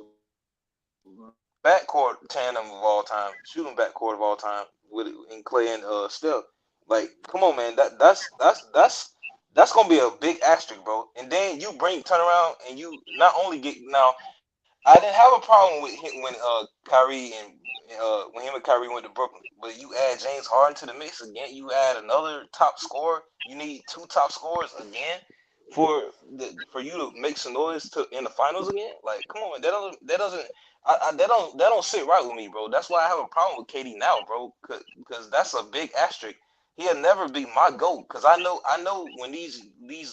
[SPEAKER 10] backcourt tandem of all time, shooting backcourt of all time with in Clay and Steph. Like, come on, man. That's gonna be a big asterisk, bro. And then you turn around and you not only get now. I didn't have a problem with him when Kyrie and when him and Kyrie went to Brooklyn. But you add James Harden to the mix again. You add another top scorer. You need two top scorers again for you to make some noise in the finals again. Like, come on, man. That don't sit right with me, bro. That's why I have a problem with KD now, bro. Because that's a big asterisk. He'll never be my GOAT. Cause I know when these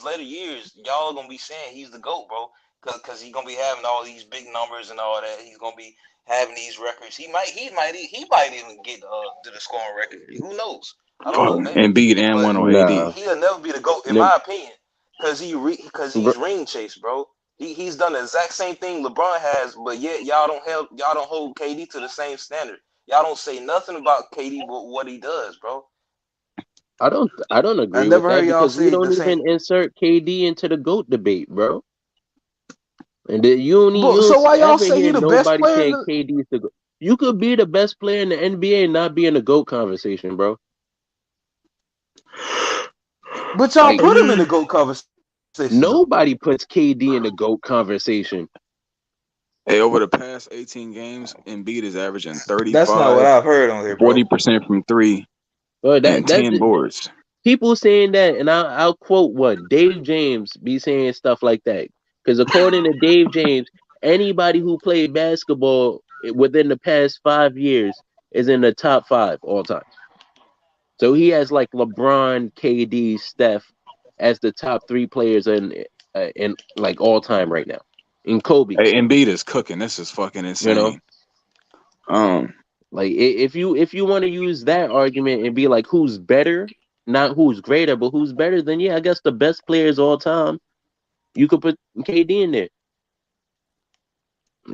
[SPEAKER 10] later years, y'all gonna be saying he's the GOAT, bro. Cause he's gonna be having all these big numbers and all that. He's gonna be having these records. He might even get to the scoring record. Who knows? I don't
[SPEAKER 8] Fuck.
[SPEAKER 10] know, maybe.
[SPEAKER 8] Embiid and
[SPEAKER 10] But
[SPEAKER 8] one on
[SPEAKER 12] Nah.
[SPEAKER 8] AD.
[SPEAKER 10] he'll never be the GOAT in
[SPEAKER 12] No,
[SPEAKER 10] my opinion. Cause
[SPEAKER 12] bro,
[SPEAKER 10] he's ring chase, bro. He's done the exact same thing LeBron has, but yet y'all don't hold KD to the same standard. Y'all don't say nothing about KD but what he does, bro.
[SPEAKER 12] I don't
[SPEAKER 10] I
[SPEAKER 12] agree with
[SPEAKER 10] never heard
[SPEAKER 12] that
[SPEAKER 10] y'all
[SPEAKER 12] because we
[SPEAKER 10] say the
[SPEAKER 12] don't
[SPEAKER 10] same.
[SPEAKER 12] even insert KD into the GOAT debate, bro. And then you
[SPEAKER 10] But
[SPEAKER 12] don't
[SPEAKER 10] so why y'all
[SPEAKER 12] ever
[SPEAKER 10] say he
[SPEAKER 12] hear
[SPEAKER 10] the best
[SPEAKER 12] nobody
[SPEAKER 10] player in
[SPEAKER 12] saying
[SPEAKER 10] the
[SPEAKER 12] KD is the GOAT. You could be the best player in the NBA and not be in the GOAT conversation, bro.
[SPEAKER 10] but y'all
[SPEAKER 12] Like
[SPEAKER 10] put him in the GOAT conversation though.
[SPEAKER 12] nobody puts KD in the GOAT conversation.
[SPEAKER 8] Hey, over the past 18 games, Embiid is averaging
[SPEAKER 10] That's not what
[SPEAKER 8] 35,
[SPEAKER 10] I've heard on here, bro.
[SPEAKER 8] 40% from three,
[SPEAKER 12] But
[SPEAKER 8] and
[SPEAKER 12] that's
[SPEAKER 8] 10 boards.
[SPEAKER 12] people saying that, and I'll quote what Dave James be saying stuff like that. Because according to Dave James, anybody who played basketball within the past 5 years is in the top five all time. So he has like LeBron, KD, Steph as the top three players in like all time right now. In Kobe,
[SPEAKER 8] Hey, Embiid is cooking. This is fucking
[SPEAKER 12] you know,
[SPEAKER 8] insane. Um,
[SPEAKER 12] like if you want to use that argument and be like who's better, not who's greater, but who's better, then yeah, I guess the best players all time you could put KD in there,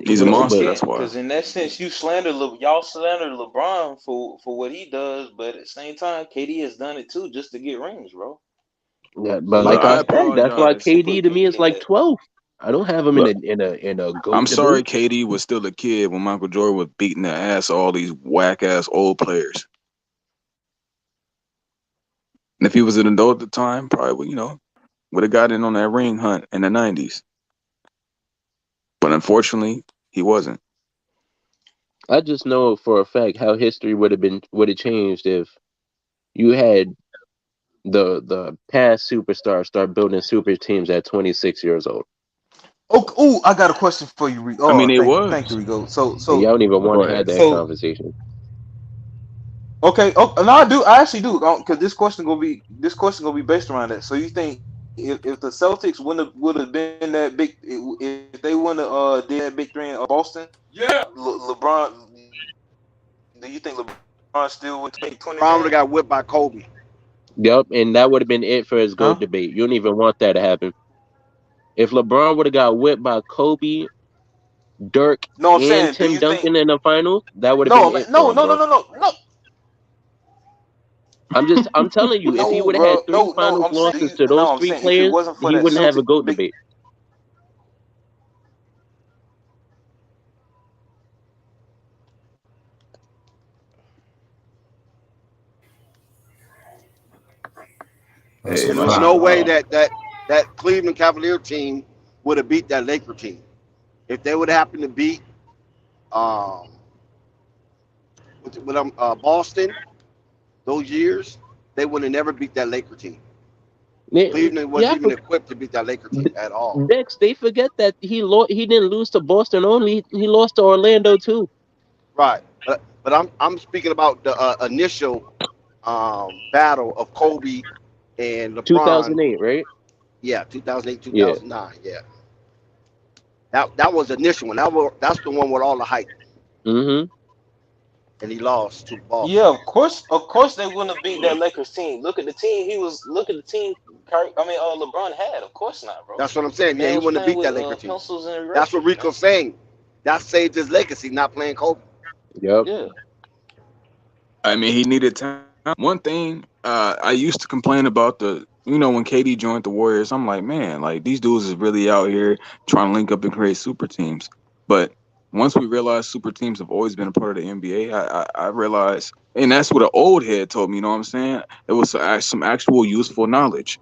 [SPEAKER 8] he's
[SPEAKER 12] you
[SPEAKER 8] a
[SPEAKER 10] But
[SPEAKER 12] know.
[SPEAKER 10] you
[SPEAKER 8] monster.
[SPEAKER 12] But
[SPEAKER 8] That's
[SPEAKER 10] can't,
[SPEAKER 8] why.
[SPEAKER 10] because in that sense, y'all slander LeBron for what he does, but at the same time, KD has done it too, just to get rings, bro.
[SPEAKER 12] yeah,
[SPEAKER 10] So
[SPEAKER 12] but
[SPEAKER 10] you
[SPEAKER 8] Look,
[SPEAKER 12] like I
[SPEAKER 8] I
[SPEAKER 10] can't
[SPEAKER 12] said, that's why
[SPEAKER 8] apologize.
[SPEAKER 10] put
[SPEAKER 12] KD to me
[SPEAKER 10] KD
[SPEAKER 12] is
[SPEAKER 10] in
[SPEAKER 12] like
[SPEAKER 10] that.
[SPEAKER 12] 12. I don't have him in
[SPEAKER 8] Look,
[SPEAKER 12] a
[SPEAKER 8] I'm
[SPEAKER 12] GOAT
[SPEAKER 8] sorry
[SPEAKER 12] debate.
[SPEAKER 8] KD was still a kid when Michael Jordan was beating the ass of all these whack ass old players. And if he was an adult at the time, probably, would have got in on that ring hunt in the 90s. But unfortunately, he wasn't.
[SPEAKER 12] I just know for a fact how history would have changed if you had the past superstars start building super teams at 26 years old.
[SPEAKER 10] Oh, ooh, I got a question for you, Rico.
[SPEAKER 8] I mean,
[SPEAKER 10] Oh,
[SPEAKER 8] it
[SPEAKER 10] thank you,
[SPEAKER 8] was.
[SPEAKER 10] Rico. So,
[SPEAKER 12] And y'all
[SPEAKER 10] so,
[SPEAKER 12] don't even
[SPEAKER 8] Go
[SPEAKER 12] want to have
[SPEAKER 8] ahead.
[SPEAKER 12] that
[SPEAKER 10] so,
[SPEAKER 12] conversation.
[SPEAKER 10] okay. Oh, no, I do. I actually do, because this question gonna be based around that. So, you think if the Celtics would have been that big, if they wouldn't have did that big three in Boston, LeBron, do you think LeBron still would 20
[SPEAKER 7] Brown would have
[SPEAKER 10] games?
[SPEAKER 7] got whipped by Kobe.
[SPEAKER 12] Yep, and that would have been it for his
[SPEAKER 10] Huh?
[SPEAKER 12] GOAT debate. You don't even want that to happen. If LeBron would have got whipped by Kobe, Dirk,
[SPEAKER 10] No, I'm
[SPEAKER 12] and
[SPEAKER 10] saying, do
[SPEAKER 12] Tim
[SPEAKER 10] you think?
[SPEAKER 12] Duncan in the finals, that would have
[SPEAKER 10] No,
[SPEAKER 12] been
[SPEAKER 10] man,
[SPEAKER 12] it
[SPEAKER 10] no,
[SPEAKER 12] for him,
[SPEAKER 10] no, no,
[SPEAKER 12] bro.
[SPEAKER 10] no, no, no,
[SPEAKER 12] I'm telling you, if he
[SPEAKER 10] no,
[SPEAKER 12] would have had
[SPEAKER 10] bro,
[SPEAKER 12] 3
[SPEAKER 10] no.
[SPEAKER 12] finals
[SPEAKER 10] I'm
[SPEAKER 12] losses
[SPEAKER 10] saying,
[SPEAKER 12] to those
[SPEAKER 10] no, I'm
[SPEAKER 12] 3
[SPEAKER 10] saying, if it
[SPEAKER 12] players,
[SPEAKER 10] wasn't for
[SPEAKER 12] he
[SPEAKER 10] that
[SPEAKER 12] wouldn't have a
[SPEAKER 10] Celtic
[SPEAKER 12] GOAT
[SPEAKER 10] big,
[SPEAKER 12] debate.
[SPEAKER 2] That's
[SPEAKER 8] Hey,
[SPEAKER 2] a
[SPEAKER 7] And there
[SPEAKER 8] my
[SPEAKER 7] was
[SPEAKER 2] fact.
[SPEAKER 7] no way
[SPEAKER 8] uh,
[SPEAKER 7] that Cleveland Cavalier team would have beat that Laker team. If they would have happened to beat um, Boston those years, they would have never beat that Laker team. Cleveland wasn't
[SPEAKER 12] Yeah,
[SPEAKER 7] even equipped to beat that Laker team at all.
[SPEAKER 12] Dex, they forget that he didn't lose to Boston only. He lost to Orlando too.
[SPEAKER 7] Right. But I'm speaking about the initial battle of Kobe and LeBron.
[SPEAKER 12] 2008, right?
[SPEAKER 7] Yeah, 2008,
[SPEAKER 12] Yeah.
[SPEAKER 7] 2009. Yeah. That was the initial one. That's the one with all the hype.
[SPEAKER 12] Mm-hmm.
[SPEAKER 7] And he lost to Boston.
[SPEAKER 10] yeah, of course, they wouldn't have beat that Lakers team. Look at the team look at the team. LeBron had. Of course not, bro.
[SPEAKER 7] That's what I'm
[SPEAKER 10] The
[SPEAKER 7] saying. Yeah,
[SPEAKER 10] man
[SPEAKER 7] he
[SPEAKER 10] was
[SPEAKER 7] wouldn't have
[SPEAKER 10] playing
[SPEAKER 7] beat
[SPEAKER 10] with
[SPEAKER 7] that Laker team.
[SPEAKER 10] pencils and
[SPEAKER 7] That's what
[SPEAKER 10] erasers, man.
[SPEAKER 7] Rico's saying. That saved his legacy, not playing Kobe.
[SPEAKER 12] Yep.
[SPEAKER 10] Yeah.
[SPEAKER 8] I mean, he needed time. One thing, I used to complain about when KD joined the Warriors, I'm like, man, like these dudes is really out here trying to link up and create super teams. But once we realized super teams have always been a part of the NBA, I realized, and that's what an old head told me. You know what I'm saying? It was some actual useful knowledge.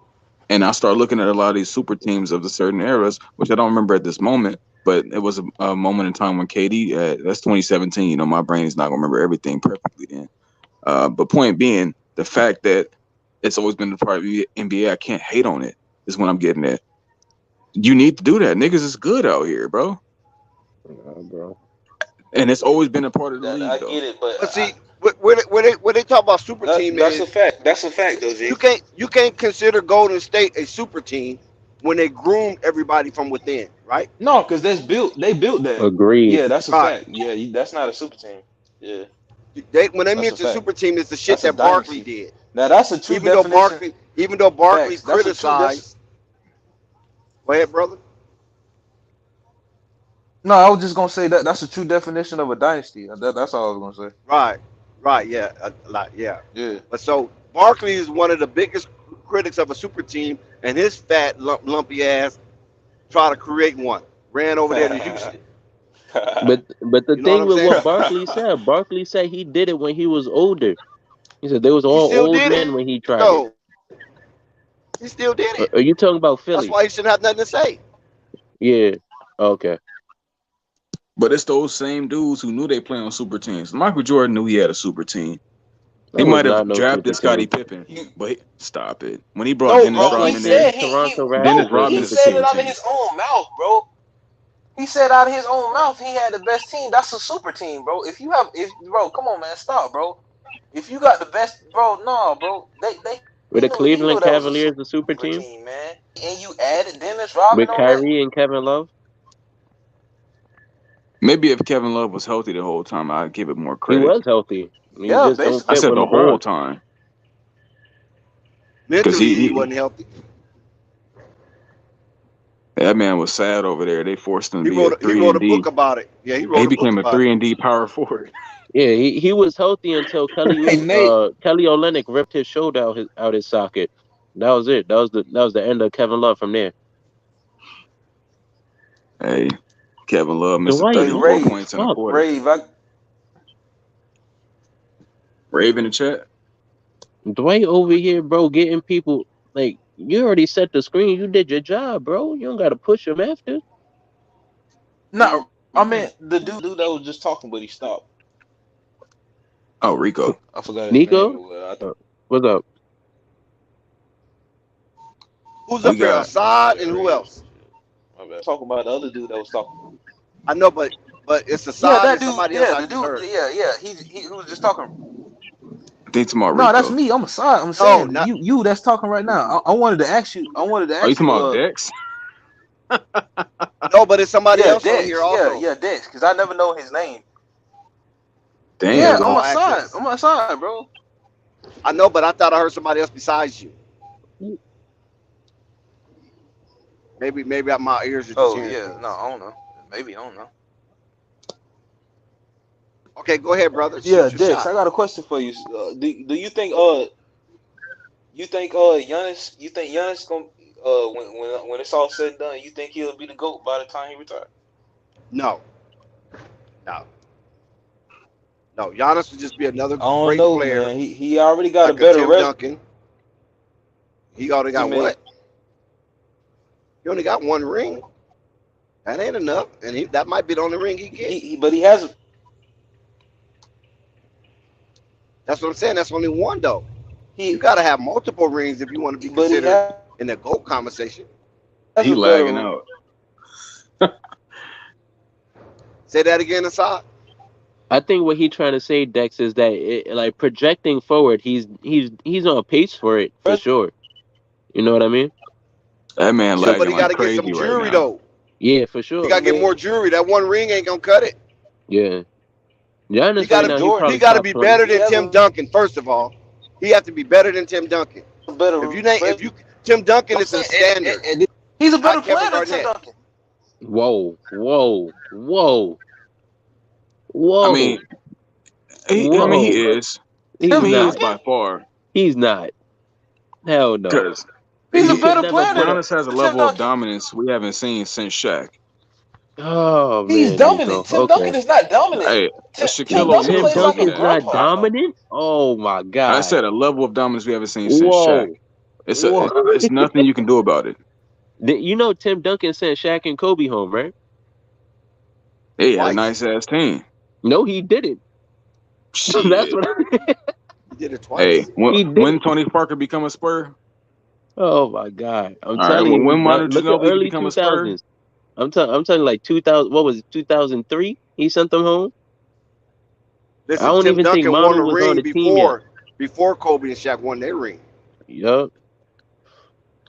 [SPEAKER 8] And I started looking at a lot of these super teams of the certain eras, which I don't remember at this moment, but it was a moment in time when KD, that's 2017. You know, my brain is not gonna remember everything perfectly then. But point being, the fact that it's always been a part of the NBA, I can't hate on it, is what I'm getting at. You need to do that. Niggas is good out here, bro.
[SPEAKER 12] Bro.
[SPEAKER 8] And it's always been a part of the league,
[SPEAKER 10] I
[SPEAKER 8] though.
[SPEAKER 10] get it, but
[SPEAKER 7] But see, where they talk about super team
[SPEAKER 10] that's a
[SPEAKER 7] is
[SPEAKER 10] fact. That's a fact, though, G.
[SPEAKER 7] you can't consider Golden State a super team when they groomed everybody from within, right?
[SPEAKER 10] No, because they built that.
[SPEAKER 12] Agreed.
[SPEAKER 10] Yeah, that's a
[SPEAKER 7] Right.
[SPEAKER 10] fact. Yeah, that's not a super team. Yeah,
[SPEAKER 7] When they
[SPEAKER 10] that's a
[SPEAKER 7] mention
[SPEAKER 10] fact.
[SPEAKER 7] super team, it's the shit
[SPEAKER 10] That's a
[SPEAKER 7] that Barkley
[SPEAKER 10] dynasty.
[SPEAKER 7] did.
[SPEAKER 10] Now that's a true definition.
[SPEAKER 7] Even though Barkley
[SPEAKER 10] Facts. That's a true.
[SPEAKER 7] criticized. Go ahead, brother.
[SPEAKER 10] No, I was just gonna say that's a true definition of a dynasty. That's all I was gonna say.
[SPEAKER 7] Right, yeah, yeah.
[SPEAKER 10] Yeah.
[SPEAKER 7] But so Barkley is one of the biggest critics of a super team, and his fat lumpy ass tried to create one. Ran over there to Houston.
[SPEAKER 12] But the
[SPEAKER 7] You know what
[SPEAKER 12] thing
[SPEAKER 7] I'm
[SPEAKER 12] with
[SPEAKER 7] saying?
[SPEAKER 12] what Barkley said he did it when he was older. He said they was all
[SPEAKER 7] still
[SPEAKER 12] old
[SPEAKER 7] did
[SPEAKER 12] men
[SPEAKER 7] it,
[SPEAKER 12] when he tried it.
[SPEAKER 7] No, he still did it.
[SPEAKER 12] Are you talking about
[SPEAKER 7] That's
[SPEAKER 12] Philly?
[SPEAKER 7] why he shouldn't have nothing to say.
[SPEAKER 12] Yeah. Okay.
[SPEAKER 8] But it's those same dudes who knew they play on super teams. Michael Jordan knew he had a super team. He
[SPEAKER 12] That was
[SPEAKER 8] might have
[SPEAKER 12] not no
[SPEAKER 8] drafted
[SPEAKER 12] super
[SPEAKER 8] Scottie
[SPEAKER 12] team.
[SPEAKER 8] Pippen, but stop it. When he brought Dennis
[SPEAKER 10] bro. He
[SPEAKER 8] Rodman
[SPEAKER 10] said
[SPEAKER 8] in,
[SPEAKER 12] Toronto Raptors
[SPEAKER 8] Dennis
[SPEAKER 12] were a
[SPEAKER 8] Rodman
[SPEAKER 10] he
[SPEAKER 8] is a
[SPEAKER 12] super
[SPEAKER 10] said it
[SPEAKER 8] super
[SPEAKER 12] team.
[SPEAKER 10] out of
[SPEAKER 8] team.
[SPEAKER 10] his own mouth, bro. He said out of his own mouth he had the best team. That's a super team, bro. Bro, come on, man, stop, bro. If you got the best, bro, no, bro.
[SPEAKER 12] Were the
[SPEAKER 10] He knew
[SPEAKER 12] Cleveland
[SPEAKER 10] that was a
[SPEAKER 12] Cavaliers a super
[SPEAKER 10] super
[SPEAKER 12] team?
[SPEAKER 10] team, man. And you added Dennis Rodman
[SPEAKER 12] With
[SPEAKER 10] on that.
[SPEAKER 12] Kyrie and Kevin Love?
[SPEAKER 8] Maybe if Kevin Love was healthy the whole time, I'd give it more
[SPEAKER 12] He
[SPEAKER 8] credit.
[SPEAKER 12] was healthy. He
[SPEAKER 10] Yeah,
[SPEAKER 12] just don't
[SPEAKER 8] I
[SPEAKER 12] fit
[SPEAKER 8] said
[SPEAKER 12] with
[SPEAKER 8] the
[SPEAKER 12] LeBron.
[SPEAKER 8] whole time.
[SPEAKER 7] Mentally, he
[SPEAKER 8] he
[SPEAKER 7] wasn't healthy.
[SPEAKER 8] that man was sad over there. They forced him to
[SPEAKER 7] He
[SPEAKER 8] be a
[SPEAKER 7] wrote
[SPEAKER 8] 3 and
[SPEAKER 7] a
[SPEAKER 8] D.
[SPEAKER 7] book about it. Yeah, he
[SPEAKER 8] He
[SPEAKER 7] wrote a book
[SPEAKER 8] became a
[SPEAKER 7] about it.
[SPEAKER 8] 3 and D power forward.
[SPEAKER 12] Yeah, he was healthy until Kelly Olynyk ripped his shoulder out his socket. That was it. That was the end of Kevin Love from there.
[SPEAKER 8] Hey, Kevin Love missed
[SPEAKER 12] Dwight,
[SPEAKER 8] 34
[SPEAKER 12] what the
[SPEAKER 8] points in a
[SPEAKER 12] fuck?
[SPEAKER 8] quarter. Rave in the chat.
[SPEAKER 12] Dwight over here, bro, getting people like you already set the screen. You did your job, bro. You don't gotta push him after.
[SPEAKER 10] No, I mean the dude that was just talking, but he stopped.
[SPEAKER 8] Oh, Rico.
[SPEAKER 10] I forgot his
[SPEAKER 12] Nico?
[SPEAKER 10] name.
[SPEAKER 12] What's up?
[SPEAKER 7] Who's up there? Assad and who else?
[SPEAKER 10] My bad. Talking about the other dude that was talking.
[SPEAKER 7] I know, but it's Assad and somebody else. I just heard.
[SPEAKER 10] Yeah. He was just talking.
[SPEAKER 8] I think tomorrow.
[SPEAKER 10] No,
[SPEAKER 8] Rico.
[SPEAKER 10] that's me. I'm sorry. I'm saying you that's talking right now. I wanted to ask you.
[SPEAKER 8] Are you talking about Dex?
[SPEAKER 7] No, but it's somebody else on here also.
[SPEAKER 10] Yeah, Dex. Because I never know his name.
[SPEAKER 8] Damn.
[SPEAKER 10] Yeah, I'm on side, bro.
[SPEAKER 7] I know, but I thought I heard somebody else besides you. Maybe my ears are just
[SPEAKER 10] Oh
[SPEAKER 7] hearing
[SPEAKER 10] yeah,
[SPEAKER 7] things.
[SPEAKER 10] no, I don't know. Maybe I don't know.
[SPEAKER 7] Okay, go ahead, brother.
[SPEAKER 10] Yeah,
[SPEAKER 7] Shoot your
[SPEAKER 10] Dex,
[SPEAKER 7] shot.
[SPEAKER 10] I got a question for you. Do you think Giannis gonna when it's all said and done, you think he'll be the GOAT by the time he retires?
[SPEAKER 7] No. Giannis would just be another
[SPEAKER 10] I don't
[SPEAKER 7] great
[SPEAKER 10] know,
[SPEAKER 7] player
[SPEAKER 10] man. He already got a
[SPEAKER 7] like a
[SPEAKER 10] better
[SPEAKER 7] Tim Duncan. He already got
[SPEAKER 10] resume.
[SPEAKER 7] what? He only got one ring. That ain't enough, and that might be the only ring he gets.
[SPEAKER 10] But he has.
[SPEAKER 7] That's what I'm saying. That's only one though. You got to have multiple rings if you want to be
[SPEAKER 10] But he
[SPEAKER 7] considered
[SPEAKER 10] has
[SPEAKER 7] in the GOAT conversation.
[SPEAKER 8] He
[SPEAKER 10] a
[SPEAKER 8] lagging
[SPEAKER 10] better.
[SPEAKER 8] out.
[SPEAKER 7] Say that again, Assad.
[SPEAKER 12] I think what he trying to say, Dex, is that like projecting forward, he's on pace for it for sure. You know what I mean?
[SPEAKER 8] That man
[SPEAKER 7] Sure, but
[SPEAKER 8] lagging
[SPEAKER 7] he got
[SPEAKER 8] like
[SPEAKER 7] to get some
[SPEAKER 8] crazy right
[SPEAKER 7] jewelry
[SPEAKER 8] now.
[SPEAKER 7] though.
[SPEAKER 12] Yeah, for sure.
[SPEAKER 7] He got to get more jewelry. That one ring ain't gonna cut it.
[SPEAKER 12] Yeah. Giannis
[SPEAKER 7] He got
[SPEAKER 12] right now, he
[SPEAKER 7] to
[SPEAKER 12] probably
[SPEAKER 7] to
[SPEAKER 12] top
[SPEAKER 7] be
[SPEAKER 12] 20.
[SPEAKER 7] better than Tim Duncan. First of all, he has to be better than Tim Duncan.
[SPEAKER 10] Better.
[SPEAKER 7] Tim Duncan is a standard.
[SPEAKER 10] He's a better
[SPEAKER 7] Not Kevin
[SPEAKER 10] player than Tim
[SPEAKER 7] Garnett.
[SPEAKER 10] Duncan.
[SPEAKER 12] Whoa.
[SPEAKER 8] I mean, he is.
[SPEAKER 12] He's
[SPEAKER 8] He
[SPEAKER 12] not.
[SPEAKER 8] is by far.
[SPEAKER 12] He's not. Hell no.
[SPEAKER 8] Because
[SPEAKER 10] He's a
[SPEAKER 12] He
[SPEAKER 10] better
[SPEAKER 12] could
[SPEAKER 10] player
[SPEAKER 12] never
[SPEAKER 10] than
[SPEAKER 8] Giannis has a
[SPEAKER 10] Tim
[SPEAKER 8] level of
[SPEAKER 10] Duncan.
[SPEAKER 8] dominance we haven't seen since Shaq.
[SPEAKER 12] Oh
[SPEAKER 10] He's
[SPEAKER 12] man,
[SPEAKER 10] dominant.
[SPEAKER 12] Nico.
[SPEAKER 10] Tim
[SPEAKER 12] Okay.
[SPEAKER 10] Duncan is not dominant.
[SPEAKER 8] Hey,
[SPEAKER 10] Tim
[SPEAKER 8] Shaquille
[SPEAKER 10] Duncan
[SPEAKER 8] O'Neal
[SPEAKER 12] Tim
[SPEAKER 10] plays
[SPEAKER 8] told
[SPEAKER 10] like
[SPEAKER 8] you
[SPEAKER 10] a
[SPEAKER 12] Duncan's not
[SPEAKER 8] that.
[SPEAKER 10] grandpa.
[SPEAKER 12] dominant? Oh my
[SPEAKER 8] I
[SPEAKER 12] god.
[SPEAKER 8] said a level of dominance we haven't seen since Shaq.
[SPEAKER 12] Whoa.
[SPEAKER 8] It's nothing you can do about it.
[SPEAKER 12] You know Tim Duncan sent Shaq and Kobe home, right?
[SPEAKER 8] He had a
[SPEAKER 7] Twice.
[SPEAKER 8] nice ass team.
[SPEAKER 12] No, he didn't. That's
[SPEAKER 8] Shit.
[SPEAKER 12] what
[SPEAKER 7] He did it
[SPEAKER 8] Hey,
[SPEAKER 7] twice.
[SPEAKER 12] he
[SPEAKER 8] when
[SPEAKER 12] did.
[SPEAKER 8] Tony Parker become a Spur?
[SPEAKER 12] Oh my god. I'm
[SPEAKER 8] All right,
[SPEAKER 12] telling you,
[SPEAKER 8] when Manu
[SPEAKER 12] look at
[SPEAKER 8] Ginobili
[SPEAKER 12] early
[SPEAKER 8] become a Spur?
[SPEAKER 12] 2000s. I'm telling like 2000, what was it, 2003? He sent them home? I
[SPEAKER 7] Listen,
[SPEAKER 12] don't
[SPEAKER 7] Tim
[SPEAKER 12] even think
[SPEAKER 7] Duncan won
[SPEAKER 12] Manu
[SPEAKER 7] a
[SPEAKER 12] was on
[SPEAKER 7] ring
[SPEAKER 12] the team yet.
[SPEAKER 7] before Kobe and Shaq won their ring.
[SPEAKER 12] Yup.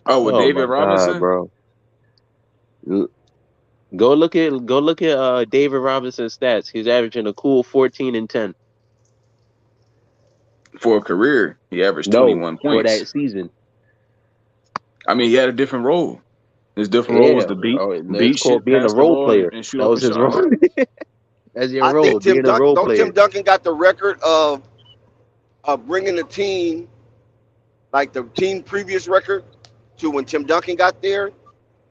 [SPEAKER 8] Oh, with
[SPEAKER 12] Oh
[SPEAKER 8] David
[SPEAKER 12] my god,
[SPEAKER 8] Robinson?
[SPEAKER 12] bro. Go look at David Robinson's stats. He's averaging a cool 14 and 10.
[SPEAKER 8] For a career, he averaged
[SPEAKER 12] No,
[SPEAKER 8] 21
[SPEAKER 12] for
[SPEAKER 8] points.
[SPEAKER 12] that season.
[SPEAKER 8] I mean, he had a different role. His different role was
[SPEAKER 12] Yeah.
[SPEAKER 8] to beat
[SPEAKER 12] It's called
[SPEAKER 8] shit,
[SPEAKER 12] being a
[SPEAKER 8] pass the
[SPEAKER 12] role
[SPEAKER 8] ball,
[SPEAKER 12] player.
[SPEAKER 8] and shoot
[SPEAKER 12] That was
[SPEAKER 8] open
[SPEAKER 12] his
[SPEAKER 8] shots.
[SPEAKER 12] role. That's your
[SPEAKER 7] I
[SPEAKER 12] role,
[SPEAKER 7] think
[SPEAKER 12] being a role player.
[SPEAKER 7] Tim Duncan got the record of bringing the team, like the team previous record, to when Tim Duncan got there.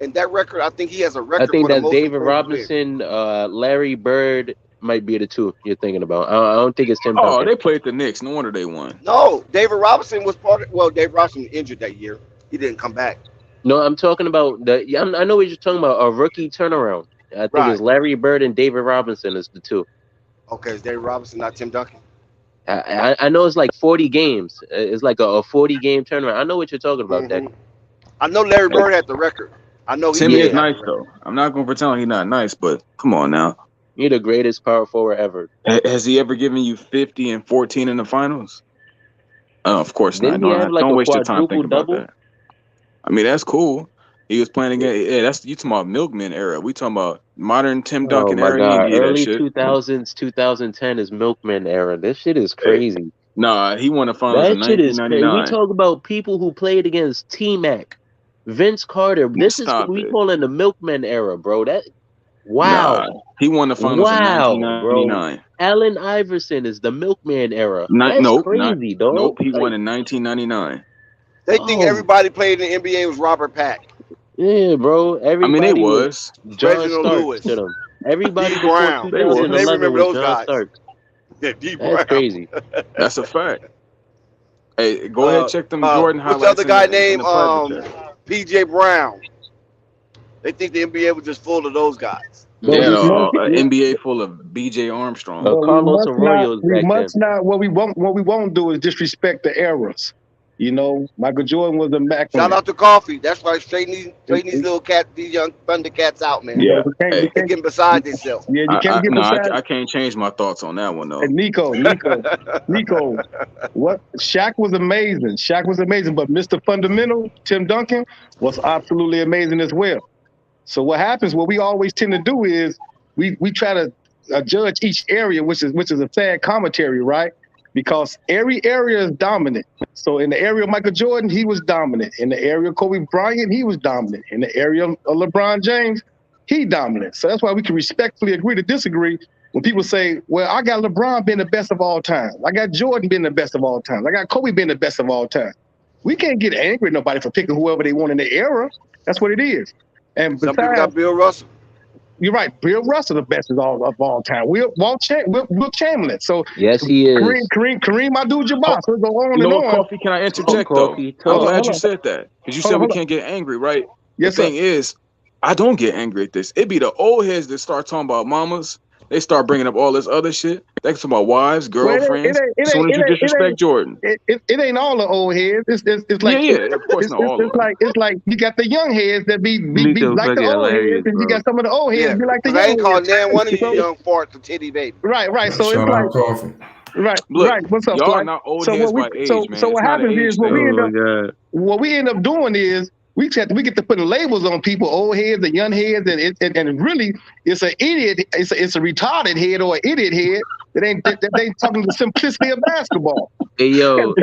[SPEAKER 7] And that record, I think he has a
[SPEAKER 12] I
[SPEAKER 7] record
[SPEAKER 12] think
[SPEAKER 7] for the
[SPEAKER 12] that's
[SPEAKER 7] most
[SPEAKER 12] David
[SPEAKER 7] improved player.
[SPEAKER 12] Robinson, Larry Bird might be the two you're thinking about. I don't think it's Tim
[SPEAKER 8] Oh,
[SPEAKER 12] Duncan.
[SPEAKER 8] they played the Knicks. No wonder they won.
[SPEAKER 7] No, David Robinson was David Robinson was injured that year. He didn't come back.
[SPEAKER 12] No, I'm talking about I know what you're talking about. A rookie turnaround. I think it's Larry Bird and David Robinson is the two.
[SPEAKER 7] Okay, it's David Robinson, not Tim Duncan.
[SPEAKER 12] I know it's like 40 games. It's like a 40 game turnaround. I know what you're talking about, Deck.
[SPEAKER 7] I know Larry Bird had the record. I know
[SPEAKER 8] Tim
[SPEAKER 7] he
[SPEAKER 8] is
[SPEAKER 7] did have
[SPEAKER 8] nice
[SPEAKER 7] the record.
[SPEAKER 8] though. I'm not gonna pretend he's not nice, but come on now.
[SPEAKER 12] You're the greatest power forward ever.
[SPEAKER 8] Has he ever given you 50 and 14 in the finals? Oh, of course
[SPEAKER 12] Didn't
[SPEAKER 8] not.
[SPEAKER 12] he have like
[SPEAKER 8] Don't
[SPEAKER 12] a
[SPEAKER 8] waste your time
[SPEAKER 12] quadruple
[SPEAKER 8] thinking about
[SPEAKER 12] double?
[SPEAKER 8] that. I mean, that's cool. He was playing against. Yeah, that's you talking about Milkman era. We talking about modern Tim
[SPEAKER 12] Oh
[SPEAKER 8] Duncan
[SPEAKER 12] my
[SPEAKER 8] era. He ain't
[SPEAKER 12] god.
[SPEAKER 8] give you that
[SPEAKER 12] Early
[SPEAKER 8] shit.
[SPEAKER 12] 2000s, 2010 is Milkman era. This shit is crazy.
[SPEAKER 8] Nah, he won the finals in
[SPEAKER 12] That shit is crazy. We
[SPEAKER 8] 1999.
[SPEAKER 12] talk about people who played against T-Mac, Vince Carter. This is
[SPEAKER 8] Stop
[SPEAKER 12] we
[SPEAKER 8] it.
[SPEAKER 12] calling the Milkman era, bro.
[SPEAKER 8] Nah, he won the finals in
[SPEAKER 12] Wow, bro.
[SPEAKER 8] 1999.
[SPEAKER 12] Allen Iverson is the Milkman era. That's crazy, dog.
[SPEAKER 8] Nope. He won in 1999.
[SPEAKER 7] They think everybody played in the NBA was Robert Pack.
[SPEAKER 12] Yeah, bro. Everybody
[SPEAKER 8] it was.
[SPEAKER 12] John
[SPEAKER 7] Reginald
[SPEAKER 12] Starks
[SPEAKER 7] Lewis.
[SPEAKER 12] to them. Everybody
[SPEAKER 7] D.
[SPEAKER 12] before
[SPEAKER 7] Brown. They
[SPEAKER 12] 2011
[SPEAKER 7] remember
[SPEAKER 12] was
[SPEAKER 7] those
[SPEAKER 12] John
[SPEAKER 7] guys.
[SPEAKER 12] Starks.
[SPEAKER 7] Yeah, D.
[SPEAKER 12] That's
[SPEAKER 7] Brown.
[SPEAKER 12] crazy.
[SPEAKER 8] That's a fact. Hey, go ahead, check them Jordan
[SPEAKER 7] What's
[SPEAKER 8] highlights.
[SPEAKER 7] the other guy
[SPEAKER 8] in
[SPEAKER 7] named
[SPEAKER 8] the private chat.
[SPEAKER 7] P.J. Brown? They think the NBA was just full of those guys.
[SPEAKER 8] Yeah, an NBA full of B.J. Armstrong.
[SPEAKER 12] Carlos Arroyo is
[SPEAKER 16] we
[SPEAKER 12] back then.
[SPEAKER 16] must not. What we won't do is disrespect the eras. You know, Michael Jordan was a Mac.
[SPEAKER 7] Shout out to Coffee. That's right. Straighten these little cats, these young Thundercats out, man.
[SPEAKER 8] Yeah,
[SPEAKER 16] we
[SPEAKER 7] They're getting beside themselves.
[SPEAKER 16] Yeah, you can't get beside.
[SPEAKER 8] I can't change my thoughts on that one though.
[SPEAKER 16] And Nico, what Shaq was amazing. But Mr. Fundamental, Tim Duncan, was absolutely amazing as well. So what happens? What we always tend to do is we try to judge each area, which is a sad commentary, right? because every area is dominant. So in the area of Michael Jordan, he was dominant. In the area of Kobe Bryant, he was dominant. In the area of LeBron James, he dominant. So that's why we can respectfully agree to disagree when people say, well, I got LeBron being the best of all time. I got Jordan being the best of all time. I got Kobe being the best of all time. We can't get angry at nobody for picking whoever they want in the era. That's what it is. And
[SPEAKER 7] Some people got
[SPEAKER 16] besides,
[SPEAKER 7] Bill Russell.
[SPEAKER 16] you're right. Bill Russell, the best of all time. Will Chamberlain. So
[SPEAKER 12] Yes, he is.
[SPEAKER 16] Kareem Abdul-Jabbar. So go on
[SPEAKER 8] You know
[SPEAKER 16] and
[SPEAKER 8] what,
[SPEAKER 16] on.
[SPEAKER 8] Coffee? Can I interject though?
[SPEAKER 12] Coffee,
[SPEAKER 8] I'm
[SPEAKER 12] talk.
[SPEAKER 8] glad you said that because you said we can't get angry, right?
[SPEAKER 16] Yes,
[SPEAKER 8] the thing is, I don't get angry at this. It be the old heads that start talking about mamas. They start bringing up all this other shit. They talk about wives, girlfriends. As soon as you disrespect Jordan,
[SPEAKER 16] it ain't all the old heads. It's like
[SPEAKER 8] of course not all of them.
[SPEAKER 16] It's like you got the young heads that be like the old heads, and you got some of the old heads be like the young
[SPEAKER 7] heads. I ain't calling
[SPEAKER 16] heads.
[SPEAKER 7] damn one of you young farts a titty baby.
[SPEAKER 16] Right. So
[SPEAKER 2] Shout
[SPEAKER 16] it's like
[SPEAKER 2] out Coffee.
[SPEAKER 16] right.
[SPEAKER 8] Look,
[SPEAKER 16] What's up?
[SPEAKER 8] y'all
[SPEAKER 16] Fly?
[SPEAKER 8] are not old
[SPEAKER 16] So
[SPEAKER 8] heads
[SPEAKER 16] what
[SPEAKER 8] by age, man.
[SPEAKER 16] So what
[SPEAKER 8] It's not an
[SPEAKER 16] happens
[SPEAKER 8] age
[SPEAKER 16] is what we end up doing is we get to putting labels on people, old heads and young heads, and really it's an idiot, it's a retarded head or an idiot head that ain't talking the simplicity of basketball.
[SPEAKER 12] Hey yo,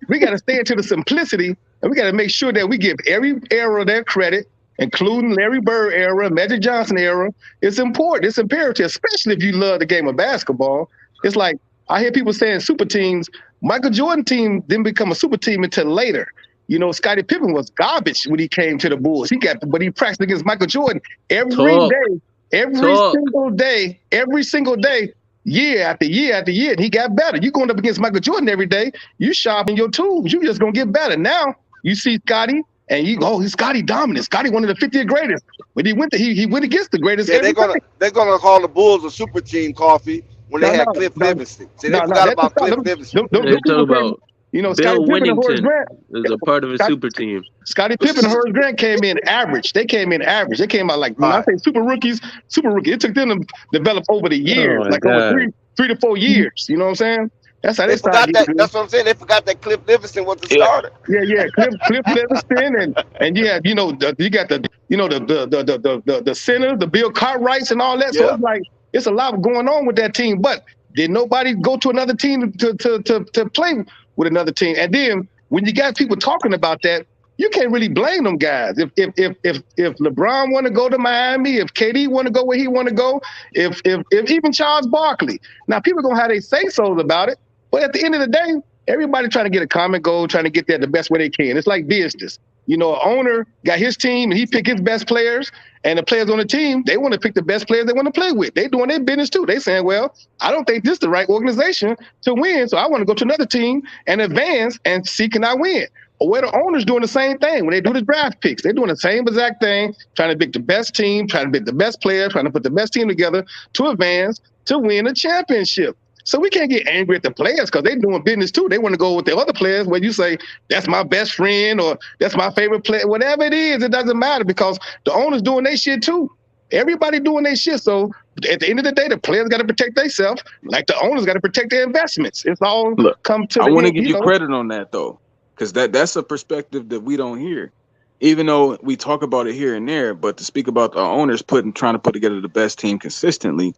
[SPEAKER 16] we got to stay into the simplicity, and we got to make sure that we give every era their credit, including Larry Bird era, Magic Johnson era. It's important, it's imperative, especially if you love the game of basketball. It's like I hear people saying super teams. Michael Jordan team didn't become a super team until later. You know, Scottie Pippen was garbage when he came to the Bulls. But he practiced against Michael Jordan every single day, year after year after year, and he got better. You going up against Michael Jordan every day, you sharpen your tools. You just gonna get better. Now you see Scottie, and he's Scottie dominant. Scottie one of the 50 greatest. When he went against the greatest.
[SPEAKER 7] Yeah, they're gonna call the Bulls a super team, Coffee, when they had Cliff Livingston. See, they forgot about Cliff Livingston.
[SPEAKER 12] They talk about
[SPEAKER 16] Bill
[SPEAKER 12] Winnington is a part of a super team.
[SPEAKER 16] Scottie Pippen and Horace Grant came in average. They came out like, when I say super rookie, it took them to develop over the years, over 3 to 4 years. You know what I'm saying? That's how they started.
[SPEAKER 7] That's what I'm saying. They forgot that Cliff Livingston was the starter.
[SPEAKER 16] Yeah, Cliff Livingston, and you got the center, the Bill Cartwrights and all that. So it's like it's a lot going on with that team. But did nobody go to another team to play with another team? And then when you got people talking about that, you can't really blame them guys. If LeBron want to go to Miami, if KD want to go where he want to go, if even Charles Barkley. Now people gonna have their say-sos about it, but at the end of the day, everybody trying to get a common goal, trying to get there the best way they can. It's like business. You know, an owner got his team and he pick his best players, and the players on the team, they want to pick the best players they want to play with. They doing their business too. They saying, well, I don't think this is the right organization to win, so I want to go to another team and advance and see can I win. Or where the owners doing the same thing when they do the draft picks. They're doing the same exact thing, trying to pick the best team, trying to pick the best players, trying to put the best team together to advance to win a championship. So we can't get angry at the players because they're doing business too. They want to go with the other players where you say, that's my best friend or that's my favorite player. Whatever it is, it doesn't matter because the owners doing their shit too. Everybody doing their shit. So at the end of the day, the players got to protect themselves like the owners got to protect their investments. It's all come to
[SPEAKER 8] I want to give you credit on that though, because that's a perspective that we don't hear. Even though we talk about it here and there, but to speak about the owners trying to put together the best team consistently,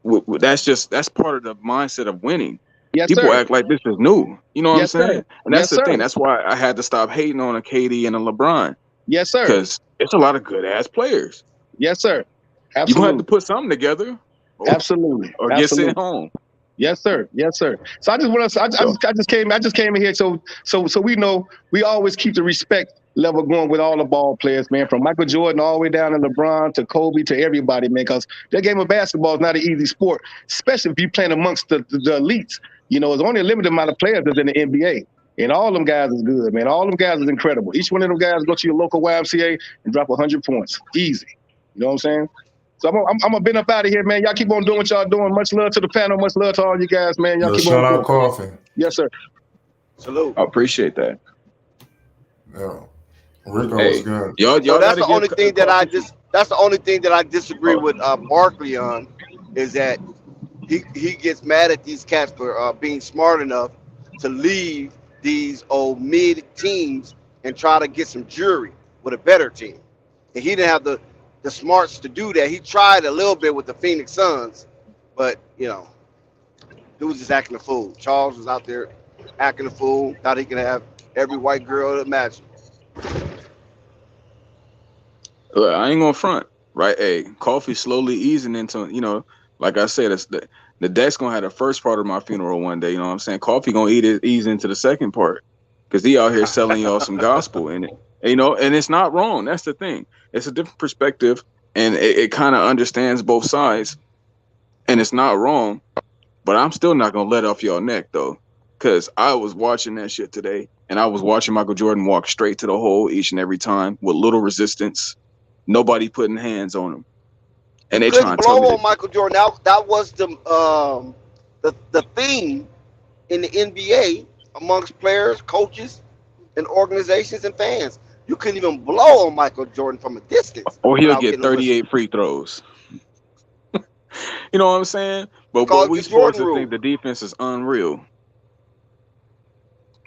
[SPEAKER 8] that's part of the mindset of winning.
[SPEAKER 16] Yes,
[SPEAKER 8] people
[SPEAKER 16] sir.
[SPEAKER 8] act like this is new. You know what I'm saying?
[SPEAKER 16] Sir.
[SPEAKER 8] And that's
[SPEAKER 16] yes,
[SPEAKER 8] the thing. That's why I had to stop hating on a KD and a LeBron.
[SPEAKER 16] Yes, sir.
[SPEAKER 8] Because it's a lot of good ass players.
[SPEAKER 16] Yes, sir. Absolutely.
[SPEAKER 8] You gonna have to put something together.
[SPEAKER 16] Absolutely.
[SPEAKER 8] Or get sent home.
[SPEAKER 16] Yes, sir. Yes, sir. So I just came in here so we know we always keep the respect level going with all the ball players, man, from Michael Jordan all the way down to LeBron to Kobe to everybody, man, because that game of basketball is not an easy sport, especially if you're playing amongst the elites. You know, there's only a limited amount of players that's in the NBA. And all them guys is good, man. All them guys is incredible. Each one of them guys go to your local YMCA and drop 100 points. Easy. You know what I'm saying? So I'm gonna been up out of here, man. Y'all keep on doing what y'all doing. Much love to the panel. Much love to all you guys, man. Y'all keep
[SPEAKER 2] shout
[SPEAKER 16] on
[SPEAKER 2] out Coffee.
[SPEAKER 16] Yes, sir.
[SPEAKER 7] Salute.
[SPEAKER 8] I appreciate that.
[SPEAKER 2] Yeah. Rico was good.
[SPEAKER 8] Y'all
[SPEAKER 7] that's the only thing that that's the only thing that I disagree with Barkley on, is that he gets mad at these cats for being smart enough to leave these old mid teams and try to get some jury with a better team. And he didn't have the smarts to do that. He tried a little bit with the Phoenix Suns, but you know, Dude was just acting a fool. Charles was out there acting a fool. Thought he could have every white girl that matched.
[SPEAKER 8] Look, I ain't gonna front, right? Hey, coffee slowly easing into, like I said, it's the deck's gonna have the first part of my funeral one day. You know what I'm saying? Coffee gonna ease into the second part because he out here selling y'all some gospel in it. And it's not wrong. That's the thing. It's a different perspective, and it kind of understands both sides, and it's not wrong. But I'm still not gonna let off y'all neck though, because I was watching that shit today, and I was watching Michael Jordan walk straight to the hole each and every time with little resistance. Nobody putting hands on him, and they
[SPEAKER 7] Couldn't
[SPEAKER 8] trying to tell me
[SPEAKER 7] blow on
[SPEAKER 8] that.
[SPEAKER 7] Michael Jordan. That was the theme in the NBA amongst players, coaches, and organizations and fans. You couldn't even blow on Michael Jordan from a distance
[SPEAKER 8] Or he'll
[SPEAKER 7] without
[SPEAKER 8] get
[SPEAKER 7] getting a whistle.
[SPEAKER 8] 38 free throws. You know what I'm saying? But
[SPEAKER 7] Call it
[SPEAKER 8] we
[SPEAKER 7] the
[SPEAKER 8] supposed
[SPEAKER 7] Jordan
[SPEAKER 8] to
[SPEAKER 7] rule.
[SPEAKER 8] think the defense is unreal.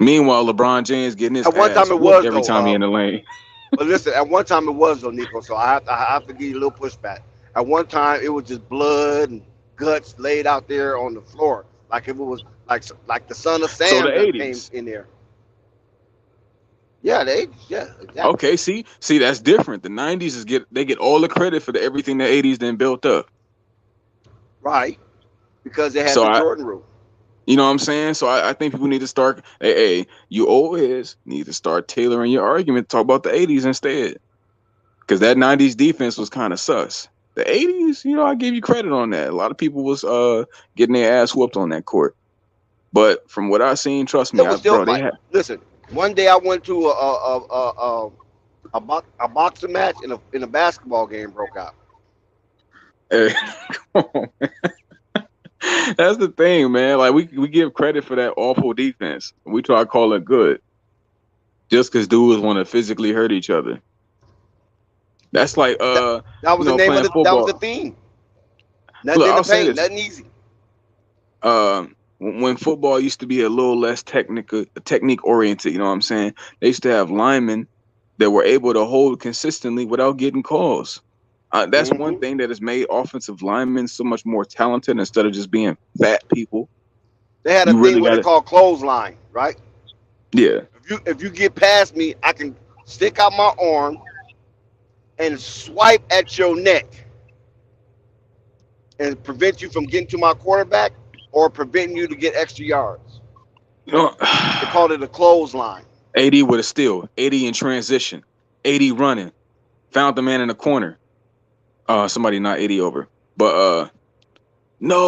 [SPEAKER 8] Meanwhile, LeBron James getting his
[SPEAKER 7] At one
[SPEAKER 8] ass
[SPEAKER 7] time it
[SPEAKER 8] whooped
[SPEAKER 7] was
[SPEAKER 8] every time he
[SPEAKER 7] though.
[SPEAKER 8] in the lane.
[SPEAKER 7] But listen, at one time it was though, Nico. So I have to give you a little pushback. At one time it was just blood and guts laid out there on the floor, like if it was like the son of
[SPEAKER 8] So the
[SPEAKER 7] Sam that came
[SPEAKER 8] 80s.
[SPEAKER 7] in there. Yeah, exactly.
[SPEAKER 8] Okay, see, that's different. The 90s they get all the credit for everything the 80s then built up.
[SPEAKER 7] Right, because they had
[SPEAKER 8] So
[SPEAKER 7] the Jordan rule.
[SPEAKER 8] you know what I'm saying? So I think people need to start. Hey, you old heads need to start tailoring your argument. Talk about the 80s instead, because that 90s defense was kind of sus. The 80s, I give you credit on that. A lot of people was getting their ass whooped on that court. But from what I seen, trust me,
[SPEAKER 7] They were still
[SPEAKER 8] they
[SPEAKER 7] fighting.
[SPEAKER 8] had.
[SPEAKER 7] Listen, one day I went to a boxing match in a basketball game broke out.
[SPEAKER 8] Hey, come on, man. That's the thing, man. Like we give credit for that awful defense. We try to call it good, just because dudes want to physically hurt each other. That's like
[SPEAKER 7] That was the name of
[SPEAKER 8] playing
[SPEAKER 7] that was the
[SPEAKER 8] football.
[SPEAKER 7] theme. Nothing
[SPEAKER 8] Look,
[SPEAKER 7] in the
[SPEAKER 8] I'll say
[SPEAKER 7] paint,
[SPEAKER 8] this.
[SPEAKER 7] nothing easy.
[SPEAKER 8] When football used to be a little less technique oriented, you know what I'm saying? They used to have linemen that were able to hold consistently without getting calls. That's one thing that has made offensive linemen so much more talented instead of just being fat people.
[SPEAKER 7] They had a
[SPEAKER 8] You
[SPEAKER 7] thing
[SPEAKER 8] really
[SPEAKER 7] what
[SPEAKER 8] got
[SPEAKER 7] they
[SPEAKER 8] it.
[SPEAKER 7] call clothesline, right?
[SPEAKER 8] Yeah.
[SPEAKER 7] If you get past me, I can stick out my arm and swipe at your neck and prevent you from getting to my quarterback or preventing you to get extra yards. They called it a clothesline.
[SPEAKER 8] 80 with a steal, 80 in transition, 80 running, found the man in the corner. Somebody not 80 over, but no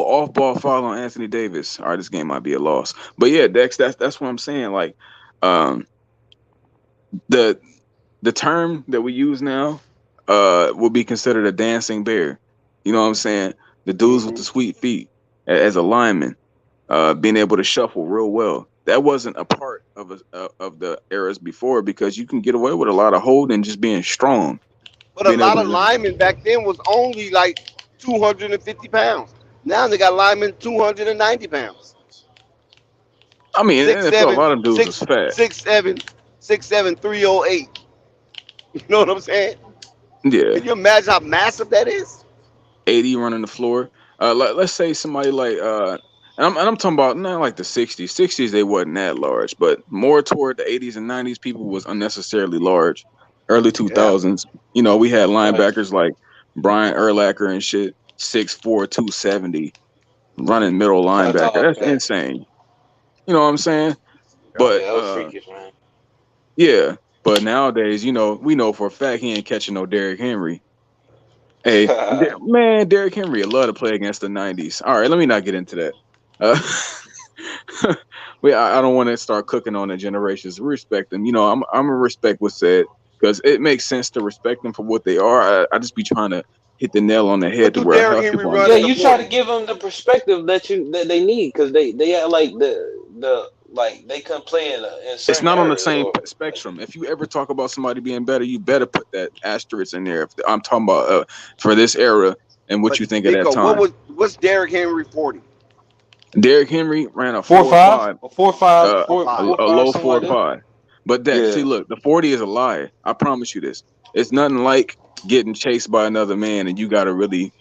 [SPEAKER 8] off ball foul on Anthony Davis. All right, this game might be a loss, but yeah, Dex, that's what I'm saying. Like, the term that we use now would be considered a dancing bear. You know what I'm saying? The dudes with the sweet feet as a lineman, being able to shuffle real well. That wasn't a part of the eras before, because you can get away with a lot of holding just being strong.
[SPEAKER 7] But a
[SPEAKER 8] Being
[SPEAKER 7] lot
[SPEAKER 8] able
[SPEAKER 7] of
[SPEAKER 8] to,
[SPEAKER 7] linemen back then was only like 250 pounds. Now they got linemen 290 pounds.
[SPEAKER 8] I mean, in the NFL, a lot of dudes is fat.
[SPEAKER 7] 6'7", 308. You know what I'm saying?
[SPEAKER 8] Yeah.
[SPEAKER 7] Can you imagine how massive that is?
[SPEAKER 8] 80 running the floor. Let's say somebody like and I'm talking about not like the 60s. 60s they wasn't that large, but more toward the 80s and 90s, people was unnecessarily large. Early 2000s, we had linebackers like Brian Urlacher and shit, 6'4", 270, running middle linebacker. That's insane. You know what I'm saying? But
[SPEAKER 10] Yeah, that was freakish, man.
[SPEAKER 8] yeah, but nowadays, we know for a fact he ain't catching no Derrick Henry. Hey, man, Derrick Henry, I love to play against the 90s. All right, let me not get into that. I don't want to start cooking on the generations. We respect them. I'm gonna respect what's said, because it makes sense to respect them for what they are. I just be trying to hit the nail on the head to where I have people
[SPEAKER 10] Yeah,
[SPEAKER 8] understand.
[SPEAKER 10] you try to give them the perspective that they need, because they are like like they can play in
[SPEAKER 8] It's
[SPEAKER 10] certain
[SPEAKER 8] not on the
[SPEAKER 10] areas.
[SPEAKER 8] same
[SPEAKER 10] Or
[SPEAKER 8] spectrum. If you ever talk about somebody being better, you better put that asterisk in there. If I'm talking about for this era and what
[SPEAKER 7] But
[SPEAKER 8] you think of that
[SPEAKER 7] Nico,
[SPEAKER 8] time.
[SPEAKER 7] what's Derrick Henry 40?
[SPEAKER 8] Derrick Henry ran a
[SPEAKER 10] 4.5,
[SPEAKER 8] 4.5,
[SPEAKER 10] 4.5,
[SPEAKER 8] a
[SPEAKER 10] 4.5,
[SPEAKER 8] low
[SPEAKER 10] something like that.
[SPEAKER 8] 4.5. But Dex, see,
[SPEAKER 10] Yeah.
[SPEAKER 8] look, the 40 is a lie. I promise you this. It's nothing like getting chased by another man and you got to really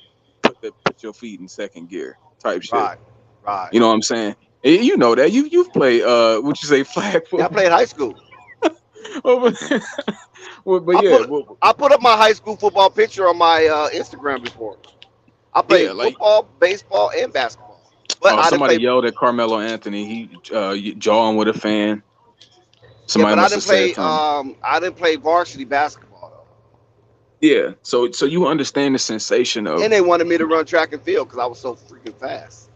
[SPEAKER 8] put your feet in second gear type shit.
[SPEAKER 7] Right. Right.
[SPEAKER 8] You know what I'm saying? And you know that you've played what you say flag
[SPEAKER 7] Yeah, I
[SPEAKER 8] football.
[SPEAKER 7] played high school.
[SPEAKER 8] Well, but
[SPEAKER 7] I
[SPEAKER 8] yeah,
[SPEAKER 7] put up my high school football picture on my Instagram before. I
[SPEAKER 8] yeah,
[SPEAKER 7] played
[SPEAKER 8] like
[SPEAKER 7] football, baseball, and basketball. But I didn't
[SPEAKER 8] somebody
[SPEAKER 7] play.
[SPEAKER 8] yelled at Carmelo Anthony. He jawing with a fan.
[SPEAKER 7] Yeah,
[SPEAKER 8] Somebody
[SPEAKER 7] but I
[SPEAKER 8] must have
[SPEAKER 7] didn't
[SPEAKER 8] said
[SPEAKER 7] play.
[SPEAKER 8] something.
[SPEAKER 7] I didn't play varsity basketball though.
[SPEAKER 8] Yeah, so you understand the sensation of
[SPEAKER 7] And they wanted me to run track and field because I was so freaking fast.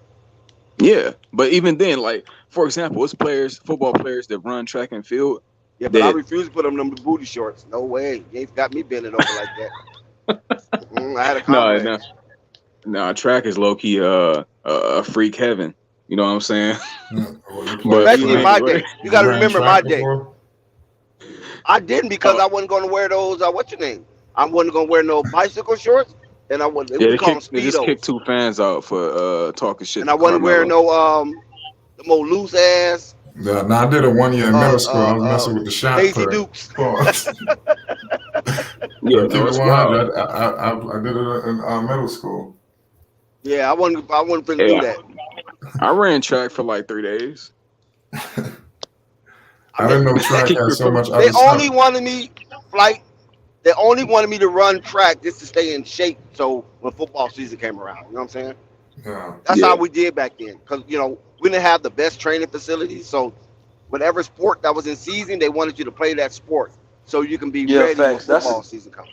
[SPEAKER 8] yeah. But even then, like for example, it's football players that run track and field
[SPEAKER 7] Yeah, but I
[SPEAKER 8] that
[SPEAKER 7] refused to put on them booty shorts. No way. You ain't got me bending over like that. I had a
[SPEAKER 8] no,
[SPEAKER 7] comrade.
[SPEAKER 8] no, track is low key a freak heaven. You know what I'm saying?
[SPEAKER 2] Well, you played
[SPEAKER 8] But
[SPEAKER 7] Especially in
[SPEAKER 2] track.
[SPEAKER 7] my day. You got
[SPEAKER 2] You
[SPEAKER 7] to
[SPEAKER 2] ran
[SPEAKER 7] remember my
[SPEAKER 2] track
[SPEAKER 7] day.
[SPEAKER 2] before?
[SPEAKER 7] I didn't because I wasn't going to wear those. What's your name? I wasn't going to wear no bicycle shorts, and I wasn't.
[SPEAKER 8] Yeah,
[SPEAKER 7] We call them
[SPEAKER 8] they just kicked
[SPEAKER 7] speedos.
[SPEAKER 8] 2 fans out for talking shit
[SPEAKER 7] And I
[SPEAKER 8] to
[SPEAKER 7] wasn't wearing
[SPEAKER 8] Carmelo.
[SPEAKER 7] no the more loose ass
[SPEAKER 2] Yeah, now I did it 1 year in middle school. I was messing with the shot
[SPEAKER 7] Daisy
[SPEAKER 2] put.
[SPEAKER 7] Dukes.
[SPEAKER 8] Yeah,
[SPEAKER 2] Keep
[SPEAKER 8] no,
[SPEAKER 2] it
[SPEAKER 8] it's
[SPEAKER 2] 100.
[SPEAKER 8] wild.
[SPEAKER 2] I did it in middle school.
[SPEAKER 7] Yeah, I wasn't finna do
[SPEAKER 8] Yeah,
[SPEAKER 7] that.
[SPEAKER 8] I ran track for like 3 days.
[SPEAKER 2] I didn't know track
[SPEAKER 8] Keep
[SPEAKER 2] had
[SPEAKER 8] it
[SPEAKER 2] so
[SPEAKER 8] real.
[SPEAKER 2] much
[SPEAKER 7] They
[SPEAKER 2] other
[SPEAKER 7] only
[SPEAKER 2] stuff.
[SPEAKER 7] wanted me They only wanted me to run track just to stay in shape. So when football season came around, you know what I'm saying?
[SPEAKER 2] Yeah.
[SPEAKER 7] That's
[SPEAKER 8] Yeah,
[SPEAKER 7] how we did back then. Because we didn't have the best training facilities. So whatever sport that was in season, they wanted you to play that sport so you can be
[SPEAKER 10] Yeah,
[SPEAKER 7] ready when
[SPEAKER 10] facts.
[SPEAKER 7] football season comes.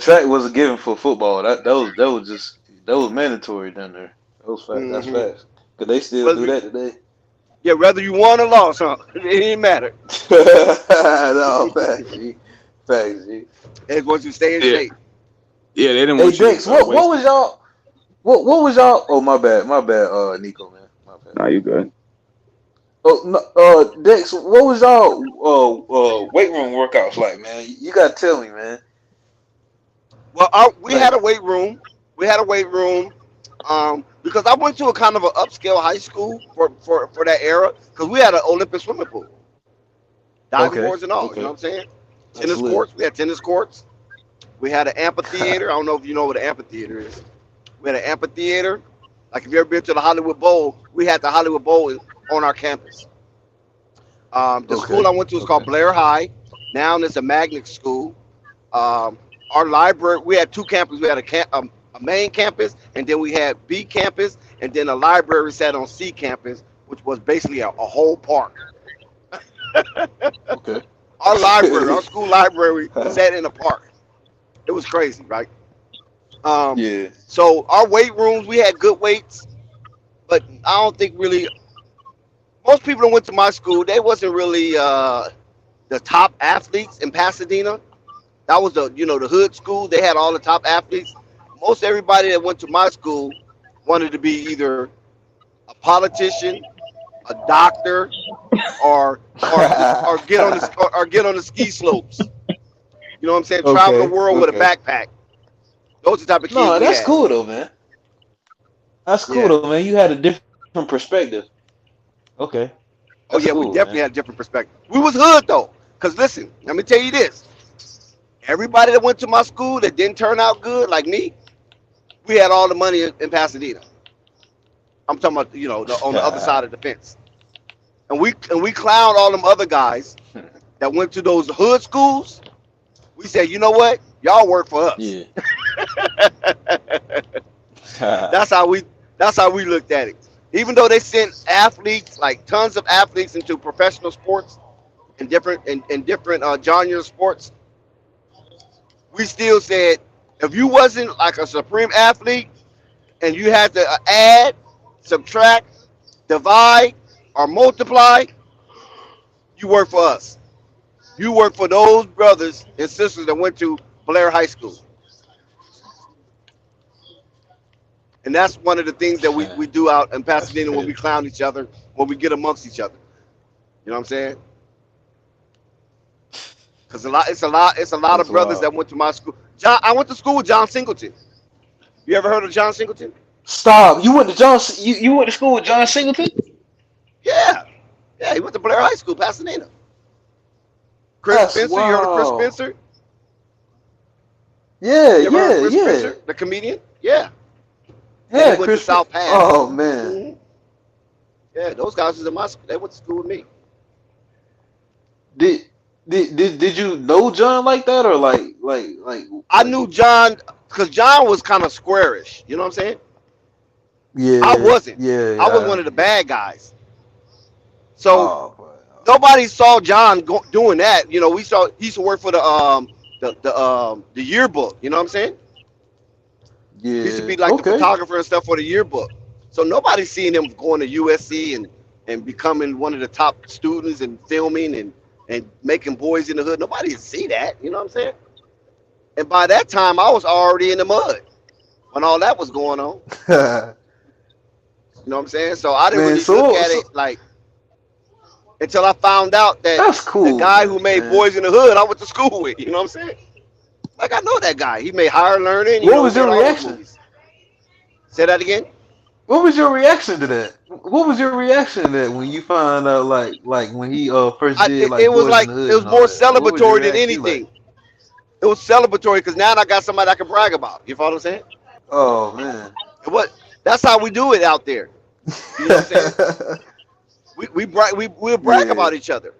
[SPEAKER 10] Track was a given for football. That was mandatory down there. That was fact. That's
[SPEAKER 7] Hmm
[SPEAKER 10] facts. Cause they still do
[SPEAKER 7] Whether
[SPEAKER 10] that today.
[SPEAKER 7] yeah, whether you won or lost, huh? It didn't matter.
[SPEAKER 10] No, facts, G. Facts, G.
[SPEAKER 7] It was to stay in
[SPEAKER 8] yeah,
[SPEAKER 7] shape.
[SPEAKER 8] yeah. They didn't
[SPEAKER 10] Hey
[SPEAKER 8] want you
[SPEAKER 10] Dex,
[SPEAKER 8] to
[SPEAKER 10] what
[SPEAKER 8] waste
[SPEAKER 10] was
[SPEAKER 8] it.
[SPEAKER 10] y'all what was y'all oh my bad, Nico, man. My bad.
[SPEAKER 8] Nah, you good.
[SPEAKER 10] Oh no, Dex, what was y'all weight room workouts like, man? You gotta tell me, man.
[SPEAKER 7] Well, we
[SPEAKER 10] Like,
[SPEAKER 7] had a weight room. We had a weight room because I went to a kind of an upscale high school for that era because we had an Olympic swimming pool, diving
[SPEAKER 10] okay,
[SPEAKER 7] boards and all. You know
[SPEAKER 10] okay.
[SPEAKER 7] what I'm saying?
[SPEAKER 10] That's
[SPEAKER 7] Tennis
[SPEAKER 10] lit.
[SPEAKER 7] courts. We had tennis courts. We had an amphitheater. I don't know if you know what an amphitheater is. We had an amphitheater. Like if you ever been to the Hollywood Bowl, we had the Hollywood Bowl on our campus. The school
[SPEAKER 10] Okay,
[SPEAKER 7] I went to was called
[SPEAKER 10] okay.
[SPEAKER 7] Blair High. Now it's a magnet school. Our library, we had 2 campuses. We had a main campus, and then we had B campus, and then a library sat on C campus, which was basically a whole park.
[SPEAKER 10] Okay.
[SPEAKER 7] Our school library sat in a park. It was crazy, right?
[SPEAKER 10] Yeah.
[SPEAKER 7] So our weight rooms, we had good weights, but I don't think really most people that went to my school, they wasn't really the top athletes in Pasadena. That was the hood school. They had all the top athletes. Most everybody that went to my school wanted to be either a politician, a doctor, or get on the ski slopes. You know what I'm saying? Travel the
[SPEAKER 10] Okay,
[SPEAKER 7] world with a
[SPEAKER 10] okay.
[SPEAKER 7] backpack. Those are the type of kids
[SPEAKER 10] No,
[SPEAKER 7] we
[SPEAKER 10] that's
[SPEAKER 7] had.
[SPEAKER 10] cool though, man. That's cool
[SPEAKER 7] Yeah.
[SPEAKER 10] though, man. You had a different perspective. Okay.
[SPEAKER 7] Oh
[SPEAKER 10] That's
[SPEAKER 7] yeah, we
[SPEAKER 10] cool, man.
[SPEAKER 7] definitely had a different perspective. We was hood though. Cause listen, let me tell you this. Everybody that went to my school that didn't turn out good, like me, we had all the money in Pasadena. I'm talking about, on the other side of the fence. And we clowned all them other guys that went to those hood schools. We said, you know what? Y'all work for us.
[SPEAKER 10] Yeah.
[SPEAKER 7] That's how we looked at it. Even though they sent athletes, like tons of athletes, into professional sports and different genre sports, we still said if you wasn't like a supreme athlete and you had to add, subtract, divide, or multiply, you work for us. You work for those brothers and sisters that went to Blair High School. And that's one of the things that we do out in
[SPEAKER 10] That's
[SPEAKER 7] Pasadena when we
[SPEAKER 10] crazy.
[SPEAKER 7] clown each other, when we get amongst each other. You know what I'm saying? Because it's a lot of
[SPEAKER 10] That's
[SPEAKER 7] brothers
[SPEAKER 10] wild.
[SPEAKER 7] that went to my school. I went to school with John Singleton. You ever heard of John Singleton?
[SPEAKER 10] Stop. You went to school with John Singleton?
[SPEAKER 7] Yeah. Yeah, he went to Blair High School, Pasadena. Chris
[SPEAKER 10] That's
[SPEAKER 7] Spencer, you heard of Chris
[SPEAKER 10] wow.
[SPEAKER 7] Spencer?
[SPEAKER 10] Yeah,
[SPEAKER 7] You ever heard of
[SPEAKER 10] yeah,
[SPEAKER 7] Chris
[SPEAKER 10] yeah.
[SPEAKER 7] Spencer, the comedian? Yeah.
[SPEAKER 4] And
[SPEAKER 17] Yeah,
[SPEAKER 4] he went to
[SPEAKER 17] Chris.
[SPEAKER 4] South Pass.
[SPEAKER 17] Oh man.
[SPEAKER 4] Mhm. Yeah, those guys was in my school. They went to school with me.
[SPEAKER 17] Did you know John like that or
[SPEAKER 4] I knew John because John was kind of squarish. You know what I'm saying? I
[SPEAKER 17] yeah
[SPEAKER 4] wasn't. I was one of the bad guys. So nobody saw John doing that. You know, we saw he used to work for the yearbook. You know what I'm saying? He used to be like the photographer and stuff for the yearbook. So nobody's seeing him going to USC and becoming one of the top students and filming and making Boys in the Hood. Nobody could see that. You know what I'm saying? And by that time, I was already in the mud when all that was going on. You know what I'm saying? So I didn't
[SPEAKER 17] Man,
[SPEAKER 4] really look at it like until I found out that
[SPEAKER 17] that's cool.
[SPEAKER 4] the guy who made
[SPEAKER 17] man.
[SPEAKER 4] Boys in the Hood, I went to school with. You know what I'm saying? Like I know that guy. He made Higher Learning.
[SPEAKER 17] What was your reaction?
[SPEAKER 4] Say that again.
[SPEAKER 17] What was your reaction to that? What was your reaction to that when you found out like when he first did like
[SPEAKER 4] It was
[SPEAKER 17] Boys
[SPEAKER 4] like
[SPEAKER 17] in the Hood?
[SPEAKER 4] it was
[SPEAKER 17] and all
[SPEAKER 4] more
[SPEAKER 17] that? What was your
[SPEAKER 4] celebratory than
[SPEAKER 17] reaction
[SPEAKER 4] anything.
[SPEAKER 17] like?
[SPEAKER 4] It was celebratory because now I got somebody I can brag about. You follow what I'm saying?
[SPEAKER 17] Oh man.
[SPEAKER 4] That's how we do it out there. You know what I'm saying? We'll brag about each other.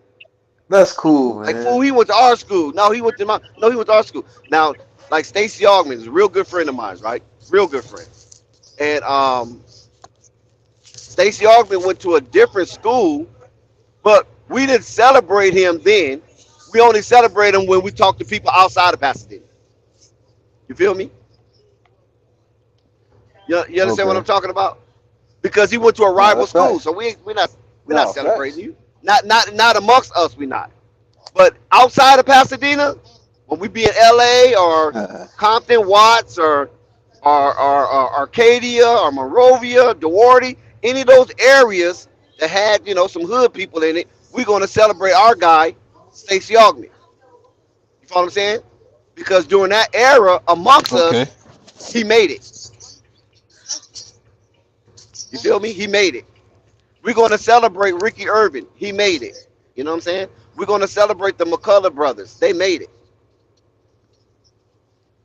[SPEAKER 17] That's cool, man.
[SPEAKER 4] Like fool, he went to our school. No, he went to our school. Now, like Stacey Augman is a real good friend of mine, right? Real good friend. And Stacey Augman went to a different school, but we didn't celebrate him then. We only celebrate him when we talk to people outside of Pasadena. You feel me? You understand what I'm talking about? Because he went to a rival school, so we're not celebrating you. Not amongst us, we not. But outside of Pasadena, when we be in LA or Compton, Watts, or Arcadia or Monrovia, Duarte, any of those areas that had some hood people in it, we're gonna celebrate our guy, Stacey Augman. You follow what I'm saying? Because during that era amongst us, he made it. You feel me? He made it. We're going to celebrate Ricky Irvin. He made it. You know what I'm saying? We're going to celebrate the McCullough brothers. They made it.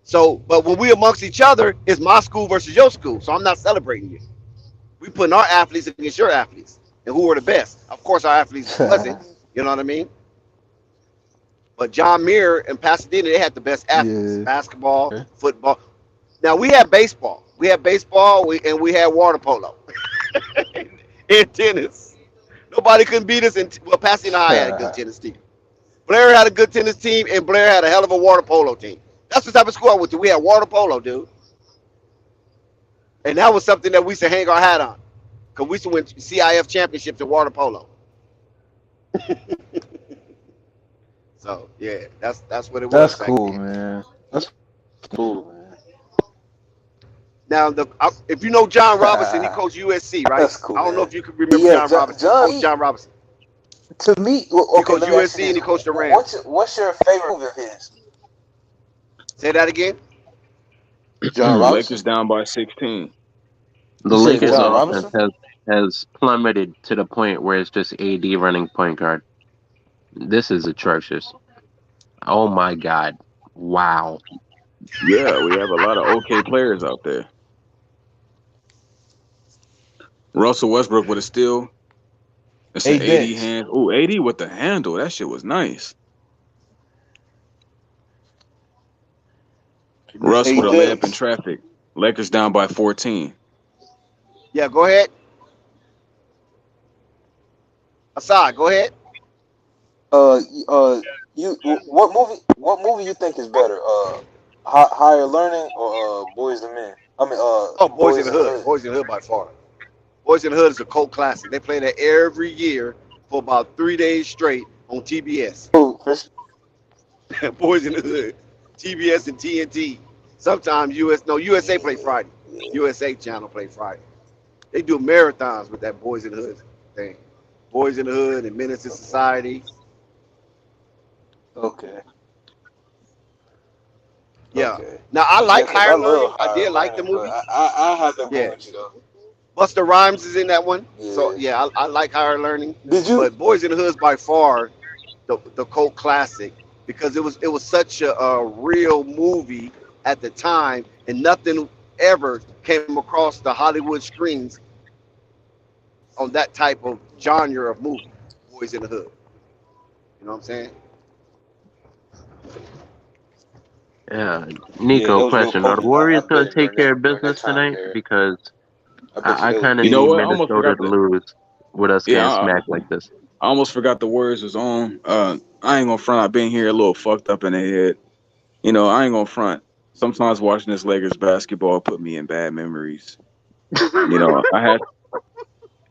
[SPEAKER 4] So, but when we amongst each other, it's my school versus your school. So I'm not celebrating you. We putting our athletes against your athletes. And who are the best? Of course, our athletes wasn't. You know what I mean? But John Muir and Pasadena, they had the best athletes. Basketball, football. Now, we had baseball. We had we had water polo. And tennis. Nobody couldn't beat us. Pasadena High had a good tennis team. Blair had a good tennis team, and Blair had a hell of a water polo team. That's the type of school I went to. We had water polo, dude. And that was something that we used to hang our hat on. Because we used to win CIF championships in water polo. So, yeah, that's what it was.
[SPEAKER 17] That's cool, man. That's cool, man.
[SPEAKER 4] Now, if you know John Robinson, he coached USC, right?
[SPEAKER 17] That's cool,
[SPEAKER 4] I don't know
[SPEAKER 17] man.
[SPEAKER 4] if you can remember John Robinson. Coach John Robinson.
[SPEAKER 17] To me,
[SPEAKER 4] He coached USC and he coached the Rams.
[SPEAKER 17] What's your favorite move of his?
[SPEAKER 4] Say that again.
[SPEAKER 17] John Robinson.
[SPEAKER 8] Lakers down by 16.
[SPEAKER 12] The Lakers offense has plummeted to the point where it's just AD running point guard. This is atrocious. Oh my God. Wow.
[SPEAKER 8] Yeah, we have a lot of okay players out there. Russell Westbrook with a steal. It's an 80 hand. Oh, 80 with the handle. That shit was nice. Russ with a layup in traffic. Lakers down by 14.
[SPEAKER 4] Yeah, go ahead. Asad, go ahead.
[SPEAKER 17] What movie you think is better? Higher Learning or Boys and Men? I mean,
[SPEAKER 4] Boys in the Hood. Boys in the Hood by far. Boys in the Hood is a cult classic. They play that every year for about 3 days straight on TBS. Boys in the Hood, TBS and TNT. Sometimes USA play Friday. USA channel play Friday. They do marathons with that Boys in the Hood thing. Boys in the Hood and Menace to Society.
[SPEAKER 17] Okay.
[SPEAKER 4] Yeah.
[SPEAKER 17] Okay.
[SPEAKER 4] Now I like Higher
[SPEAKER 17] I love
[SPEAKER 4] Learning. I
[SPEAKER 17] Higher
[SPEAKER 4] did like the
[SPEAKER 17] Learning,
[SPEAKER 4] movie.
[SPEAKER 17] I have to agree with you though.
[SPEAKER 4] Busta Rhymes is in that one.
[SPEAKER 17] Yeah.
[SPEAKER 4] So yeah, I like Higher Learning.
[SPEAKER 17] Did you?
[SPEAKER 4] But Boys in the Hood is by far the cult classic because it was such a real movie at the time, and nothing
[SPEAKER 7] ever came across the Hollywood screens on that type of genre of movie, Boys in the Hood. You know what I'm saying?
[SPEAKER 12] Yeah,
[SPEAKER 10] Yeah,
[SPEAKER 12] Nico,
[SPEAKER 10] those real
[SPEAKER 12] question: Are the
[SPEAKER 10] potent. I
[SPEAKER 12] Warriors going to
[SPEAKER 10] bet
[SPEAKER 12] take care of
[SPEAKER 10] during that
[SPEAKER 12] business
[SPEAKER 10] time
[SPEAKER 12] tonight?
[SPEAKER 10] period,
[SPEAKER 12] Because
[SPEAKER 10] I bet
[SPEAKER 12] I
[SPEAKER 10] they was
[SPEAKER 12] kind of
[SPEAKER 8] You
[SPEAKER 10] beating
[SPEAKER 8] know
[SPEAKER 12] need
[SPEAKER 10] them.
[SPEAKER 8] what? I almost
[SPEAKER 12] Minnesota
[SPEAKER 8] forgot
[SPEAKER 12] to
[SPEAKER 8] that.
[SPEAKER 12] lose with us
[SPEAKER 8] Yeah,
[SPEAKER 12] getting smacked like this.
[SPEAKER 8] I almost forgot the words was on. I ain't gonna front. I've been here a little fucked up in the head. You know, I ain't gonna front. Sometimes watching this Lakers basketball put me in bad memories. You know, I had.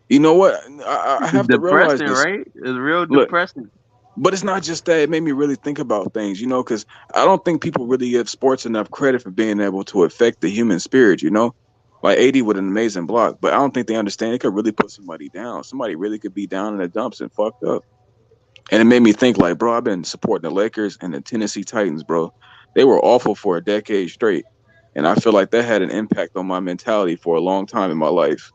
[SPEAKER 8] You know what? I have to realize
[SPEAKER 12] Depressing,
[SPEAKER 8] this.
[SPEAKER 12] right? It's real
[SPEAKER 8] Look,
[SPEAKER 12] depressing.
[SPEAKER 8] but it's not just that. It made me really think about things. You know, because I don't think people really give sports enough credit for being able to affect the human spirit. You know, like AD with an amazing block, but I don't think they understand it could really put somebody down. Somebody really could be down in the dumps and fucked up. And it made me think, like, bro, I've been supporting the Lakers and the Tennessee Titans, bro. They were awful for a decade straight. And I feel like that had an impact on my mentality for a long time in my life.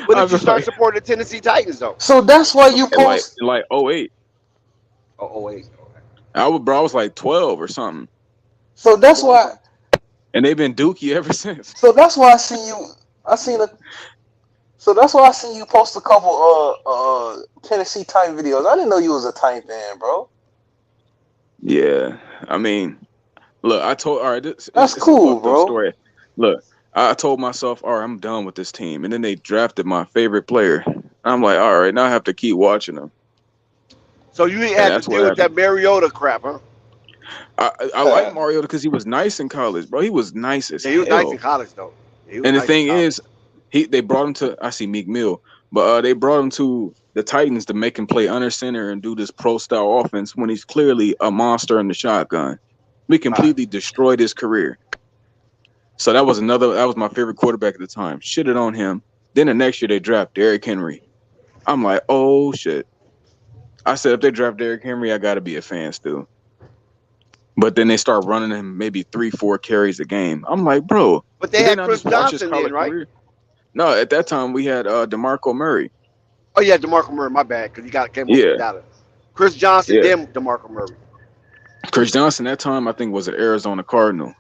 [SPEAKER 7] When
[SPEAKER 8] I
[SPEAKER 7] did you
[SPEAKER 8] feel
[SPEAKER 7] start
[SPEAKER 8] like
[SPEAKER 7] supporting the Tennessee Titans, though?
[SPEAKER 10] So that's why you
[SPEAKER 8] in like
[SPEAKER 10] post.
[SPEAKER 8] in like '08.
[SPEAKER 7] Oh, wait.
[SPEAKER 8] I was like 12 or something.
[SPEAKER 10] So that's why.
[SPEAKER 8] And they've been dookie ever since.
[SPEAKER 10] So that's why I seen you. I seen a. So that's why I seen you post a couple Tennessee Titan videos. I didn't know you was a Titan fan, bro.
[SPEAKER 8] Yeah. I mean, look, I told all right,
[SPEAKER 10] That's
[SPEAKER 8] it's a
[SPEAKER 10] cool,
[SPEAKER 8] fucked up
[SPEAKER 10] bro.
[SPEAKER 8] story. Look, I told myself, all right, I'm done with this team. And then they drafted my favorite player. I'm like, all right, now I have to keep watching them.
[SPEAKER 7] So you
[SPEAKER 8] And
[SPEAKER 7] had to
[SPEAKER 8] that's what
[SPEAKER 7] deal with
[SPEAKER 8] happened.
[SPEAKER 7] that Mariota crap, huh?
[SPEAKER 8] I like Mariota because he was nice in college, bro. He was nice as
[SPEAKER 7] Yeah, he was nice in
[SPEAKER 8] hell.
[SPEAKER 7] college, though. Yeah, he was
[SPEAKER 8] And the
[SPEAKER 7] nice in
[SPEAKER 8] thing
[SPEAKER 7] college.
[SPEAKER 8] is, they brought him to. I see Meek Mill, but they brought him to the Titans to make him play under center and do this pro style offense when he's clearly a monster in the shotgun. We completely destroyed his career. So that was my favorite quarterback at the time. Shitted on him. Then the next year they draft Derrick Henry. I'm like, oh shit. I said if they draft Derrick Henry, I gotta be a fan still. But then they start running him maybe 3-4 carries a game. I'm like, bro,
[SPEAKER 7] But they
[SPEAKER 8] did they
[SPEAKER 7] had
[SPEAKER 8] not
[SPEAKER 7] Chris
[SPEAKER 8] just watch his
[SPEAKER 7] Johnson
[SPEAKER 8] college
[SPEAKER 7] then, right?
[SPEAKER 8] career? No, at that time we had DeMarco Murray.
[SPEAKER 7] Oh, yeah, DeMarco Murray, my bad, because he came over
[SPEAKER 8] Yeah,
[SPEAKER 7] from Dallas. Chris Johnson,
[SPEAKER 8] yeah.
[SPEAKER 7] then DeMarco Murray.
[SPEAKER 8] Chris Johnson that time I think was an Arizona Cardinal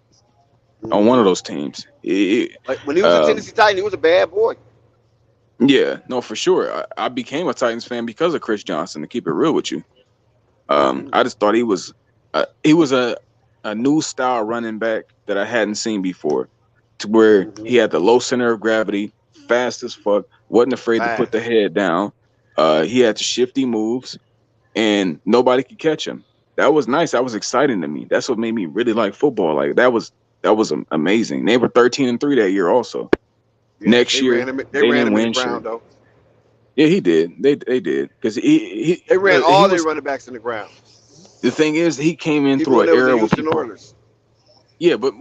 [SPEAKER 8] on one
[SPEAKER 7] Mm-hmm.
[SPEAKER 8] of those teams.
[SPEAKER 7] Like, when he was a Tennessee Titan, he was a bad boy.
[SPEAKER 8] Yeah, no, for sure. I became a Titans fan because of Chris Johnson. To keep it real with you, I just thought he was a new style running back that I hadn't seen before, to where he had the low center of gravity, fast as fuck, wasn't afraid to put
[SPEAKER 7] Fast.
[SPEAKER 8] the head down. He had the shifty moves, and nobody could catch him. That was nice. That was exciting to me. That's what made me really like football. Like that was amazing. They were 13-3 that year. Also,
[SPEAKER 7] Yeah,
[SPEAKER 8] next
[SPEAKER 7] they
[SPEAKER 8] year
[SPEAKER 7] ran him. They
[SPEAKER 8] they
[SPEAKER 7] ran
[SPEAKER 8] didn't
[SPEAKER 7] him in the
[SPEAKER 8] win shit.
[SPEAKER 7] ground, though.
[SPEAKER 8] Yeah, he did. They did because
[SPEAKER 7] They ran
[SPEAKER 8] he
[SPEAKER 7] all their
[SPEAKER 8] was.
[SPEAKER 7] running backs in the ground,
[SPEAKER 8] The thing is, he came in
[SPEAKER 7] even
[SPEAKER 8] through
[SPEAKER 7] when
[SPEAKER 8] an
[SPEAKER 7] there was the
[SPEAKER 8] era where
[SPEAKER 7] Houston
[SPEAKER 8] people.
[SPEAKER 7] Oilers.
[SPEAKER 8] Yeah, but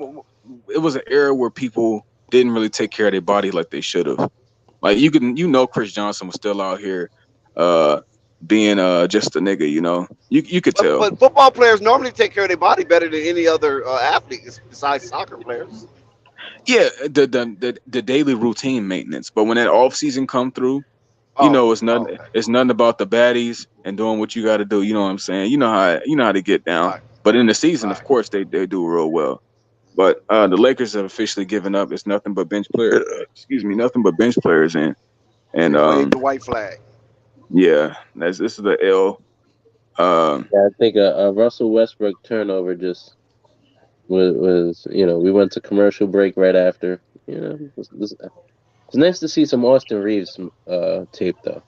[SPEAKER 8] it was an era where people didn't really take care of their body like they should have. Like Chris Johnson was still out here, uh, being just a nigga. You could tell.
[SPEAKER 7] But football players normally take care of their body better than any other athlete besides soccer players.
[SPEAKER 8] Yeah, the daily routine maintenance. But when that off season come through, it's nothing.
[SPEAKER 7] Okay.
[SPEAKER 8] It's nothing about the baddies and doing what you got to do. You know what I'm saying? You know how to get down.
[SPEAKER 7] Right.
[SPEAKER 8] But in the season, of
[SPEAKER 7] Right.
[SPEAKER 8] course, they do real well. But the Lakers have officially given up. It's nothing but bench players. Excuse me, nothing but bench players in. And
[SPEAKER 7] They waved the white flag.
[SPEAKER 8] yeah, this is the L.
[SPEAKER 12] Yeah, I think a Russell Westbrook turnover just was we went to commercial break right after. It's nice to see some Austin Reeves tape though.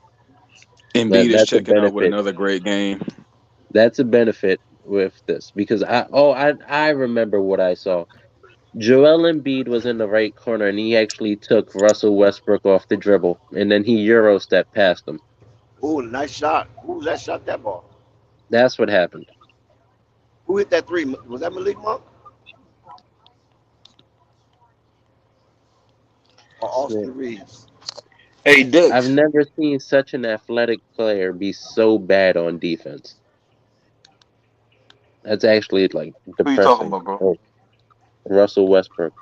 [SPEAKER 8] Embiid is
[SPEAKER 12] That's a
[SPEAKER 8] checking out with
[SPEAKER 12] benefit.
[SPEAKER 8] another great game.
[SPEAKER 12] That's a benefit with this because I remember what I saw. Joel Embiid was in the right corner and he actually took Russell Westbrook off the dribble and then he Euro stepped past him.
[SPEAKER 7] Ooh, nice shot. Who was that shot that ball?
[SPEAKER 12] That's what happened.
[SPEAKER 7] Who hit that three? Was that Malik Monk or Austin Reeves?
[SPEAKER 10] Hey, Dix.
[SPEAKER 12] I've never seen such an athletic player be so bad on defense. That's actually like
[SPEAKER 10] Who you talking
[SPEAKER 12] depressing.
[SPEAKER 10] about, bro?
[SPEAKER 12] Oh, Russell Westbrook.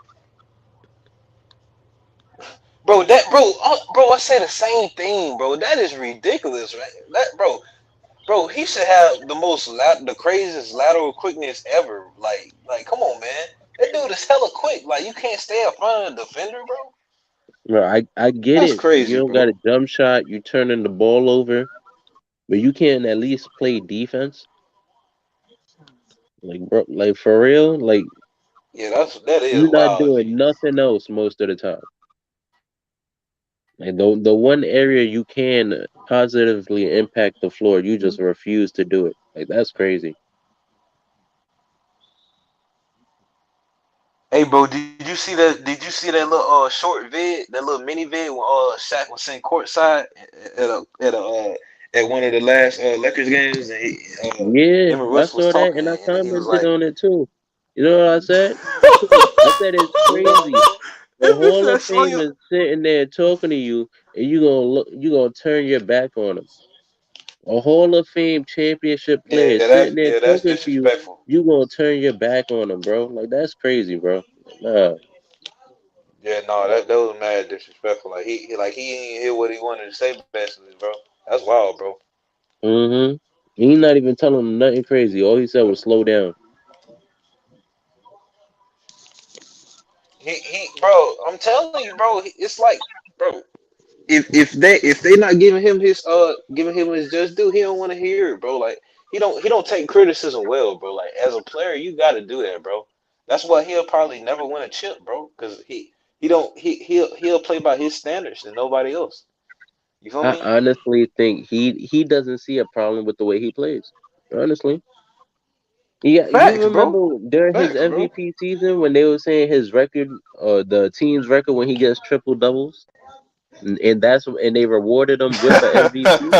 [SPEAKER 10] Bro, I say the same thing, bro. That is ridiculous, right? Bro, he should have the craziest lateral quickness ever. Like, come on, man.
[SPEAKER 17] That dude is hella quick. Like you can't stay up front of the defender, bro.
[SPEAKER 12] Bro, I get
[SPEAKER 17] That's
[SPEAKER 12] it. You
[SPEAKER 17] crazy,
[SPEAKER 12] don't got
[SPEAKER 17] bro.
[SPEAKER 12] a jump shot. You turning the ball over, but you can at least play defense. Like, bro, like for real, like
[SPEAKER 17] Yeah, that is
[SPEAKER 12] you're not
[SPEAKER 17] wild,
[SPEAKER 12] doing
[SPEAKER 17] G.
[SPEAKER 12] nothing else most of the time. Like the one area you can positively impact the floor, you just refuse to do it. Like that's crazy.
[SPEAKER 17] Hey, bro, did you see that? Did you see that little short vid, that little mini vid when Shaq was sitting courtside at one of the last Lakers games, and
[SPEAKER 12] Yeah,
[SPEAKER 17] him and
[SPEAKER 12] I
[SPEAKER 17] Russ was
[SPEAKER 12] saw that
[SPEAKER 17] talking,
[SPEAKER 12] and I
[SPEAKER 17] and he was
[SPEAKER 12] commented
[SPEAKER 17] like,
[SPEAKER 12] on it too. You know what I said? I said it's crazy. The
[SPEAKER 17] "That bitch
[SPEAKER 12] Hall
[SPEAKER 17] said
[SPEAKER 12] of
[SPEAKER 17] slow
[SPEAKER 12] Fame
[SPEAKER 17] your."
[SPEAKER 12] is sitting there talking to you, and you gonna turn your back on them. A Hall of Fame championship player is sitting there
[SPEAKER 17] That's
[SPEAKER 12] talking to you,
[SPEAKER 17] disrespectful.
[SPEAKER 12] you gonna turn your back on them, bro. Like that's crazy, bro. Nah.
[SPEAKER 17] Yeah, no, that was mad disrespectful. Like he didn't hear what he wanted to say, basically, bro. That's wild, bro.
[SPEAKER 12] Mm-hmm. He's not even telling him nothing crazy. All he said was slow down.
[SPEAKER 17] Bro, I'm telling you, bro. It's like, bro, if they not giving him his just due, he don't want to hear it, bro. Like he don't take criticism well, bro. Like as a player, you got to do that, bro. That's why he'll probably never win a chip, bro. Because he don't he'll play by his standards and nobody else. You feel
[SPEAKER 12] I
[SPEAKER 17] me?
[SPEAKER 12] honestly think he doesn't see a problem with the way he plays. Honestly. Yeah, you
[SPEAKER 17] Facts, bro.
[SPEAKER 12] remember during his
[SPEAKER 17] Facts, bro.
[SPEAKER 12] MVP season when they were saying his record, the team's record when he gets triple doubles, and and they rewarded him with an MVP.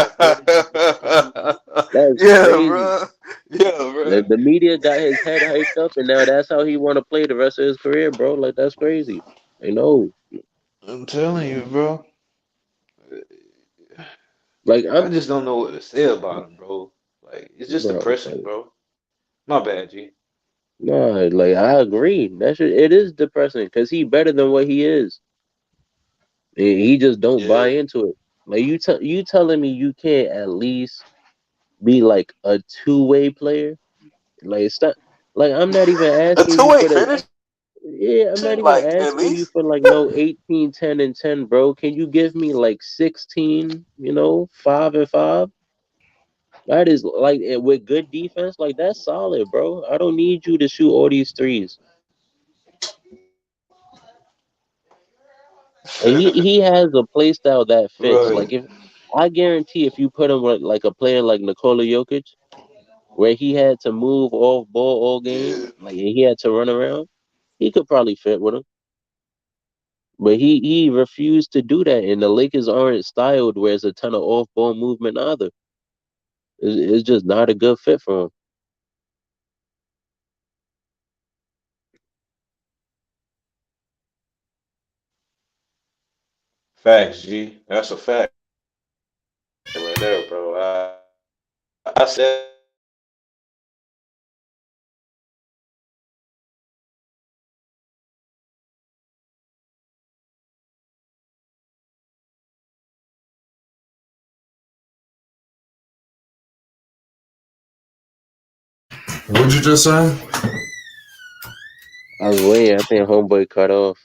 [SPEAKER 12] That's
[SPEAKER 17] Yeah,
[SPEAKER 12] crazy.
[SPEAKER 17] bro. Yeah, bro.
[SPEAKER 12] The media got his head hyped up, and now that's how he want to play the rest of his career, bro. Like that's crazy. I know.
[SPEAKER 10] I'm telling you, bro.
[SPEAKER 12] Like
[SPEAKER 17] I
[SPEAKER 12] I'm,
[SPEAKER 17] just don't know what to say about him, bro. Like it's just
[SPEAKER 12] bro.
[SPEAKER 17] depressing, bro. My bad, G.
[SPEAKER 12] No, like I agree. It is depressing because he better than what he is. And he just don't buy
[SPEAKER 17] Yeah.
[SPEAKER 12] into it. Like you telling me you can't at least be like a two-way player? Like it's not like I'm not even
[SPEAKER 17] A
[SPEAKER 12] asking you
[SPEAKER 17] two-way
[SPEAKER 12] for the
[SPEAKER 17] finisher,
[SPEAKER 12] I'm not even
[SPEAKER 17] like at
[SPEAKER 12] asking you
[SPEAKER 17] least.
[SPEAKER 12] for like no 18, 10, and 10, bro. Can you give me like 16, 5 and 5? That is like with good defense, like that's solid, bro. I don't need you to shoot all these threes. And he has a play style that fits.
[SPEAKER 17] Right.
[SPEAKER 12] Like if I guarantee if you put him with like a player like Nikola Jokic, where he had to move off ball all game,
[SPEAKER 17] Yeah.
[SPEAKER 12] like he had to run around, he could probably fit with him. But he refused to do that, and the Lakers aren't styled where it's a ton of off ball movement either. It's just not a good fit for him.
[SPEAKER 17] Facts, G. That's a fact right there, bro. I said.
[SPEAKER 2] What'd you just say?
[SPEAKER 12] I was waiting. I think homeboy cut off.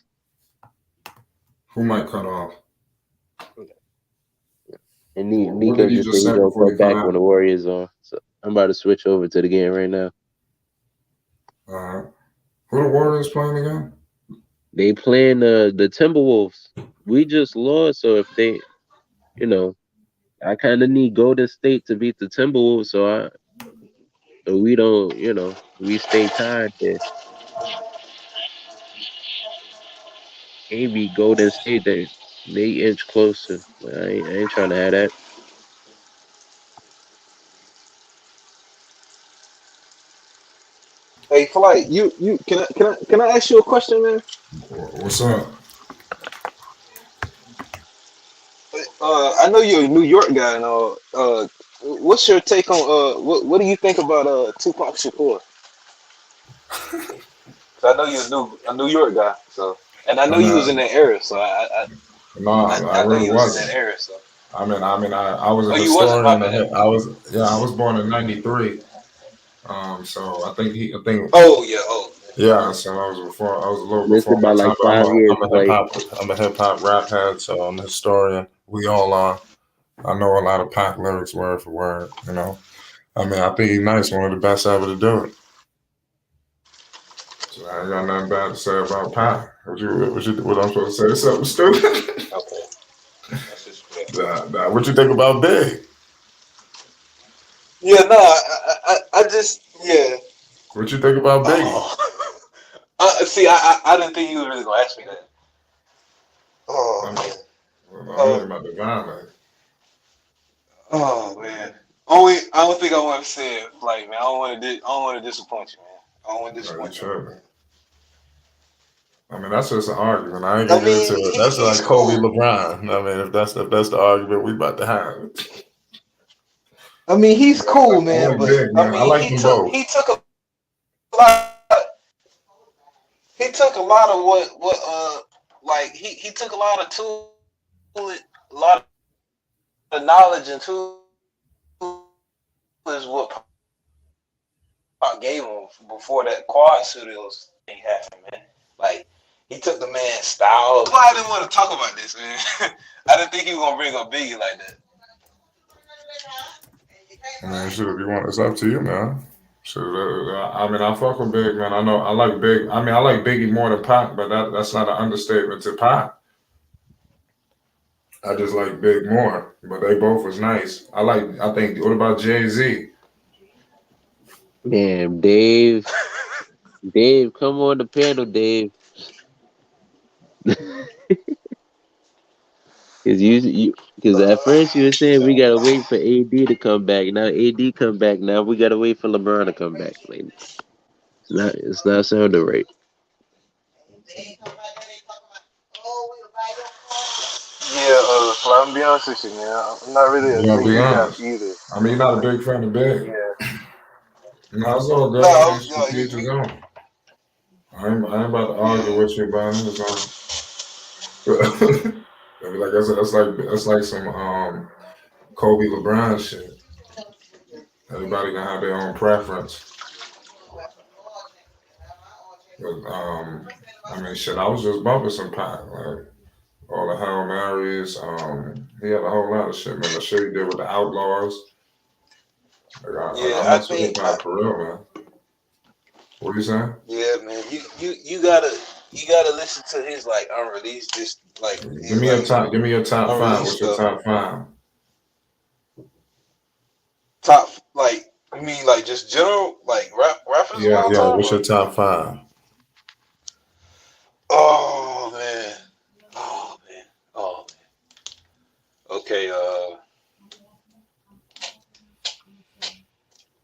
[SPEAKER 2] Who might cut off?
[SPEAKER 12] And
[SPEAKER 2] What
[SPEAKER 12] Nico
[SPEAKER 2] did he
[SPEAKER 12] just said
[SPEAKER 2] just
[SPEAKER 12] he
[SPEAKER 2] say
[SPEAKER 12] gonna
[SPEAKER 2] before
[SPEAKER 12] cut
[SPEAKER 2] you cut
[SPEAKER 12] back when
[SPEAKER 2] out?
[SPEAKER 12] the Warriors on. So I'm about to switch over to the game right now.
[SPEAKER 2] All right. Who the Warriors playing again?
[SPEAKER 12] They playing the Timberwolves. We just lost, so if they, you know, I kind of need Golden State to beat the Timberwolves, so we don't, we stay tied there. Maybe Golden State they inch closer. But I ain't trying to have that.
[SPEAKER 17] Hey, Flight, you can I ask you a question, man?
[SPEAKER 2] What's up?
[SPEAKER 17] I know you're a New York guy and all. What's your take on what do you think about Tupac Shakur? 'Cause I know you're a New York guy, so and I know
[SPEAKER 2] I'm
[SPEAKER 17] you was in
[SPEAKER 2] not.
[SPEAKER 17] that era, so I
[SPEAKER 2] No,
[SPEAKER 17] I,
[SPEAKER 2] I
[SPEAKER 17] I know
[SPEAKER 2] really
[SPEAKER 17] you was in that
[SPEAKER 2] wasn't.
[SPEAKER 17] era, so.
[SPEAKER 2] I was a
[SPEAKER 17] Oh, you wasn't, my
[SPEAKER 2] historian.
[SPEAKER 17] bad.
[SPEAKER 2] I was born in '93. So I think
[SPEAKER 17] Oh yeah, oh.
[SPEAKER 2] Yeah, so I was a little
[SPEAKER 12] Missed
[SPEAKER 2] before my
[SPEAKER 12] about
[SPEAKER 2] time,
[SPEAKER 12] like
[SPEAKER 2] but
[SPEAKER 12] 5 years, Clay.
[SPEAKER 2] I'm a hip hop rap head, so I'm a historian. We all are. I know a lot of Pac lyrics word for word. You know, I mean, I think he's nice, one of the best ever to do it. So I ain't got nothing bad to say about Pac. What I'm supposed to say? Something stupid?
[SPEAKER 17] Okay. That's just fair.
[SPEAKER 2] Nah. What you think about Big?
[SPEAKER 17] Yeah, no, I just, yeah.
[SPEAKER 2] What you think about Biggie?
[SPEAKER 17] Oh, see, I didn't think you were really gonna ask me that. Oh man.
[SPEAKER 2] I'm really about to violate.
[SPEAKER 17] Oh man. I don't think I want to say it. Like, man, I don't want to disappoint you, man. I don't want to disappoint you.
[SPEAKER 2] I mean, that's just an argument. I ain't gonna get into it. That's like
[SPEAKER 17] he's
[SPEAKER 2] Kobe,
[SPEAKER 17] cool.
[SPEAKER 2] LeBron. I mean, if that's the argument we about to have.
[SPEAKER 17] I mean, he's cool,
[SPEAKER 2] I
[SPEAKER 17] man.
[SPEAKER 2] like
[SPEAKER 17] But
[SPEAKER 2] Big,
[SPEAKER 17] I
[SPEAKER 2] man. I
[SPEAKER 17] mean,
[SPEAKER 2] like them both.
[SPEAKER 17] he took a lot. He took a lot of what like he took a lot of tools, a lot of knowledge and tools is what Pac gave him before that quad studios thing happened, man. Like, he took the man's style. That's why I didn't want to talk about this, man. I didn't think he was gonna bring up Biggie like that.
[SPEAKER 2] I mean, shit, if you want, it's up to you, man. Shit, I mean, I fuck with Big, man. I know I like Big. I mean, I like Biggie more than Pac, but that's not an understatement to Pac. I just like Big more, but they both was nice. I think. What about Jay-Z?
[SPEAKER 12] Damn, Dave. Dave, come on the panel, Dave. Because at first you were saying we gotta wait for AD to come back. Now AD come back. Now we gotta wait for LeBron to come back. Like, it's not sounding right.
[SPEAKER 17] Yeah, so I'm gonna be honest with you, man. I'm not really a
[SPEAKER 2] You gotta be
[SPEAKER 17] Biggie guy
[SPEAKER 2] honest.
[SPEAKER 17] either.
[SPEAKER 2] I mean, you're not a big fan of Big.
[SPEAKER 17] Yeah.
[SPEAKER 2] No, it's all good.
[SPEAKER 17] No,
[SPEAKER 2] I mean,
[SPEAKER 17] you,
[SPEAKER 2] his own. I ain't about to argue with you about it. It's like I said, that's like some Kobe LeBron shit. Everybody gonna have their own preference. But I mean, shit, I was just bumping some Pac, like all the Hail Marys. He had a whole lot of shit, man. The shit he did with the Outlaws. I mess with hip hop for real, man. What you saying?
[SPEAKER 17] Yeah, man. You gotta listen to his like unreleased, just like
[SPEAKER 2] Give me your top five. What's your top five?
[SPEAKER 17] Top, like, I mean, like, just general, like, rappers of all time?
[SPEAKER 2] What's your top five?
[SPEAKER 17] Oh, man. Okay,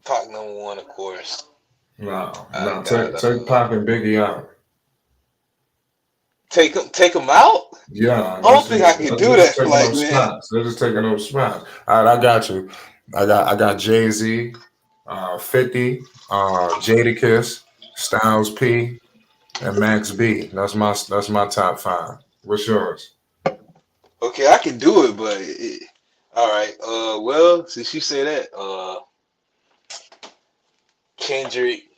[SPEAKER 17] Pac #1, of course.
[SPEAKER 2] No. Take Pac and Biggie out.
[SPEAKER 17] Take them out?
[SPEAKER 2] Yeah.
[SPEAKER 17] I don't think I can do that. Like, man.
[SPEAKER 2] They're just taking up spots. All right, I got you. I got Jay-Z, 50, Jadakiss, Styles P, and Max B. That's my top five. What's yours?
[SPEAKER 17] Okay, I can do it, but all right. Well, since you say that, Kendrick.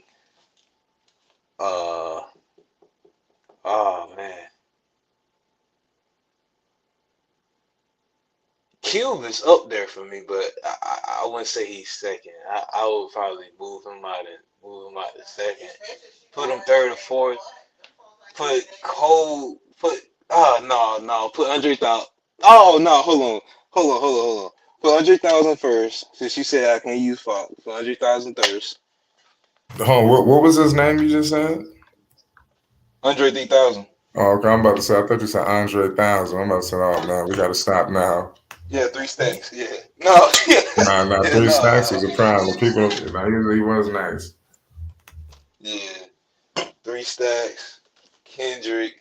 [SPEAKER 17] Oh man. Cube is up there for me, but I wouldn't say he's second. I would probably move him out to second. Put him third or fourth. Put Cole. Put Put Andre 3000. Oh no, hold on. Put Andre 3000 first, since you said I can't use Fox. Put Andre 3000 first.
[SPEAKER 2] Oh, what was his name you just said?
[SPEAKER 17] Andre 3000.
[SPEAKER 2] Oh, okay. I'm about to say. I thought you said Andre 1000. I'm about to say, oh man, we got to stop now.
[SPEAKER 17] Yeah, 3 Stacks. Yeah. No.
[SPEAKER 2] Nah. 3 Stacks was a prime. The people, he was nice.
[SPEAKER 17] Yeah. 3 Stacks. Kendrick.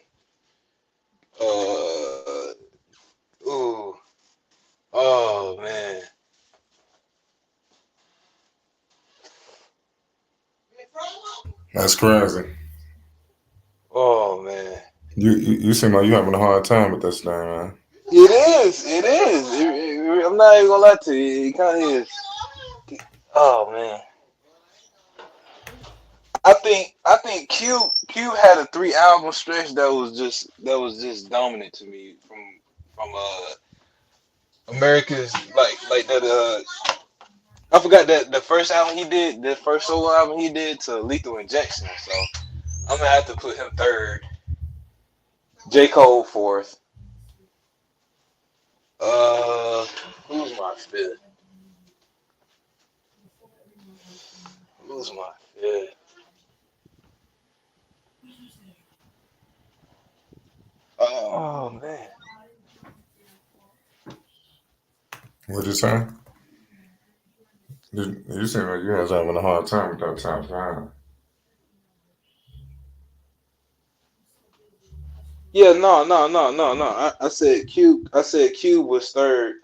[SPEAKER 17] Oh man.
[SPEAKER 2] That's crazy.
[SPEAKER 17] Oh man.
[SPEAKER 2] You seem like you having a hard time with this thing, man.
[SPEAKER 17] It is. I'm not even gonna lie to you. It kind of is. Oh man. I think Q had a 3 album stretch that was just dominant to me from America's like that I forgot that the first album he did, the first solo album he did to Lethal Injection. So I'm gonna have to put him third. J. Cole fourth. Who's my fifth? Who's my fifth? Oh man.
[SPEAKER 2] What'd you say? You seem like you guys having a hard time with that top five.
[SPEAKER 17] Yeah, no. I said Q. I said Q was third,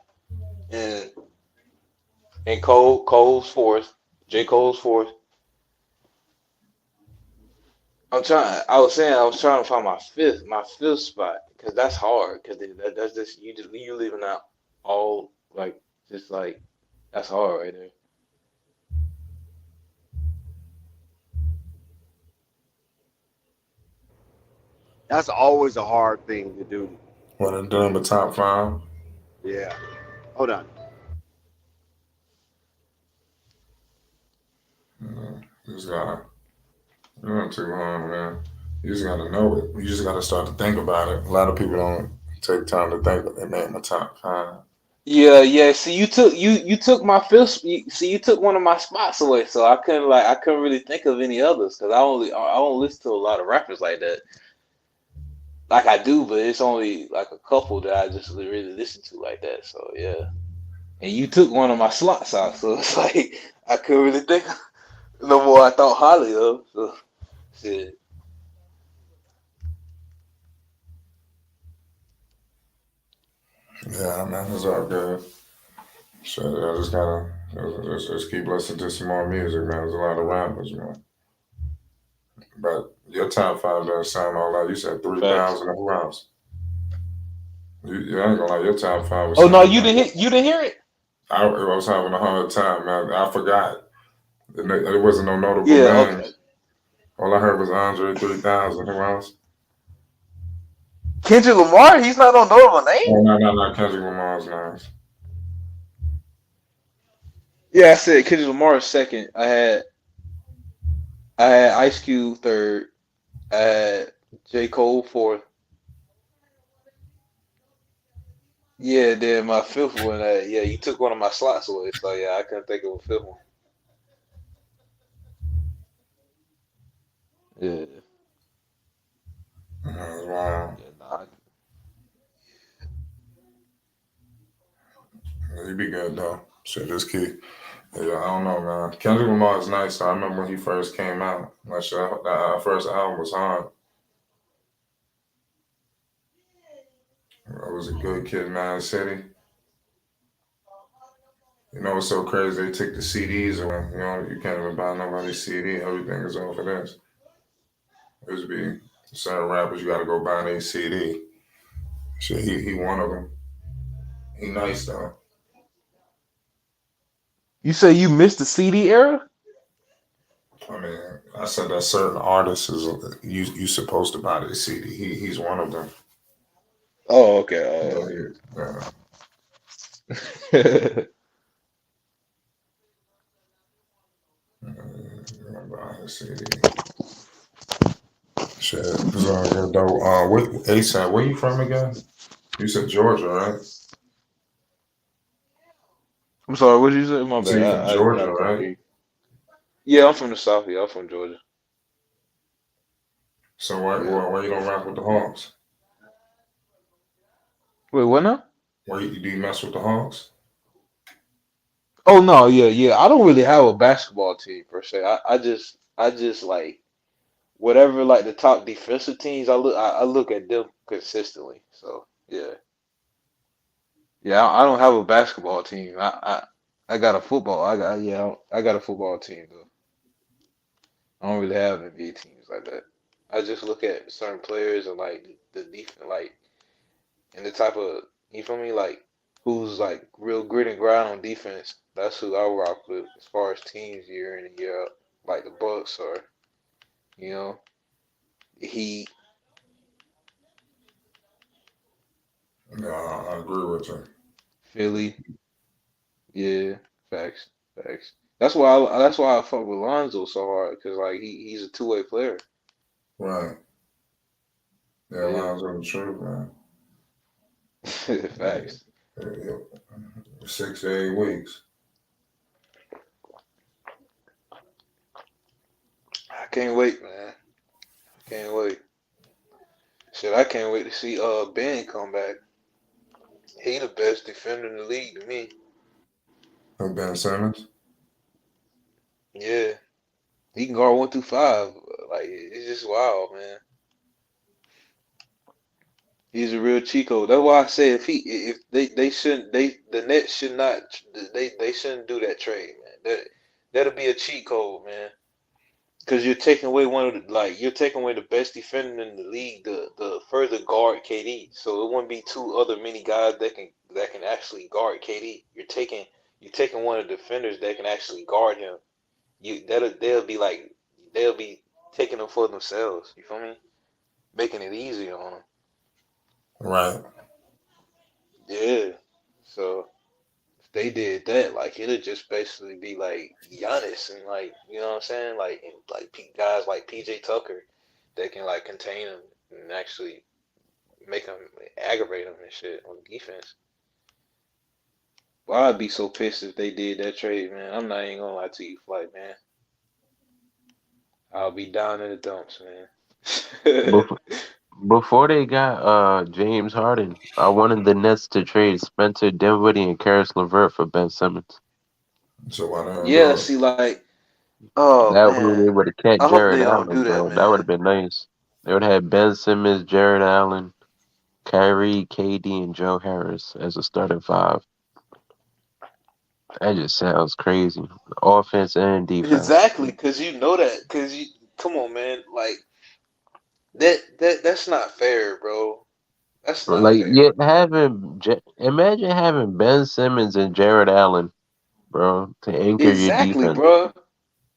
[SPEAKER 17] and Cole's fourth. J. Cole's fourth. I was saying I was trying to find my fifth spot because that's hard because that's just you leaving out all like just like that's hard right there.
[SPEAKER 7] That's always a hard thing to do.
[SPEAKER 2] When I'm doing the top five.
[SPEAKER 7] Yeah. Hold on.
[SPEAKER 2] You just gotta, you're not too hard, man. You just gotta know it. You just gotta start to think about it. A lot of people don't take time to think, but they made my top five.
[SPEAKER 17] Yeah. See, you took my fifth. You took one of my spots away, so I couldn't really think of any others because I don't listen to a lot of rappers like that. Like I do, but it's only like a couple that I just really listen to like that. So yeah, and you took one of my slots out, so it's like I couldn't really think no more. I thought highly of. So shit.
[SPEAKER 2] Yeah, man, it's all good. So I just gotta just keep listening to some more music, man. There's a lot of rappers, man. But your top five doesn't sound all that. You said 3,000 and who else? You ain't gonna lie, your top five was
[SPEAKER 17] Oh no,
[SPEAKER 2] sounding
[SPEAKER 17] you
[SPEAKER 2] like
[SPEAKER 17] didn't hear it.
[SPEAKER 2] I was having a hard time, man. I forgot. There wasn't no notable
[SPEAKER 17] Yeah,
[SPEAKER 2] names.
[SPEAKER 17] okay.
[SPEAKER 2] All I heard was Andre 3000. Who else?
[SPEAKER 17] Kendrick Lamar, he's not on notable name.
[SPEAKER 2] Oh, no. Kendrick Lamar's nice.
[SPEAKER 17] Yeah, I said Kendrick Lamar second. I had Ice Cube third. I had J. Cole fourth. Yeah, then my fifth one. Yeah, you took one of my slots away, so yeah, I couldn't think of a fifth one. Yeah.
[SPEAKER 2] Wow. He'd be good though. Shit, just keep. Yeah, I don't know, man. Kendrick Lamar is nice. I remember when he first came out. That first album was hard. It was a good Kid, Man City. You know what's so crazy? They took the CDs away. You know, you can't even buy nobody's CD. Everything is off of this. It was be certain rappers you got to go buy their CD. Shit, he one of them. He nice though.
[SPEAKER 17] You say you missed the CD era?
[SPEAKER 2] I mean, I said that certain artists is you supposed to buy their CD. He's one of them.
[SPEAKER 17] Oh, okay.
[SPEAKER 2] Yeah. Buy his CD. Shit, it's all good though. What ASAP? Where you from again? You said Georgia, right?
[SPEAKER 17] I'm sorry, what did you say? My
[SPEAKER 2] So you
[SPEAKER 17] bad.
[SPEAKER 2] from
[SPEAKER 17] I
[SPEAKER 2] Georgia,
[SPEAKER 17] couldn't
[SPEAKER 2] right?
[SPEAKER 17] hear you. Yeah, I'm from the South. Yeah, I'm from Georgia.
[SPEAKER 2] So why you don't rap with the Hawks?
[SPEAKER 17] Wait, what now?
[SPEAKER 2] Do you mess with the Hawks?
[SPEAKER 17] Oh no, yeah. I don't really have a basketball team per se. I just like whatever like the top defensive teams. I look at them consistently. So yeah. I don't have a basketball team. I got a football. I got a football team though. I don't really have NBA teams like that. I just look at certain players and like the defense, like and the type of you feel me, like who's like real grit and grind on defense. That's who I rock with as far as teams year in and year out, like the Bucks or You know, he
[SPEAKER 2] No, I agree with you.
[SPEAKER 17] Philly, yeah, facts, facts. That's why I fuck with Lonzo so hard because like he's a two-way player.
[SPEAKER 2] Right. Yeah,
[SPEAKER 17] Yeah,
[SPEAKER 2] Lonzo the truth, man.
[SPEAKER 17] facts.
[SPEAKER 2] Yeah. 6 to 8 weeks.
[SPEAKER 17] I can't wait, man. Can't wait. Shit, I can't wait to see Ben come back. He the best defender in the league to me.
[SPEAKER 2] Who, Ben Simmons?
[SPEAKER 17] Yeah, he can guard 1 through 5. Like it's just wild, man. He's a real Chico. That's why I say if they shouldn't the Nets should not they shouldn't do that trade, man. That'll be a cheat code, man. Because you're taking away you're taking away the best defender in the league, the further guard KD. So it wouldn't be two other many guys that can actually guard KD. You're taking one of the defenders that can actually guard him. They'll be taking them for themselves. You feel me? Making it easier on them.
[SPEAKER 2] Right.
[SPEAKER 17] Yeah. So if they did that, like it'd just basically be like Giannis and like you know what I'm saying, guys like PJ Tucker that can like contain him and actually make him aggravate him and shit on defense. Well, I'd be so pissed if they did that trade, man. I'm not even gonna lie to you, Flight, man. I'll be down in the dumps, man.
[SPEAKER 12] Before they got James Harden, I wanted the Nets to trade Spencer Dinwiddie and Karis LeVert for Ben Simmons.
[SPEAKER 2] So why they don't
[SPEAKER 17] Yeah,
[SPEAKER 2] do it?
[SPEAKER 17] see, like, oh
[SPEAKER 12] That way they
[SPEAKER 17] man,
[SPEAKER 12] would have kept
[SPEAKER 17] I hope
[SPEAKER 12] Jared
[SPEAKER 17] they don't do
[SPEAKER 12] Allen,
[SPEAKER 17] that,
[SPEAKER 12] bro. That would
[SPEAKER 17] man.
[SPEAKER 12] have been nice. They would have had Ben Simmons, Jared Allen, Kyrie, KD, and Joe Harris as a starting five. That just sounds crazy. Offense and defense.
[SPEAKER 17] Exactly, because you know that, because you come on, man, like that's not fair, bro. That's not
[SPEAKER 12] Like,
[SPEAKER 17] fair.
[SPEAKER 12] yeah, imagine having Ben Simmons and Jared Allen, bro, to anchor your
[SPEAKER 17] Exactly,
[SPEAKER 12] defense.
[SPEAKER 17] bro.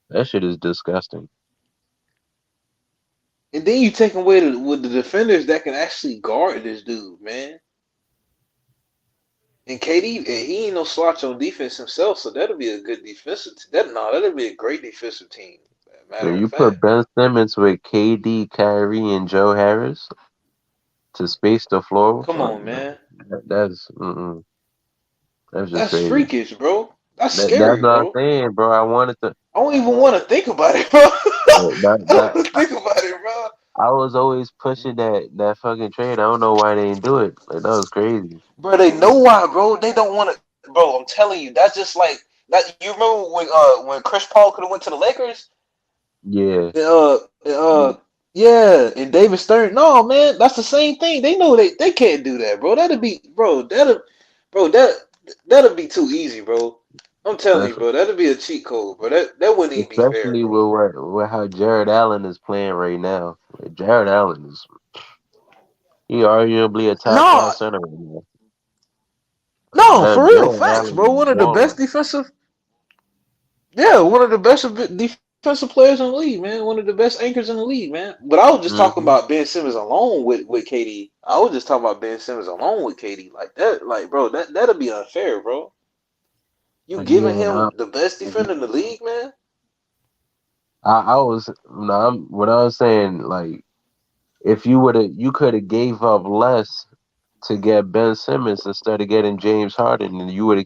[SPEAKER 12] That shit is disgusting.
[SPEAKER 17] And then you take away with the defenders that can actually guard this dude, man. And KD, and he ain't no slouch on defense himself, so that'll be a good defensive. That'll be a great defensive team.
[SPEAKER 12] So
[SPEAKER 17] Matter of
[SPEAKER 12] you put
[SPEAKER 17] fact,
[SPEAKER 12] Ben Simmons with KD, Kyrie, and Joe Harris to space the floor.
[SPEAKER 17] come on, man.
[SPEAKER 12] That's just
[SPEAKER 17] That's
[SPEAKER 12] crazy.
[SPEAKER 17] freakish, bro. That's
[SPEAKER 12] That's
[SPEAKER 17] scary,
[SPEAKER 12] what I'm
[SPEAKER 17] bro.
[SPEAKER 12] saying, bro. I wanted to.
[SPEAKER 17] I don't even want to think about it, bro.
[SPEAKER 12] That,
[SPEAKER 17] I don't
[SPEAKER 12] that
[SPEAKER 17] want to think about it, bro.
[SPEAKER 12] I was always pushing that fucking trade. I don't know why they didn't do it. Like that was crazy.
[SPEAKER 17] Bro, they know why, bro. They don't want to, bro. I'm telling you, that's just like that. You remember when Chris Paul could have went to the Lakers?
[SPEAKER 12] Yeah.
[SPEAKER 17] Yeah, and David Stern. No, man, that's the same thing. They know they can't do that, bro. That'll be too easy, bro. I'm telling you,
[SPEAKER 12] That's
[SPEAKER 17] bro. That'll be a cheat code, bro. That wouldn't even be fair,
[SPEAKER 12] especially
[SPEAKER 17] bro.
[SPEAKER 12] with how Jared Allen is playing right now. Like, Jared Allen is he arguably a top
[SPEAKER 17] No,
[SPEAKER 12] 5 center right now.
[SPEAKER 17] no, for real,
[SPEAKER 12] Jared
[SPEAKER 17] facts,
[SPEAKER 12] Allen
[SPEAKER 17] bro.
[SPEAKER 12] is
[SPEAKER 17] One of the best
[SPEAKER 12] balling.
[SPEAKER 17] defensive. Yeah, one of the best defensive players in the league, man. One of the best anchors in the league, man. But I was just talking
[SPEAKER 12] Hmm.
[SPEAKER 17] about Ben Simmons alone with KD. I was just talking about Ben Simmons alone with KD. Like that, like bro, that'll be unfair, bro. You giving
[SPEAKER 12] Yeah,
[SPEAKER 17] him the best defender in the league, man?
[SPEAKER 12] I was no, what I was saying, like if you could have gave up less to get Ben Simmons instead of getting James Harden, and you would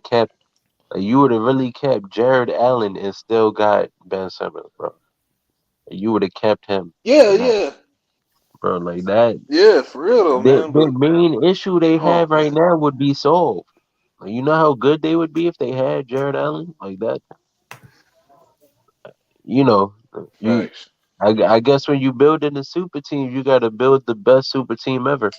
[SPEAKER 12] have really kept Jared Allen and still got Ben Simmons, bro. You would have kept him
[SPEAKER 17] Yeah,
[SPEAKER 12] and that,
[SPEAKER 17] yeah,
[SPEAKER 12] bro. Like that,
[SPEAKER 17] yeah, for real though, man.
[SPEAKER 12] the
[SPEAKER 17] But
[SPEAKER 12] main issue they
[SPEAKER 17] oh
[SPEAKER 12] have right
[SPEAKER 17] man,
[SPEAKER 12] now would be solved. Like, you know how good they would be if they had Jared Allen like that. You know, you.
[SPEAKER 17] facts.
[SPEAKER 12] I guess when you build in a super team, you got to build the best super team ever,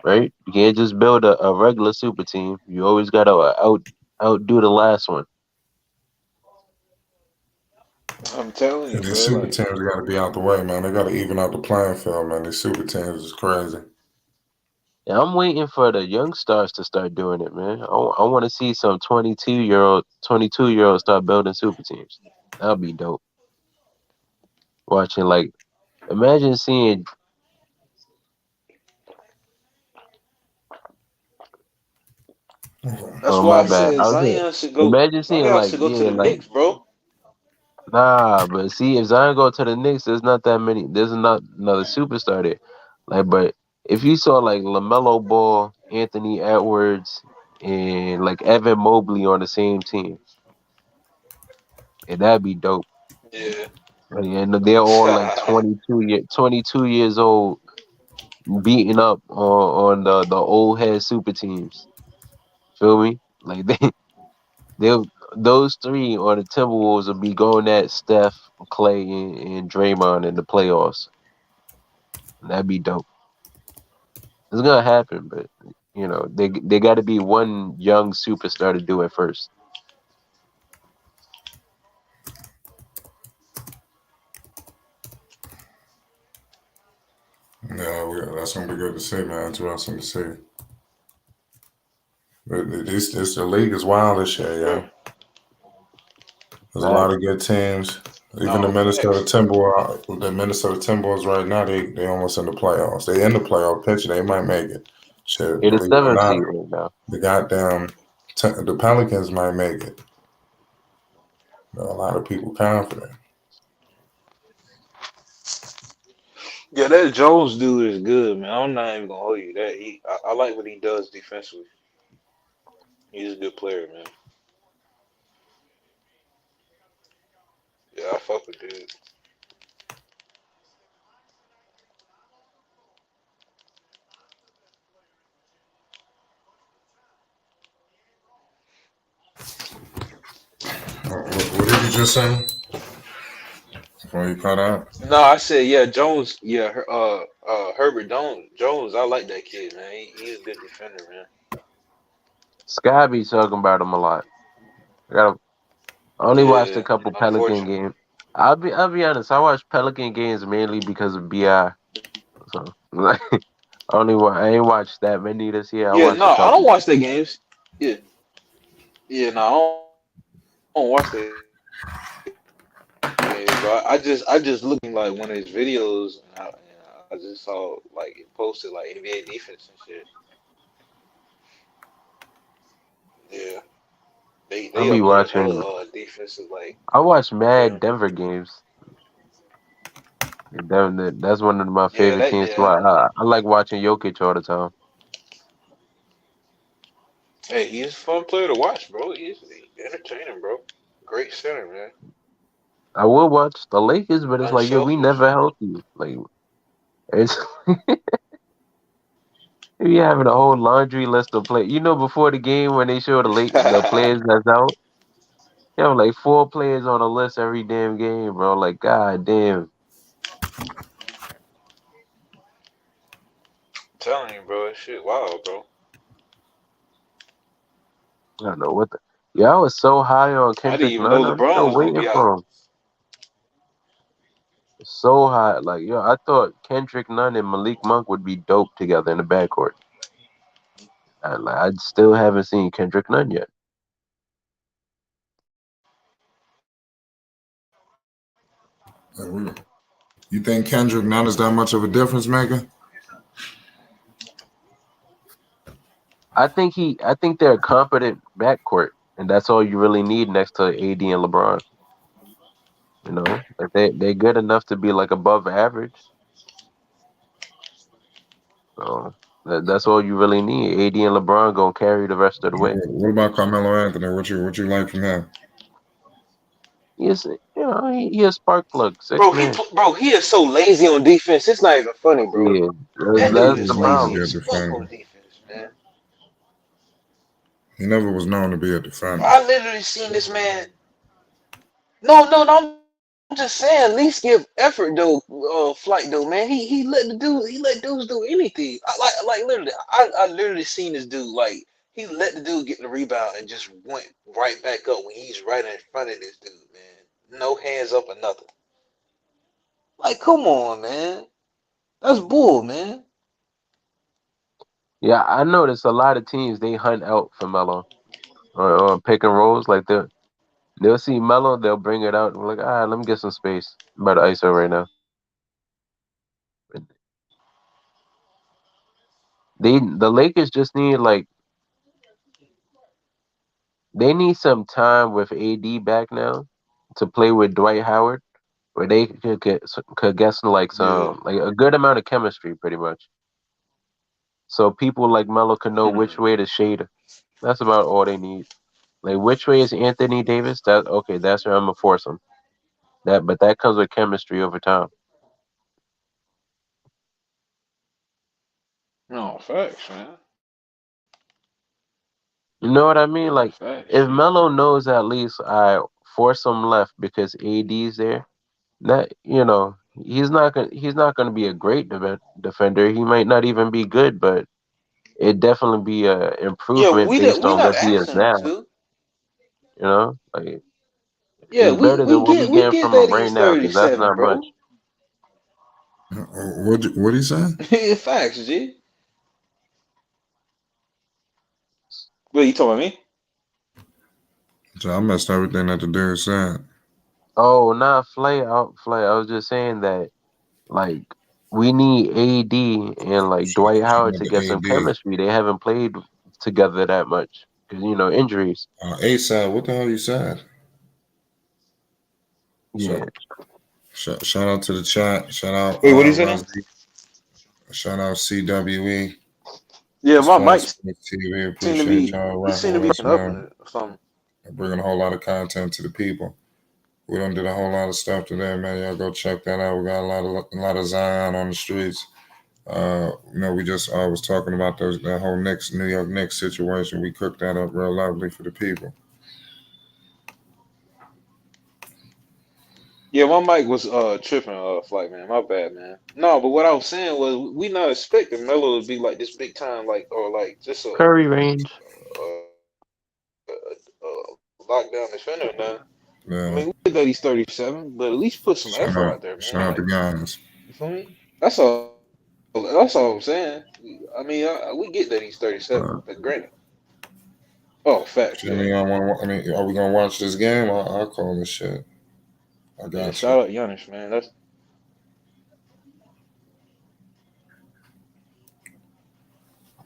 [SPEAKER 12] right? You can't just build a regular super team. You always got to outdo the last one.
[SPEAKER 17] I'm telling
[SPEAKER 2] And
[SPEAKER 17] you,
[SPEAKER 2] these
[SPEAKER 17] bro.
[SPEAKER 2] super
[SPEAKER 17] Like,
[SPEAKER 2] teams got to be out the way, man. They got to even out the playing field, man. These super teams is crazy.
[SPEAKER 12] Yeah, I'm waiting for the young stars to start doing it, man. I want to see some 22-year-olds start building super teams. That'll be dope. watching like imagine seeing.
[SPEAKER 10] That's
[SPEAKER 12] Oh
[SPEAKER 10] why
[SPEAKER 12] my
[SPEAKER 10] I
[SPEAKER 12] bad.
[SPEAKER 10] said
[SPEAKER 12] I was saying,
[SPEAKER 10] Zion should go.
[SPEAKER 12] imagine seeing
[SPEAKER 10] Zion
[SPEAKER 12] like
[SPEAKER 10] should go to
[SPEAKER 12] yeah
[SPEAKER 10] the
[SPEAKER 12] like
[SPEAKER 10] Knicks, bro.
[SPEAKER 12] nah, but see if Zion go to the Knicks, there's not that many. There's not another superstar there. Like, but if you saw like LaMelo Ball, Anthony Edwards, and like Evan Mobley on the same team, and that'd be dope.
[SPEAKER 10] Yeah.
[SPEAKER 12] And they're all like 22 years old, beating up on the old head super teams. Feel me? Like they'll those three on the Timberwolves will be going at Steph, Clay, and Draymond in the playoffs. That'd be dope. It's gonna happen, but you know they got to be one young superstar to do it first.
[SPEAKER 2] Yeah, that's gonna be good to see, man. Interesting to see. But this the league is wild this year, yeah. There's a lot of good teams. Even
[SPEAKER 10] No facts.
[SPEAKER 2] The Minnesota Timberwolves right now, they almost in the playoffs. They in the playoff picture. They might make it. Shit,
[SPEAKER 12] They're the
[SPEAKER 2] believe it or
[SPEAKER 12] seventh
[SPEAKER 2] not,
[SPEAKER 12] seed right now.
[SPEAKER 2] the goddamn the Pelicans might make it. A lot of people confident.
[SPEAKER 10] Yeah, that Jones dude is good, man. I'm not even gonna hold you that. I like what he does defensively. He's a good player, man. Yeah, I fuck with dude.
[SPEAKER 2] What did you just say? Before you cut out?
[SPEAKER 10] No, I said yeah, Jones. Yeah, Herbert Jones. I like that kid, man. He's a good defender, man.
[SPEAKER 12] Sky be talking about him a lot. I only watched a
[SPEAKER 10] Yeah,
[SPEAKER 12] couple Pelican
[SPEAKER 10] unfortunate.
[SPEAKER 12] games. I'll be honest. I watch Pelican games mainly because of Bi. So like, I ain't watched that many this year. I
[SPEAKER 10] Yeah,
[SPEAKER 12] watched
[SPEAKER 10] no,
[SPEAKER 12] a
[SPEAKER 10] I don't
[SPEAKER 12] couple.
[SPEAKER 10] watch their games. Yeah, yeah, no, I don't watch their games, bro. I just looking like one of his videos, and I just saw like it posted like NBA defense and shit. Yeah,
[SPEAKER 12] I'll
[SPEAKER 10] they
[SPEAKER 12] be
[SPEAKER 10] up there
[SPEAKER 12] watching.
[SPEAKER 10] hella defensive like
[SPEAKER 12] I watch
[SPEAKER 10] yeah
[SPEAKER 12] mad Denver games. That's one of my
[SPEAKER 10] yeah
[SPEAKER 12] favorite
[SPEAKER 10] that
[SPEAKER 12] teams to
[SPEAKER 10] yeah.
[SPEAKER 12] watch. I like watching Jokic all the time.
[SPEAKER 10] Hey, he's a fun player to watch, bro. He's entertaining, bro. Great center, man.
[SPEAKER 12] I will watch the Lakers, but it's like, yo, we
[SPEAKER 10] Unselfish.
[SPEAKER 12] never healthy. Like, it's you having a whole laundry list of play. You know, before the game when they show the players that's out, you have like 4 players on a list every damn game, bro. Like, god damn.
[SPEAKER 10] Telling you, bro, shit, wow, bro.
[SPEAKER 12] I don't know what the. Yeah, I was so high on
[SPEAKER 10] I didn't
[SPEAKER 12] Kendrick
[SPEAKER 10] even know
[SPEAKER 12] Nunn. I'm
[SPEAKER 10] LeBron
[SPEAKER 12] still
[SPEAKER 10] was gonna
[SPEAKER 12] waiting
[SPEAKER 10] be out.
[SPEAKER 12] for him. So high, like yo, I thought Kendrick Nunn and Malik Monk would be dope together in the backcourt. I still haven't seen Kendrick Nunn yet.
[SPEAKER 2] You think Kendrick Nunn is that much of a difference maker?
[SPEAKER 12] I think they're a competent backcourt, and that's all you really need next to AD and LeBron. You know, like they're good enough to be like above average. So that's all you really need. AD and LeBron gonna carry the rest of the way.
[SPEAKER 2] What about Carmelo Anthony? What you like from him?
[SPEAKER 12] He's he a spark plug, six
[SPEAKER 10] Bro,
[SPEAKER 12] man.
[SPEAKER 10] he is so lazy on defense. It's not even funny, bro.
[SPEAKER 12] Yeah,
[SPEAKER 10] That
[SPEAKER 2] He
[SPEAKER 10] dude
[SPEAKER 12] that's
[SPEAKER 2] was
[SPEAKER 12] the
[SPEAKER 10] is
[SPEAKER 2] known to
[SPEAKER 10] lazy
[SPEAKER 2] be
[SPEAKER 12] problem.
[SPEAKER 2] a
[SPEAKER 10] as fuck
[SPEAKER 2] defender.
[SPEAKER 10] on defense, man.
[SPEAKER 2] He never was known to be a
[SPEAKER 10] Bro,
[SPEAKER 2] defender.
[SPEAKER 10] I literally seen this man. No. I'm just saying, at least give effort though, flight though, man. He let dudes do anything. I literally, I literally seen this dude like he let the dude get the rebound and just went right back up when he's right in front of this dude, man. No hands up or nothing. Like, come on, man. That's bull, man.
[SPEAKER 12] Yeah, I noticed a lot of teams they hunt out for Melo or pick and rolls like They'll see Melo, they'll bring it out. And we're like, all right, let me get some space. I'm about to ISO right now. The Lakers just need they need some time with AD back now to play with Dwight Howard, where they could get some like a good amount of chemistry, pretty much. So people like Melo can know which way to shade. That's about all they need. Like which way is Anthony Davis? That's where I'm gonna force him. But that comes with chemistry over time.
[SPEAKER 10] No, facts, man.
[SPEAKER 12] You know what I mean?
[SPEAKER 10] No,
[SPEAKER 12] Like
[SPEAKER 10] facts.
[SPEAKER 12] if Melo knows at least I force him left because AD's there, that he's not gonna be a great defender. He might not even be good, but it definitely be a
[SPEAKER 10] Yeah,
[SPEAKER 12] improvement based
[SPEAKER 10] we
[SPEAKER 12] on
[SPEAKER 10] not
[SPEAKER 12] what he is
[SPEAKER 10] asking him
[SPEAKER 12] now.
[SPEAKER 10] to.
[SPEAKER 12] Like
[SPEAKER 10] Yeah,
[SPEAKER 12] it's better than what we
[SPEAKER 10] we
[SPEAKER 12] getting
[SPEAKER 10] get
[SPEAKER 12] from him
[SPEAKER 10] that
[SPEAKER 12] right
[SPEAKER 10] he's
[SPEAKER 12] now because that's
[SPEAKER 10] 37,
[SPEAKER 12] not much.
[SPEAKER 10] bro.
[SPEAKER 2] What he say?
[SPEAKER 10] Facts, G. What you talking about me?
[SPEAKER 2] So I messed everything that the dude said.
[SPEAKER 12] Oh, not Flay. I was just saying that like we need AD and like
[SPEAKER 2] Shout
[SPEAKER 12] Dwight Howard
[SPEAKER 2] out
[SPEAKER 12] to
[SPEAKER 2] to
[SPEAKER 12] get some
[SPEAKER 2] AD.
[SPEAKER 12] chemistry. They haven't played together that much because injuries.
[SPEAKER 2] ASAP, what the hell you said?
[SPEAKER 12] Yeah.
[SPEAKER 2] Shout out to the chat. Shout out
[SPEAKER 10] Wait, what he saying?
[SPEAKER 2] Rusty. Shout out CWE.
[SPEAKER 10] Yeah,
[SPEAKER 2] It's
[SPEAKER 10] my
[SPEAKER 2] Fly
[SPEAKER 10] mic
[SPEAKER 2] Sports TV.
[SPEAKER 10] seem to
[SPEAKER 2] Appreciate
[SPEAKER 10] be
[SPEAKER 2] y'all
[SPEAKER 10] it
[SPEAKER 2] rocking
[SPEAKER 10] seem to
[SPEAKER 2] with
[SPEAKER 10] be
[SPEAKER 2] us,
[SPEAKER 10] fucking up
[SPEAKER 2] man.
[SPEAKER 10] or something.
[SPEAKER 2] Bringing a whole lot of content to the people. We done did a whole lot of stuff today, man. Y'all go check that out. We got a lot of Zion on the streets. We just was talking about that whole New York Knicks situation. We cooked that up real lovely for the people.
[SPEAKER 10] Yeah, my mic was tripping, Flight man. My bad, man. No, but what I was saying was we not expecting Melo to be like this big time, or just
[SPEAKER 12] Curry range.
[SPEAKER 10] lockdown defender now. I
[SPEAKER 2] Yeah.
[SPEAKER 10] mean, we get that he's 37, but at least put some effort out there,
[SPEAKER 2] Shout
[SPEAKER 10] man.
[SPEAKER 2] out the guys.
[SPEAKER 10] You feel me? That's all. That's all I'm saying. I mean, we get that he's 37. But granted. Oh, facts. Yeah.
[SPEAKER 2] Are we gonna watch this game? I'll call this shit. I got
[SPEAKER 10] Yeah.
[SPEAKER 2] you.
[SPEAKER 10] Shout out Giannis, man. That's.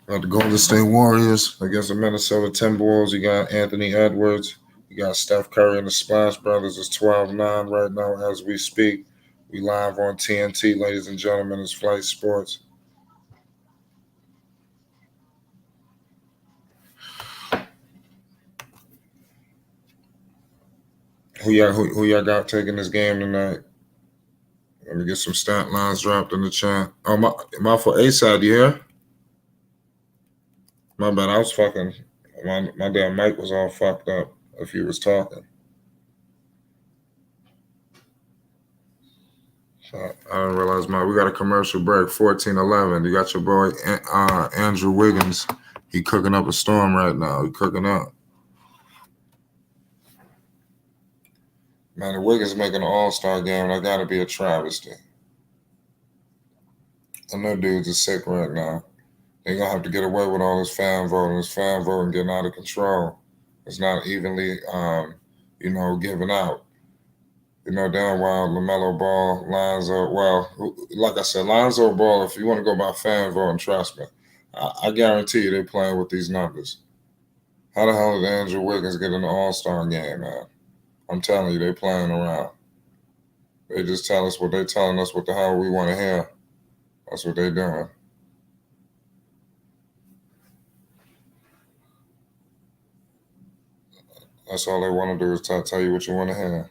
[SPEAKER 2] Got the Golden State Warriors against the Minnesota Timberwolves. You got Anthony Edwards. You got Steph Curry and the Splash Brothers. It's 12-9 right now as we speak. We live on TNT, ladies and gentlemen. It's Flight Sports. Who y'all got taking this game tonight? Let me get some stat lines dropped in the chat. Oh, my for A-side, you here? My bad, I was fucking. My damn mic was all fucked up if you was talking. So I didn't realize we got a commercial break, 14-11. You got your boy Andrew Wiggins. He cooking up a storm right now. He cooking up. Man, the Wiggins making an all-star game. That got to be a travesty. I know dudes are sick right now. They're going to have to get away with all this fan voting. This fan voting getting out of control. It's not evenly, given out. Damn well LaMelo Ball, Lonzo. Well, like I said, Lonzo Ball, if you want to go by fan voting, trust me, I guarantee you they're playing with these numbers. How the hell did Andrew Wiggins get in the all-star game, man? I'm telling you, they playing around. They just tell us what they're telling us what the hell we want to hear. That's what they're doing. That's all they want to do is tell you what you want to hear.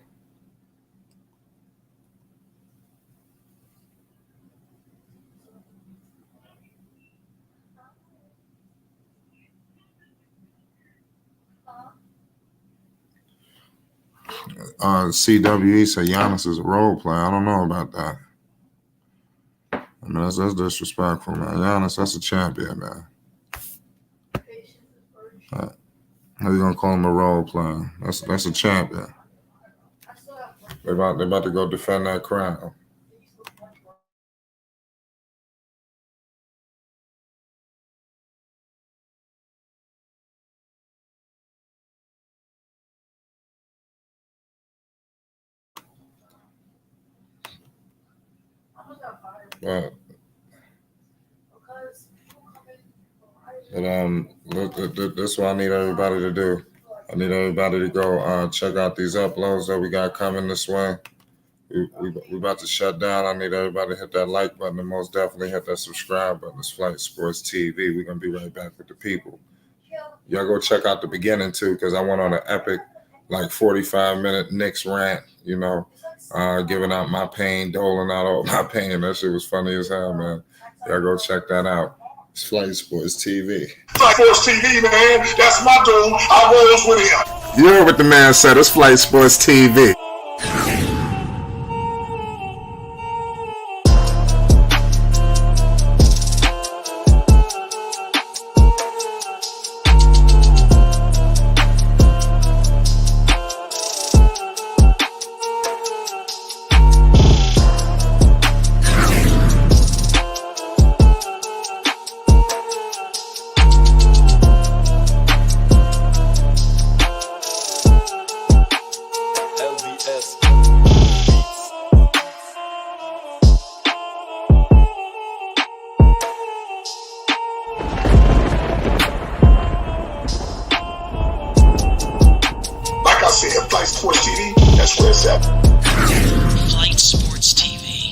[SPEAKER 2] CWE said Giannis is a role player. I don't know about that. I mean, that's disrespectful, man. Giannis, that's a champion, man. How you gonna call him a role player? That's a champion. They about to go defend that crown. But that's what I need everybody to do. I need everybody to go check out these uploads that we got coming this way. We about to shut down. I need everybody to hit that like button and most definitely hit that subscribe button. It's Flight Sports TV. We're going to be right back with the people. Y'all go check out the beginning too, because I went on an epic, like 45-minute Knicks rant, you know, giving out my pain, doling out all my pain. That shit was funny as hell, man. Y'all go check that out. It's Flight Sports TV.
[SPEAKER 1] Flight Sports TV, man. That's my dude. I rolls with him.
[SPEAKER 2] You heard what the man said. It's Flight Sports TV.
[SPEAKER 18] LBS.